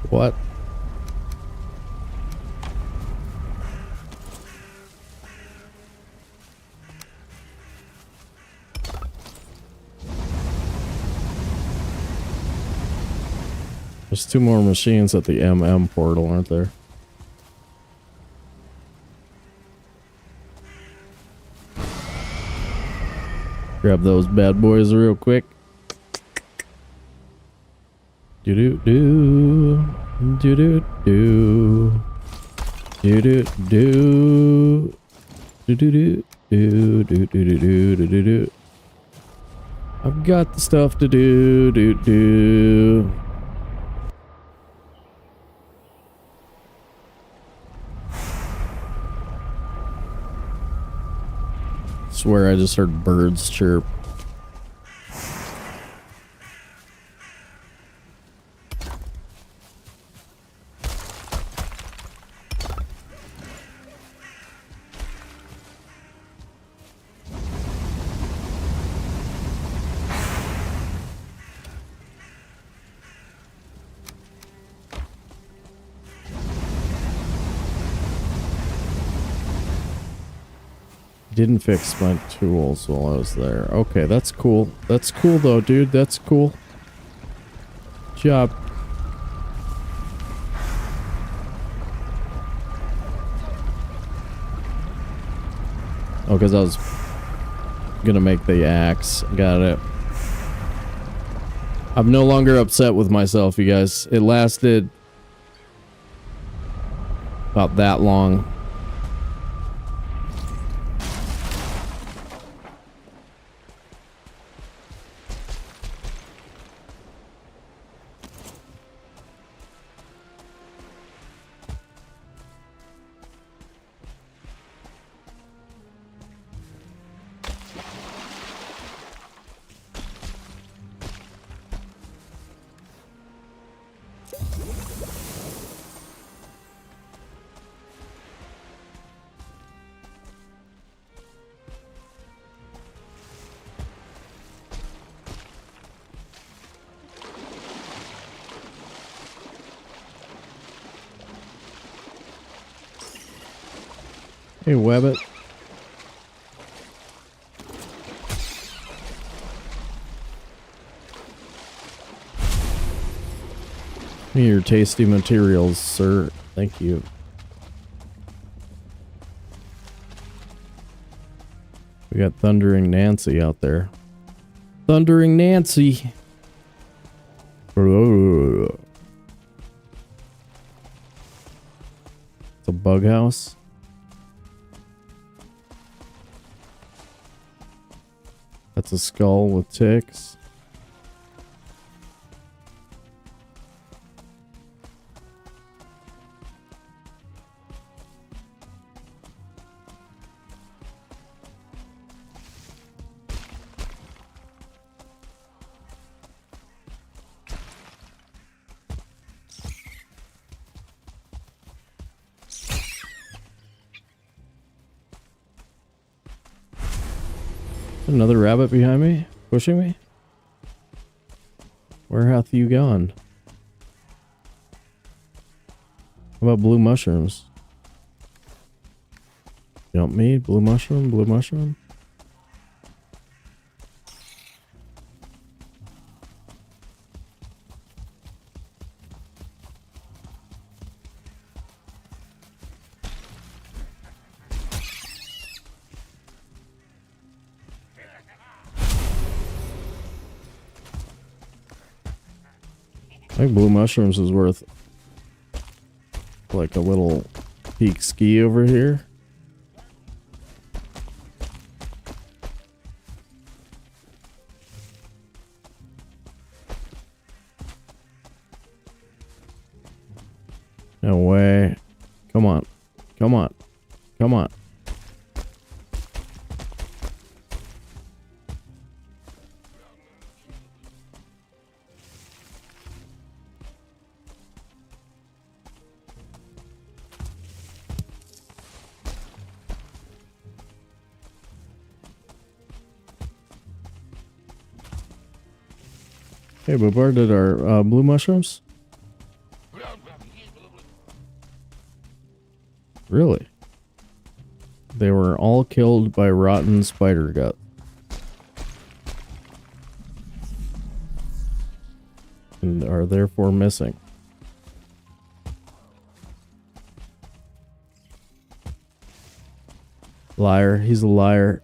What? There's 2 more machines at the MM portal, aren't there? Grab those bad boys real quick. Do do do do do do do do do do do do do do do do do do. I've got the stuff to do do do. Swear I just heard birds chirp. Didn't fix my tools while I was there. Okay, that's cool. That's cool though, dude. That's cool. Job. Oh, because I was gonna make the axe. Got it. I'm no longer upset with myself, you guys. It lasted about that long. Hey, Webbit. Your tasty materials, sir. Thank you. We got Thundering Nancy out there. Thundering Nancy. It's a bug house. That's a skull with ticks. Another rabbit behind me? Pushing me? Where hath you gone? How about blue mushrooms? Jump me? Blue mushroom? Blue mushroom? I think blue mushrooms is worth like a little peak ski over here. No way. Come on. Come on. Come on. Hey, Boobar, did our blue mushrooms? Really? They were all killed by rotten spider gut. And are therefore missing. Liar. He's a liar.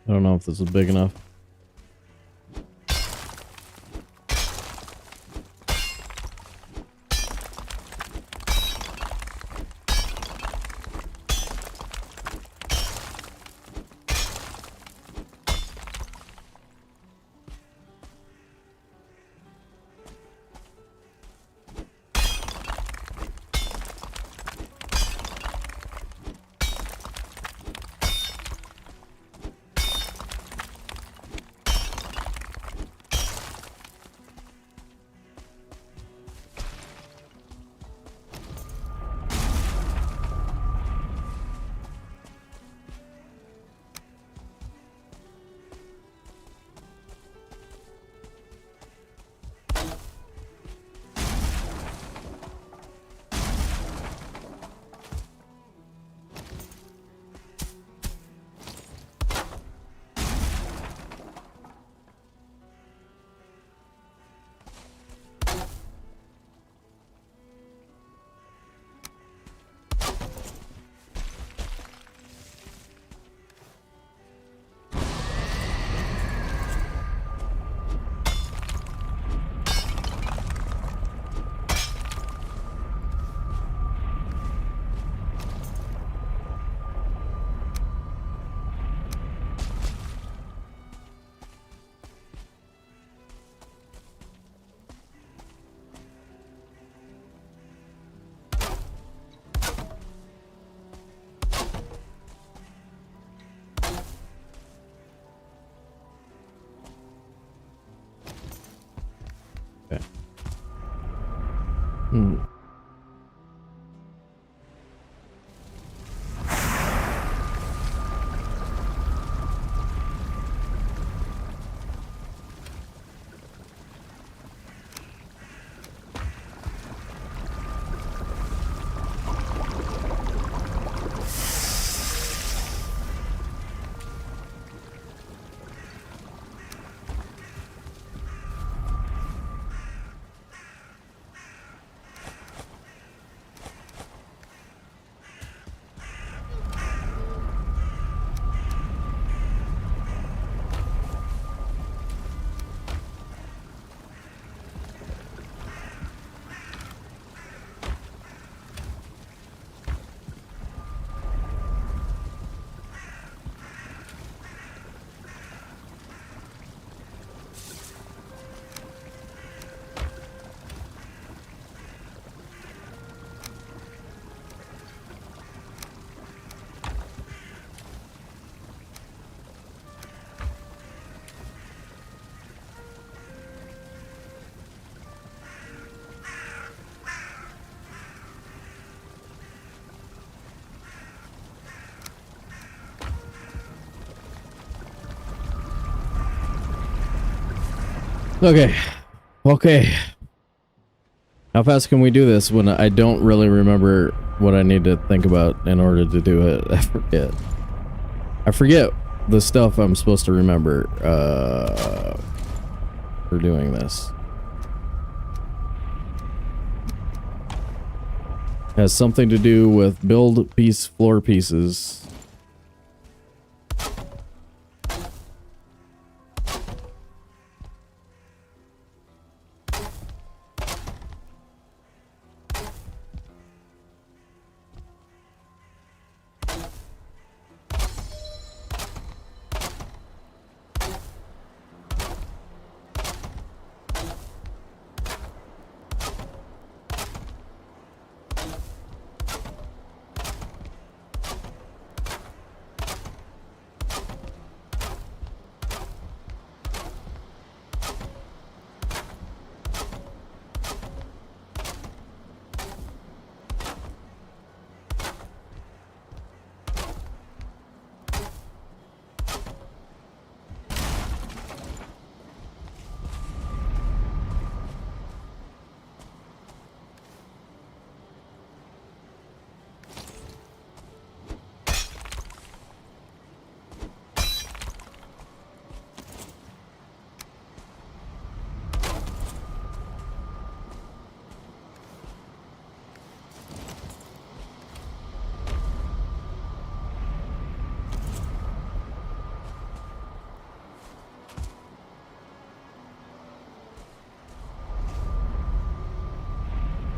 I don't know if this is big enough. Okay. Okay. How fast can we do this when I don't really remember what I need to think about in order to do it? I forget. I forget the stuff I'm supposed to remember for doing this. Has something to do with build floor pieces.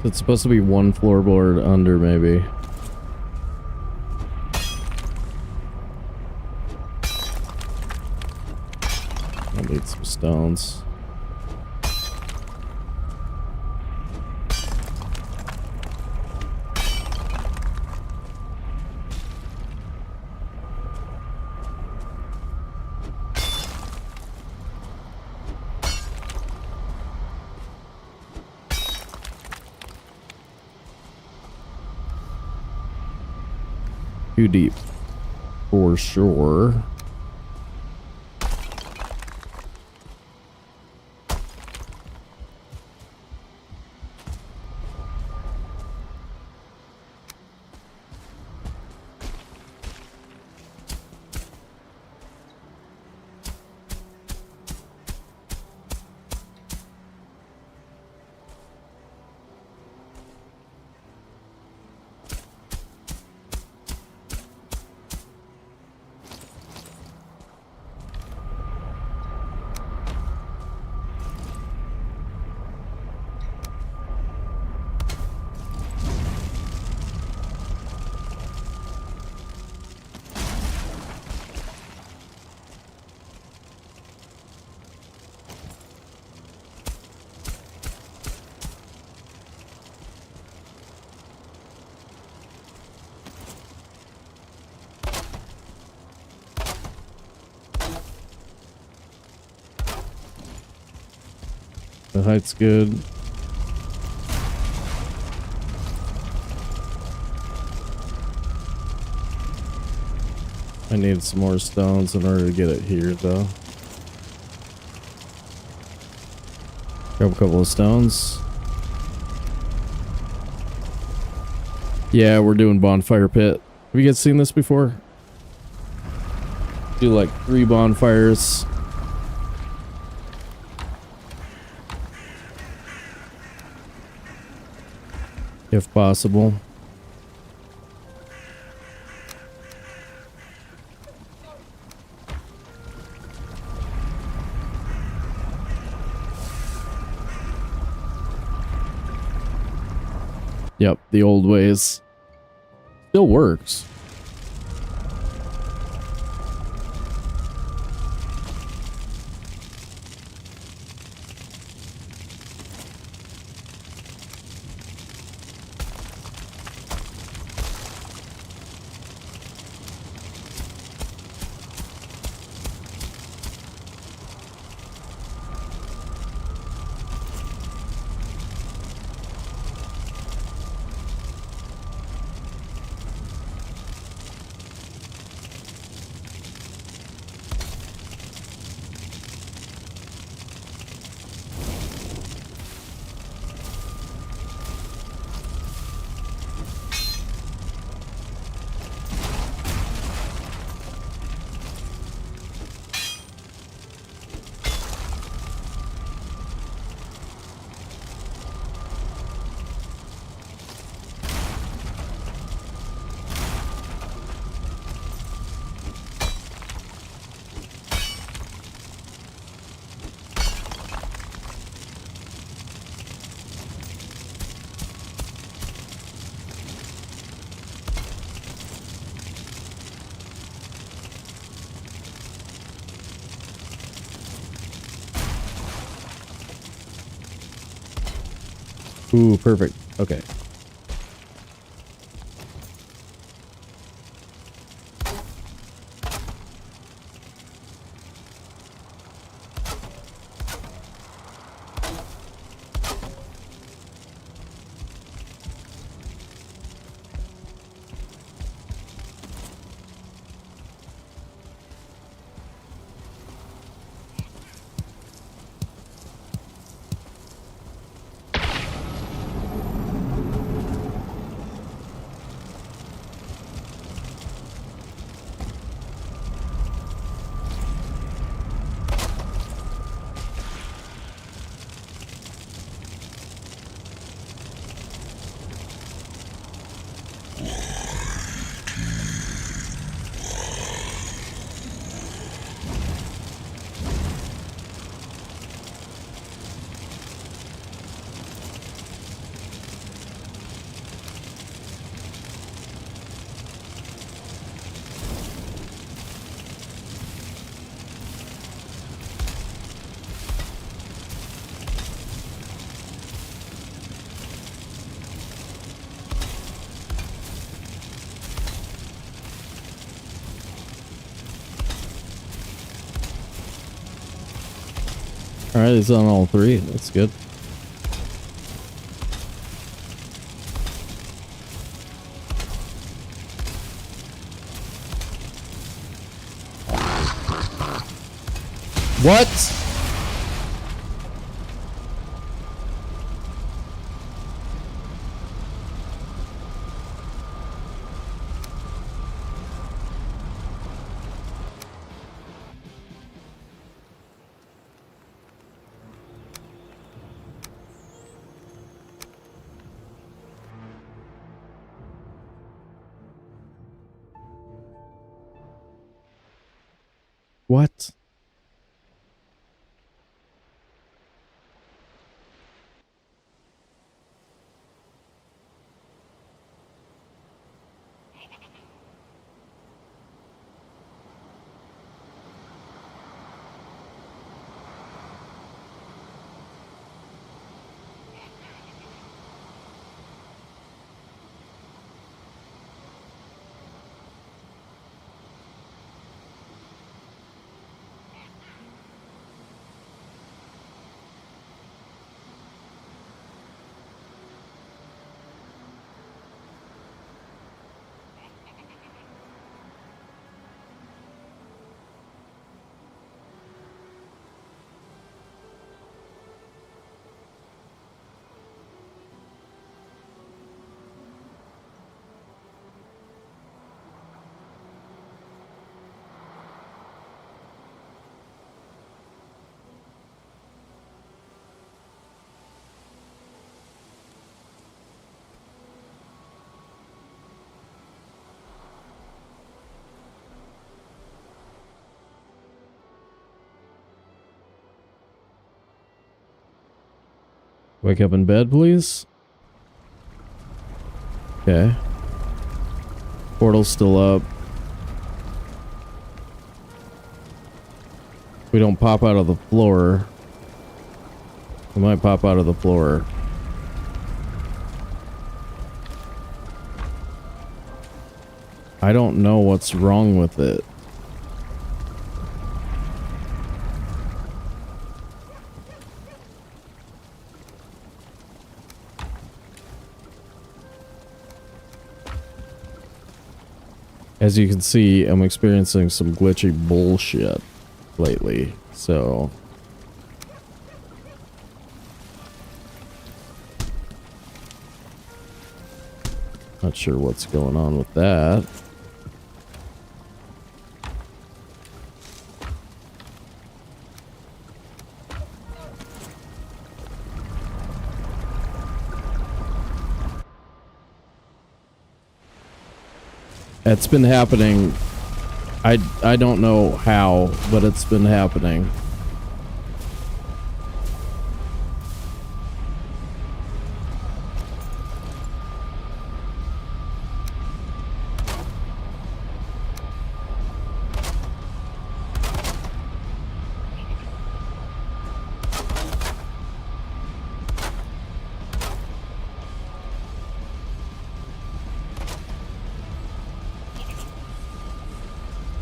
It's supposed to be one floorboard under, maybe. I need some stones. Too deep, for sure. The height's good. I need some more stones in order to get it here, though. Grab a couple of stones. Yeah, we're doing bonfire pit. Have you guys seen this before? Do like 3 bonfires. If possible. Yep, the old ways. Still works. Ooh, perfect. Okay. Alright, it's on all 3. That's good. What? What? Wake up in bed, please. Okay. Portal's still up. We don't pop out of the floor. We might pop out of the floor. I don't know what's wrong with it. As you can see, I'm experiencing some glitchy bullshit lately, so... Not sure what's going on with that. It's been happening. I don't know how, but it's been happening.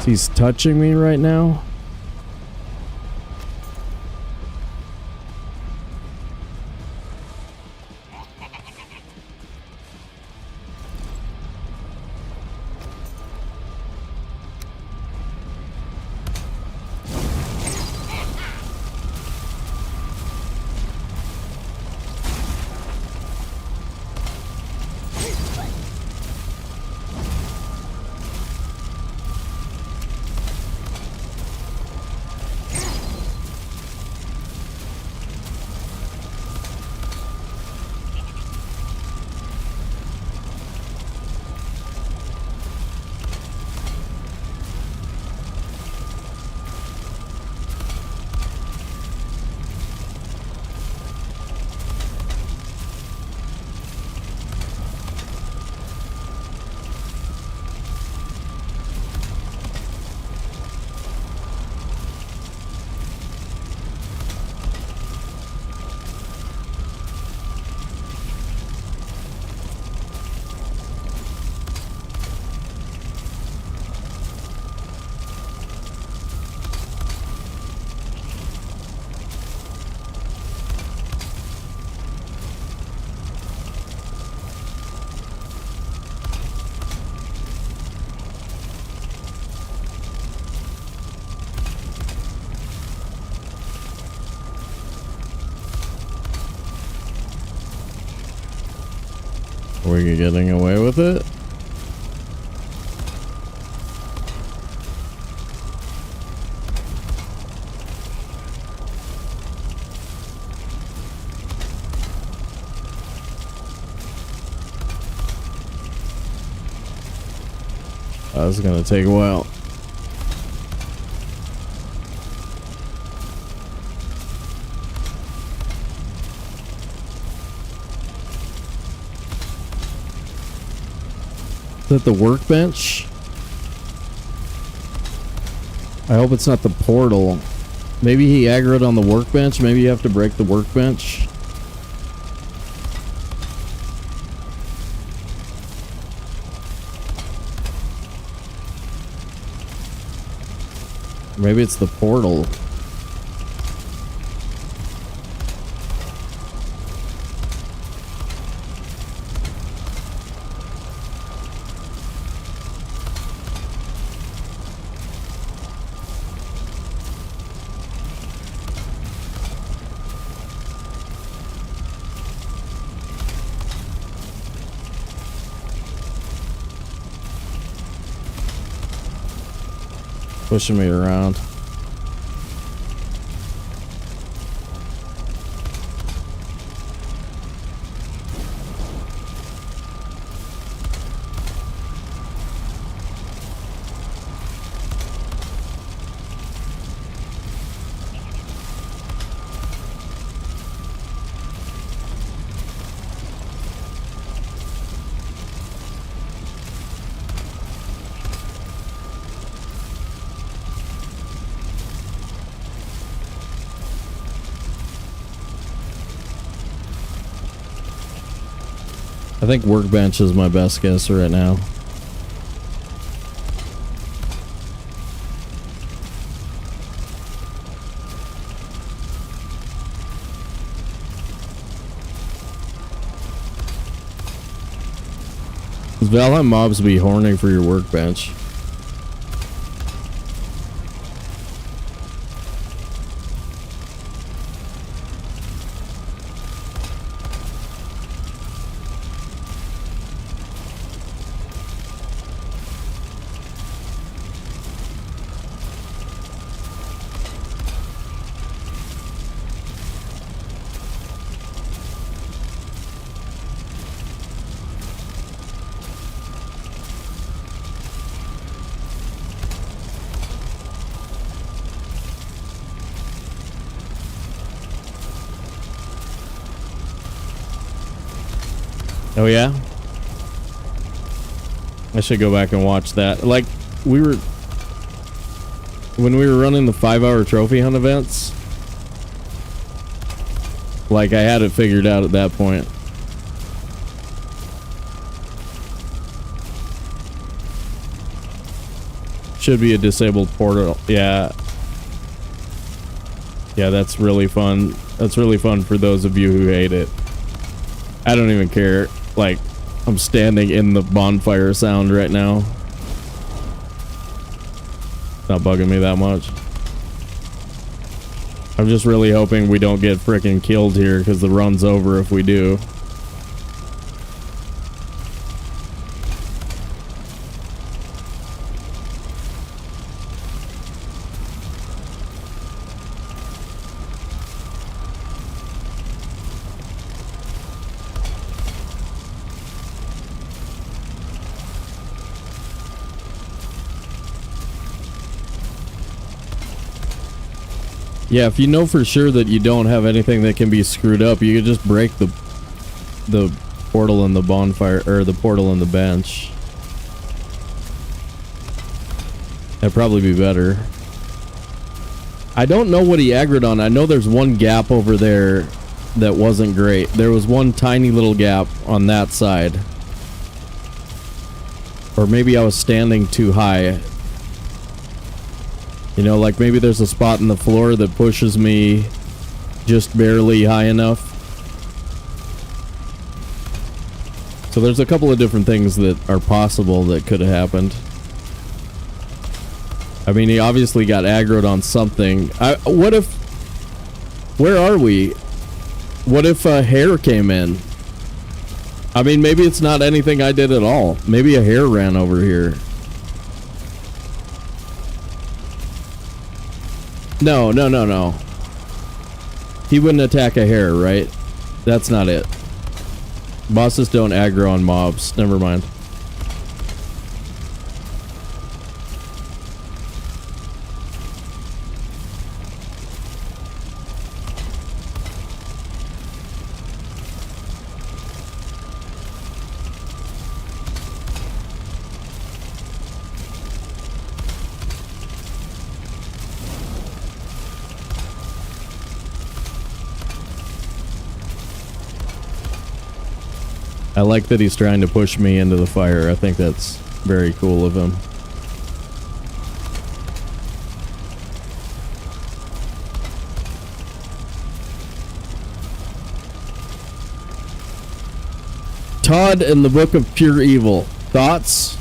He's touching me right now. Are we getting away with it? That's gonna take a while. Is that the workbench? I hope it's not the portal. Maybe he aggroed on the workbench. Maybe you have to break the workbench. Maybe it's the portal. Pushing me around. I think workbench is my best guess right now. Valheim mobs be horny for your workbench. Oh yeah? I should go back and watch that. Like, when we were running the 5-hour trophy hunt events, like, I had it figured out at that point. Should be a disabled portal. Yeah. Yeah, that's really fun. That's really fun for those of you who hate it. I don't even care. Like, I'm standing in the bonfire sound right now. Not bugging me that much. I'm just really hoping we don't get freaking killed here because the run's over if we do. Yeah, if you know for sure that you don't have anything that can be screwed up, you could just break the portal in the bonfire, or the portal in the bench. That'd probably be better. I don't know what he aggroed on. I know there's one gap over there that wasn't great. There was one tiny little gap on that side. Or maybe I was standing too high. You know, like maybe there's a spot in the floor that pushes me just barely high enough. So there's a couple of different things that are possible that could have happened. I mean, he obviously got aggroed on something. What if... Where are we? What if a hare came in? I mean, maybe it's not anything I did at all. Maybe a hare ran over here. No. He wouldn't attack a hare, right? That's not it. Bosses don't aggro on mobs. Never mind. I like that he's trying to push me into the fire. I think that's very cool of him. Todd and the Book of Pure Evil. Thoughts?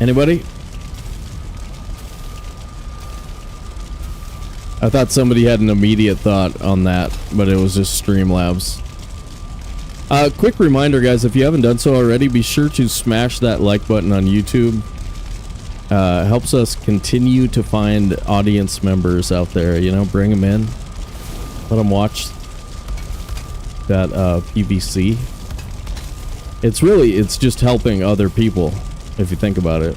Anybody? I thought somebody had an immediate thought on that, but it was just Streamlabs. Quick reminder, guys, if you haven't done so already, be sure to smash that like button on YouTube. Helps us continue to find audience members out there, you know, bring them in. Let them watch that PVC. It's just helping other people, if you think about it.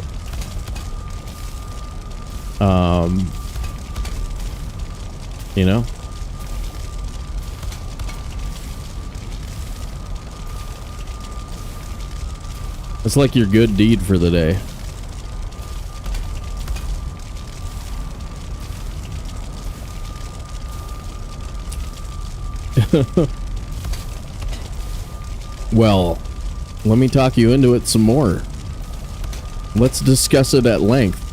You know? It's like your good deed for the day. Well, let me talk you into it some more. Let's discuss it at length.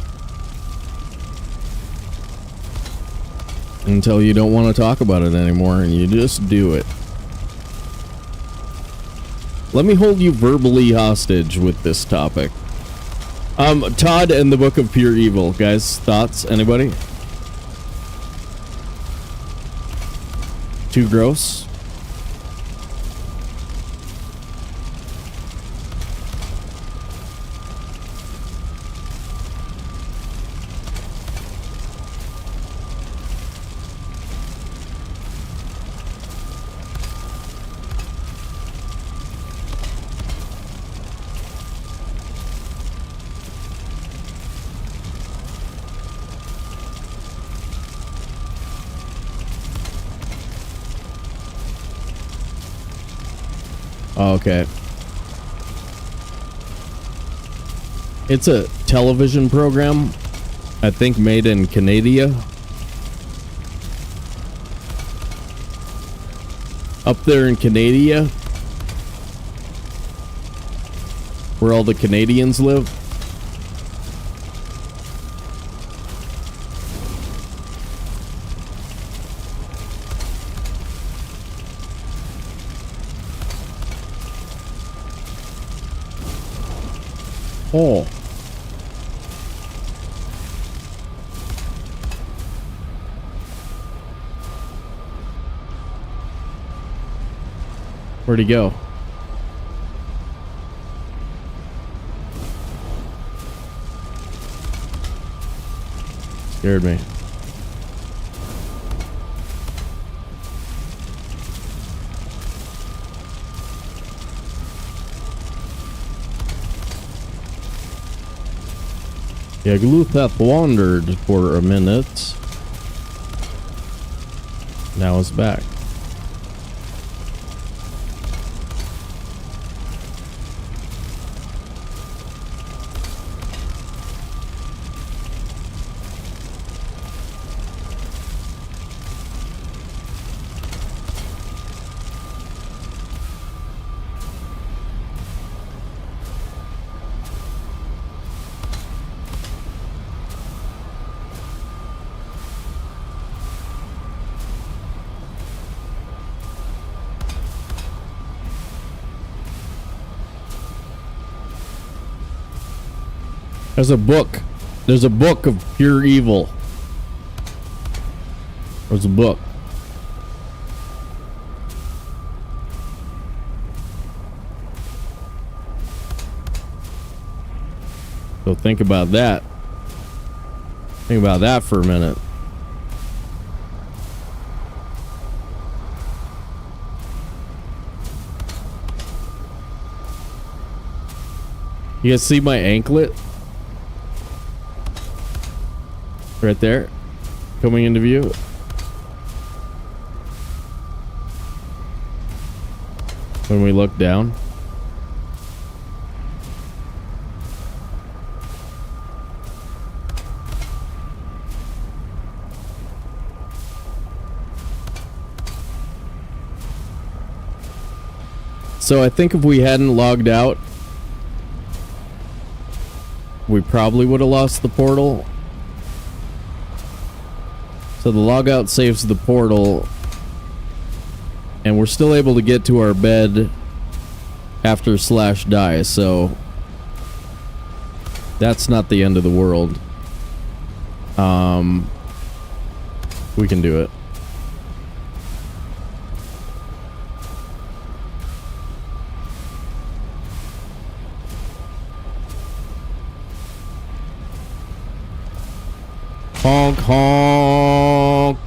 Until you don't want to talk about it anymore and you just do it. Let me hold you verbally hostage with this topic. Todd and the Book of Pure Evil. Guys, thoughts? Anybody? Too gross? Okay. It's a television program, I think made in Canada. Up there in Canada, where all the Canadians live. Oh. Where'd he go? Scared me. Yeah, Gluth hath wandered for a minute. Now it's back. There's a book. There's a book of pure evil. There's a book. So think about that. Think about that for a minute. You guys see my anklet? Right there, coming into view. When we look down. So I think if we hadn't logged out, we probably would have lost the portal. So the logout saves the portal, and we're still able to get to our bed after /die, so that's not the end of the world. We can do it. Honk, honk.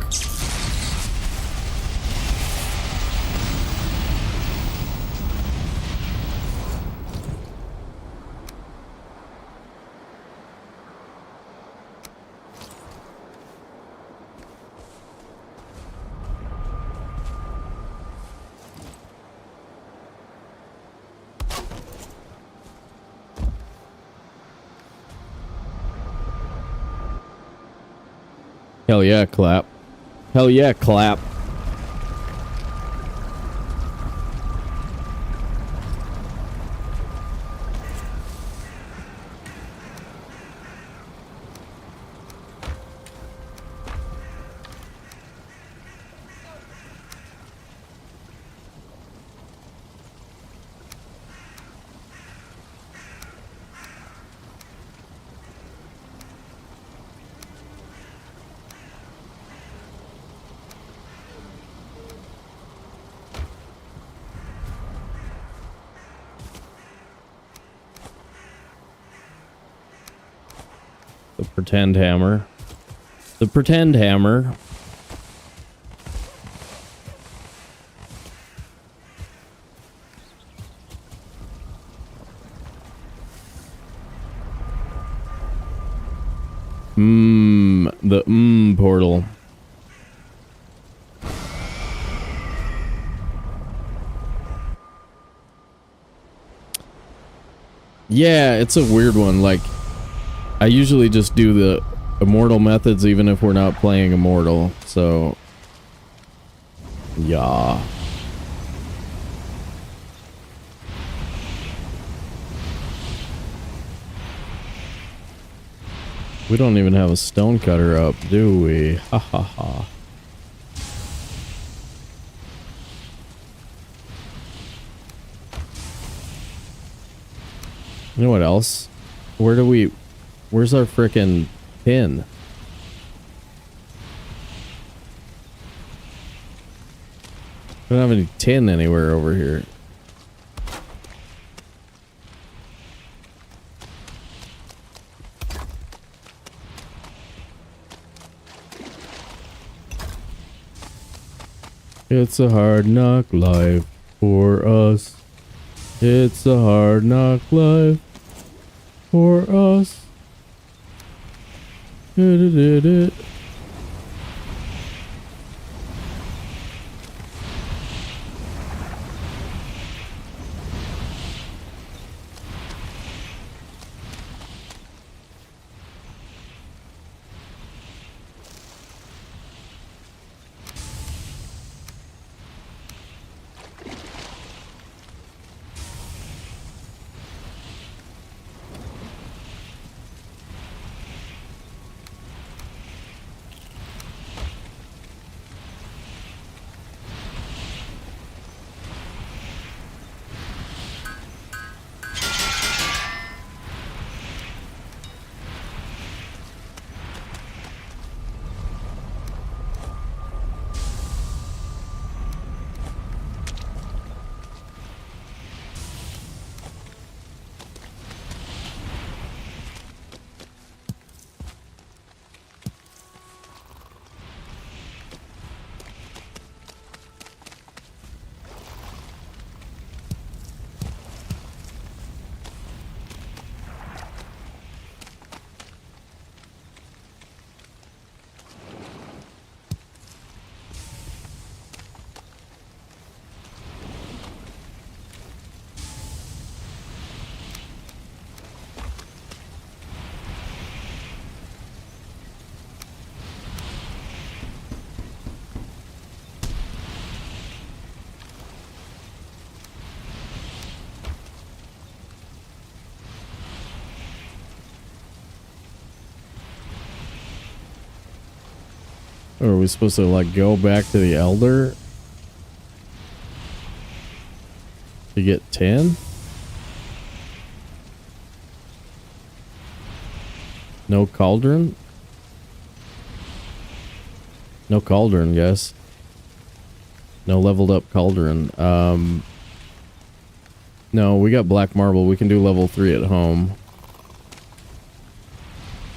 Hell yeah, clap. Hell yeah, clap. Pretend hammer. The pretend hammer. The portal. Yeah, it's a weird one. Like, I usually just do the immortal methods even if we're not playing immortal, so yeah. We don't even have a stone cutter up, do we? Ha ha ha. You know what else? Where's our frickin' tin? I don't have any tin anywhere over here. It's a hard knock life for us. It's a hard knock life for us. It. Or are we supposed to, like, go back to the Elder to get 10? No cauldron? No cauldron, guys. No leveled up cauldron. No, we got black marble. We can do level 3 at home.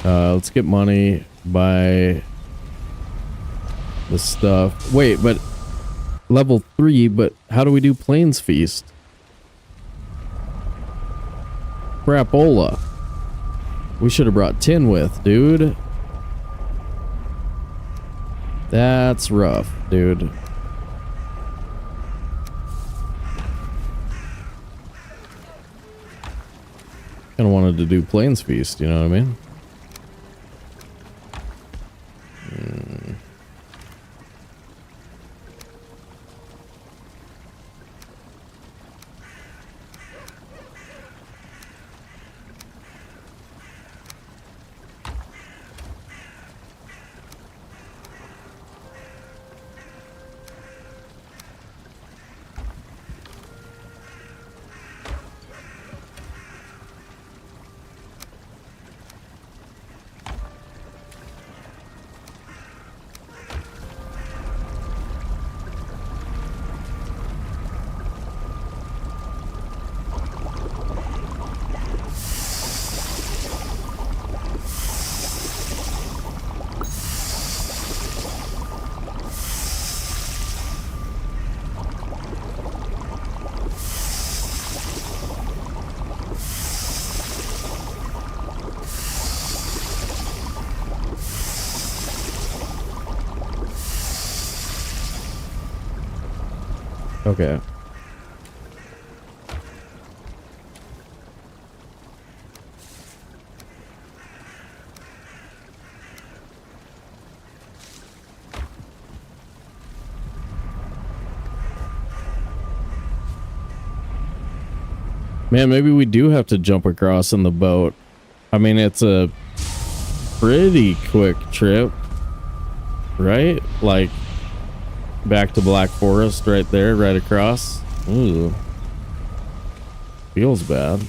Let's get money, buy the stuff. Wait, but level 3, but how do we do Plains Feast? Crapola. We should have brought tin with, dude. That's rough, dude. Kind of wanted to do Plains Feast, you know what I mean? Okay. Man, maybe we do have to jump across in the boat. I mean, it's a pretty quick trip, right? Like, back to Black Forest right there, right across. Ooh. Feels bad.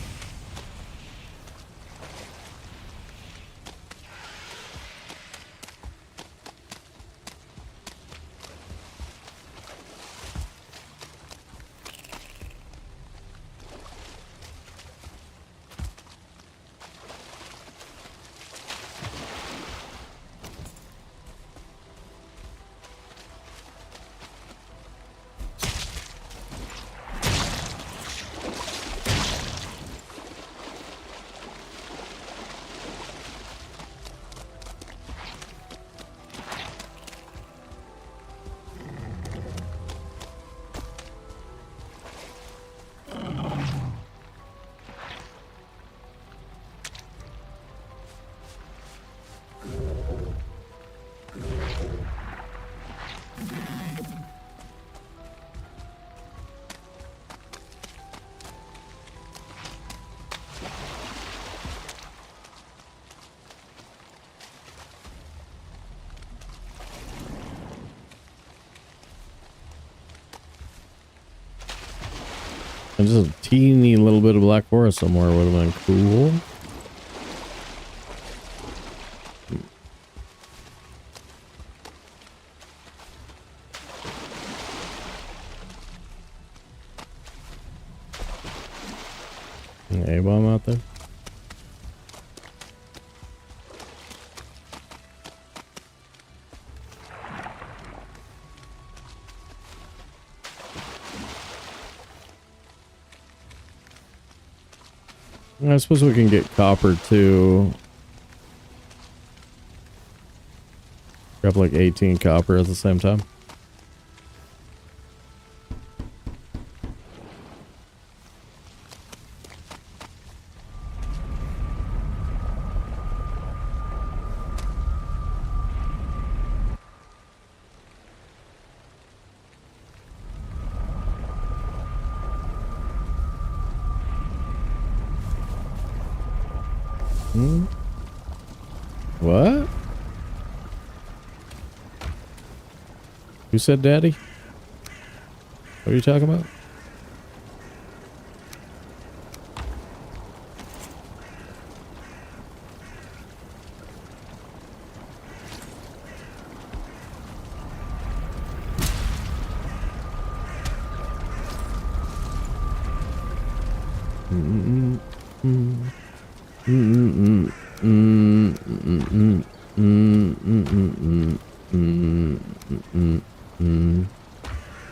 And just a teeny little bit of Black Forest somewhere would have been cool. An A-bomb out there. I suppose we can get copper too. Grab like 18 copper at the same time. What? Who said daddy? What are you talking about?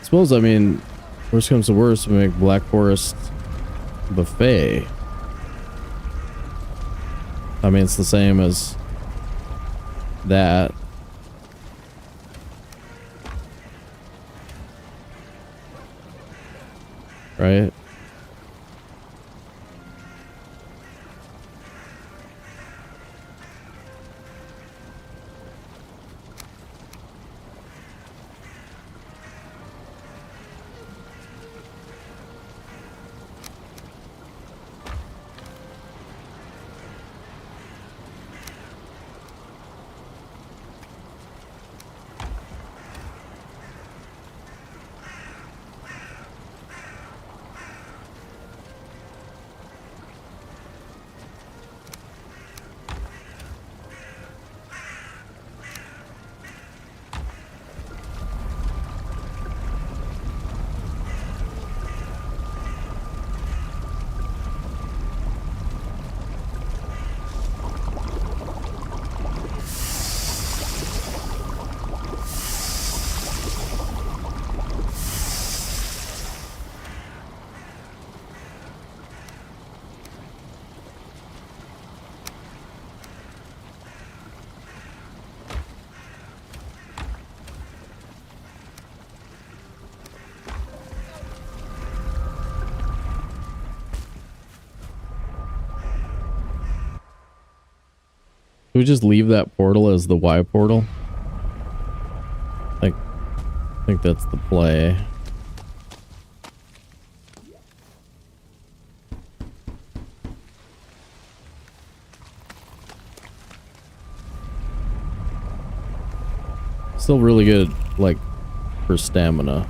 Suppose, I mean, worst comes to worst, we make Black Forest buffet. I mean, it's the same as that. Right? we just leave that portal as the Y portal? I think that's the play. Still really good, like, for stamina.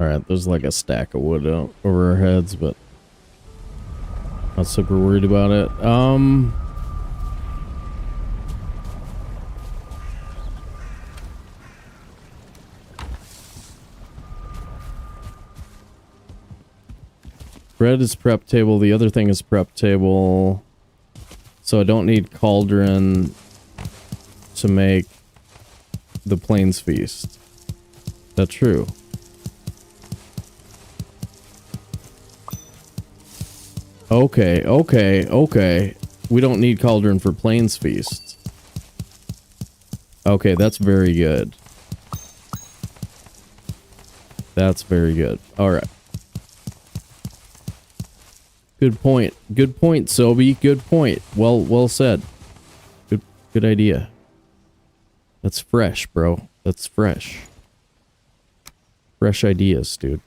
Alright, there's like a stack of wood out over our heads, but not super worried about it. Bread is prep table, the other thing is prep table. So I don't need cauldron to make the plains feast. That's true. Okay. We don't need cauldron for plains feast. Okay, that's very good. That's very good. Alright. Good point. Good point, Sobi. Good point. Well said. Good idea. That's fresh, bro. That's fresh. Fresh ideas, dude.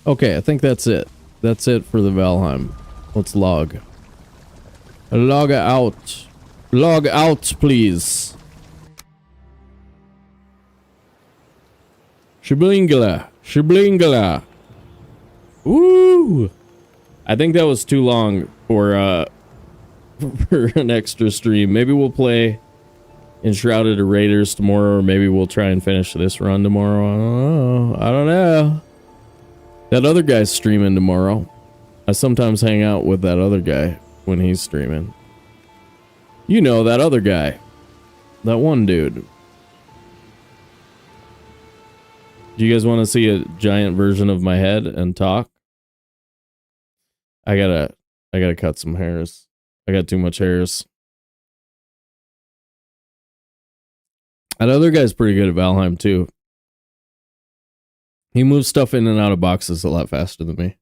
Okay, I think that's it. That's it for the Valheim. Let's log. Log out. Log out, please. Shiblingala. Shiblingala. Woo! I think that was too long for for an extra stream. Maybe we'll play Enshrouded or Raiders tomorrow, or maybe we'll try and finish this run tomorrow. I don't know. That other guy's streaming tomorrow. I sometimes hang out with that other guy when he's streaming. You know, that other guy. That one dude. Do you guys want to see a giant version of my head and talk? I gotta cut some hairs. I got too much hairs. That other guy's pretty good at Valheim too. He moves stuff in and out of boxes a lot faster than me.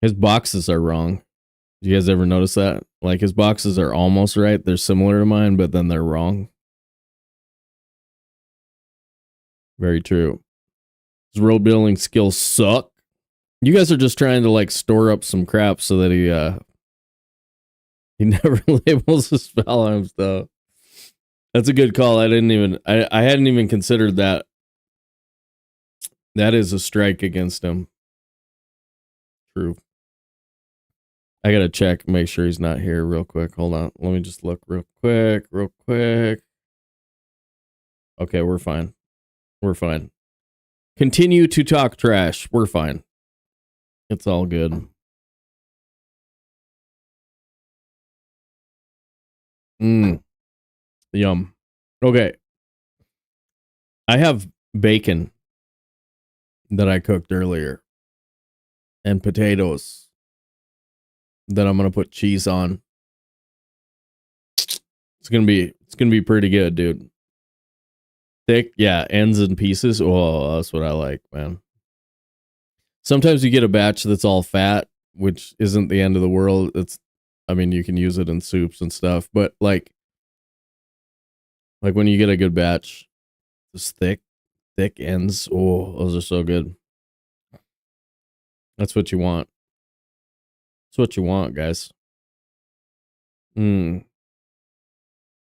His boxes are wrong. Do you guys ever notice that? Like, his boxes are almost right. They're similar to mine, but then they're wrong. Very true. His road building skills suck. You guys are just trying to, like, store up some crap so that he never labels his Valheim stuff. That's a good call. I hadn't even considered that. That is a strike against him. True. I gotta check, make sure he's not here real quick. Hold on. Let me just look real quick. Okay, we're fine. We're fine. Continue to talk trash. We're fine. It's all good. Yum. Okay. I have bacon that I cooked earlier and potatoes that I'm gonna put cheese on. It's gonna be pretty good, dude. Thick, yeah, ends and pieces. Oh, that's what I like, man. Sometimes you get a batch that's all fat, which isn't the end of the world. I mean, you can use it in soups and stuff, but like when you get a good batch, it's thick ends. Oh, those are so good. That's what you want. That's what you want, guys. Well,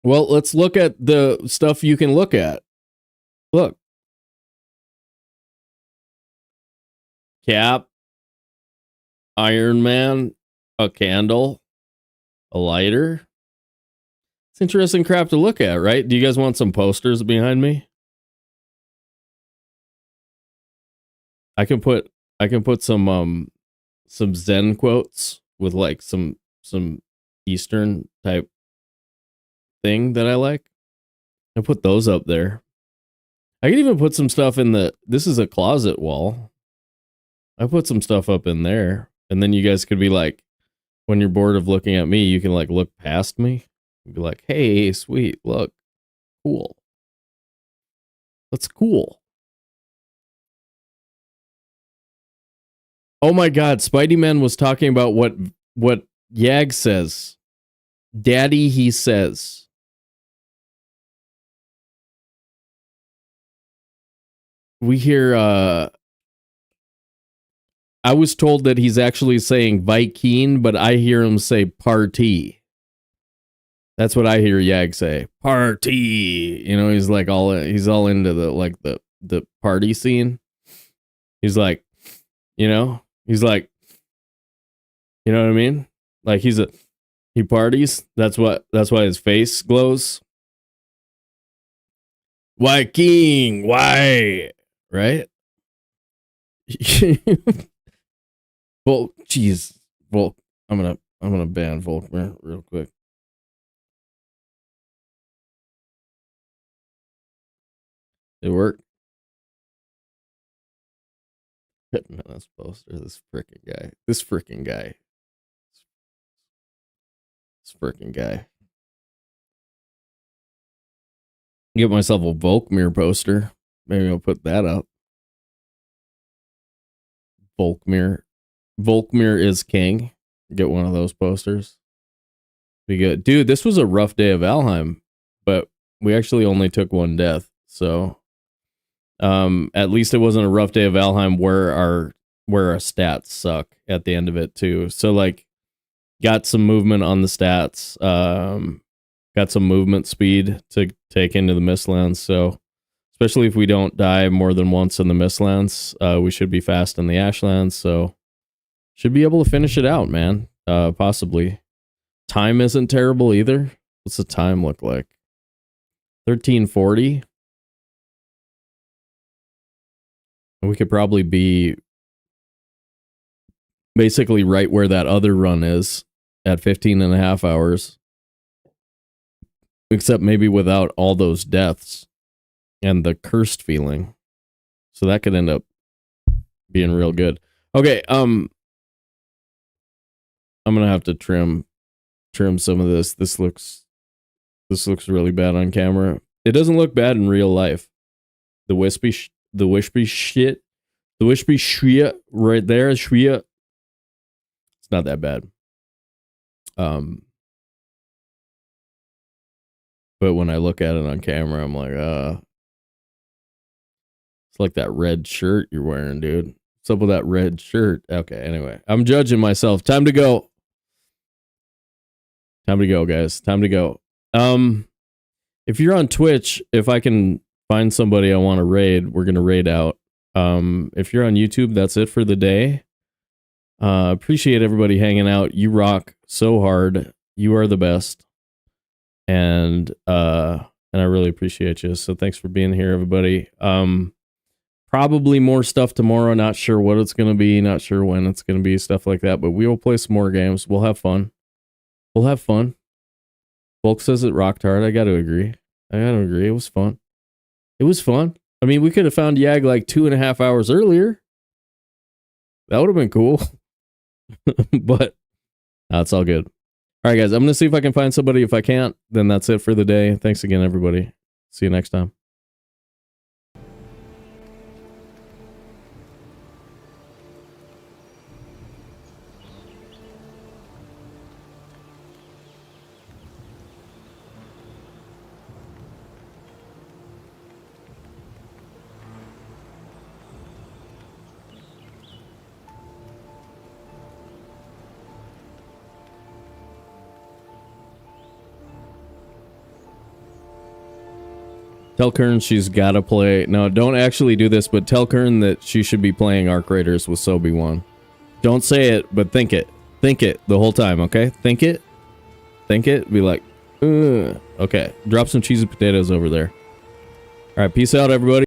let's look at the stuff you can look at. Look. Cap, Iron Man, a candle, a lighter. It's interesting crap to look at, right? Do you guys want some posters behind me? I can put some Zen quotes with like some Eastern type thing that I like. I put those up there. I can even put some stuff in this is a closet wall. I put some stuff up in there, and then you guys could be like, when you're bored of looking at me, you can like look past me and be like, hey, sweet, look, cool. That's cool. Oh my God, Spidey Man was talking about what Yag says. Daddy, he says. We hear, I was told that he's actually saying Viking, but I hear him say party. That's what I hear Yag say. Party. You know, he's all into the party scene. He's like, you know what I mean? Like he parties. That's why his face glows. Why king? Why? Right? Well, geez. Volk. I'm gonna ban Volk real quick. It worked. This poster. This freaking guy. This freaking guy. Get myself a Volkmir poster. Maybe I'll put that up. Volkmir is king. Get one of those posters. Be good. Dude, this was a rough day of Valheim, but we actually only took one death. So at least it wasn't a rough day of Valheim where our stats suck at the end of it too. So like got some movement on the stats. Got some movement speed to take into the Mistlands. So especially if we don't die more than once in the Mistlands, we should be fast in the Ashlands. So should be able to finish it out, man. Possibly. Time isn't terrible either. What's the time look like? 1340. We could probably be basically right where that other run is at 15 and a half hours. Except maybe without all those deaths and the cursed feeling. So that could end up being real good. Okay, I'm gonna have to trim some of this. This looks really bad on camera. It doesn't look bad in real life. The wispy shit right there, shit. It's not that bad. But when I look at it on camera, I'm like, it's like that red shirt you're wearing, dude. What's up with that red shirt? Okay, anyway, I'm judging myself. Time to go. Time to go, guys. Time to go. If you're on Twitch, if I can find somebody I want to raid, we're gonna raid out. If you're on YouTube, that's it for the day. Appreciate everybody hanging out. You rock so hard. You are the best. And I really appreciate you. So thanks for being here, everybody. Probably more stuff tomorrow. Not sure what it's going to be. Not sure when it's going to be. Stuff like that. But we will play some more games. We'll have fun. We'll have fun. Bulk says it rocked hard. I got to agree. It was fun. It was fun. I mean, we could have found Yag like 2.5 hours earlier. That would have been cool. But it's all good. All right, guys. I'm going to see if I can find somebody. If I can't, then that's it for the day. Thanks again, everybody. See you next time. Tell Kern she's got to play. No, don't actually do this, but tell Kern that she should be playing Arc Raiders with Sobi 1. Don't say it, but think it. Think it the whole time, okay? Think it. Think it. Be like, ugh. Okay. Drop some cheesy potatoes over there. All right, peace out, everybody.